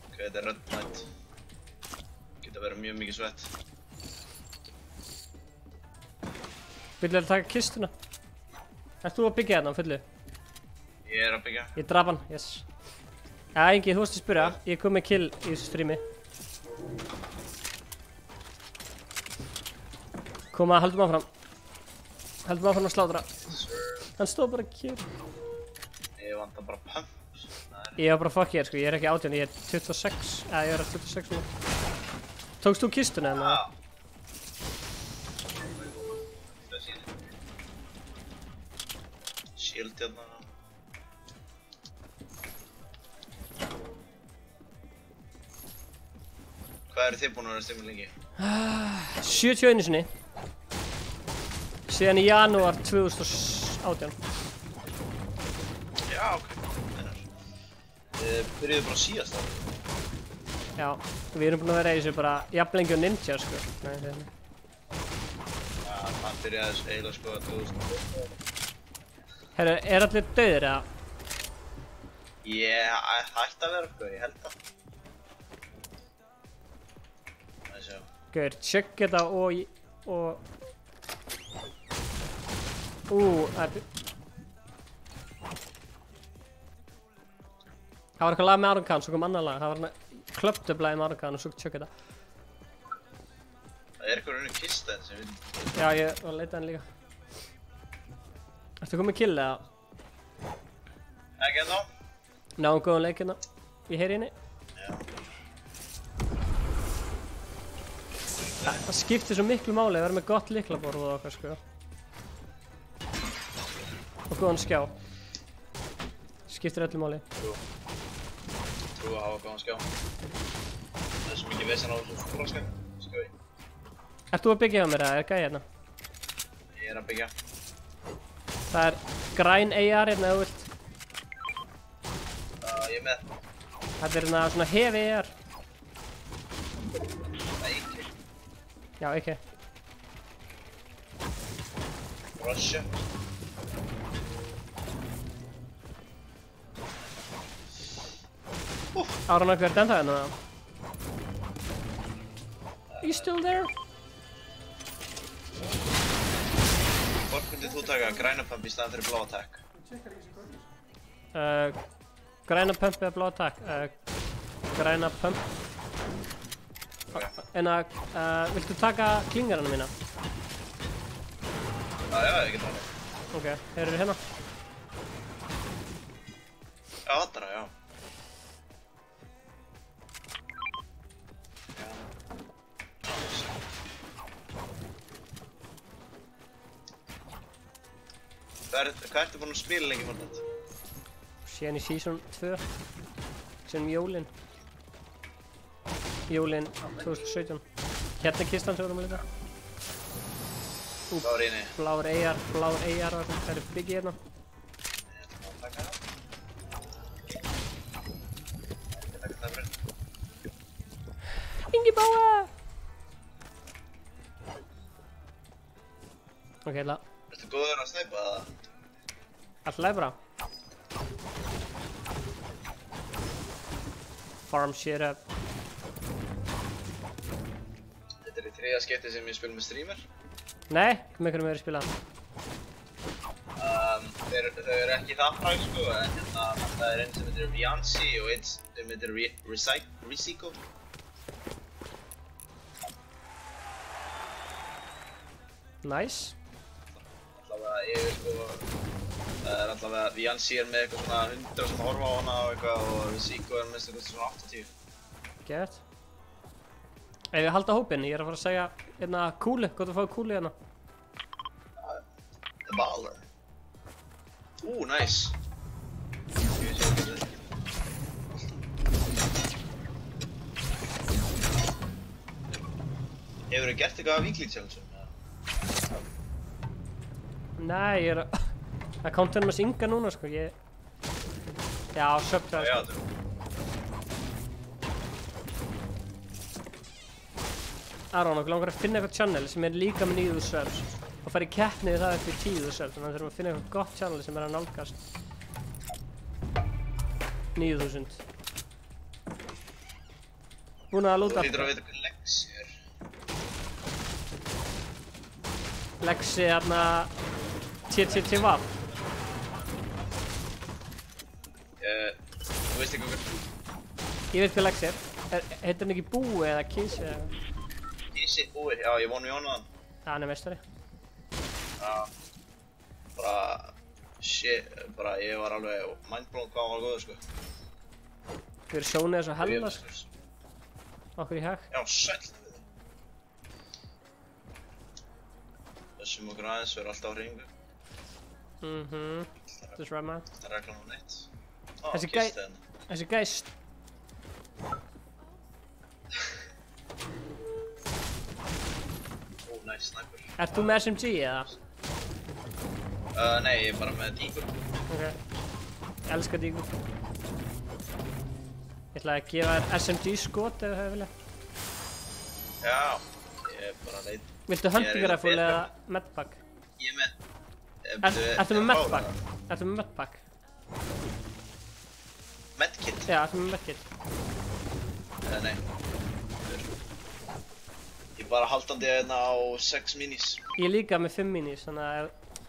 Ok, þetta er rödd nætt. Geta verið mjög mikið svett. Villu að taka kistuna? Ert þú að byggja hérna á fullu? Ég er að byggja. Ég draf hann, yes. Já, Ingi, þú varst að spyrja. Ég kom með kill í þessu streami. Koma, haldum áfram. Haldum áfram að slátra. Hann stóð bara kjör. Ég vantar bara pump. Ég var bara fuck ég sko, ég er ekki 18, ég er 26. Já, ég er 26 nú. Tókst þú kistuna hérna? Já. Shield hérna. Hvað eru þið búin að vera að stimma lengi? 71 sinni. Síðan í janúar 2018. Já, ok. Byrjuðu bara síðast þá? Já, við erum búin að vera í þessu bara jafn lengi og Ninja sko. Nei, Já, hann byrjaði þessu eiginlega sko 2000. Herru, er allir dauðir eða? Ég hætti að vera sko, ég held það. Það sjá. Gauður, check þetta og... það var eitthvað lag með Aron Khan, svo kom annar lag. Það var hérna klöptöflagi með Aron Khan og svo check þetta. Það er eitthvað rauninu kista þetta sem við... Já, ég var að leita henni líka. Ertu komið kill eða? Ekki ennþá. Náum góðan leik hérna. Ég heyri henni. Já. Það skiptir svo miklu máli að vera með gott lyklaborð og okkar sko. Og góðan skjá. Skiptir öllu máli. Trú að hafa góðan skjá. Það er svo mikið vesen á þessu fúraskæk. Skjói. Ert þú að byggja hjá mér eða er gæi hérna? Ég er að byggja. Það er græn AR hérna ef þú vilt. Ég er með. Þetta er hérna svona hefi AR. Það er ekki. Já, ekki. Russia. Aron, hvað er þetta ennþá hérna? Are you still there? Hvort myndið þú taka græna pump í staðan fyrir blá attack? Græna pump eða blá attack? Græna pump. En viltu taka klingarana mína? Já, ég get það. Ok, eru þið hérna? Já, þetta er það, já. Hvað ertu búinn að spila lengi Fortnite? Síðan í Season 2. Síðan jólin. Jólin 2017. Hérna er kistan sem við erum að lita. Blár inni. Blár AR og það eru byggi hérna. Ég ætla að taka það. Ég taka það fyrir. Ingi Báa! Ok, hérna. Ertu góður að snæpa það? Alltaf bara. Farm shit up. Þetta er í 3. skipti sem ég spil með streamer. Nei, með hvernig við erum spilað. Þau eru ekki það fræg sko, en það er einn sem heitir Vianci og einn sem heitir Risiko. Nice. Allavega, ég vil sko, það er allavega, Vianci er með eitthvað svona 100 sem horfa á hana og eitthvað og Risiko er með eitthvað svona 80. Gett. Ef ég halda hópinn, ég er að fara að segja hérna kúli, gott að fá kúli hérna. The baller. Nice. Hefurðu gert eitthvað af weekly challenge-um? Nei, ég accountinn með Inga núna sko, Já, subtræði sko. Aron, okkur langar að finna eitthvað channel sem líka með 9.000 subs og fara í keppni við það upp í 10.000 subs, þannig að þurfum að finna eitthvað gott channel sem að nálgast 9.000. Búin að lúta. Þú hlýtur að vita hvað Lexi er. Lexi hérna TTTVAP. Þú veist ekki hvað Ég veit hvað Lexi er. Heitir hann ekki Búi eða Kísi eða? Kísi, Búi, já ég vonu Jónan. Hann er meistari. Já. Bara, shit, ég var alveg mindblown hvað hann var góður sko. Hver sjónið svo hella sko. Okkur í hag. Já, sæll við þið. Þessum okkur aðeins verður alltaf á hringu. That's right man. Það regla nú neitt. Þessi gæst. Nice sniper. Ert þú með SMG eða? Nei, ég er bara með díkur. Ok. Ég elska díkur. Ég ætla að gefa þér SMG skot ef þið vilja. Já, ég er bara leit. Viltu hunting rifle eða medpack? Ég er með... Ertu með medpack? Ertu með medpack? Medkit? Já, ertu með medkit? Nei. Ég er bara haldandi hérna á 6 minis. Ég er líka með 5 minis, þannig að ég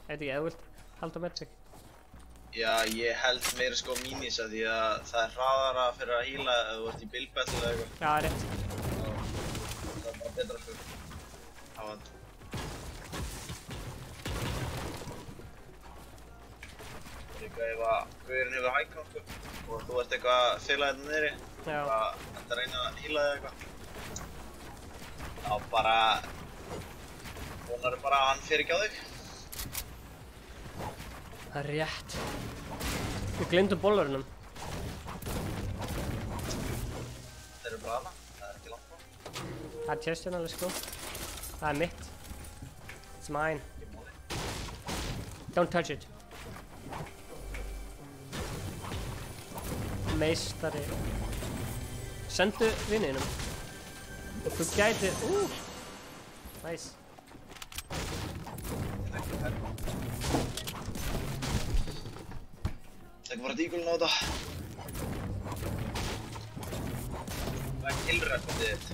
veit ekki, ef þú vilt halda medpack. Já, ég held meira sko minis að því að það er hraðara fyrir að heala ef þú ert í build-battle eða eitthvað. Já, rétt. Það er bara betra sko. Háan. Líka ef að guðurinn hefur high-count sko og þú ert eitthvað að fela hérna niðri og ert að reyna að heala eða eitthvað. Þá bara vonaru bara að hann fer ekki á þig. Það er rétt. Við gleymdum bollarunum. Þeir eru bara hana, það er ekki langt frá. Það er chestinn, let's go. Það er mitt. It's mine. Don't touch it. Meistari. Sendu vinninum. Og þú gætir... Nice. Legg bara díkulinn á þetta. Hvað er killrekordið þitt?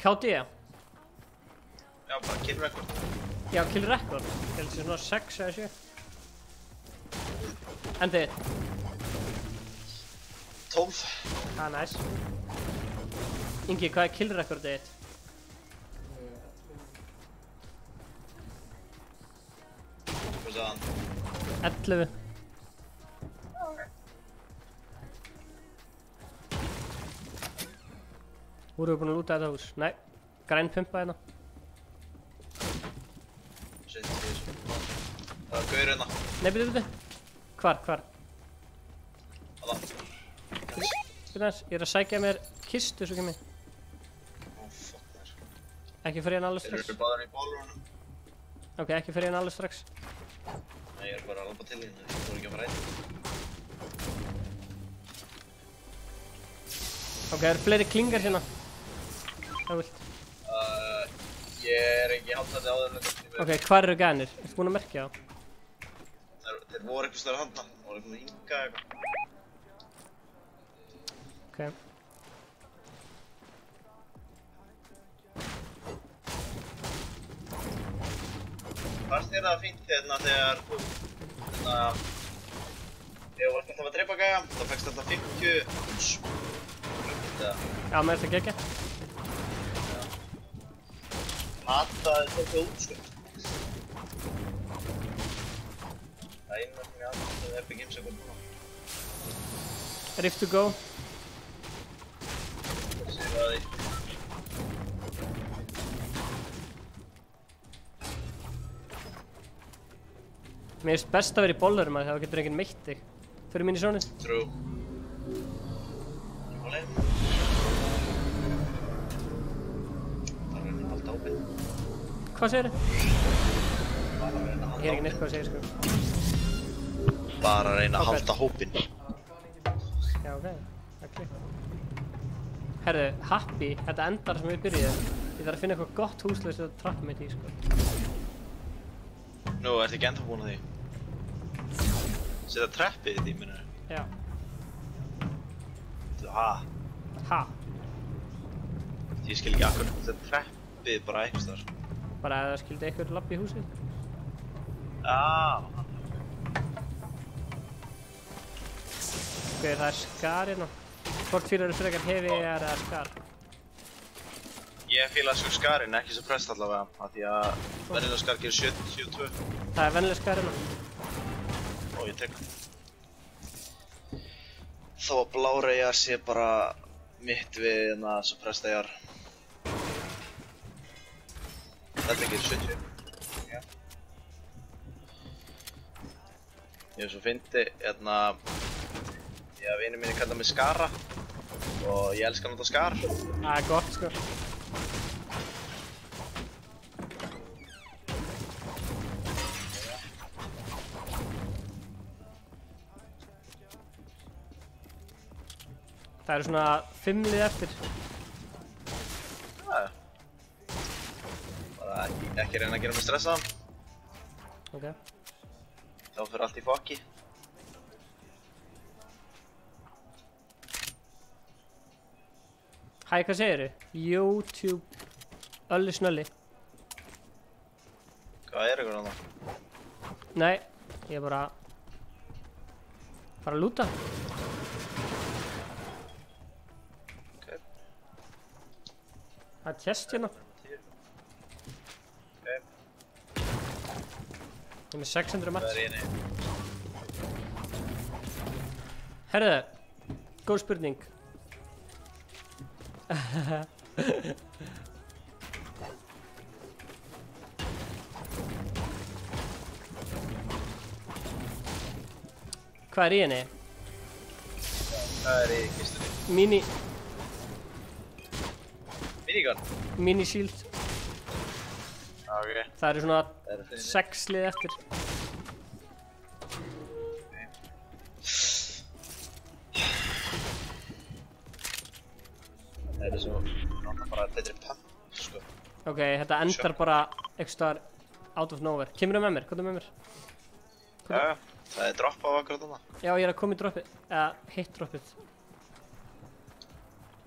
KD? Já, bara killrekord. Já, killrekord. Ég held þessi svona 6 eða 7. En þið? 12. Ah, nice. Ingi, hvað er killrekordið þitt? Hvað sagði hann? 11. Voru við búin að lúta þetta hús? Nei. Græn pumpa hérna. Shit, ég er svo. Það er gaur hérna. Nei, byrju. Hvar? Alla. Byrju aðeins, ég er að sækja mér kistu svo kemur. Fuck þér. Ekki fyrir hann alveg strax. Þeir eru báðir í bólurunum. Ok, ekki fyrir hann alveg strax. Nei, ég er bara að labba til hérna, ég fór ekki að fara einn. Ok, það eru fleiri klingar hérna. Það vilt. Ég er ekki haldandi á þeim. Ok, hvar eru gænir? Ertu búin að merkja þá? Þeir voru eitthvað stærra handa, þeir voru eitthvað hinga eitthvað. Ok. Fannst þér það fínt þegar þegar þú varst alltaf að dreipa gæja, þá fækst alltaf 50 hús. Já, með þetta geggja. Hataði þetta út, sko. Það er einu sem ég aðeins Epic Games að koma núna. Rift to go. Það séu það því. Mér finnst best að vera í bollurum að þá getur enginn meitt þig. Fyrir mín í sónu. True. Máli. hópinn. Hvað segirðu? Ég ekki neitt hvað segir sko. Bara að reyna að halda hópinn. Já, ok. Það klikk. Herðu, Happy, þetta endar sem við byrjuðum. Ég þarf að finna eitthvað gott húslaust að trappa mitt í sko. Nú, ertu ekki ennþá búin að því? Setja treppið í því, minnur? Já. Ha? Ha? Ég skil ekki akkur setja treppið bara eitthvað þar. Bara að það skildi einhver labba í húsið. Ok, það er skar hérna. Hvort fílar þú frekar hefi eða skar? Ég fíla svo skarinn, ekki svo prest allavega, af því að venjulega skar gerir 72. Það er venjulega skar hérna. Ó, ég tek. Þó að bláreyjar sé bara mitt við svo presteyjar. Þetta gerir 70. Já. Ég hef svo fyndi, já, vinur minni kallar mig Skara og ég elskar að nota skar. Það er gott sko. Það eru svona 5 lið eftir. Já. Bara ekki reyna að gera mig stressaðan. Ok. Þá fyrir allt í fokki. Hæ, hvað segirðu? YouTube Öllu snölli. Hvað er ykkur annað? Nei, ég er bara að lúta. Það er chest hérna. Ég er með 600 mats. Herðu, góð spurning. Hvað er í henni? Hvað er í kistunni? Minigun? Mini shield. Ok. Það eru svona 6 lið eftir. Það er svo náttúrulega bara betri pump, sko. Ok, þetta endar bara eitthvað staðar out of nowhere. Kemurðu með mér? Komdu með mér. Já, það er dropp á akkurat þarna. Já, ég er að koma í droppið. Eða hitt droppið.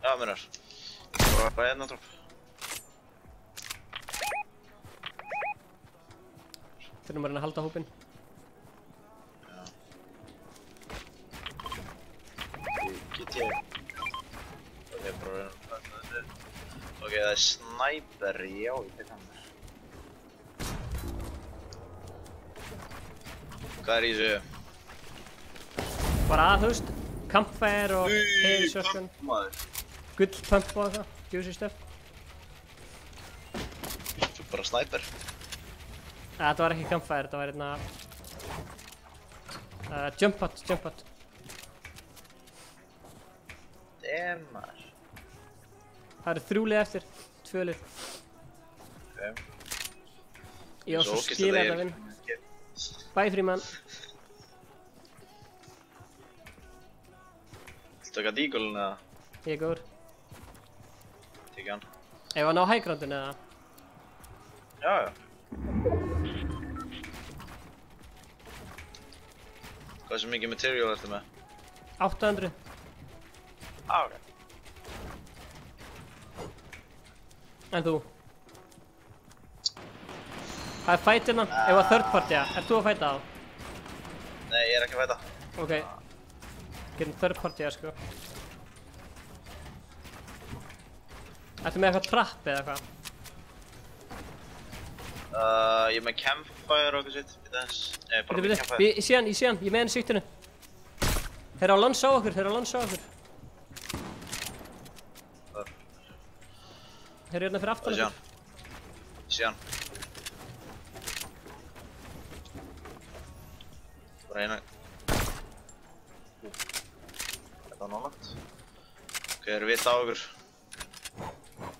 Já, minnar. Droppa hérna dropp. Þurfum að reyna að halda hópinn. Já. Get ég... Ok, bara reyna að planta þetta. Ok, það er sniper, já, ég tek hann þér. Hvað er í þessu? Bara þú veist, campfire og heavy shotgun. Gullpump og eitthvað, juicy stuff. Svo bara sniper. Þetta var ekki campfire, þetta var hérna... jump pad. Damn, maður. Það eru 3 lið eftir, 2 lið. Ok. Ég á svo skilja þetta vinn. Bye, Freeman. Viltu taka dígulun eða? Ég er góður. Tekja hann. Ef að ná high groundin eða? Já. Hvað sem mikið material ertu með? 800. Ok. En þú? Það er fight hérna, ef að third party, ert þú að fighta þá? Nei, ég er ekki að fighta. Ok. Gerum third party, sko. Ertu með eitthvað trapp eða eitthvað? Ég er með campfire og eitthvað sitt. Nei, bara með campfire. Ég sé hann, ég með henni sýttinu. Þeir eru að lansa á okkur, Þeir eru hérna fyrir aftan okkur. Ég sé hann. Bara eina... Þetta var nálægt. Ok, eru vitt á okkur.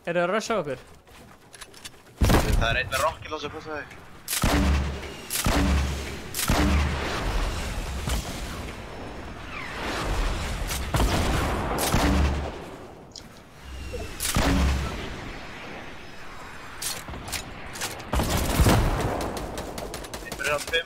Eru það að rusha á okkur? Það er einn með rockilás að passa þig. Einn fyrir hann 5.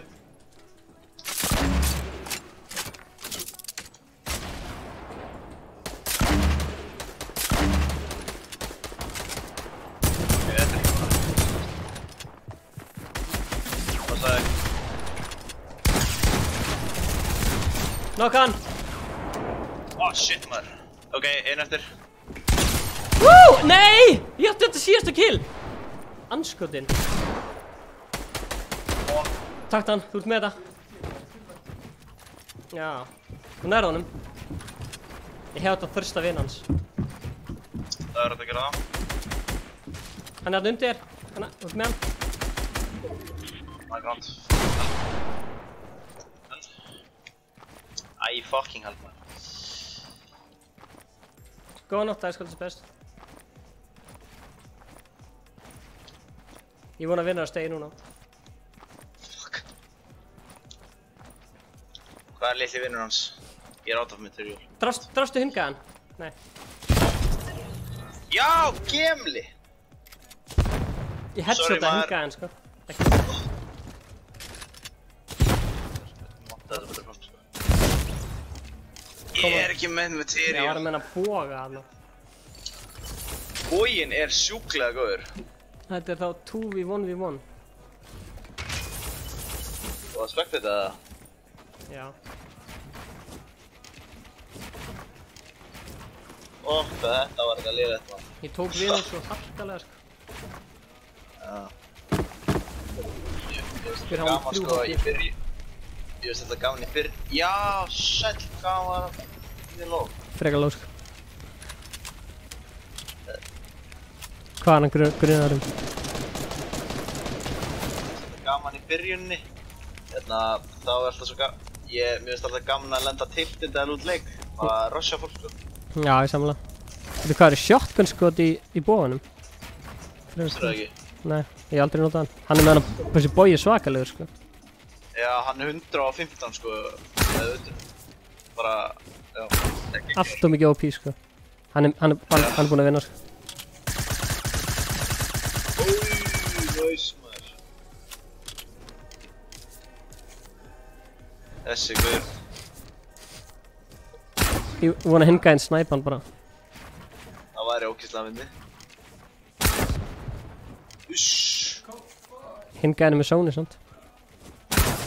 Knock hann! Oh shit maður. Ok, einn eftir. Woo! Nei! Ég átti þetta síðasta kill! Anskotinn. Takk hann, þú ert með þetta. Já. Þú nærði honum. Ég hef þetta þursta vinn hans. Það er hægt að gera það. Hann er alltaf undir þér. Þú ert með hann. My god. Æ, fucking held maður. Góða nótt, Ice Cold is best. Ég vona að vinna að stegi núna. Fuck. Hvað er litli vinnur hans? Ég er out of material. Drastu hingaðan? Nei. Já, gemli! Ég headshota hingaðan, sko. Ekki. Ég er ekki með material. Ég var að menna boga hana. Boginn er sjúklega góður. Þetta er þá 2v1v1. Þú að spekta þetta eða? Já. Ó, hvað þetta var eitthvað liðrætt maður. Ég tók við þessu harkalega, sko. Já. Ég veist þetta gaman, sko, í byrju. Ég veist þetta gaman í byrju. Já, sæll, hvað var það? Þetta er lóg. Frekar lóg, sko. Hvað er hann grunaður um? Þetta er gaman í byrjunni. Hérna, þá er alltaf svo gaman. Mér finnst alltaf gaman að lenda tiltið eða út leik. Bara rusha fólk, sko. Já, ég samla. Veitu hvað, shotgun skot í bóðanum? Finnst það ekki? Nei, ég hef aldrei notað hann. Hann er með hann, þessi bói er svakalegur, sko. Já, hann er 115, sko. Bara, já. Allt og mikið OP, sko. Hann er búinn að vinna, sko. Næs, maður. Þessi guður. Ég vona hingaðinn snæpa hann bara. Það væri ógeðslega myndi. Uss. Hingaðinn er með sóni, sant?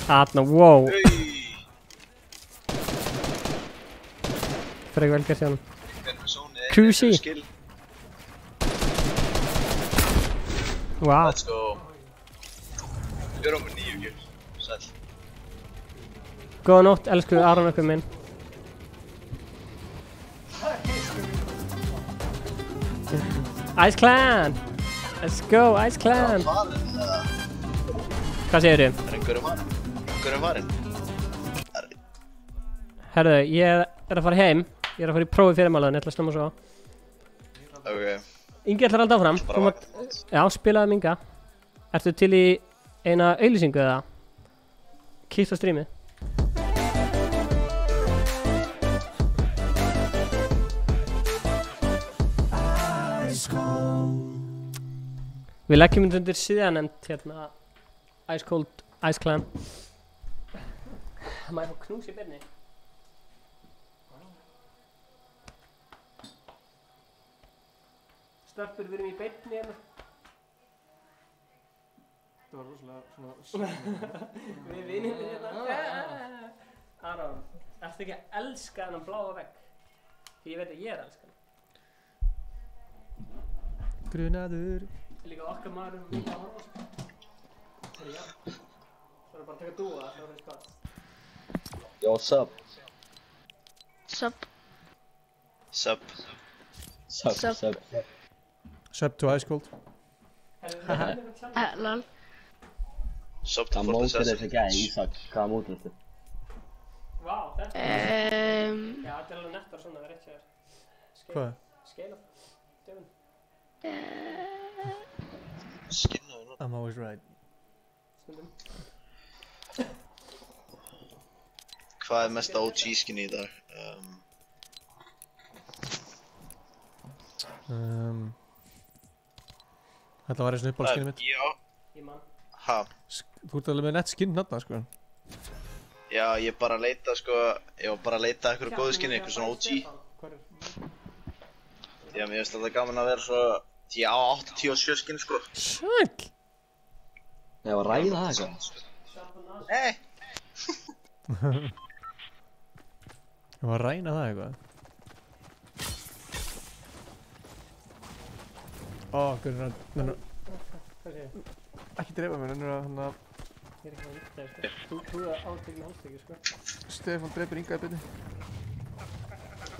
Þarna, wow. Fyrir vel gert hjá hann. Hingaðinn með sóni. Cruisy. Wow. Let's go. Við erum með 9 kill. Sæll. Góða nótt, elsku Aron okkur minn. Ice Clan! Let's go, Ice Clan! Hvað segir þið? Er einhverjum farinn? Herðu, ég er að fara heim. Ég er að fara í prófi fyrirmálaðin, ég ætla að snemma svo. Ok. Ingi ætlar að halda áfram. Já, spilaðu Inga. Ertu til í eina auglýsingu eða? Kíkt á streamið. Við leggjum þetta undir síðanend hérna Ice Cold, Ice Clan. Má ég fá knús í byrni? Stöppur, við erum í byrni hérna. Það var rosalega svona... Við vinnum hérna. Aron, ertu ekki að elska þennan bláa vegg? Því ég veit að ég er að elska hann. Grunaður. Líka okkar maður mikið að horfa sig. Það er jafn. Það er bara að taka dúa það fyrir skott. Yo, sup? Sup to Ice Cold. Lol. Sup to Fortis þessi gæði, Ísak, hvaða mót þetta? Vá, þetta er... Já, þetta er alveg nettar svona, það er rétt sér. Hvað? Skeila. Döfun. Skinnaði nú. I'm always right. Hvað mest OG skinni í dag? Þetta var eins og uppáhaldsskinni mitt. Já. Ha? Þú ert alveg með nett skinn þarna, sko. Já, ég bara leita, sko, ég var bara að leita eitthvað góðu skinni, eitthvað svona OG. Já, mér finnst þetta gaman að vera svo, ég á 87 skinn, sko. Sæll! Ég var að ræða það eitthvað. Nei! Ég var að ræna það eitthvað. Guðurinn að... Ekki dreifa mér, hann að... Ég ekki að líka það, sko. Þú trúið að átekna hálfstekki, sko. Stefán dreipur Inga í byrni.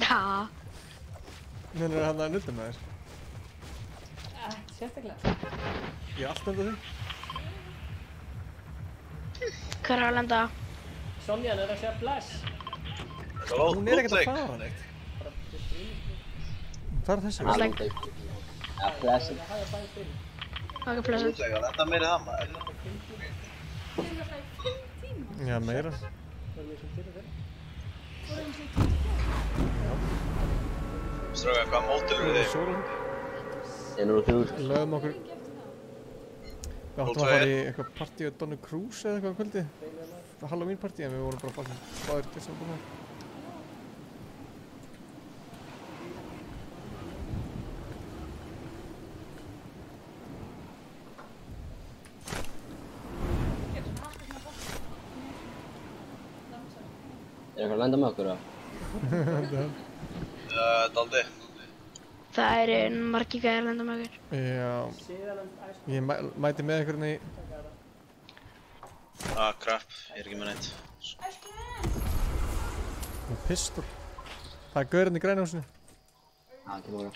Já. Hann að nulda með þér. Ekki sérstaklega. Ég er alltaf enda þig. Hvað er að lenda? Sonjan er að segja bless. Hún er ekkert að fara neitt. Það er þessi. Ja, blessin. Hvað er blessin? Þetta meiri það maður. Já, meira. Strákar, hvað mótil eru þið? 103. Lögum okkur. Við áttum að fara í eitthvað partí á Donny Cruise eða eitthvað kvöldi. Halloween partí, en við vorum bara báðir til saman búin. Er eitthvað að lenda með okkur, eða? Daldi. Það eru margir gæðir að lenda með okkur. Já. Ég mæti með einhvern í... Crap. Ég er ekki með neitt. Með pistol. Það er gaurinn í grænhúsinu. Já, ekki múra.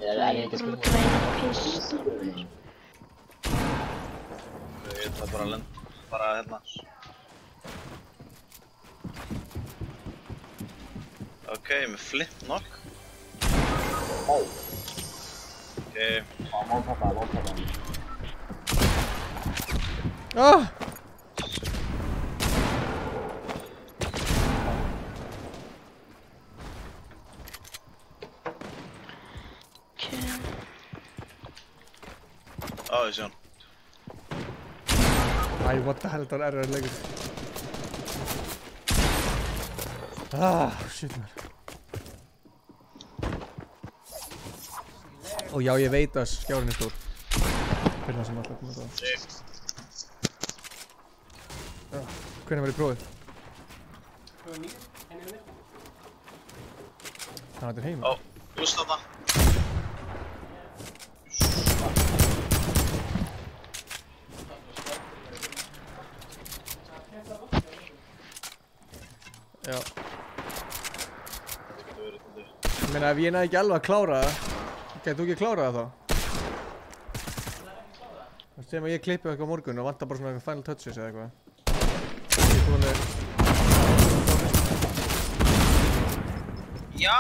Það er bara með græna pistol. Ég ætla bara að lenda. Bara hérna. Ok, með flintnokk. Ok. Mótpappa. Ah! Ég sé hann. Æ, what the hell, þetta var erfiður leikur. Shit, man. Og já, ég veit að skjárinn er stór. Fyrir það sem alltaf komið það. Hvernig var ég prófið? Prófið 9, henni er mitt. Þannig að þetta er heima. Just þarna. Já. Ég meina, ef ég næði ekki alveg að klára það, gæti þú ekki að klára það þá? Sem að ég klippi eitthvað á morgun og vantar bara svona eitthvað final touches eða eitthvað. Ég er búin að... Já!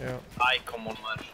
Já. Æ, come on maður.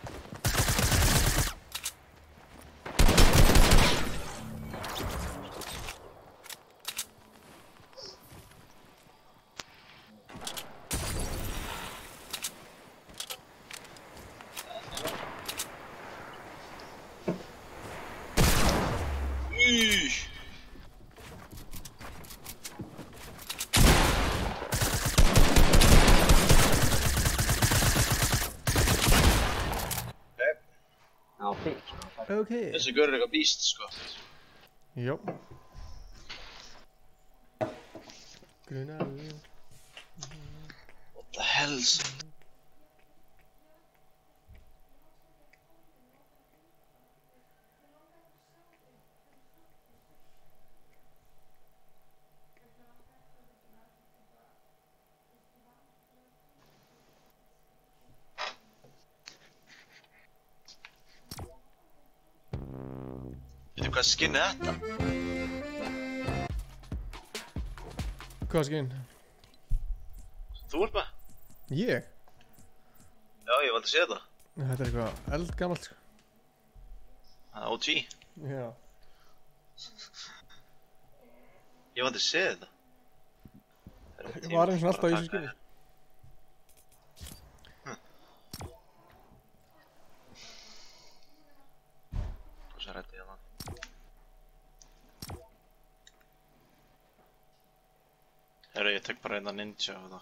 Okay. Þessi gaur er eitthvað býst, sko. Jó. Grunaður. What the hell, son? Veitu hvað skinn er þetta? Hvað skinn? Þú ert með? Ég? Já, ég valdi að sé þetta. Þetta er eitthvað eldgamalt, sko. Það er OG. Já. Ég valdi að sé þetta. Ég var eins og alltaf í þessu skilji. Hvað svo rætti ég hérna? Herru, ég tek bara eina ninja á þetta.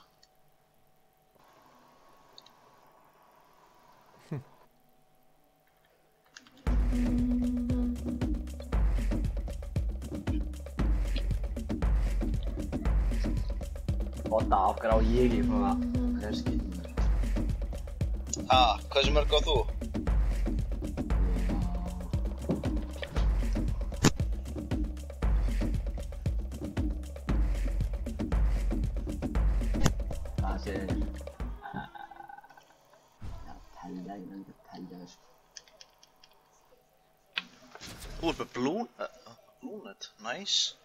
Otta, okkar á ég í svona herskil. Ha, hversu mörg á þú? Það sé... Já, telja, ég myndi telja þessu. Þú ert með Blúnet, nice.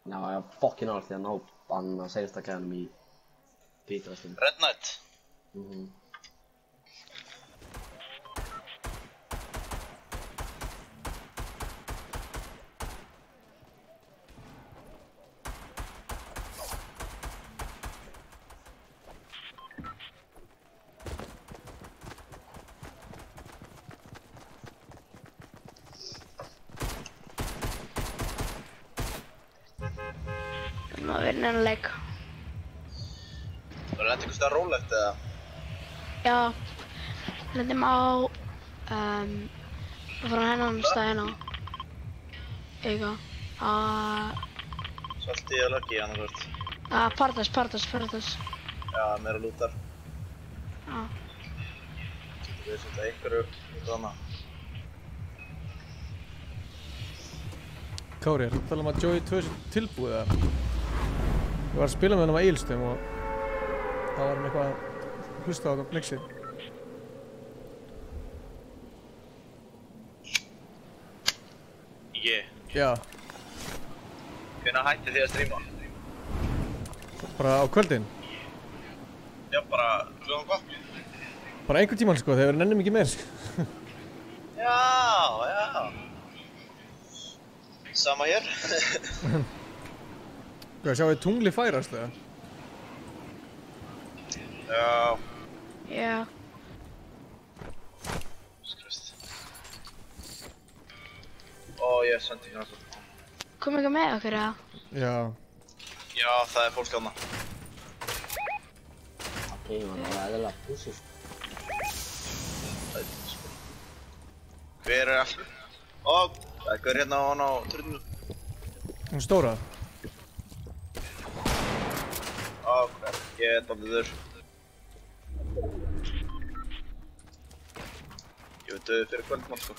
Já, ég var fokkin alveg því að ná hann að segjast að gæðanum í Bítarastin. Red Knight. Maður verið neina leik. Var þetta einhvers staðar rólegt eða? Já, lendum á frá hennan stað hérna. Eitthvað. Salti eða Lucky annarkvort. Paradise. Já, meira lútar. Já. Við setja einhverju út á hana. Kári, er þetta að tala um að Joey 2 sé tilbúið eða? Ég var að spila með hann á Egilsstöðum og það var hann eitthvað að hlusta á þetta Blixi. Ég? Já. Hvenær hættið þið að stríma? Bara á kvöldin? Já, bara klukkan hvað? Bara einhvern tímann sko, þegar við nennum ekki meir sko. Já. Sama hér. Hvað, sjáu þið tungli færast eða? Já. Já. Skrifst. Ó, ég sendi hérna svo. Kom eitthvað með okkur eða? Já. Já, það er fólk þarna. Ok, man, það er eðlilega pussi sko. Hver er allir? Ó, það er hver hérna á hann á turnu. Hún stóra? Ok, ég er daldið þurr. Ég veit döðu fyrir kvöldmann sko.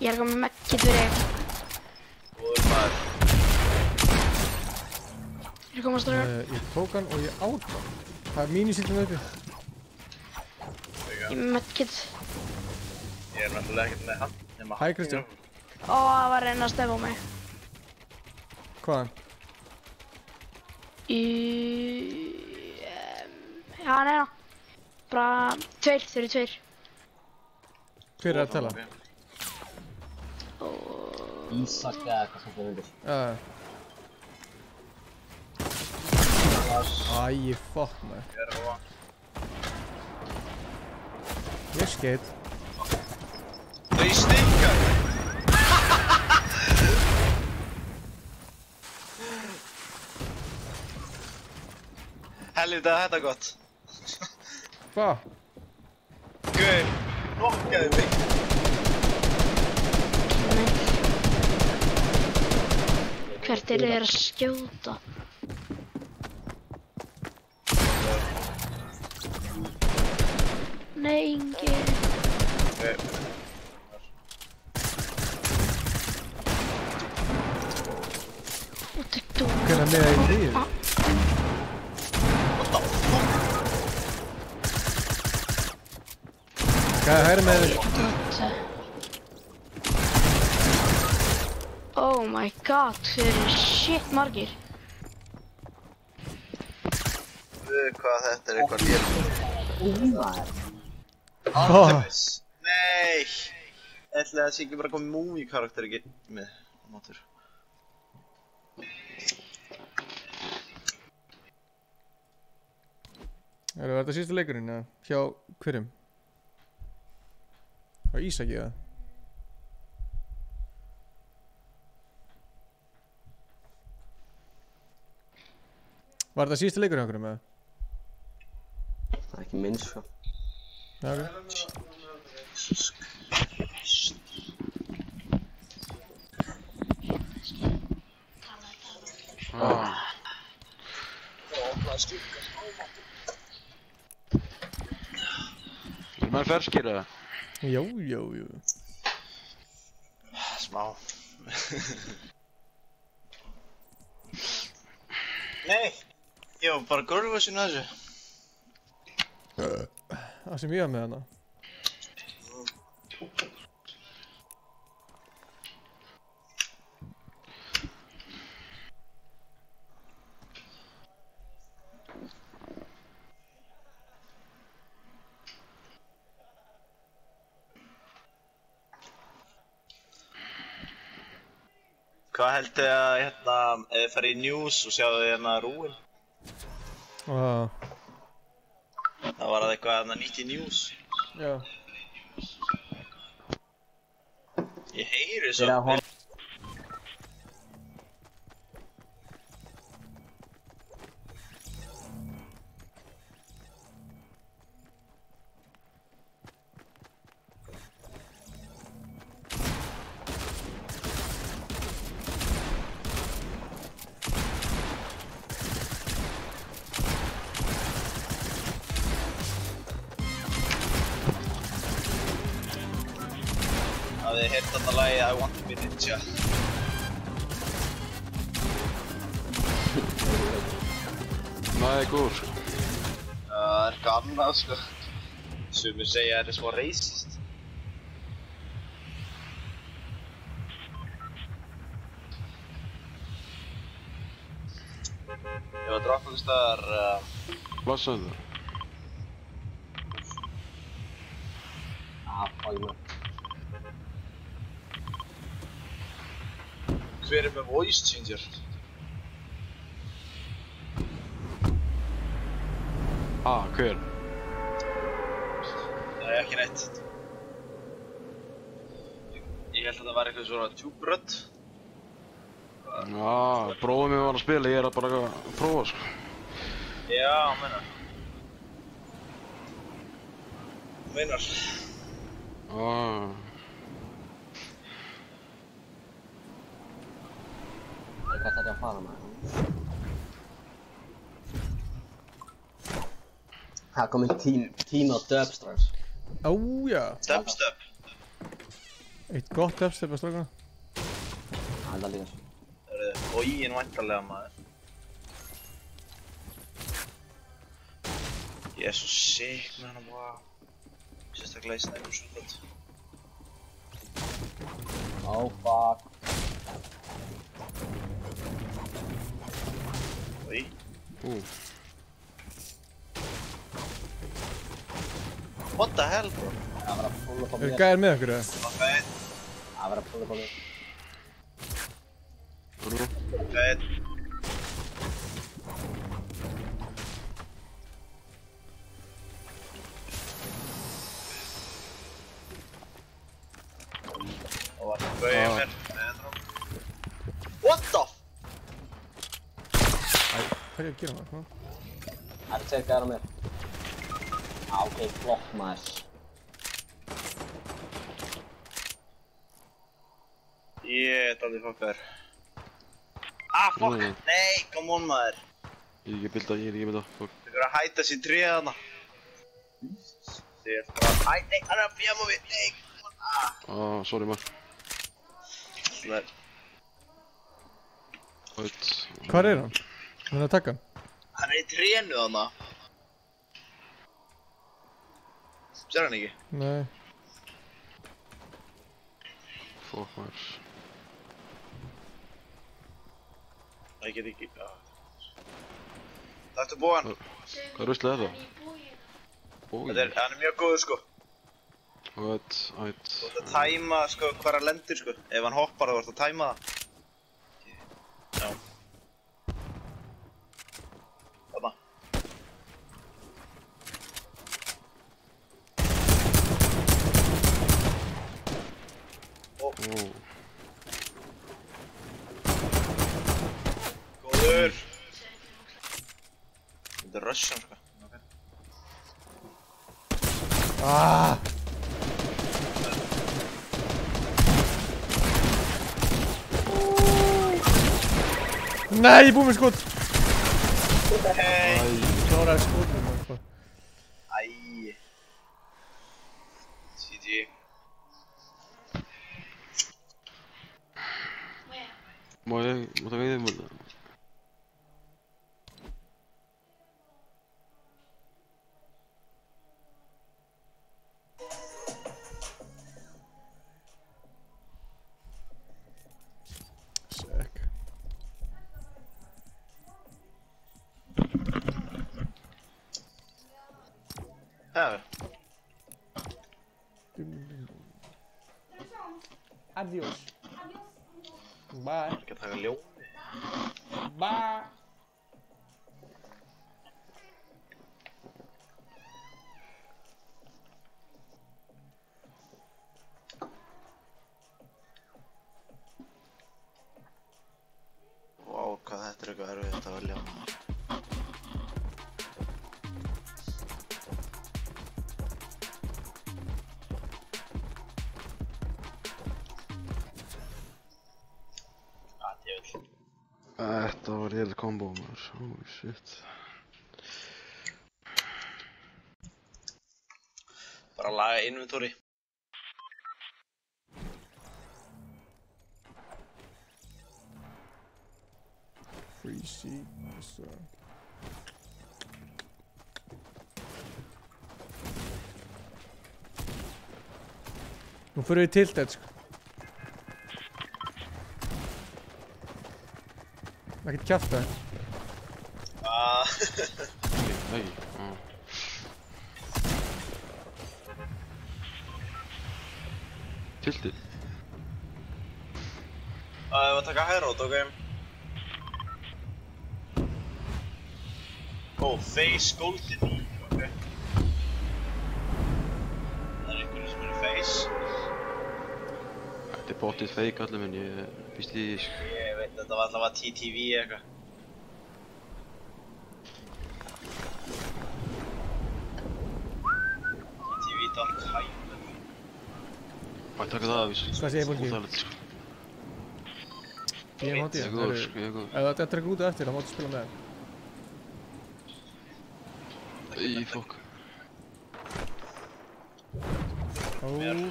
Ég er komið mekkið fyrir þig. Góður maður. Ég er komið að stráka. Ég tók hann og ég át hann. Það er mínisýttum uppi. Ég er með mekkið. Ég er náttúrulega ekkert með hann. Hæ Kristján. Ó, það var að reyna að stefa á mig. Hvaðan? Já, neina. Bara tveir, þeir eru tveir. Hver er að tala? Ísak eða eitthvað sem það hundir. Æ, fuck maður. Ég skeit. Þau stinka! Helvita, þetta er gott. Hvað? Guð, nokkaði mig. Hvert eru þeir að skjóta? Nei, Ingi. Hvernig með það í lífið? Hvað er hægri með þér? Oh my god, þeir eru shit margir. hvað þetta eitthvað lélegt. Oh. Artemis. Nei. Ætli það sé ekki bara komið múmíkarakter ekki með notur. Var þetta síðasta leikurinn eða? Hjá hverjum? Hjá Ísaki eða? Var þetta síðasta leikurinn hjá hverjum eða? Það ekki minnst sko. Já, ok. Er maður ferskir eða? Jó. Smá. Nei, ég var bara gólfusinn að þessu. Það sem ég var með hana. Hvað heldur þið að ef þið farið í news og sjáðu rúin? Það var eitthvað nýtt í news. Já. Ég heyri svo. Hafið þið heyrt þarna lagið I Want To Be Ninja? Nei, góður. Það er eitthvað annað sko. Sumir segja að þetta er svo racist. Ég var að droppa einhvers staðar Blassaðu það. Fæna. Hver með voice changer? Hver? Nei, ekki neitt. Ég held að það var eitthvað svona tjúbrödd. Já, bróðið mér var að spila, ég bara að prófa sko. Já, meinar. Hvað þetta að fara með? Það kom einn tíma á dubstep. Já. Dubstep. Eitt gott dubstep að strákana. Það er líka svo. Og íinn væntanlega maður. Ég er svo sick með hana, wow. Sérstaklega í snærum svo gott. Oh fuck. Oi. What the hell, bro? Það var að pulla upp á mér. Er gæðir með okkur eða? Það var að pulla upp á mér. Fett. Og var það bauðið mér með drók. What the f... Æ, hvað er ég að gera maður? Það er tveir gæðir á mér. Ok, flott maður. Ég er aldrei fokkar. Fuck! Nei, come on maður. Ég er ekki að bilda, fuck. Þau verður að hæta sér tríða þarna. Þið er bara... Æ, nei, hann er að bjama mig, nei! Sorry maður. Nei. Hvar er hann? Hann er að taka hann? Hann er í trénu þarna. Sér hann ekki? Nei. Fuck maður. Það get ekki... Taktu búan. Hvað rusl er það? Hann er mjög góður sko. Ætt. Þú ert að tæma sko hvar hann lendir sko. Ef hann hoppar þá ert að tæma það. Já. Þarna. Góður. Þetta er Russian sko. Nei, ég er búinn með skot! Hey. Kláraði skotum sko. Æ. GG. Má taka við þig múlið? Sick. Ja. Adiós. Bye. Ekki að taka ljón. Bye. Vá, hvað þetta er eitthvað erfitt að velja. Þetta var heilig kombo maður, holy shit. Bara laga inventory. Free seat, so. Nú fyrir við tiltætt sko. Ekkert kjafta. Nei. Tiltið. Það var að taka hærót, ok? Face golden í, ok? Það er einhverju sem eru face. Þetta er botið fake allir minn, ég býst í því sko. Ég veit, þetta var allavega TTV eitthvað. TTV Dark Hyper. Má ég taka það af þessu? Hvað segir fólki? Óþægilegt sko. Ég mátti Ég er góður sko, ég er góður. Ef þetta er ekki út eftir, þá máttu spila með. Í fokk.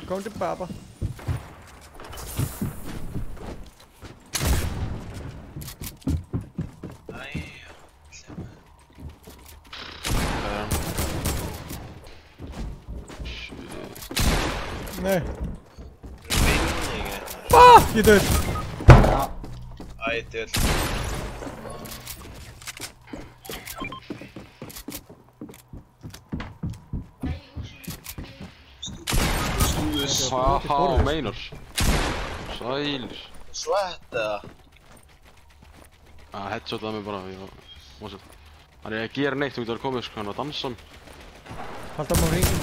Kom til baba. Nei. Fuck, ég er döð. Æ, döð. Haha, meinar. Sælir. Svetta. Headshotað mig bara, ég var mósað. Hann er að gera neitt, þú getur að koma sko, hann var að dansa hann. Halda maður hringin.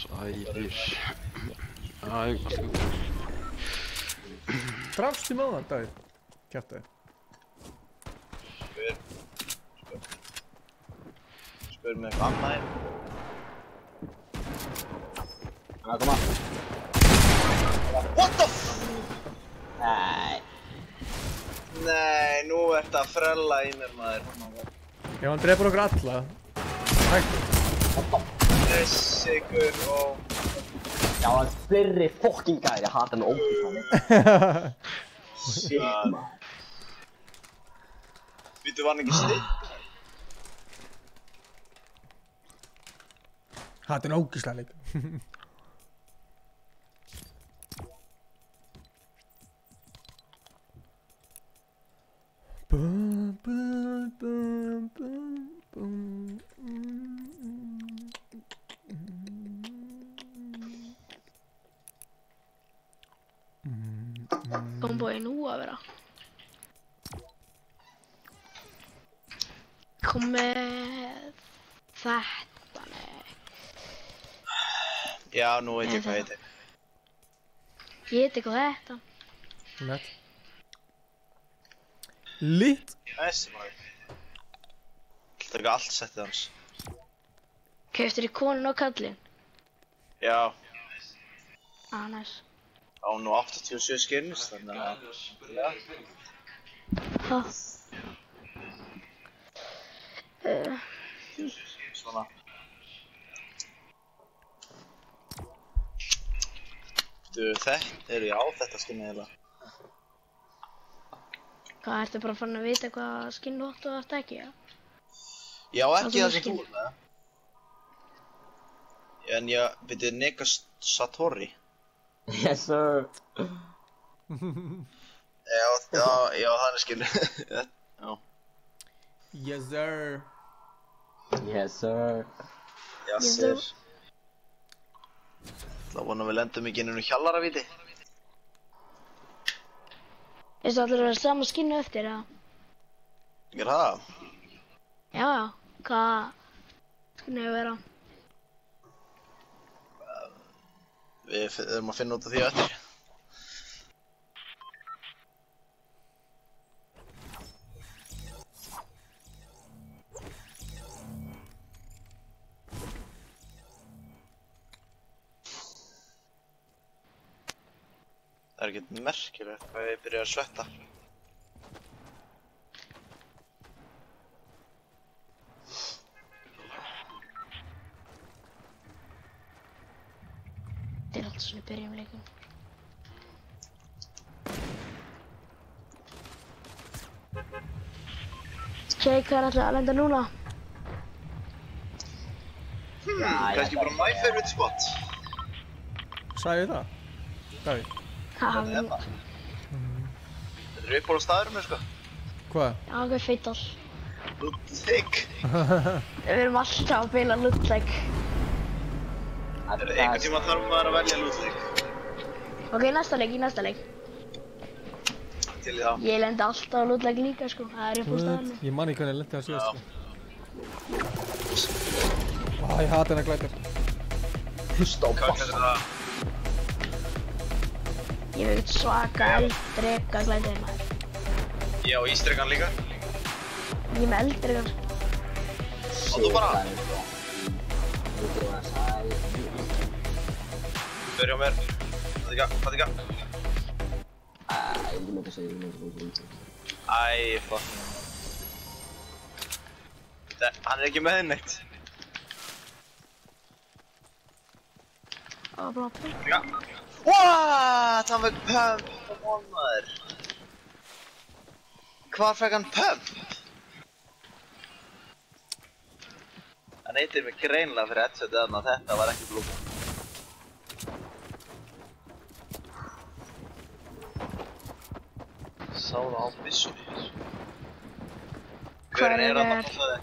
Sælir. Æ, allt góð. Drafstu með það, Davíð? Kjaftaði. Spur með eitthvað annað hérna. Koma. What the f... Nei. Nei, nú ert að frella í mér maður. Ef hann drepur okkur alla. Hættu. Þessi ykkur og... Já, það er fleiri fucking gæðir, ég hata henni ógeðslega. Shit, maður. Vítu, var hann ekki stitt? Hata henni ógeðslega líka. Komboði nú að vera. Kom með þetta, nei. Já, nú veit ég hvað heitir. Ég veit eitthvað þetta. Nett. Lit. Þessi maður. Þetta er allt settið hans. Kauftir í konun og kallinn? Já. Næs. Á nú 87 skinnist, þannig að... Já. Ha? Svona. Þetta þetta skinnið eiginlega. Hvað, ertu bara farin að vita hvað skinn þú átt og átt ekki, já? Já, ekki það sem þú er með. En ég byrði Nega Satori. Yes sir. Já, það er skinnið. Já. Yes sir. Yes sir. Yes sir. Það vona við lendum ekki inn í hjallaravíti. Þú allir að vera sama skinnu eftir, eða? Er það? Já, hvað skinnu hefur vera? Við þurfum að finna út af því eftir. Það er ekkert merkilegt hvað ég byrja að svetta. Þetta er alltaf svona í byrjum leikum. Hvað er alltaf að lenda núna? Kannski bara my favorite spot. Sagði það? Davíð? Þetta er það. Þetta er uppála staðurum, sko. Hvað? Já, hvað er feitall. Ludvig. Við erum alltaf að bila Ludvig. Einhvern tíma þarf maður að velja Ludvig. Ok, í næsta leik. Til í það. Ég lendi alltaf á Ludvig líka, sko. Það er uppála staðurinn. Ég man ekki hvernig ég lendi það síðast, sko. Ég hata hennar glætar. Hlusta á bassa. Ég veit svaka eldrega glæðir maður. Já, og ístrekan líka. Ég er með eldregan. Og þú bara. Börja á mér. Fatika. Ég myndi að segja fucking. Hann er ekki með þinn neitt. Bra. What? Hann fekk pump, come on maður. Hvar fekk hann pump? Hann heitir mig greinlega fyrir headsetið þarna, þetta var ekki blúm. Sá það á byssunni. Hver er hann að passa þig?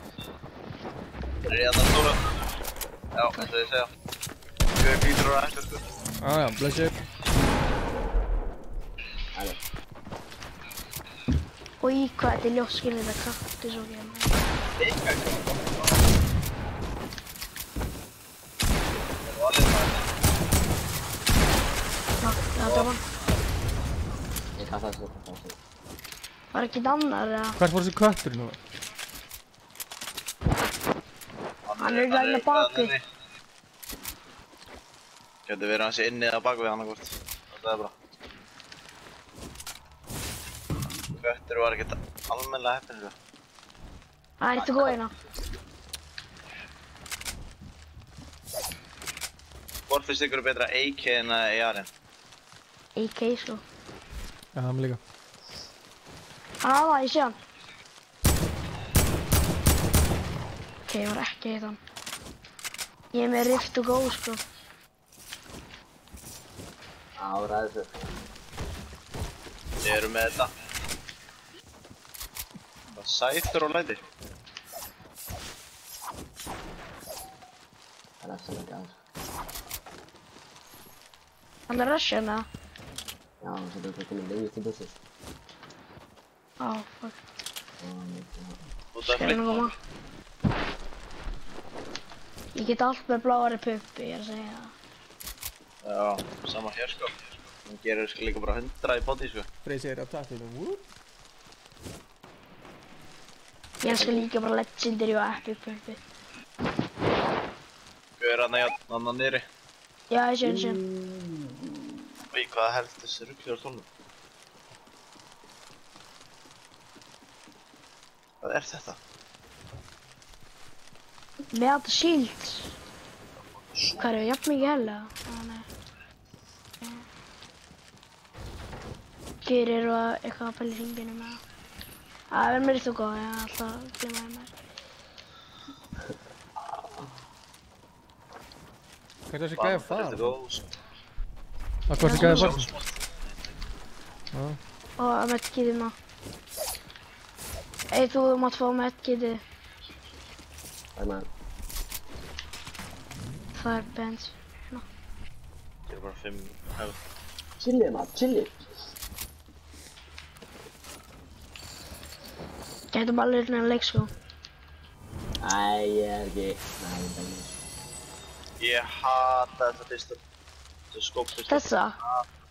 Hver er hann að stóra? Já, þetta ég segja. Hver er Pítur og Æsler, sko? Já, blessi. Og í hvað þetta er ljósskilin þetta kaktus og hérna. Eitthvað. Þetta var. Ég kasta þessu upp á þessu. Var ekki annar, eða? Hvert fór þessi köttur núna? Hann er glæðin að baki. Gæti verið hans inni eða bak við annarkvort. Það er bra. Köttur var ekkert almennilega heppinn, sko. Það er eitthvað góð hérna. Hvort finnst ykkur betra AK en AR-in? AK, sko. Já, hann líka. Hann aða, ég sé hann. Ok, ég var ekki að hitta hann. Ég er með Rift to Go, sko. Ræði þessu. Þið eru með þetta. Það sætur og lætir. Það er eftir ekki aðeins. Hann er rush hérna. Já, það er komið leiðist í bussið. Fuck. Skal ég nú koma? Ég get allt með bláari puppi, ég er að segja það. Já, sama hér sko. Hún gerir líka bara 100 í body sko. Freysi er á tattinu, whoop. Ég skal líka bara legendary og epic puppi. Hvað er hann niðri? Já, ég sé. Í hvaða held þessi rugglegar tólnum? Hvað er þetta? Með þetta shield. Hvað er jafn mikið hella? Gerir og eitthvað að pæla í hringinu með það. Það verður mér eitthvað góð, ég er alltaf að glemma það mér. Hvað er þessi gæði að fara? Þetta er góð. Hvað er þessi gæði að fara? Og að medkitið maður. Þú mátt fá medkitið. Það er bens. Ég er bara 5 health. Chilli maður, chilli. Gætum alveg hérna leik sko. Æ, ég er ekki. Ég hata þetta pistol. Þetta skóppistol. Þessa?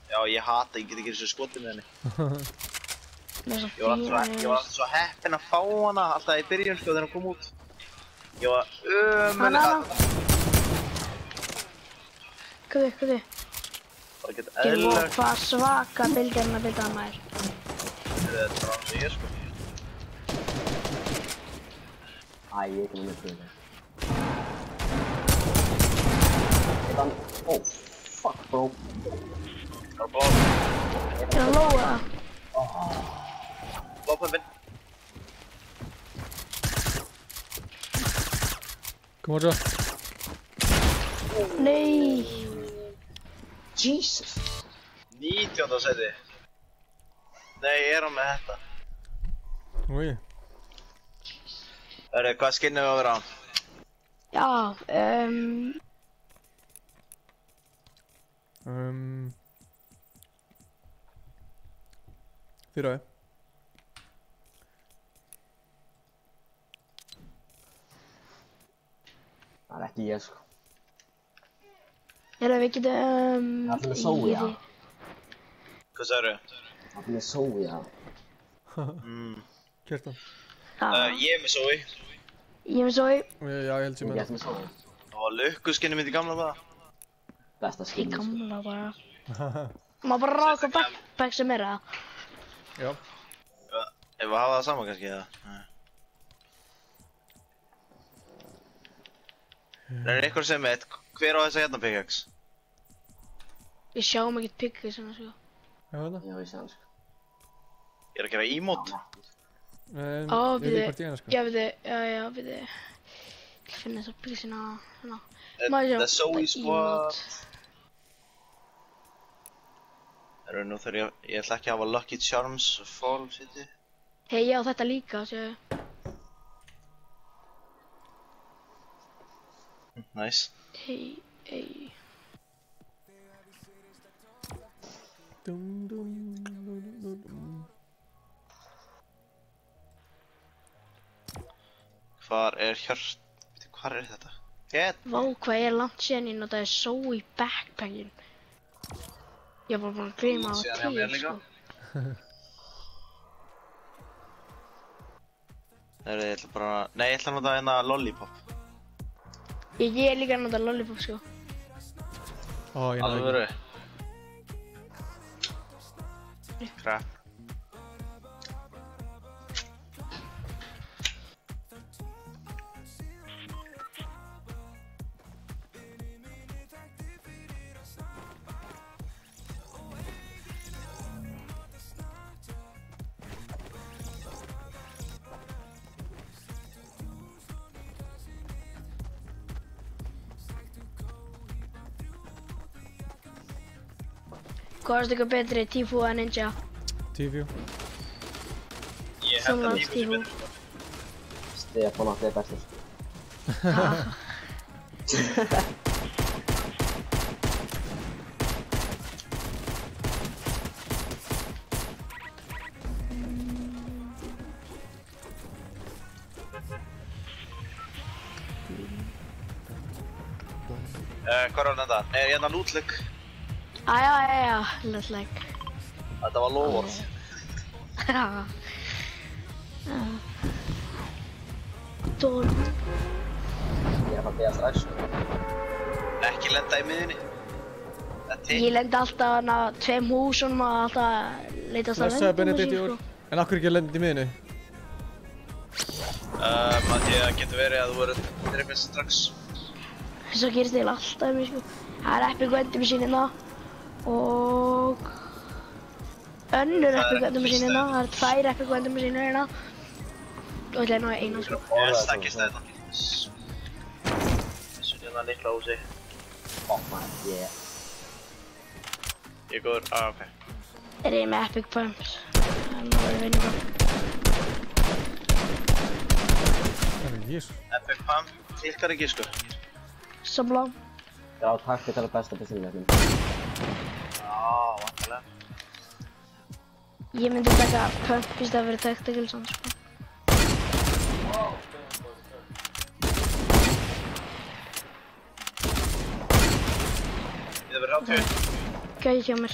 Já, ég hata, ég get ekki þessu skotið með henni. Ég var alltaf svo heppinn að fá hana alltaf í byrjun sko þegar hún kom út. Ég var ömurlega. Hvað? Bara geta eðlilega. Hvað svaka bylgjarna bylda hann maður. Þetta er bara eins og ég sko. Æ, ég er ekki með neitt fyrir það. Oh, fuck bro. Það er blóð. Er hann lóða? Blóðpömpin. Kom á svo. Nei. Jesus. 19. seti. Nei, er hann með þetta? Úi. Hvað skinnum við að vera á? Já, Fyra. Það er ekki ég sko. Við getum, Það er með sója. Hvað sagður þau? Það er með sója. Kjartan. Ég er með sói. Ég er með sói. Já, ég held sem með það. Og lukkuskinni mitt í gamla bara. Besta skinni. Í gamla bara. Má bara ráka backpack sem er það. Já. Ef við hafa það saman kannski eða? Það er eitthvað sem veit, hver á þessa hérna pickaxe? Við sjáum ekkert pickaxe hérna sko. Já, þetta? Já, ég sé hann sko. Ég er að gera emote. Við finna þessar pixina hérna. The Zoe Squad. Nú þarf ég ætla ekki að hafa Lucky Charms Fall City. Hei, ég á þetta líka, séu. Nice. Hei. Hvar er hvar er þetta? Vá, hvað er langt síðan ég notaði Zoe backpackin. Ég var bara að gleyma á til, sko. Ég ætla bara... Nei, ég ætla að nota hérna Lollipop. Ég er líka að nota Lollipop, sko. Alvöru. Crap. Hvað er eitthvað betri, Tfue eða Ninja? Tfue. Ég held að Tfue sé betri. Stefán átti er bestur. Hvað var þetta? Nei, hérna lútlegg. Já, lútlegg. Þetta var loforð. Já. Dórn. Ég að beða strax. Ekki lenda í miðunni. Ég lendi alltaf hana 2 húsunum og alltaf leitast að Blessaði Benedikt Jór. En af hverju ekki að lenda í miðunni? Það getur verið að þú verður drifin strax. Svo gerist eiginlega alltaf mér sko. Það Epic Vending-Machine hérna og önnur Epic Vending-Machine hérna. Það 2 Epic Vending-Machine hérna og ég ætla eina sko. Ég stakkist þetta. Þessu hérna litla húsi. Fuck man, yeah. Ég er góður, ok. Er ég með Epic Pumps. Það er vinni bara. Epic Pump, tilkar ekki sko. Samla. Já, takk fyrir það besta bestinnleiknum. Já, vantilega. Ég myndi taka Pump í stað fyrir Tacticals sko. Ég verður hátíð. Gæði hjá mér.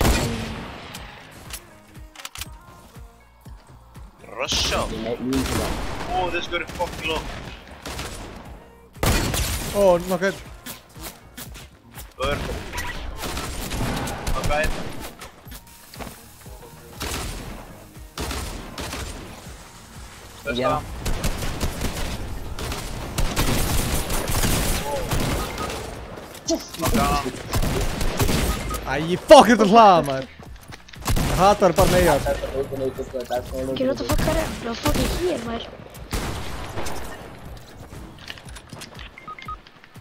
Russia. This good fucking low. Knocked. Good. Okay. Yeah. Æ, fuck þetta hlaða maður. Ég hatar bara neyjar. Ekki what the fuck er það? Það var fucking hér maður.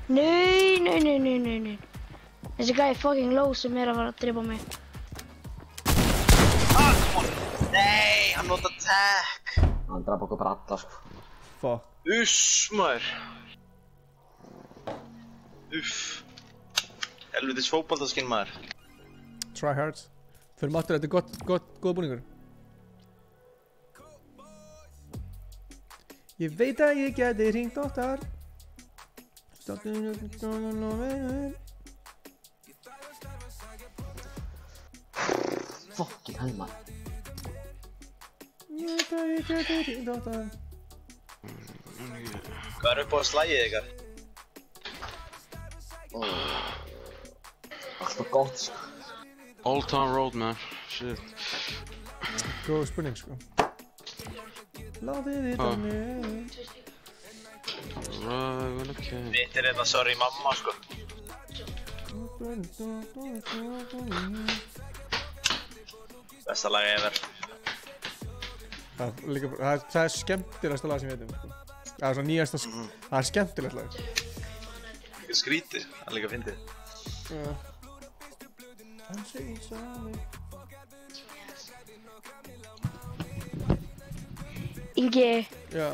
Nei. Þessi gæði fucking low sem er að fara að drepa mig. Come on. Nei, hann nota attack. Hann draf okkur bara alla sko. Fuck. Uss maður. Uff. Helvitis fótboltaskinn maður. Try hard. Fyrir aftur, þetta er góð búningur. Ég veit að ég geti hringt oftar. Fucking hell maður. Ég veit að ég geti hringt oftar. Hvað er upp á slægið ykkar? Alltaf gott sko. Old Town Road man, shit. Góð spurning sko. Látið þetta með. Mitt er þetta sorry mamma sko. Besta lagi ever. Það er skemmtilegasta lag sem við veitum sko. Það er svona nýjasta, það er skemmtilegt lag. Ekki skrítið, það er líka fyndið. Já. Ingi. Já.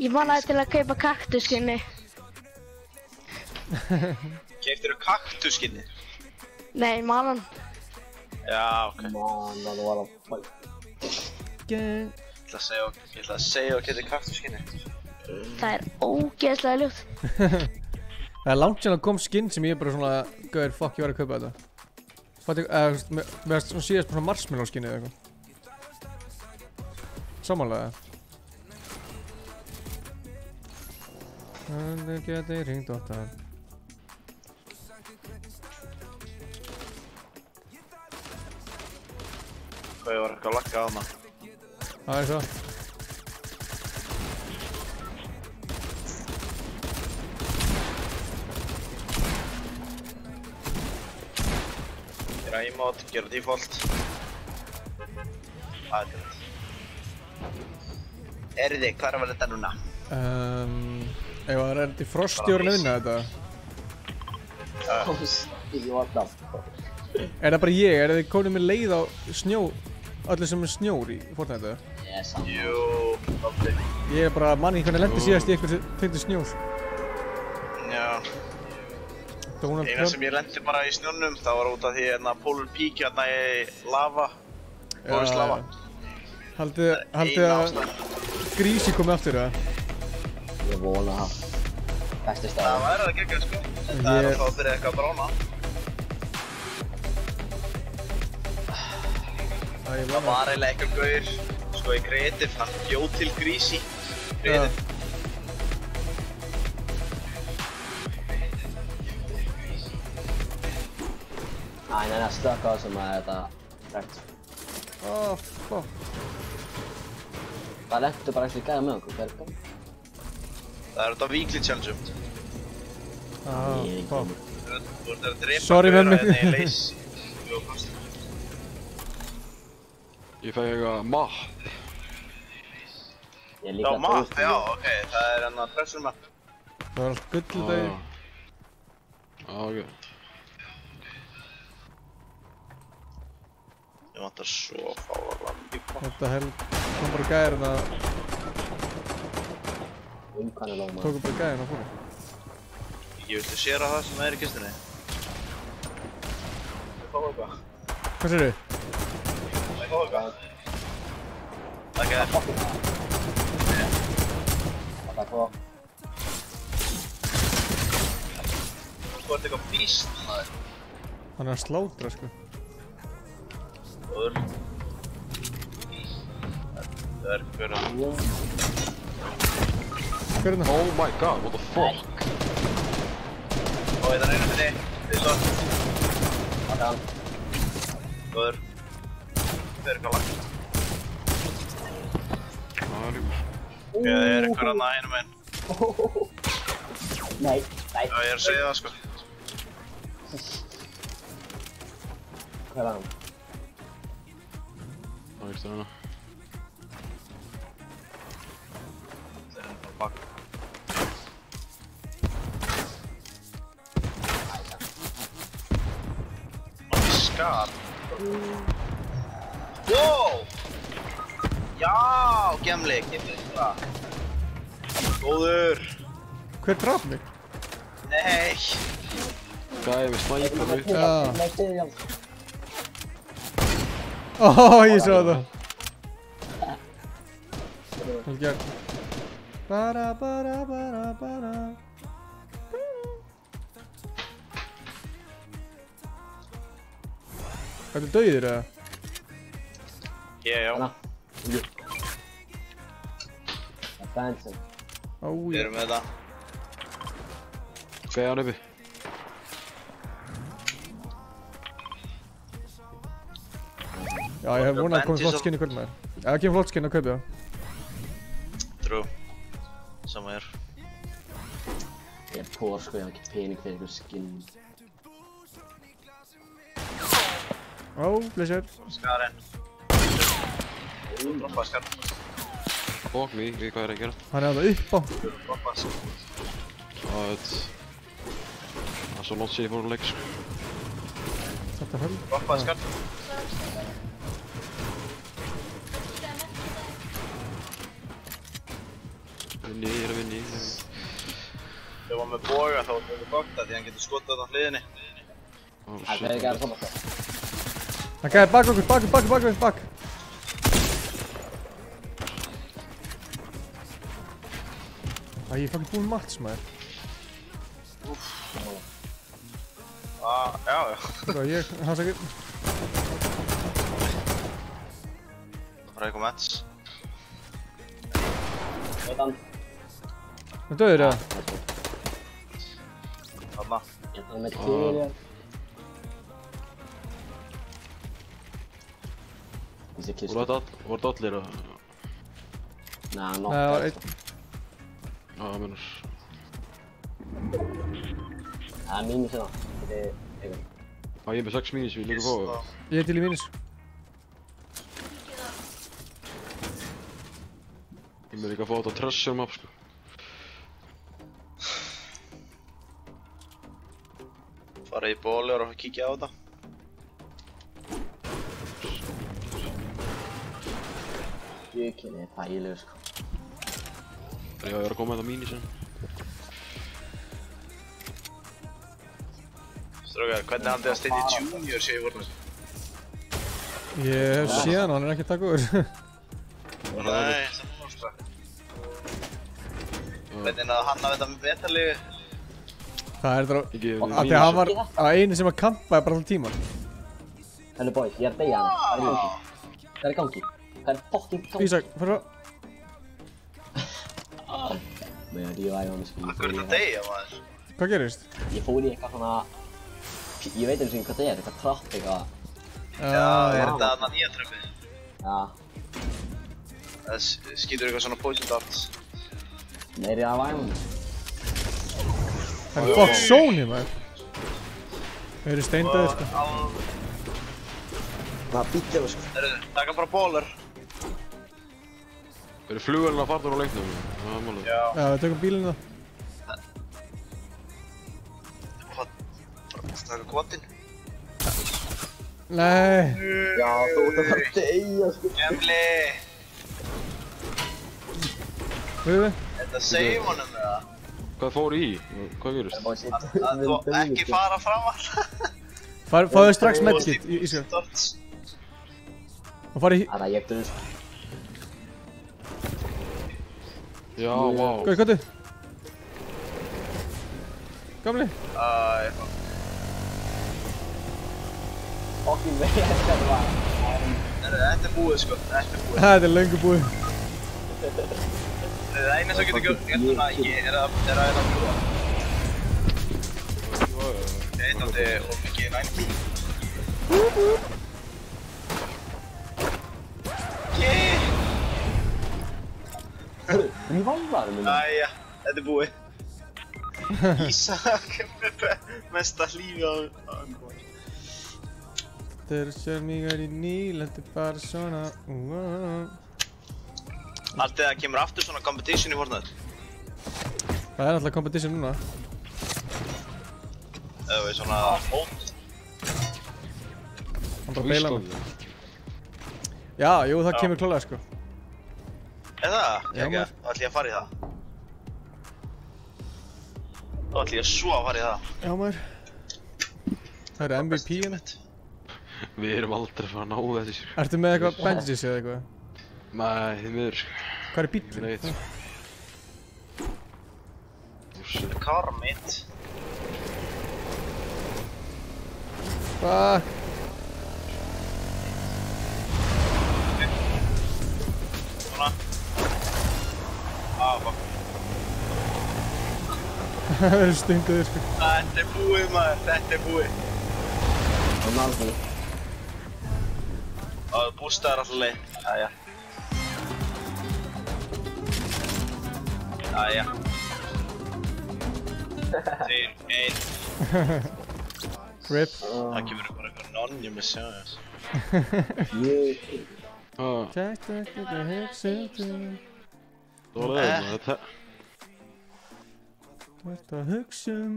Ég mannaði til að kaupa kaktusskinni. Keyptirðu kaktusskinni? Nei, mannan. Já, ok. Mannan var að fæ. Ég ætla að segja að geta kaktusskinni. Það er ógeðslega ljótt. Það er langt síðan að kom skinn sem ég bara svona, gauðir, fuck, ég var að kaupa þetta. Mér svona síðast bara svona marshmallow skinni eða eitthvað. Samanlega. Þannig geti hringt oftar. Hvað ég var eitthvað að lagga á hana? Það er svo. Gera emote, gera default. Það er þetta. Eriði, hvað er að vera þetta núna? Ef það er til Frostjórn að vinna þetta. Er það bara ég? Er þið komið með leið á snjó, allir sem er snjór í Fortnite? Jú, aldrei. Ég er bara manni hvernig lendi síðast í eitthvað sem fyndi snjós. Já. Eina sem ég lendi bara í snjónum, það var út af því hérna Polar Peak hérna í lava. Forest lava. Haldið að Grísi komi aftur, eða? Ég vona það. Besti staður. Það væri að gegja sko. Það er alltaf að byrja eitthvað að brána. Það var eiginlega einhver gaur, sko í Creative, hann bjóð til Greasy. Creative. Nei, það stökk á sem að þetta frækt. Fuck. Það lentu bara ekki gæða með okkur, hvað er það? Það er þetta weekly challenge-um. Fuck. Þú ert að drepa Sorry, gaura memmi. hérna í leys. Ég fæ eitthvað map. Já, map, já, ok, það er hérna pressure map. Það var allt gull dagi. Ok. Ég vantar svo að fá að landa í hvað. Þetta kom bara gæðirinn að... Tókum bara gæðirinn að fóra. Ég viltu séra það sem er í kistunni. Ég fá eitthvað. Hvað sér þið? Ég fá eitthvað. Takk ég þér. Takk for. Þú ert eitthvað beast, maður. Hann er að slátra, sko. Góður. Það er hverja. Hvernig? Oh my god, what the fuck? Og þetta er einu fyrir. Þið svo. Takk hann. Góður. Það er eitthvað langt. Ok, það er eitthvað annað einum einn. Nei. Já, ég er að segja það, sko. Hvað er hann? Það er ekki hérna. Það er bara bakk. Mann skar. Wow! Já, gemli það. Góður. Hver draf mig? Nei. Gæði við snæpum út. Já. Ég sá það. Vel gert. Bara. Hvað er dauðir eða? Já. Fancy. Við erum með þetta. Hvað er hann uppi? Já, ég hef vonað að koma flott skinn í kvöld með þér. Já, það kemur flott skinn að kaupa það. True. Sama hér. Ég er pór sko, ég haf ekki pening fyrir einhver skinn. Blessur. Skarinn. Droppa skarinn. Fuck me, við hvað er að gera? Hann er alveg upp á. Droppa skarinn. Það er svo lótt sér ég fór að leik sko. Þetta höll. Droppa skarinn. Ég er að vinna í. Ég var með boga þá var það gott að því hann getur skotað á hliðinni. Það er ekki að koma það. Hann gæði bak okkur. Æ, ég er fucking búinn mats, maður. Já. Svo, hann sagði... Það var eitthvað mats. Það döður eða? Þarna. Hann er með kýrja. Voru þetta allir að... Nei, það var einn. Já, minnur. Það er mínus hérna. Þetta er eitthvað. Já, ég er með 6 mínus, við líka fá það. Ég er til í mínus. Ég með líka að fá þetta treasure map sko. Fara í bólir og kíkja á þetta. Jökinn er pælegur sko. Já, ég er að koma með þetta mínu sem. Strákar, hvernig haldið að Steini Junior sé í vornum? Ég hef séð hann er ekki takk úr. Nei, það var strákar. Hvernig náðu hann að þetta með betalífi? Það er það af því að hann var að eini sem að kampaði bara alltaf tíman. Hello boys, ég er að deyja hann. Það er í gangi. Það er fucking í gangi. Ísak, fyrir frá. Mér er rífa í honum sko. Akkur er þetta að deyja maður? Hvað gerist? Ég fór í eitthvað svona... Ég veit eins og hvað það er, eitthvað trapp eitthvað. Já, er þetta þarna nýja trappið? Já. Það skýtur eitthvað svona poison darts. Mér er rífa í honum. Það er fuck Sony maður. Þau eru steindaðir sko. Það býttir það sko. Taka bara bólar. Eru flugvelin að fara úr á leiknum? Það er málið. Já, við tökum bílinn það. Hvað? Taka kvotinn? Nei. Já, þú ert að fara að deyja sko. Gemli. Við? Þetta save honum eða? Hvað fór í? Hvað gerist? Að þú ekki fara fram alltaf. Fáðu strax medkit, Ískar. Og farið í... Það er ég eftir þessu. Já, vá. Hvað, hvað þið? Gamli? Fucking vei, þetta er bara... Þetta er búið sko, þetta er búið. Þetta er löngu búið. Það eina sem getur gert núna er að fljúa. Eitandi og mikið 90. Við valdarum minna. Æja, þetta er búið. Ísak með mesta hlífi á umgóð. Þeir sér mig í níl, þetta er bara svona... Alltaf það kemur aftur svona competition í Fortnite. Það er alltaf competition núna. Eða við svona mót. Hann bara beila mig. Já, jú, það kemur klálega sko. Er það? Já, maður. Þá ætlum ég að fara í það. Þá ætlum ég svo að fara í það. Já, maður. Það eru MVP hérna. Við erum aldrei að fara að ná þessu. Ertu með eitthvað bandages eða eitthvað? Nei, þið miður sko. Hvað er bíllinn? Neitt. Car mitt. Fuck. Svona. Fuck. Það eru stunduðir sko. Þetta er búið maður, þetta er búið. Það er alveg. Það bústaðar alltaf leið. Jæja. Jæja. 2, 1. Rip. Það kemur bara eitthvað nonni með sjá þess. Þetta hugsun. Það var það, þetta. Þetta hugsun.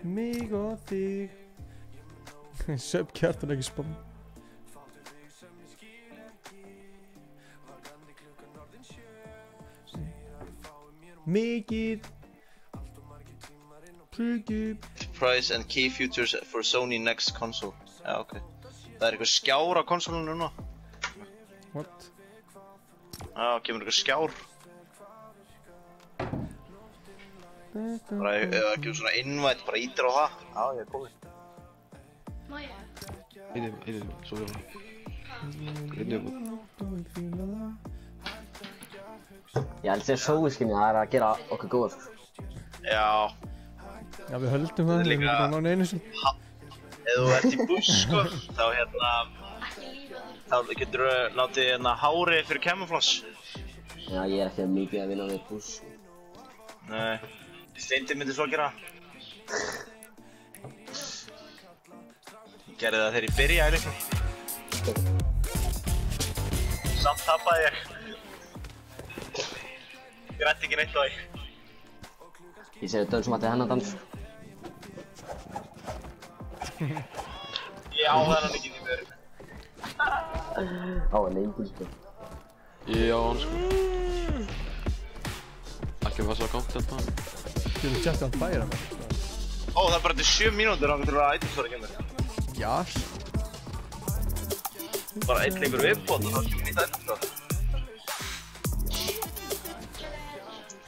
Mig og þig. Söp kjartan ekki spam. Mikið. Price and key features for Sony next console. Já, ok. Það er eitthvað skjár á konsolinu núna. What? Já, kemur eitthvað skjár. Bara ef það kemur svona invite, bara ítir á það. Já, ég er komið. Einnig, svo fyrir það. Einnig. Ég held að sóiskinni það er að gera okkur góða sko. Já. Já, við höldum það, við erum ekki bara náni einu sem. Ef þú ert í buss sko, þá þá getur þú látið hárið fyrir camouflage. Já, ég er ekki mikið að vinna við buss. Nei, Steindi myndi svo að gera. Ég gerði það þegar ég byrjaði leiknum. Samt tapaði ég. Ég rætti ekki neitt á því. Ég segi dönsum að þetta er hennar dans. Ég á þennan ekki því meður. Á, en einbúl sko. Ég á hann sko. Ekki var svo content á hann. Þú erum tjátt að færa mér. Ó, það er bara til 7 mínútur á til að items fara að kemur. Jás. Bara einn leikur viðbót og þá kemur nýtt items fara.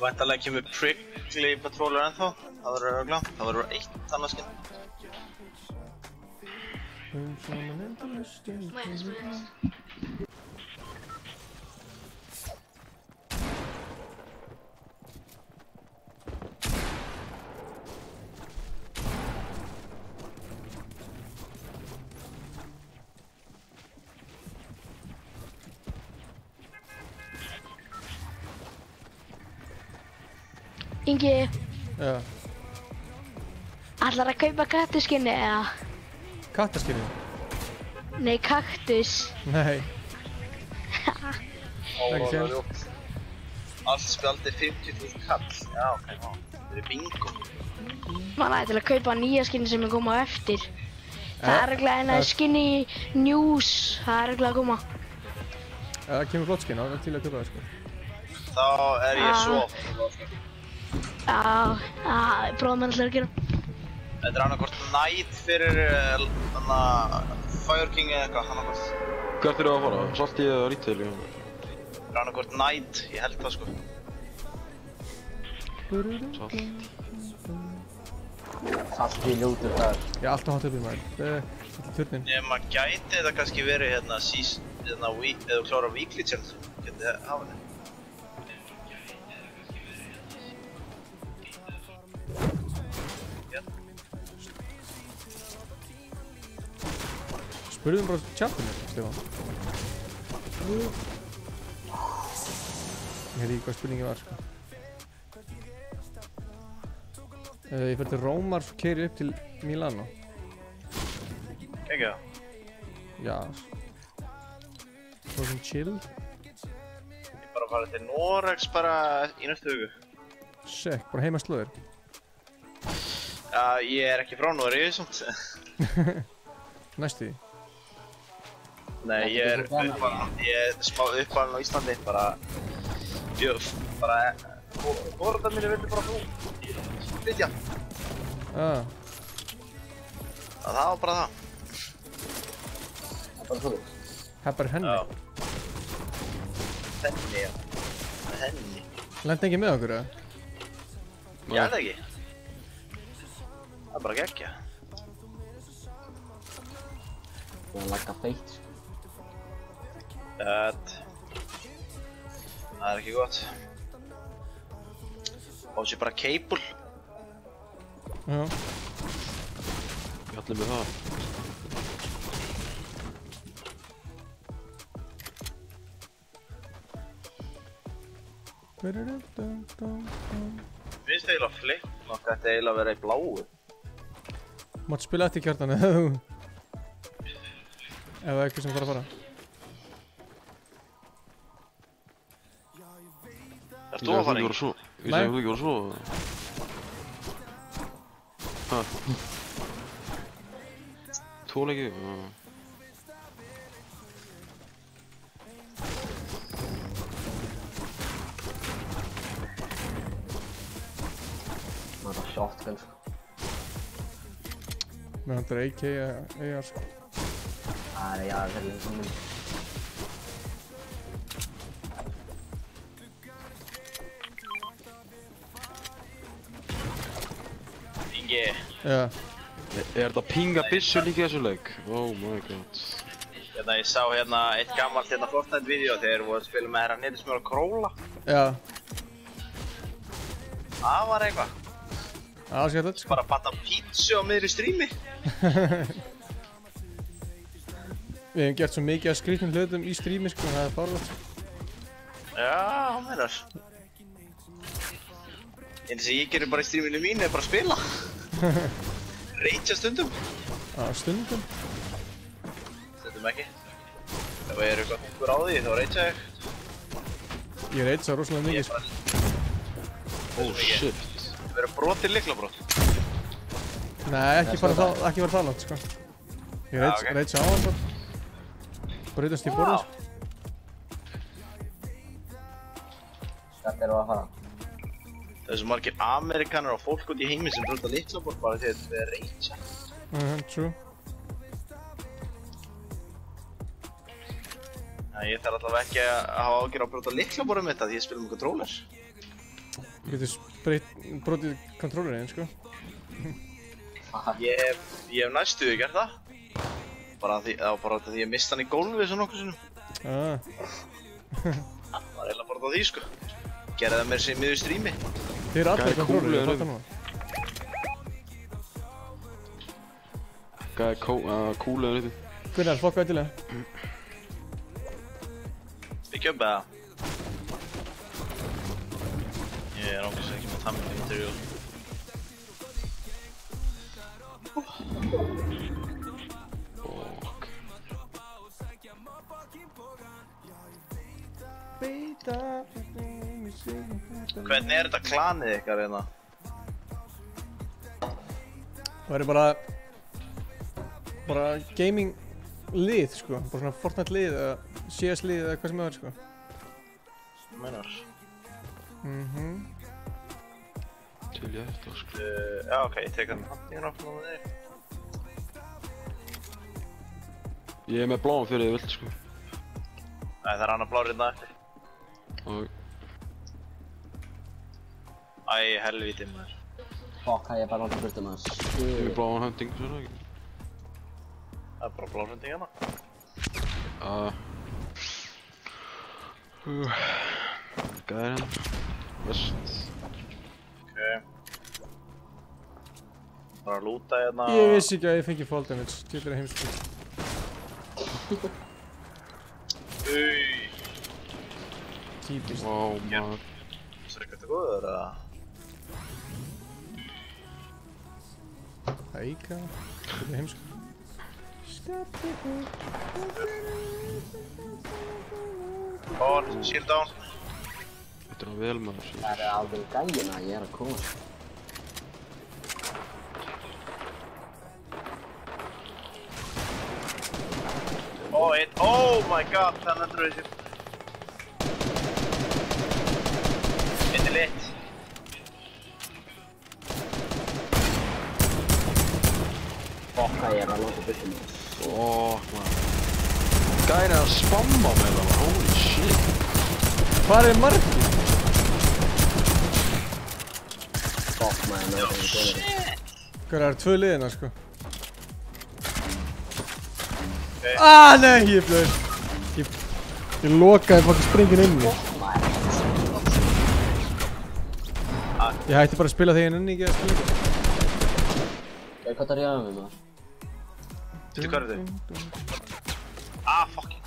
Væntanlega kemur Prickly Patroller ennþá. Það verður örugglega. Það verður 1 annað skinn. Ingi, Já. ætlar að kaupa kaktusskinni eða? Kattaskinni? Nei, kaktus. Nei. Ekki séns. Allt spjaldið 50.000 kall. Já, ok, já. Það er bingo. Man ætlar að kaupa nýja skinni sem er koma á eftir. Það er örugglega eina skinni news. Það er örugglega að koma. Það kemur flott skinn, það er til að kaupa það sko. Þá er ég svo oft. Já, bróðum henni ætlar að gera. Þetta er annarkort Knight fyrir Fire King eða eitthvað, annarkort. Hvert eru að fara? Salti eða retail? Þetta er annarkort Knight, ég held það sko. Salti. Salti ljótur þar. Ég er alltaf hátt upp í maður. Þetta er turnin. Nema gæti þetta kannski verið hérna eða þú klárar weekly challenge, getið þið hafa þetta. Spurðum bara chatinu, Stefán. Ég heiti ekki hvað spurningin var, sko. Ég fer til Rómar, svo keyri upp til Milano. Ekki það? Já. Svo sem chill. Ég bara farið til Noregs bara í næstu viku. Sick, bara heima slöður. Já, ég er ekki frá Noregi, samt. Næstu því. Nei, ég er smá uppalinn á Íslandi, bara foreldrar mínir vildu bara flytja. Það var bara það. Það er bara þú? Það er bara henni? Já. Henni, já. Henni. Lendi ekki með okkur, eða? Ég held ekki. Það er bara geggja. Það er lagga feitt, sko. Það er ekki gott. Fá sér bara cable. Já. Ég allir með það. Finnst eiginlega flipp nokkuð þetta eiginlega að vera í bláu. Máttu spila eftir Kjartan eða þú? Ef það er eitthvað sem þarf að fara. Er þú að fara í? Ég sagði þú ekki voru svo. Hæ? Tóleiki? Það er shotgun, sko. Mér vantar AK AR, sko. Það er ekki sem minn. Ingi. Já. Er þetta pinga byssu líka í þessu leik? Oh my god. Ég sá hérna eitt gammalt Fortnite-vídeó þegar voru að spila með herra niðursmjör og króla. Já. Það var eitthvað. Það var skemmtilegt, sko. Bara að panta pítsu á miðri strími. Við hefum gert svo mikið af skrýtnum hlutum í strími, sko, það er fárlegt. Já, hann meinar. Eins og ég gerir bara í stríminu mínu er bara að spila. Reitja stundum. Já, stundum. Stundum ekki. Ef ég er eitthvað hungur á því, þá reitja ég. Ég reitja rosalega mikið, sko. Oh shit. Það verður brotið lyklabrot. Nei, ekki fara það langt, sko. Ég reitja á hann bara. Breytast í borðið, sko. Þetta eru að fara. Það er svo margir Amerikanar og fólk út í heimi sem brota lyklabrot bara til að reitja. True. Ég þarf allavega ekki að hafa ágjör á að brota lyklaborðum þetta því ég spila með controller. Þú getur brotið kontrólerinn, sko. Ég hef næstuði gert það. Bara því ég mista hann í gólfið svo nokkuð sinnum. Það var eiginlega bara því, sko. Gerði það mér sem miður strími. Þið eru allir kontrólerinn, ég fattar núna. Hvað er kúleður þetta? Gunnar, fokka eitthvað. Byggja upp eða? Ég er ákveðs ekki með það með intervjú. Hvernig er þetta klanið ykkar hérna? Það er bara gaming lið, sko. Bara svona Fortnite lið eða CS lið eða hvað sem það er, sko. Meinar? Til ég eftir, sko. Já, ok, ég tek hann handíðan upp með þig. Ég er með bláum fyrir þið vilt, sko. Nei, það er annar blár hérna eftir. Æ, helvíti maður. Fokk, ég er bara náttúrulega burtið maður. Ég er bláum hunting, svona ekki. Það er bara blár hunting hérna. Hvað er hérna? Vest. Ok. Bara að lúta hérna. Ég vissi ekki að ég fengi fall damage. Þetta er heimsku. Típist. Vá, maður. Svo er eitthvað góður, eða? Æka. Þetta er heimsku. Shield down. Þetta er vel maður. Það er alveg gæina, ég er að koma. Oh my god, það endur þessi. Þetta er lit. Fokka, ég er að láta burtið maður. Fokk maður. Gæin er að spamma með það, holy shit. Hvað er margir? Fokk maður, það er ekki góður. Hvað er tvö liðina, sko? Nei, ég er blöð. Ég lokaði fokkin springin inni. Ég hætti bara að spila þegar ég nenni ekki að spila. Hvað er ég að með maður? Veitu hvað er þið? Fucking.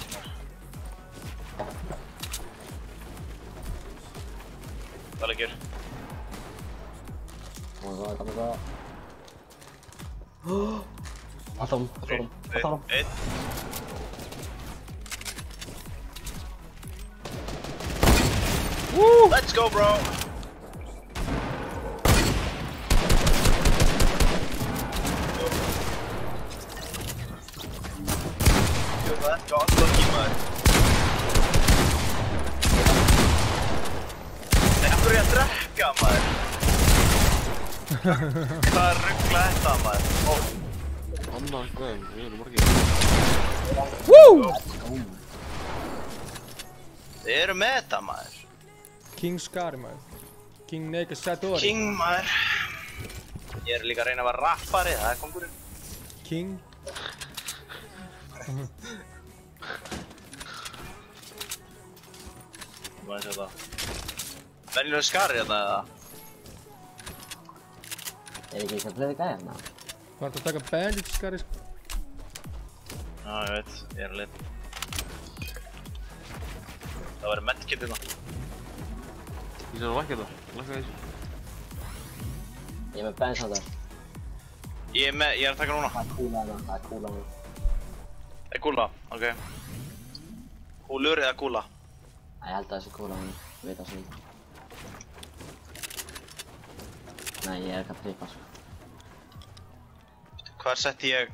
Það leggir. Kom það. Alltaf hann. Woo! Let's go, bro! Það er unlucky, maður. Nei, af hverju er ég að drekka, maður? Hvað ruggla þetta, maður? Annar hvað, við erum margir. Woo! Þið eru með þetta, maður. King Skari, maður. King Negasadori. King, maður. Ég er líka að reyna að vera rappari, það er kongurinn. King. Hvað er þetta? Venjulega Skari hérna, eða? Er ekki eitthvað fleiri gæja hérna? Þú ert að taka bandage Skari, sko. Já, ég veit. Ég er að leita. Það verður medkit hérna. Ég sé að lækka þetta. Lækka þessu. Ég er með bandage hann þar. Ég er að taka núna. Það er kúla hérna, það er kúla hérna. Það er kúla, ok. Kúlur eða kúla? Ég held að það sé kúla hérna, ég veit það svo ekki. Nei, ég er ekki að tripa, sko. Hvar setti ég?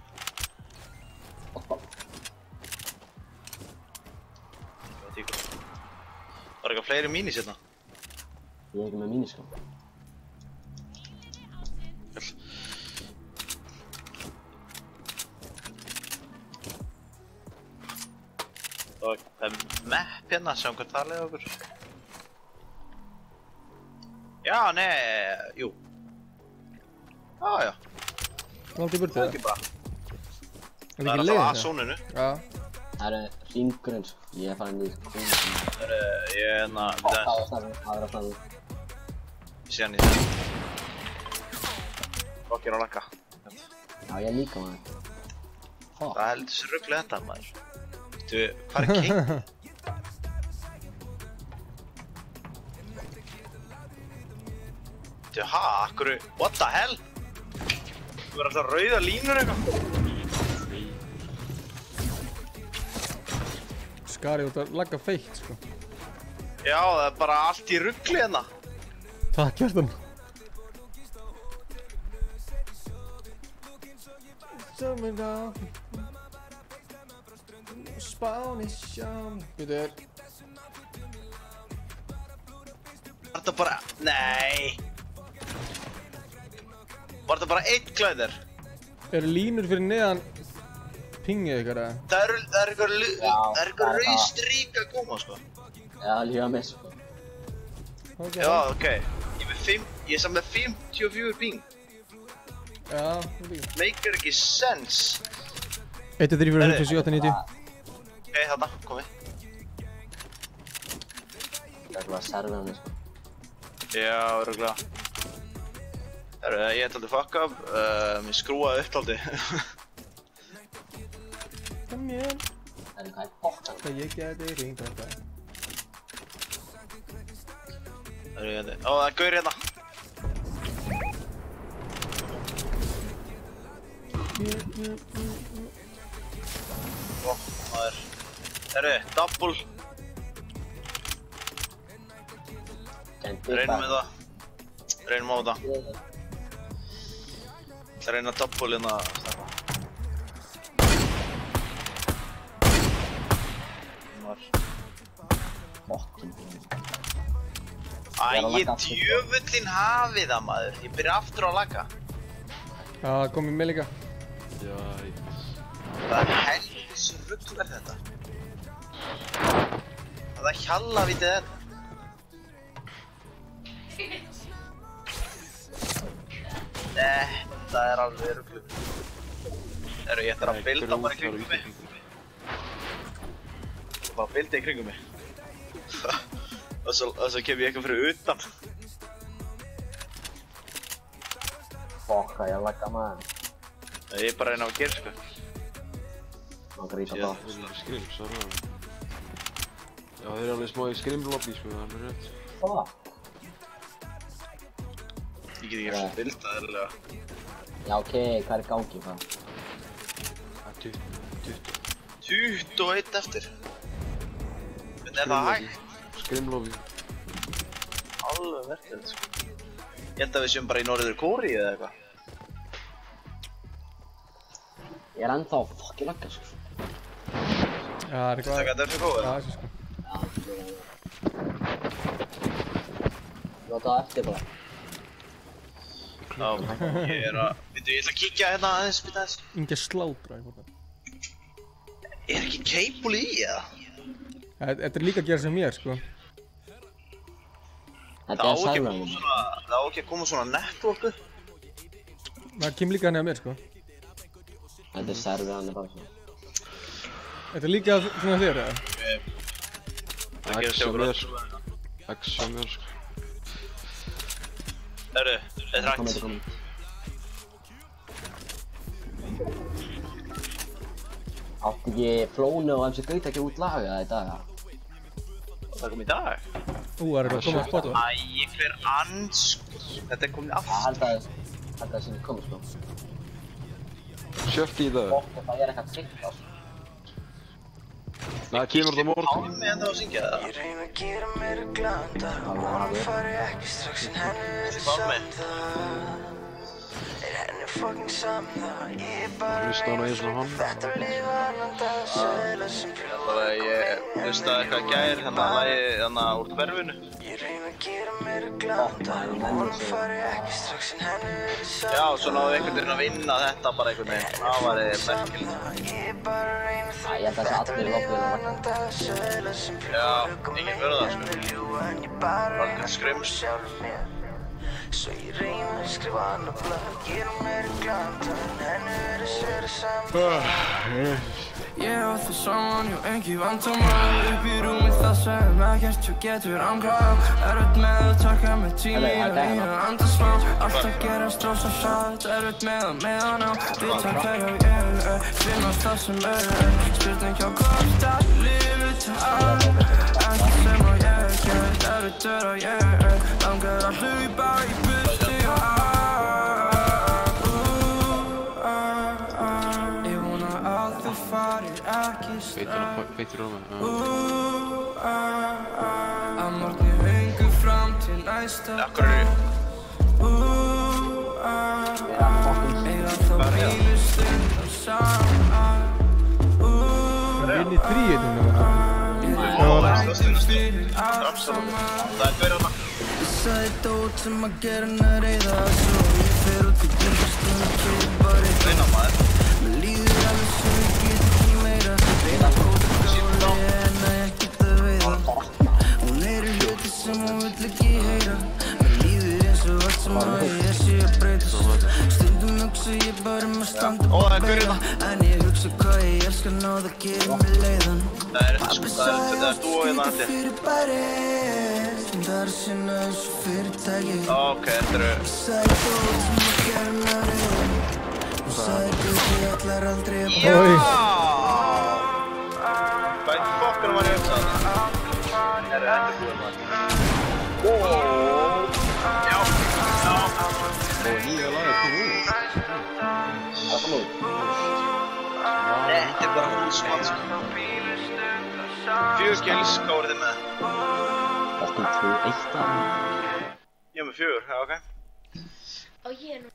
Var eitthvað fleiri minis hérna? Ég er ekki með minis, sko. Það er map hérna, sjáum hvað það leiði okkur. Já, nei, jú. Já. Valdi í burtu það? Ekki bara. Er það ekki leiðin að sóninu. Já. Það eru hringurinn, sko. Ég er farin í kúnum. Ég er hérna... Það er á staðnum. Ég sé hann í það. Rokkir á lakka. Já, ég líka maður. Það er heldur svo rugglega þetta, maður. Veitu, hvað er King? Veitu, akkur... What the hell? Þú verður alltaf rauða línur eitthvað. Skari út að lagga feitt, sko. Já, það er bara allt í ruggli hérna. Takk, Hjartan. Býtur. Var þetta bara... Nei. Var þetta bara eitt klæðir? Eru línur fyrir neðan pingið ykkur, eða? Það er eitthvað rauð strík að koma, sko. Já, líka mér, sko. Já, ok. Ég er samt með 54 ping. Já, það líka. Maker ekki sense. 1, 2, 3, 4, 5, 6, 7, 8, 9, 10. Ok, þarna, komið. Það er bara að serva hann, sko. Já, örugglega. Herru, ég er aldrei fuck up. Mér skrúaði upp aldrei. Kom hér. Herru, hvað er bóttan? Það ég geti ringt þetta. Herru, ég geti... Ó, það er gaur hérna. Ó, það er... Herru, double. Reynum við það. Reynum á það. Það reyna að double hérna. Æ, djöfullinn hafið það, maður. Ég byrja aftur á að lagga. Já, komið með líka. Jæks. Það er helvis rugglar þetta. Það er hjallavítið þetta. Þetta er alveg rugglar. Ég ætla að bilda bara í kringum mig. Bara bilda í kringum mig. Og svo kem ég eitthvað fyrir utan. Fokka, ég lagga maður. Ég er bara að reyna að gera, sko. Má gríta það. Það er skrim, svo ræður. Já, þeir eru alveg smá í skrimlobby, sko, það er rétt. Hvað? Ég get ekki eftir að bilda, eðlilega. Já, ok, hvað er gangi það? Það er 21 eftir. Hvernig er það hægt? Skrimlobby. Alveg verkefni, sko. Ég held að við séum bara í Norður Kóri eða eitthvað. Ég er ennþá fucking lagga, sko. Já, það er eitthvað... Það er fyrir kóið? Já, þessi, sko. Ég var það eftir bara. Já, ég ætla að kíkja hérna aðeins, býta aðeins. Inga slátra, ég fór það. Er ekki cable í, eða? Þetta er líka að gera sem mér, sko. Það á ekki að koma svona networku. Það kemur líka hann eða mér, sko. Þetta er servið hann bara svona. Þetta er líka svona þér, eða? Það gerir sjá mér, sko. X á mér, sko. Herru, þetta er rætt. Átti ekki Flónu og MC Gauta ekki út lagað í dag? Það kom í dag? Það er að koma að spotta. Æ, hver anskot. Þetta er komin aftur. Ég held að það sé komið, sko. Sjöfti í dag. Það er eitthvað tryggt, sko. Það kemur það morgun. Pálmi enda að syngja það. Ég reyna að gera meira glanda. Hún fari ekki strax en henni verið samt það. Er henni fucking samt það. Ég er bara reyna þetta líf annan dag að segla sem Ég hlustaði eitthvað gær, hérna lagið hérna úr hverfinu. Ég reyna að gera meira glanda. Hún fari ekki strax en henni verið samt það. Já, svo náðu einhvern veginn að vinna þetta bara einhvern veginn. Það var merkilegt. Ég er bara að reyna Æ, ég held að það sé allir loppuð að lagga. Já, enginn verður það, sko. Bara skrimst. Svo ég reyni að skrifa annað blað, gera meiri glanda en henni verið sér saman. Ég á það saman, jú engi vandamál. Upp í rúmi það sem ekkert jú getur angrað. Erfitt með að taka með tími og reyna að anda smá. Allt að gerast rosa hratt, erfitt með að meðan á. Vita hverja ég finnast það sem spurning hjá hvort að lífið tal. Ekki sem að ég get, erfitt að ég langar að hlaupa í burtu Ég vona að þú farir ekki strax Feitur á mig. Að morgni hengu fram til næsta dag Eiga þá pínu stundum saman Inn í þríðinu Það hver hana Ég sagði dót sem að gera hana reiða Svo ég fer út í byrjastunum og keyri bara í Reyna maður Mér líður alveg svo ég get ekki meira Reyna að kóta gáli en að ég get að veiða Hún heyrir hluti sem hún vill ekki heyra Mér líður eins og allt sem að ég sé að breytast Stundum hugsa ég bara að standa og beina En ég hugsa hvað ég elskar ná það gerir mig leiðan Pabbi sagði að stúta fyrir bæri Það er sinna eins og fyrirtæki Ok, þetta eru Ég sagði dót sem að gera hana reiða Hún sagði guði ætlar aldrei að Já! Hvað í fokkunum var ég að hugsa? Þetta búið maður Já, já Nýja lagið kom út. Þetta nú. Þetta bara hún smann sko 4 kills, hvað voruð þið með? 8, 2, 1 Ég er með 4, já ok Og ég nú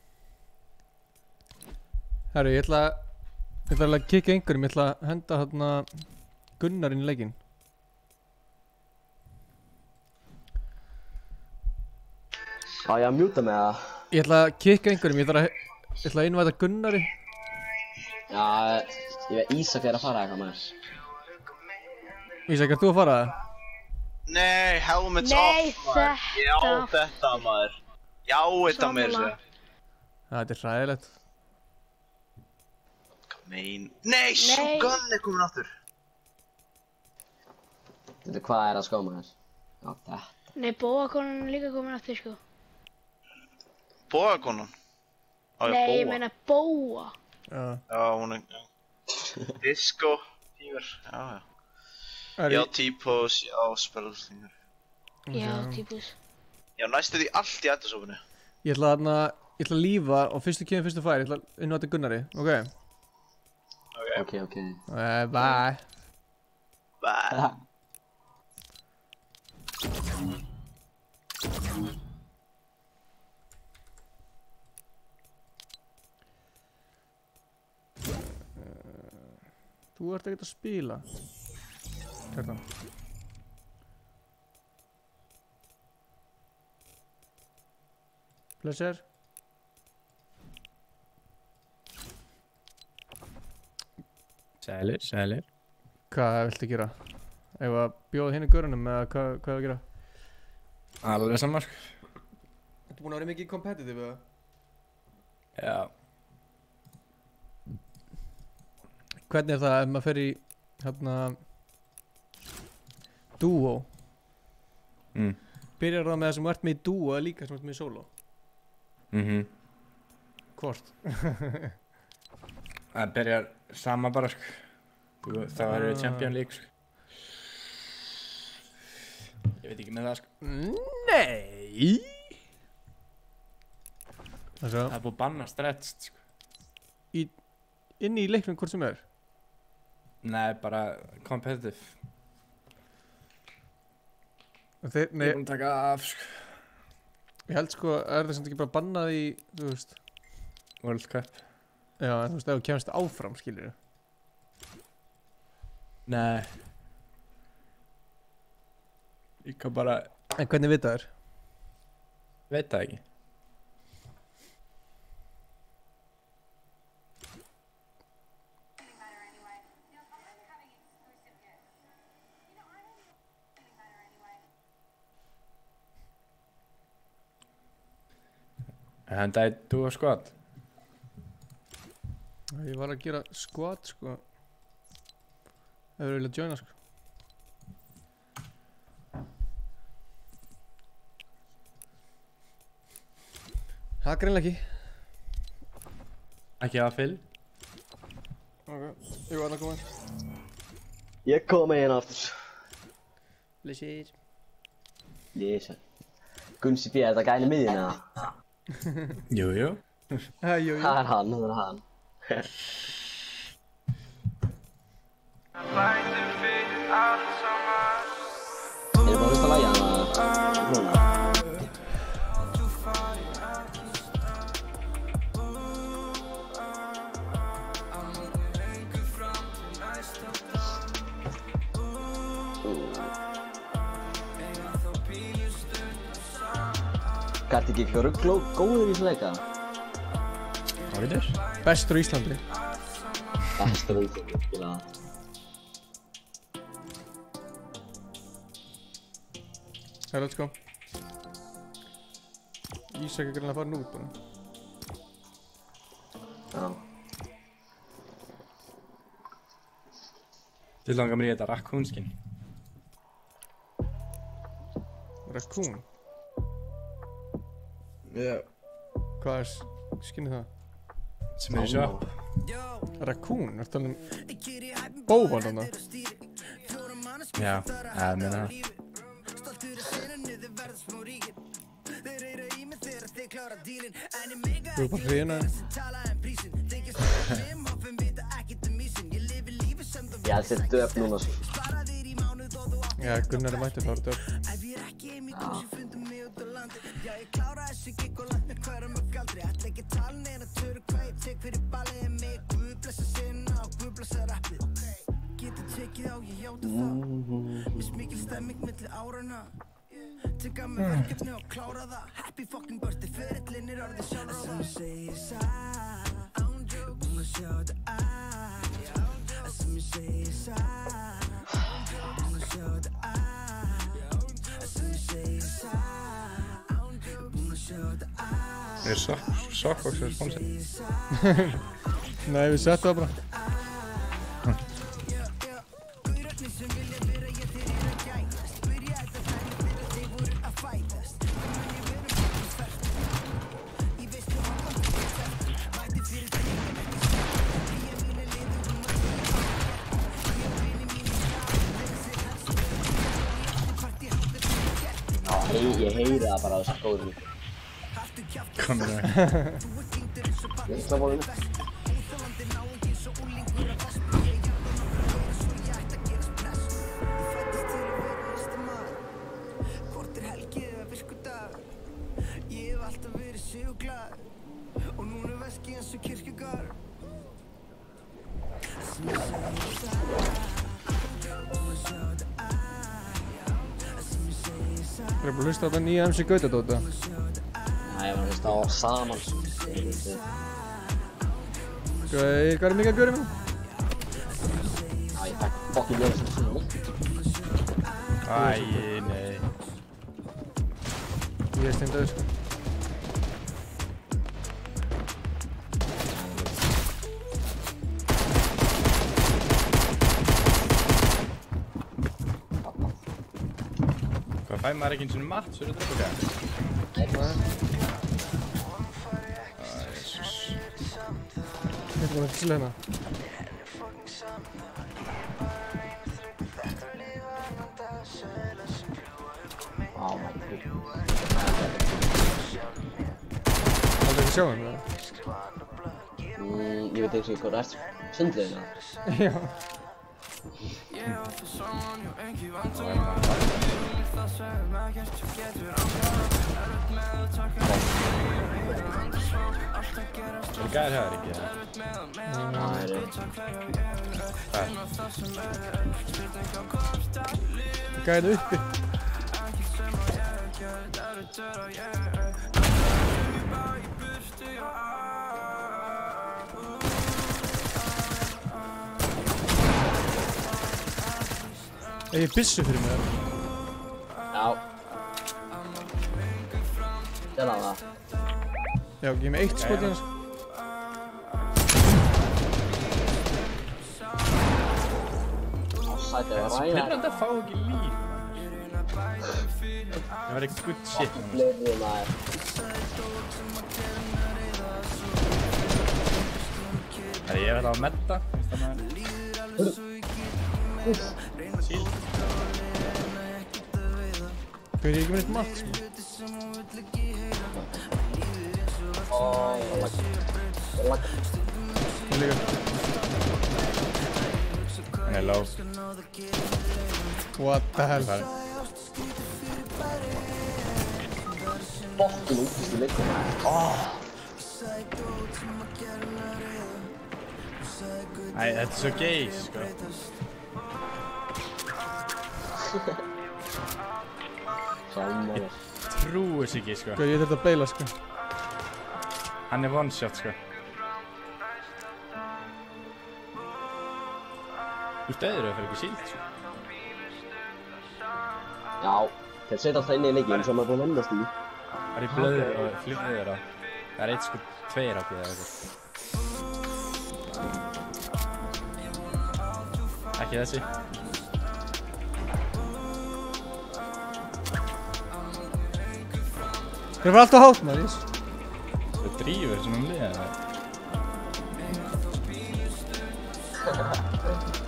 Herru, ég ætla að kikka einhverjum, ég ætla að henda hérna Gunnar inn í leikinn. Á ég að mjúta með það? Ég ætla að kikka einhverjum, ég ætla að innvæta Gunnari. Já, ég veit Ísak er að fara eitthvað með þess. Ísak, ert þú að fara það? Nei, helmets off maður Já, þetta maður Já, þetta mér sér Þetta er hræðilegt Nei, Gunn er komin aftur Þetta hvað er að skóma þess? Já, þetta Nei, bóakonan er líka komin aftur, sko Bóakonan? Nei, ég meina bóa Já, hún er Disco Tífur, já Já, típus, já, spelfingur Já, típus Já, næstu því allt í ættasófinu Ég ætla að lífa og fyrstu kemur fyrstu fær, ég ætla að innvæta Gunnari, ok? Ok Bye Bye Þú ert ekkert að spila Hérna Pleasure Sælir, sælir Hvað viltu gera? Ef að bjóða hinn í görunum eða hvað að gera? Alveg saman Ertu búin að vera mikið competitive eða? Já Hvernig er það ef maður fer í hérna Duo Byrjar það með það sem þú ert með í duo eða líka sem þú ert með í solo? Hvort? Það byrjar sama bara sko Það var við Champion League sko Ég veit ekki með það sko Nei Það er búið að banna stretched sko Inni í leiknum hvort sem er? Nei, bara competitive Ég er búinn að taka af sko Ég held sko, er það sem ekki bara bannað í, þú veist World Cup Já, en þú veist, ef þú kemst áfram, skiljur Nei Líka bara En hvernig vita þér? Veit það ekki Hendaði þú að squad? Ég var að gera squad sko. Ef þú vilja joina sko. Það greinlega ekki. Ekki að fyll? Ok, ég var að koma inn. Ég kom inn aftur. Blessir. Blessir. Gunsi B, er þetta gæli miðjun eða? Jú. Jú. Það er hann. Ég bara að hlusta að lægja hana núna. Gæti ekki eitthvað góður í þessu leika? Hvað veitur? Bestur á Íslandi. Bestur á Íslandi, skilja það. Hey, let's go. Ísak er greinlega farin út bara. Já. Til langar mér í þetta raccoon skin. Raccoon? Já. Hvað er skinnið það? Sem er í shop. Raccoon? Ertu talað bóvan þarna? Já, meina það. Þú er bara hreinaði. Ég held þetta döp núna svo. Já, Gunnar er mættið þá er döp. Teka með verkefni og klára það. Happy fucking birthday, ferillinn orðið sjálfráða. Það sem ég segi satt, búin að sjá þetta allt. Það sem ég segi satt, búin að sjá þetta allt. Það sem ég segi satt, búin að sjá þetta allt. Er sockboxer sponsor? Nei, við settum það bara. Ég heyri það bara á þessu góður. Komið það. Ég ætla að bóðinu. Hvort helgi eða virkudag. Ég hef alltaf verið sigurglaður. Og núna veski eins og kirkjugarður. Sem ég segi satt, búin að sjá þetta allt. Það er bara að hlusta á þetta nýja MC Gautadóta. Nei, ég var að hlusta á saman. Hvað er mikið að gjöra með? Já, ég fæk fucking vel sem svona. Æ, nei. Ég er steimdaður sko. Hvað fæ maður ekki eins og mat svo er þetta eitthvað? Nei. Jésús. Þetta var ekki til hérna. Oh my god. Það er ekki að sjá hann eða? Ég veit ekki hvað það er. Sundlaugina? Já. Er gæðir hér ekki? Nei. Gæðir uppi. Ég byssu fyrir mig. Já. Þetta er það. Já, ég með 1 skot í hans. Sætið Það er svo pirrandi að fá ekki líf. Það verður good shit. Fleiri maður. Ég verði að medda. Síl. Hvað er ekki með eitt mat? Lag. Líka. Hann er low. What the hell? Bottin útist í leikum. Æ, þetta er svo gay, sko. Ég trúi þess ekki, sko. Ég þurfti að beila, sko. Hann er one shot, sko. Þú stæður að það ekki síld, sko. Já, þeir setja alltaf inn í leikinn sem maður búinn að vendast í. Það er í blöður og flipnið þeirra. Það er 1 sko 2 á því eða eitthvað. Ekki þessi. Þeir var alltaf hátt maður, Það drífur svona liða það.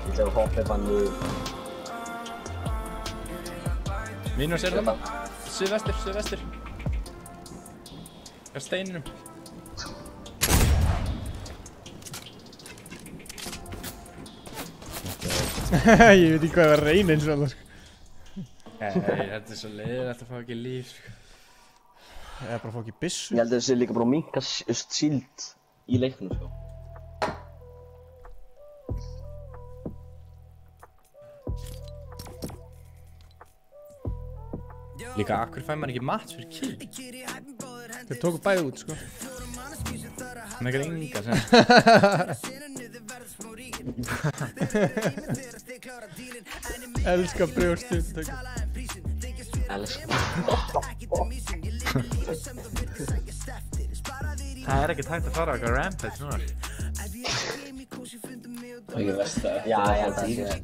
Ég sem hoppið fann í... Mínus er þarna. Suðvestur, suðvestur. Er steininum. Ég veit ekki hvað það reyna eins og alltaf, sko. Nei, þetta er svo leiðilegt að fá ekki líf, sko. Eða bara fá ekki byssu. Ég held að þessi líka bara að minka síld í leiknum, sko. Líka, akkur fær maður ekki mat fyrir kill? Þeir tóku bæði út, sko. Það er enga sem. Elskar brjóstið. Elskar. Það er ekki tægt að fara á eitthvað rampage núna. Og ég veist það. Já, ég held að það.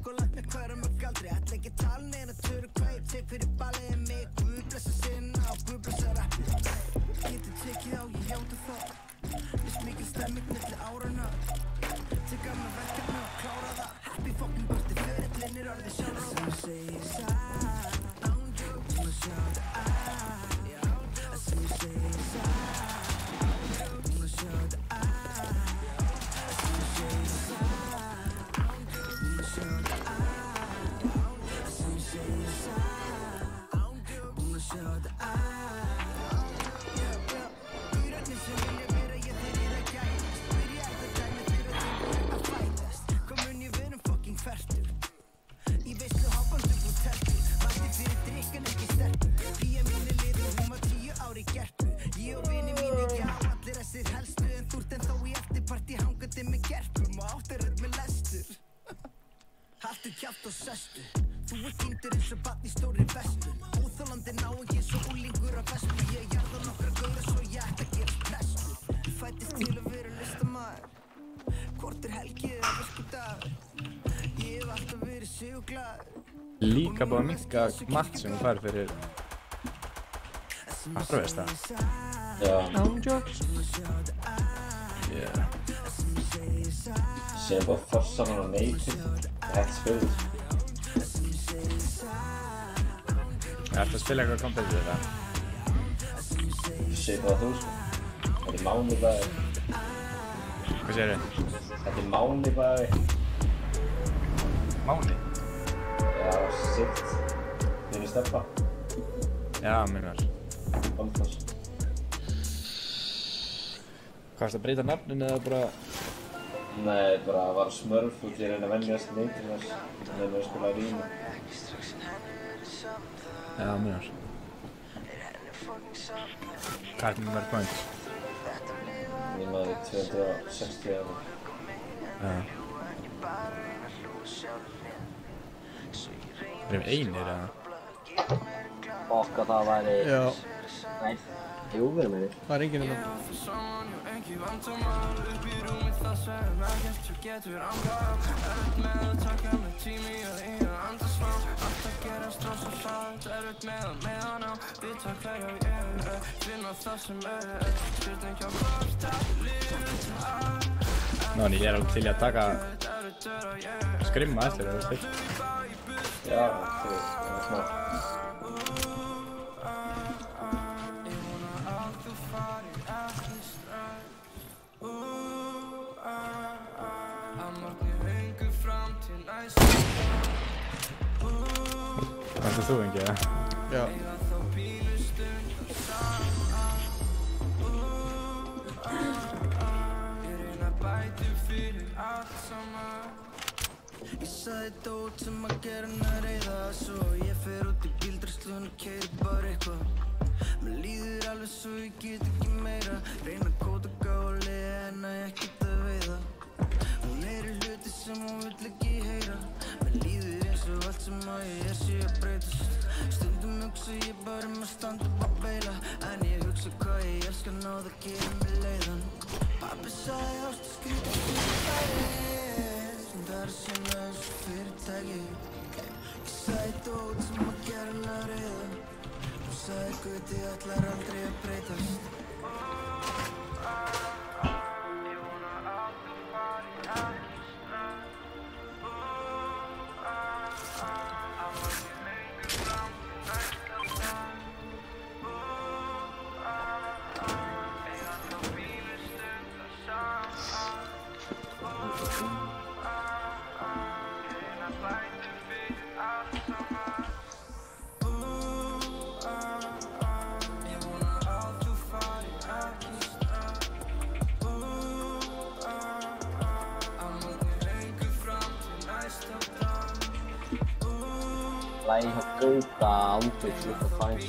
Líka búið að minka mat sem hún fær fyrir afturvesta. Já. Ándjóks. Yeah. Sér bara forsa hann á neyti. Hægt spilur. Ertu að spila eitthvað kompetitív eða? Sér bara þú, sko. Þetta er mánubæði. Hvað segirðu? Þetta er mánubæði. Máni? Já, sitt. Þínu steppa. Já, minnar. Bónfoss. Hvað varst að breyta nafninu eða bara? Nei, bara var smörf og ég reyna að venjast neytir þess. Nefnum að spila í rínu. Já, minnar. Hvað er þetta mörg point? Ég náði 260 eða. Já. Við erum einir eða? Okka það væri... Já. Nei. Jú, við erum einni. Það enginn hérna. Nonni, ég alveg til í að taka skrimma eftir það, veist ekki? Já, það er smá. Kannski þú engi, eða? Já. Ég sagði dót sem að gera hana reiða. Svo ég fer út í bíldröslun og keyri bara eitthvað. Mér líður alveg svo ég get ekki meira. Reyna að kóta gáli en að ég get að veiða. Hún í hluti sem hún vill ekki heyra. Mér líður eins og allt sem að ég sé að breytast. Stundum hugsa ég bara að standa upp að veila. En ég hugsa hvað ég elska náð að gera mig leiðan. Pabbi sagði ástu skrýta það að sinna þessu fyrirtæki. Ég sagði dót sem að gera hana reiða. Hún sagði gutti ætlar aldrei að breytast. Ég vona að þú fari ekki strand. Að maður lengur fram næsta dag. Eiga þá bílinn stundar saman. Lagi hjá Gauta, andvits líka fæns.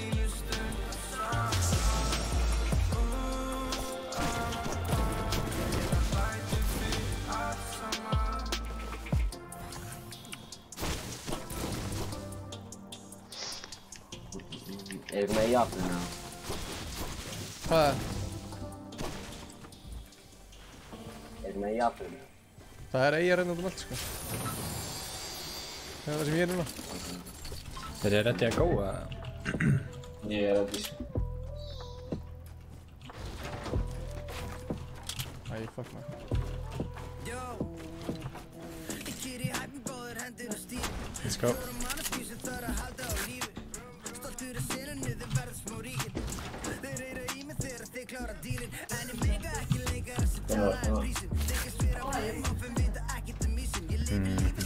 Er ykkur með í Japan eða? Hvað er? Er ykkur með í Japan eða? Það er eiga reynd út allt, sko. Það er það sem ég núna. Þeir eru ready að góa? Ég ready, sko. Æ, fuck maður. Let's go.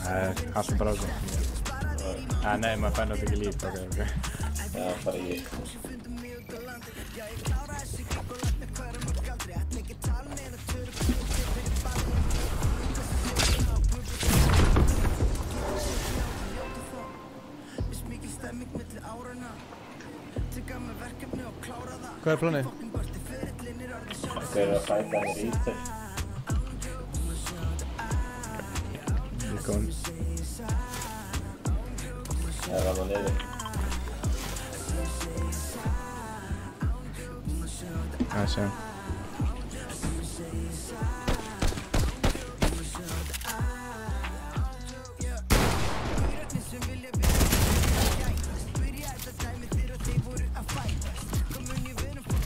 Nej, allt bara okkur. Nei, maður fær náttúrulega ekki líf, ok. Já, bara ég. Hvað er planið? Það er að fæta hann rítur. Velkomin. Það er alveg niður. Það sé.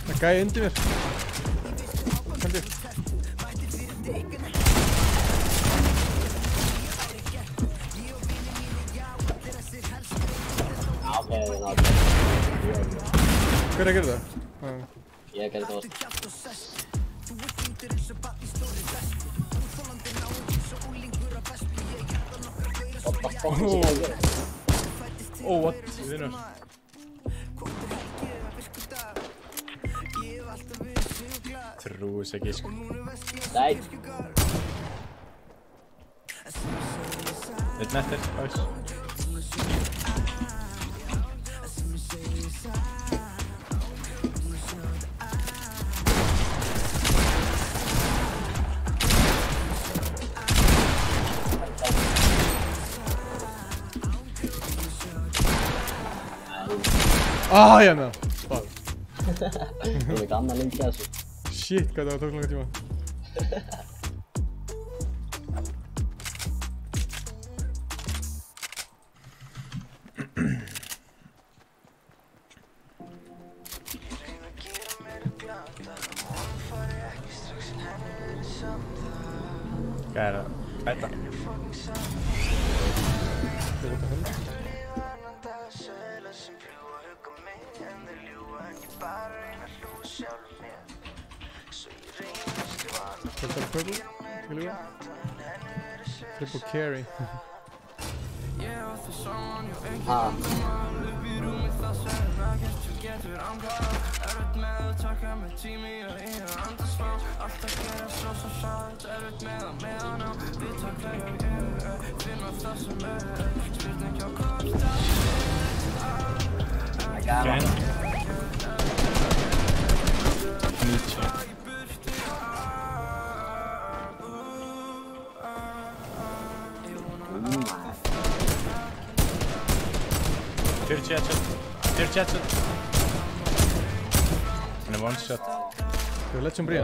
Það er gæi undir mér. Hendi. Hver er að gera það? Ég gerði það. Oh, what? Við erum. Trúis ekki, sko. Nei. Eitt nettir, bæs. Ah, hérna! Fuck. Það er ekki annað lengi að þessu. Shit, hvað það tók langa tíma. Hvað er það? Bæta? Triple carry. Tyrchi headshot. Han är one shot. Let's jump in.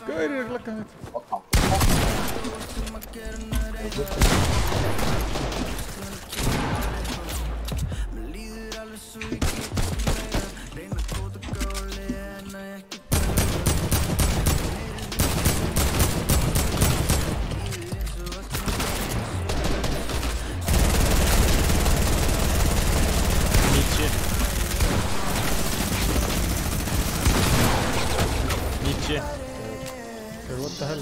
Gauðir eru lagga þetta. What the hell?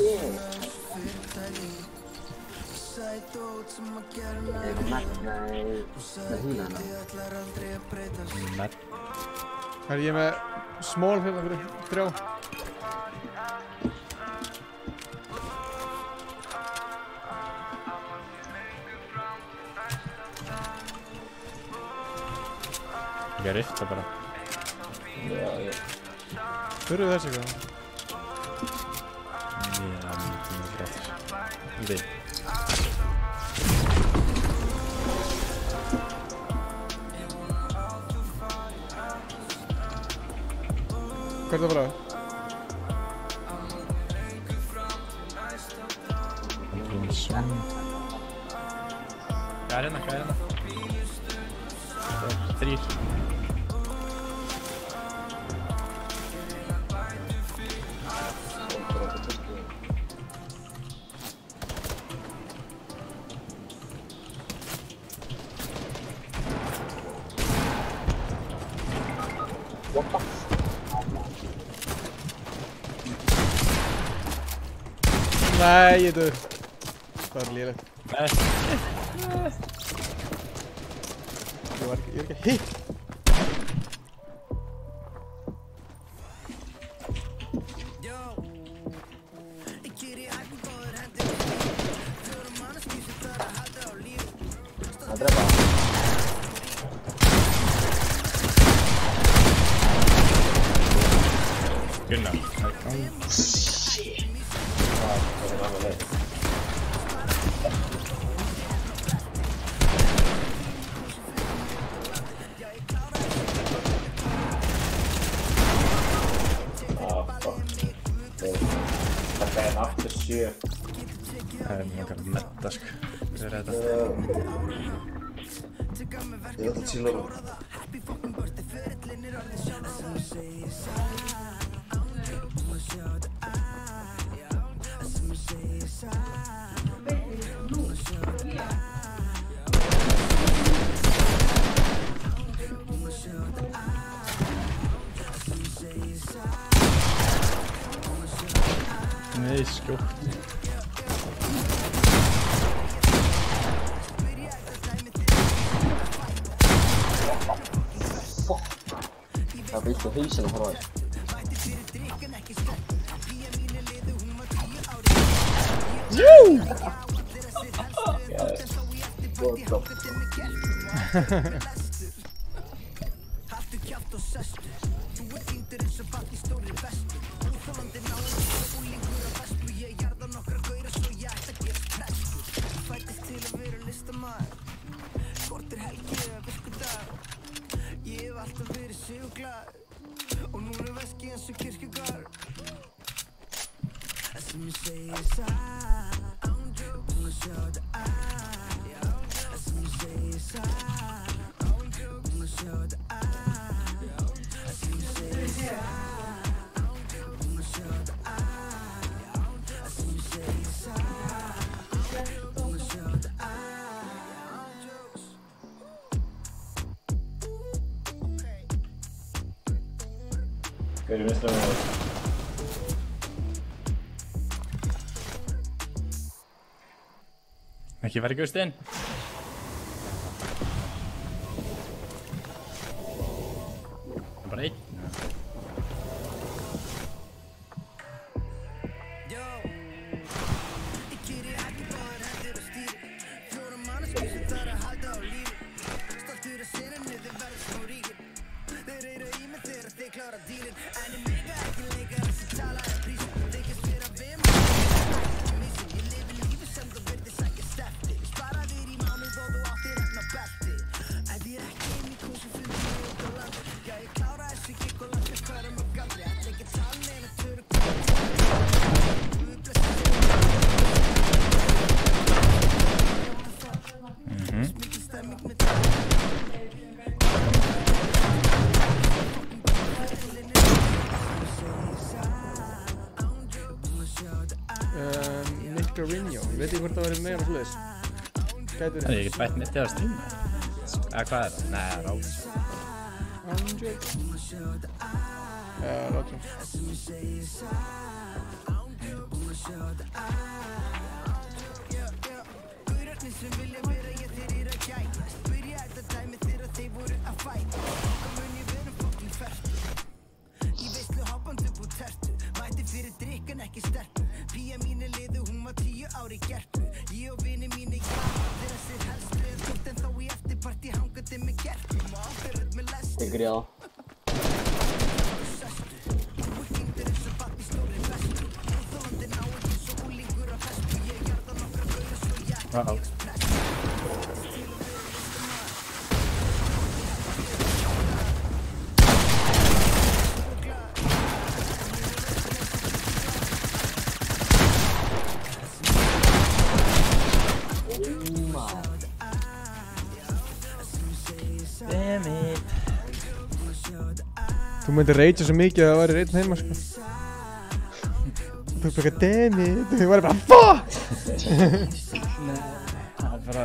Herri, ég með small hérna fyrir 3. Ég rifta bara. Þurruðu þessi eitthvað? Við. Hvað er það bara? Hvað er hérna? Það er 3. Nei, ég dör. Það er lélegt. Ég er ekki hitt. Það drepa. Gunnar. Þetta er aftur 7. Það er mjög metask. Hvað er þetta? Ég ætla að chilla það. Nei, skjótt. Það viltu hausinn frá þér. listamaður Hvort helgi eða virkudag Ég hef alltaf verið sigurglaður Og nú veski eins og kirkjugarð Það sem ég segi satt Búin að sjá þetta Það sem ég segi satt Búin að sjá þetta Það sem ég segi satt Búin að sjá þetta Það sem ég segi satt Búin að sjá þetta Hver vinstra með það? Ekki fara í Gustinn. Það er bara einn. Veit ég hvort það verið meira svoleiðis? Gæti verið. Ég get bætt mitt eða streama. Eða hvað er það? Nei, það er Ráðjón. Ráðjón? Í veislu háband upp úr tertu Mætti fyrir drikkan ekki stertu Pía mín liðu, hún var 10 ári gerpu Ég og vini mín þeirra sér helst Tótt en þá í eftirparti hangandi með gerpu Og áfyrir öll með lest Tekur ég á Þú hýndir eins og papp í stóri vestu Óþólandi ná eins og úlingur af festu Ég gerða nokkra gauður svo ég Þú myndir reytja svo mikið að það væri einn heima sko. Þú er bara damn it, þú væri bara fuck! Nei, það er bara...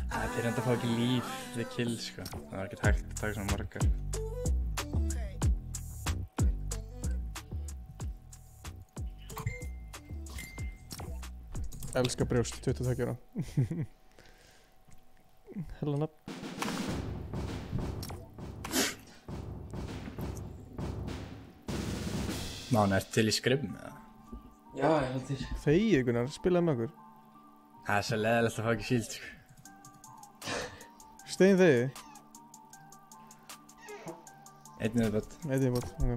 Það er enda að fá ekki líf við kill sko. Það var ekkert hægt að taka svona margar. Elskar brjóst, 22 ára. Hella nafn. Máni, ertu til í skrifum eða? Já, ég held til. Þegið Gunnar, spilaði með okkur. Það er svo leiðilegt að fá ekki shield sko. Stein þegið? Einn viðbót. Einn viðbót, ok.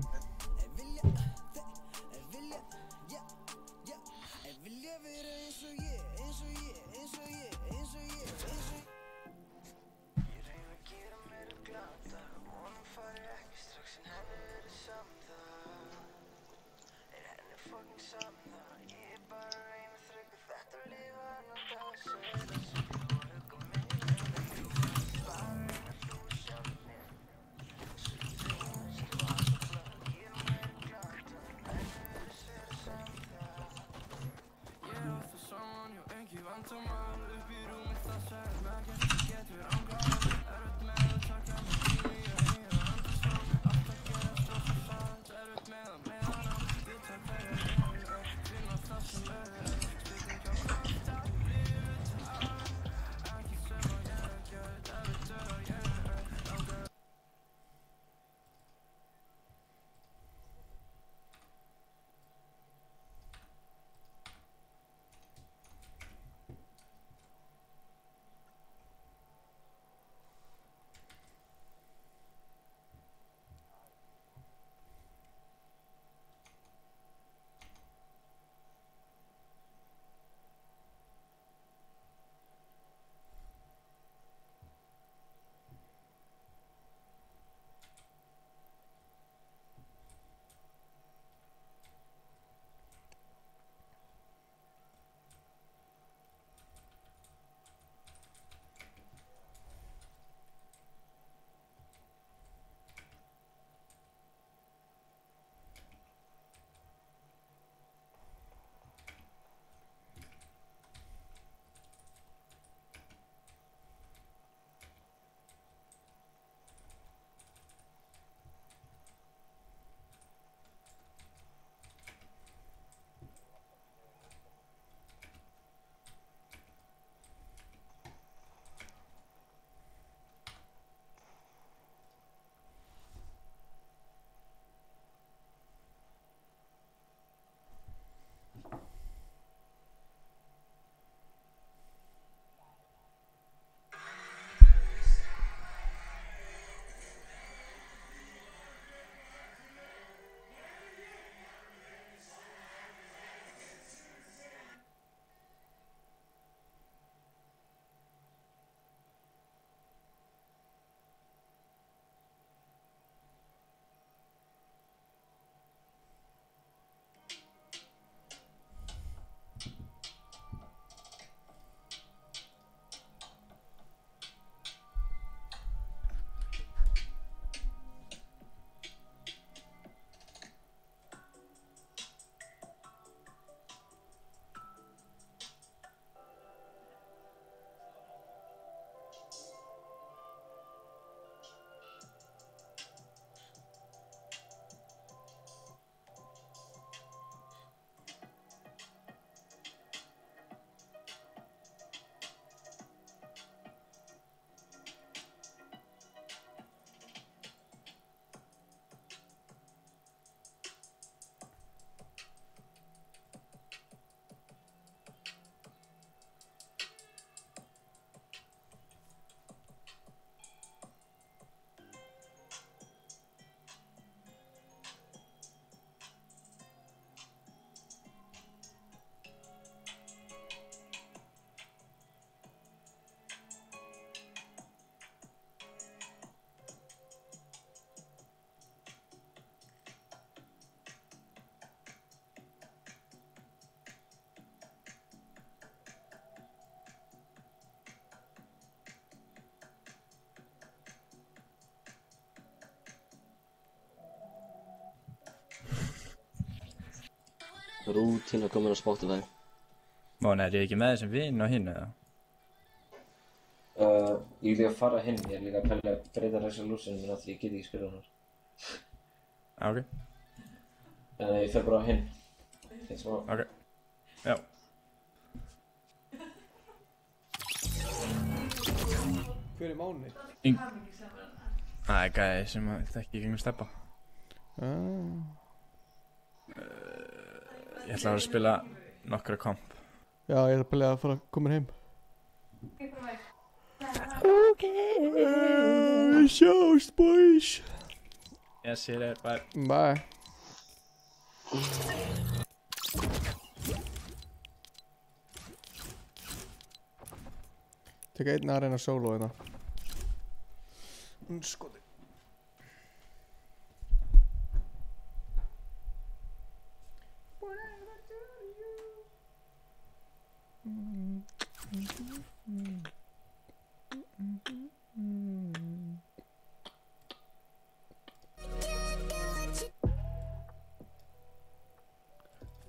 Rútína komin á Spotify. Móni, er ég ekki með þessum vinn á hinn eða? Ég vil líka fara hinn, ég er líka að pæla að breyta resolutionum minna því ég get ekki spila hann. Ok. Ég fer bara á hinn. Ok. Já. Hver er Máni? Það er gæði sem að þekki í gegnum Stebba. Ég ætla að spila nokkra komp. Já, ég ætla að fara að koma heim. Ok. Sjáumst, boys. Yes, see you later. Bye. Bye. Tek einn að reyna solo hérna. Skoti.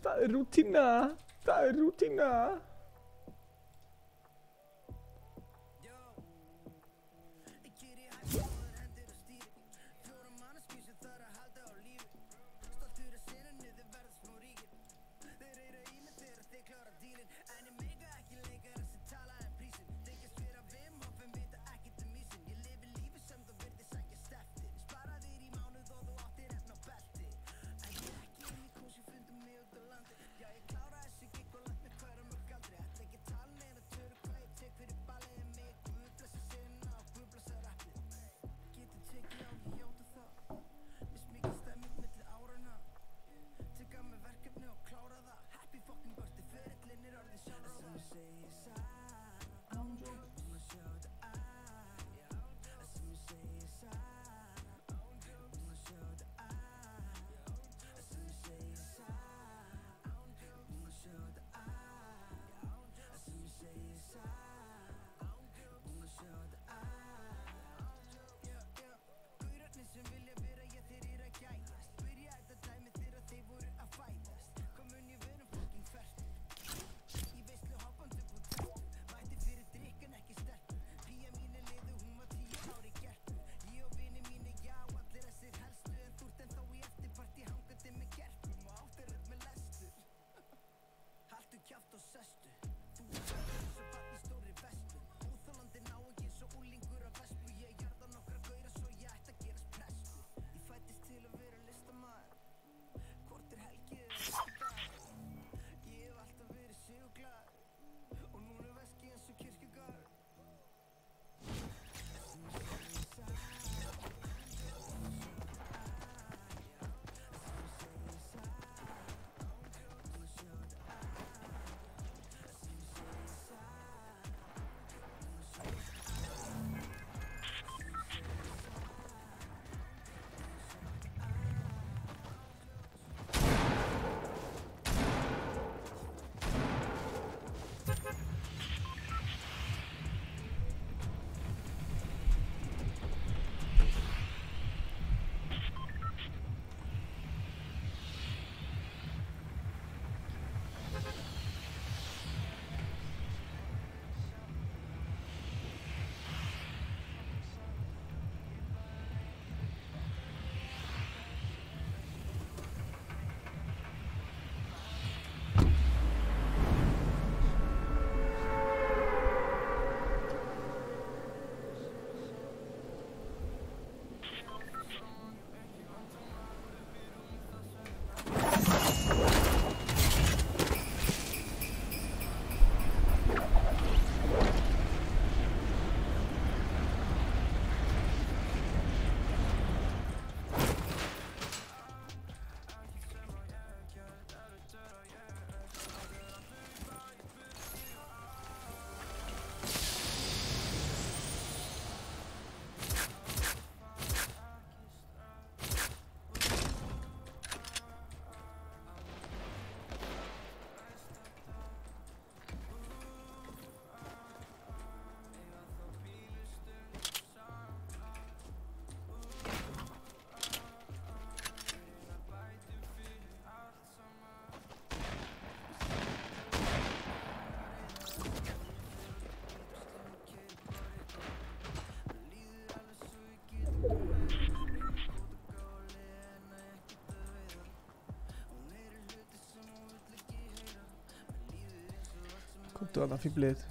Það er rútína. Það er rútína. Mættu þarna, fíblið.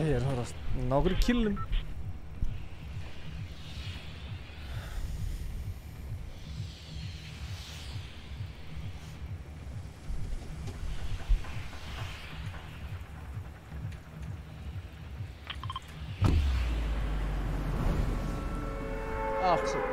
Ég er að ná okkur killum. Allt svo.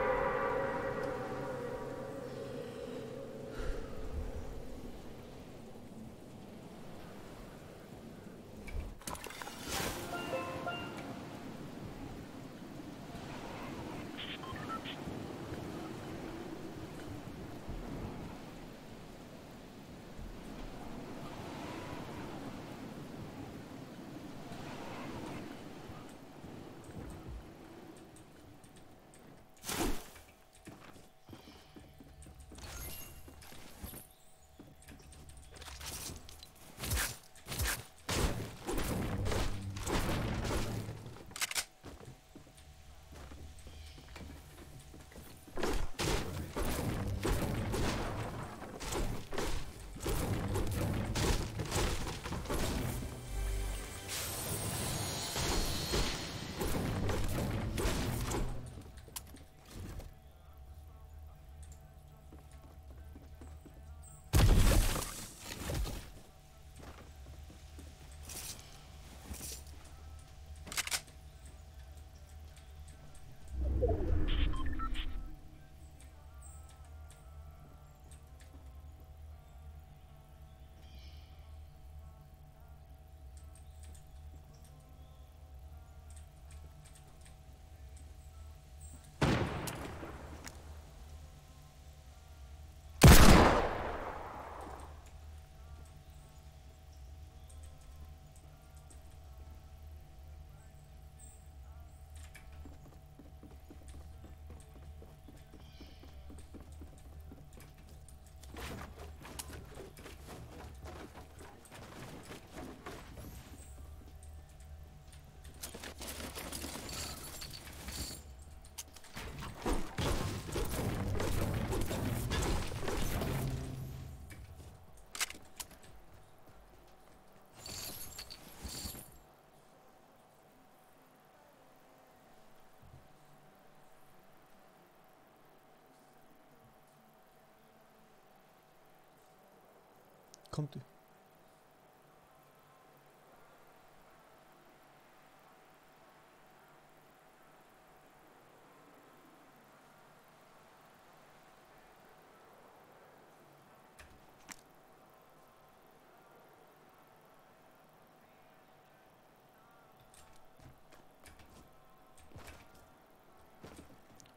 Komdu.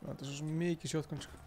Það er svo mikið shotgun sko.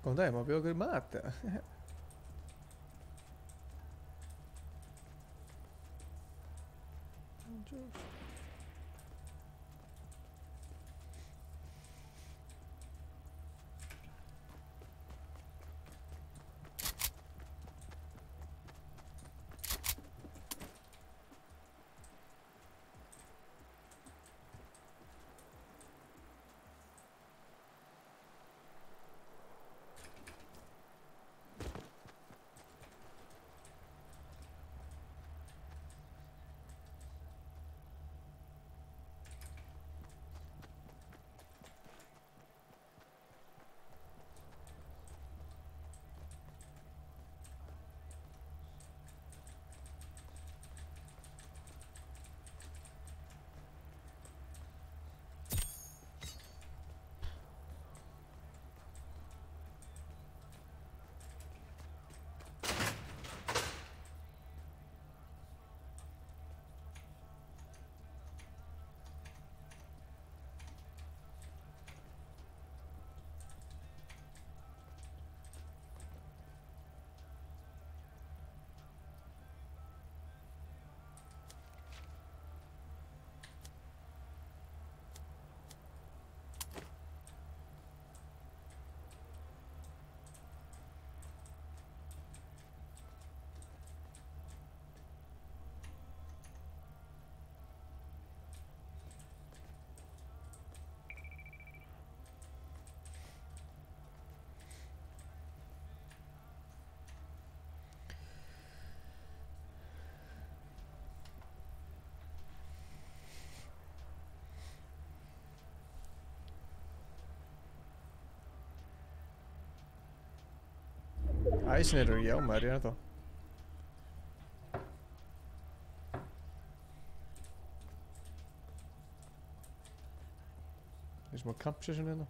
Góðan dag, má bjóða okkur í mat eða? Æsinator, já maður, ég er ennþá. Það er smá camp session hérna.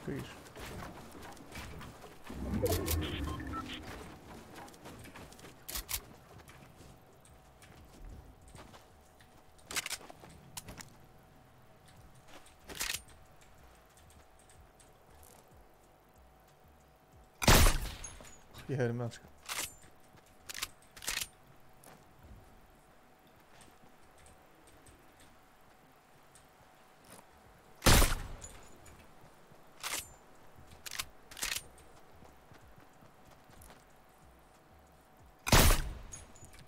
Gauir. Ég hefði með hann sko.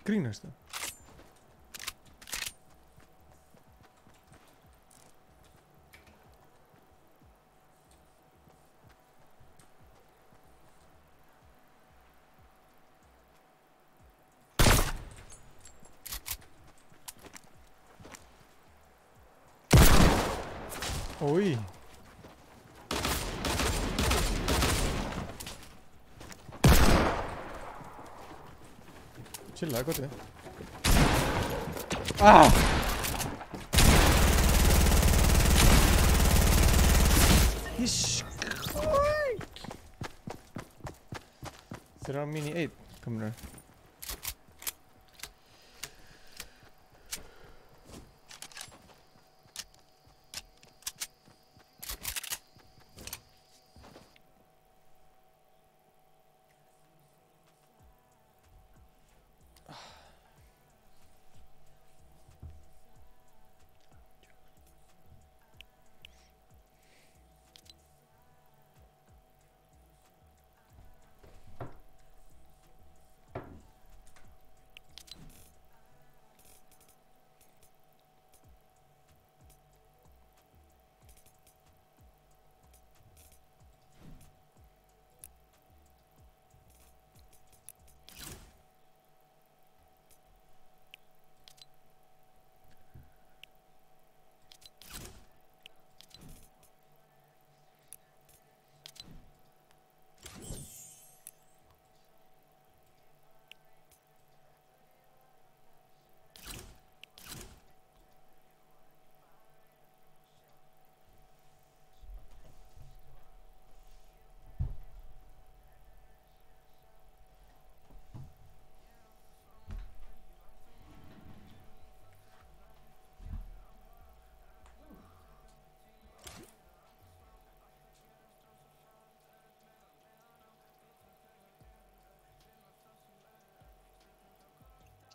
Grínast það? Oj. Chilla, gott det. Ah! Þeir eru mini 8 komin hér.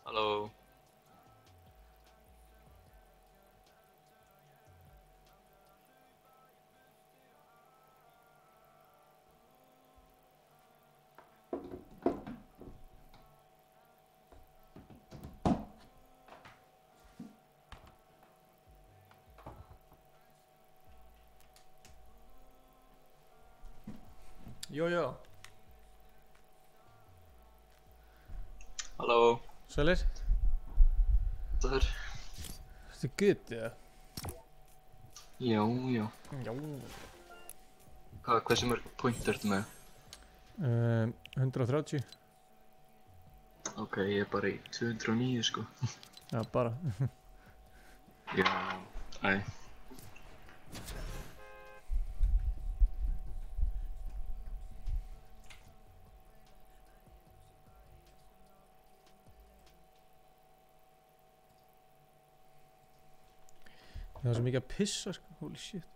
Halló. Jó. Halló. Sælir. Það er. Ertu good, eða? Já. Já. Hversu mörg point ertu með? 130. Ok, ég er bara í 209 sko. Já, bara. Já, æ. Það er svo mikið að pissa sko, holy shit.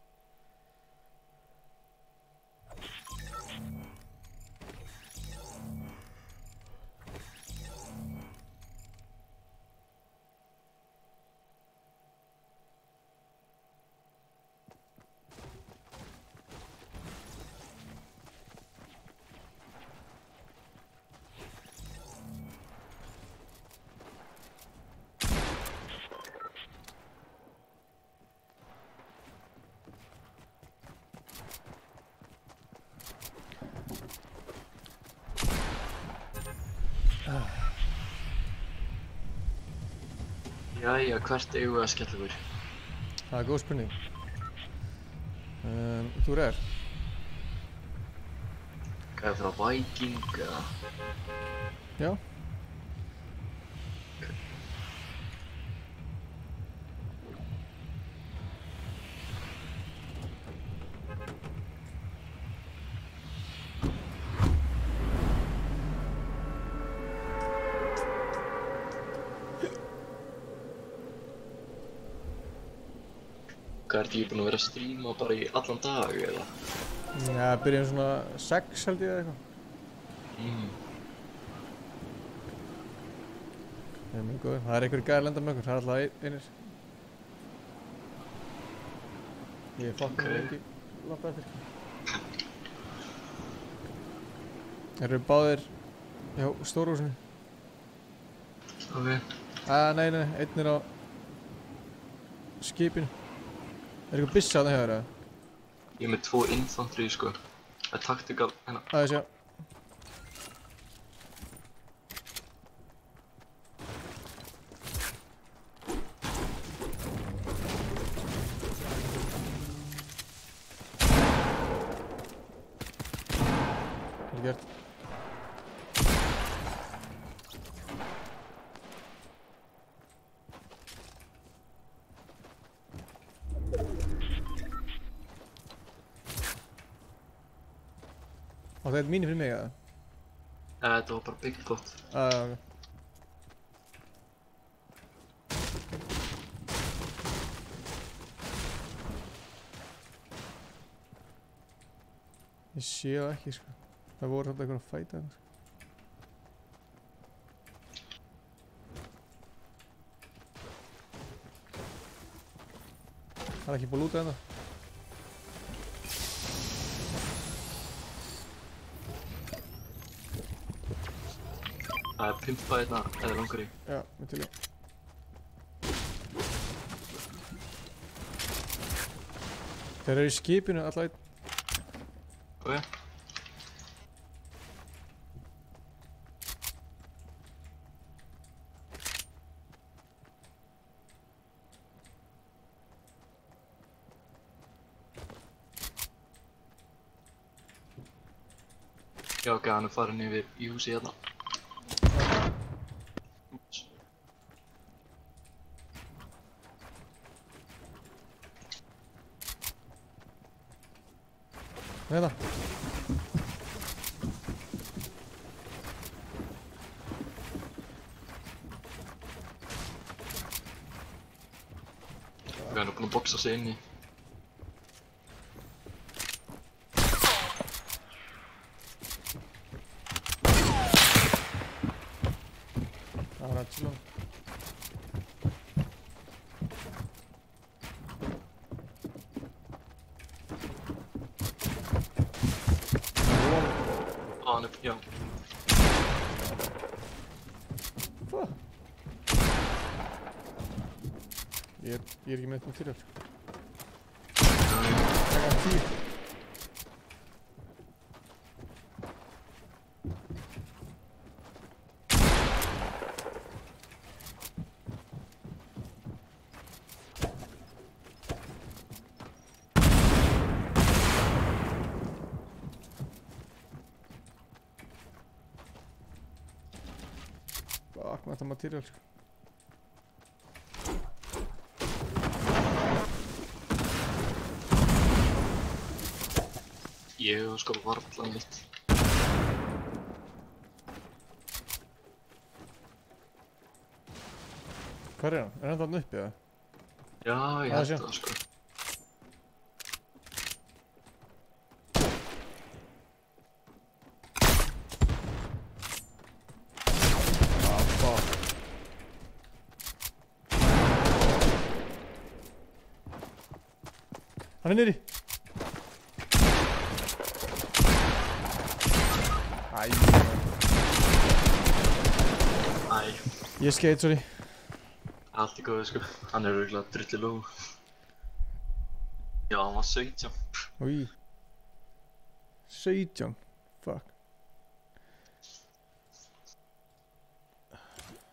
Jæja, hvert eigum við að skella ykkur? Það er góð spurning. Þú er? Hvað frá Viking eða? Já. Hvað ertu ekki búinn að vera að stríma bara í allan dag eða? Já, byrjum svona 6 held ég eða eitthvað. Það er mjög góður. Það er einhverjir gæðir að lenda með okkur, það er alltaf einir. Ég fucking ekki lappa eftir. Þeir eru báðir hjá stórhúsinu. Ok. Nei, einn er á skipinu. Er eitthvað byssa þarna hjá þér eða? Ég er með 2 infantry sko. Það er tactical hérna. Aðeins já. Vel gert. Og það er mínu fyrir mig eða? Þetta var bara big pot. Ok. Ég sé það ekki sko. Það voru svolítið eitthvað að fæta þetta sko. Það er ekki búið að lúta ennþá. Það er pimpa hérna eða langar í. Já, með til ég. Þeir eru í skipinu alltaf einn. Ok. Já, ok, hann er farin yfir í húsi hérna. Hérna. Hann er búinn að boxa sig inn í. Það var rætt slá. Hann er, já. Ég er ekki með þetta til þér. Það er 10. Fuck, maður það materiál sko. Ég hef sko varla neitt. Hvar er hann? Er hann þarna uppi eða? Já, ég held það sko. Hann er niðri. Æ. Ég skeit, sorry. Allt í góðu sko. Hann er örugglega drullulóg. Já, hann var 17. Új. 17? Fuck.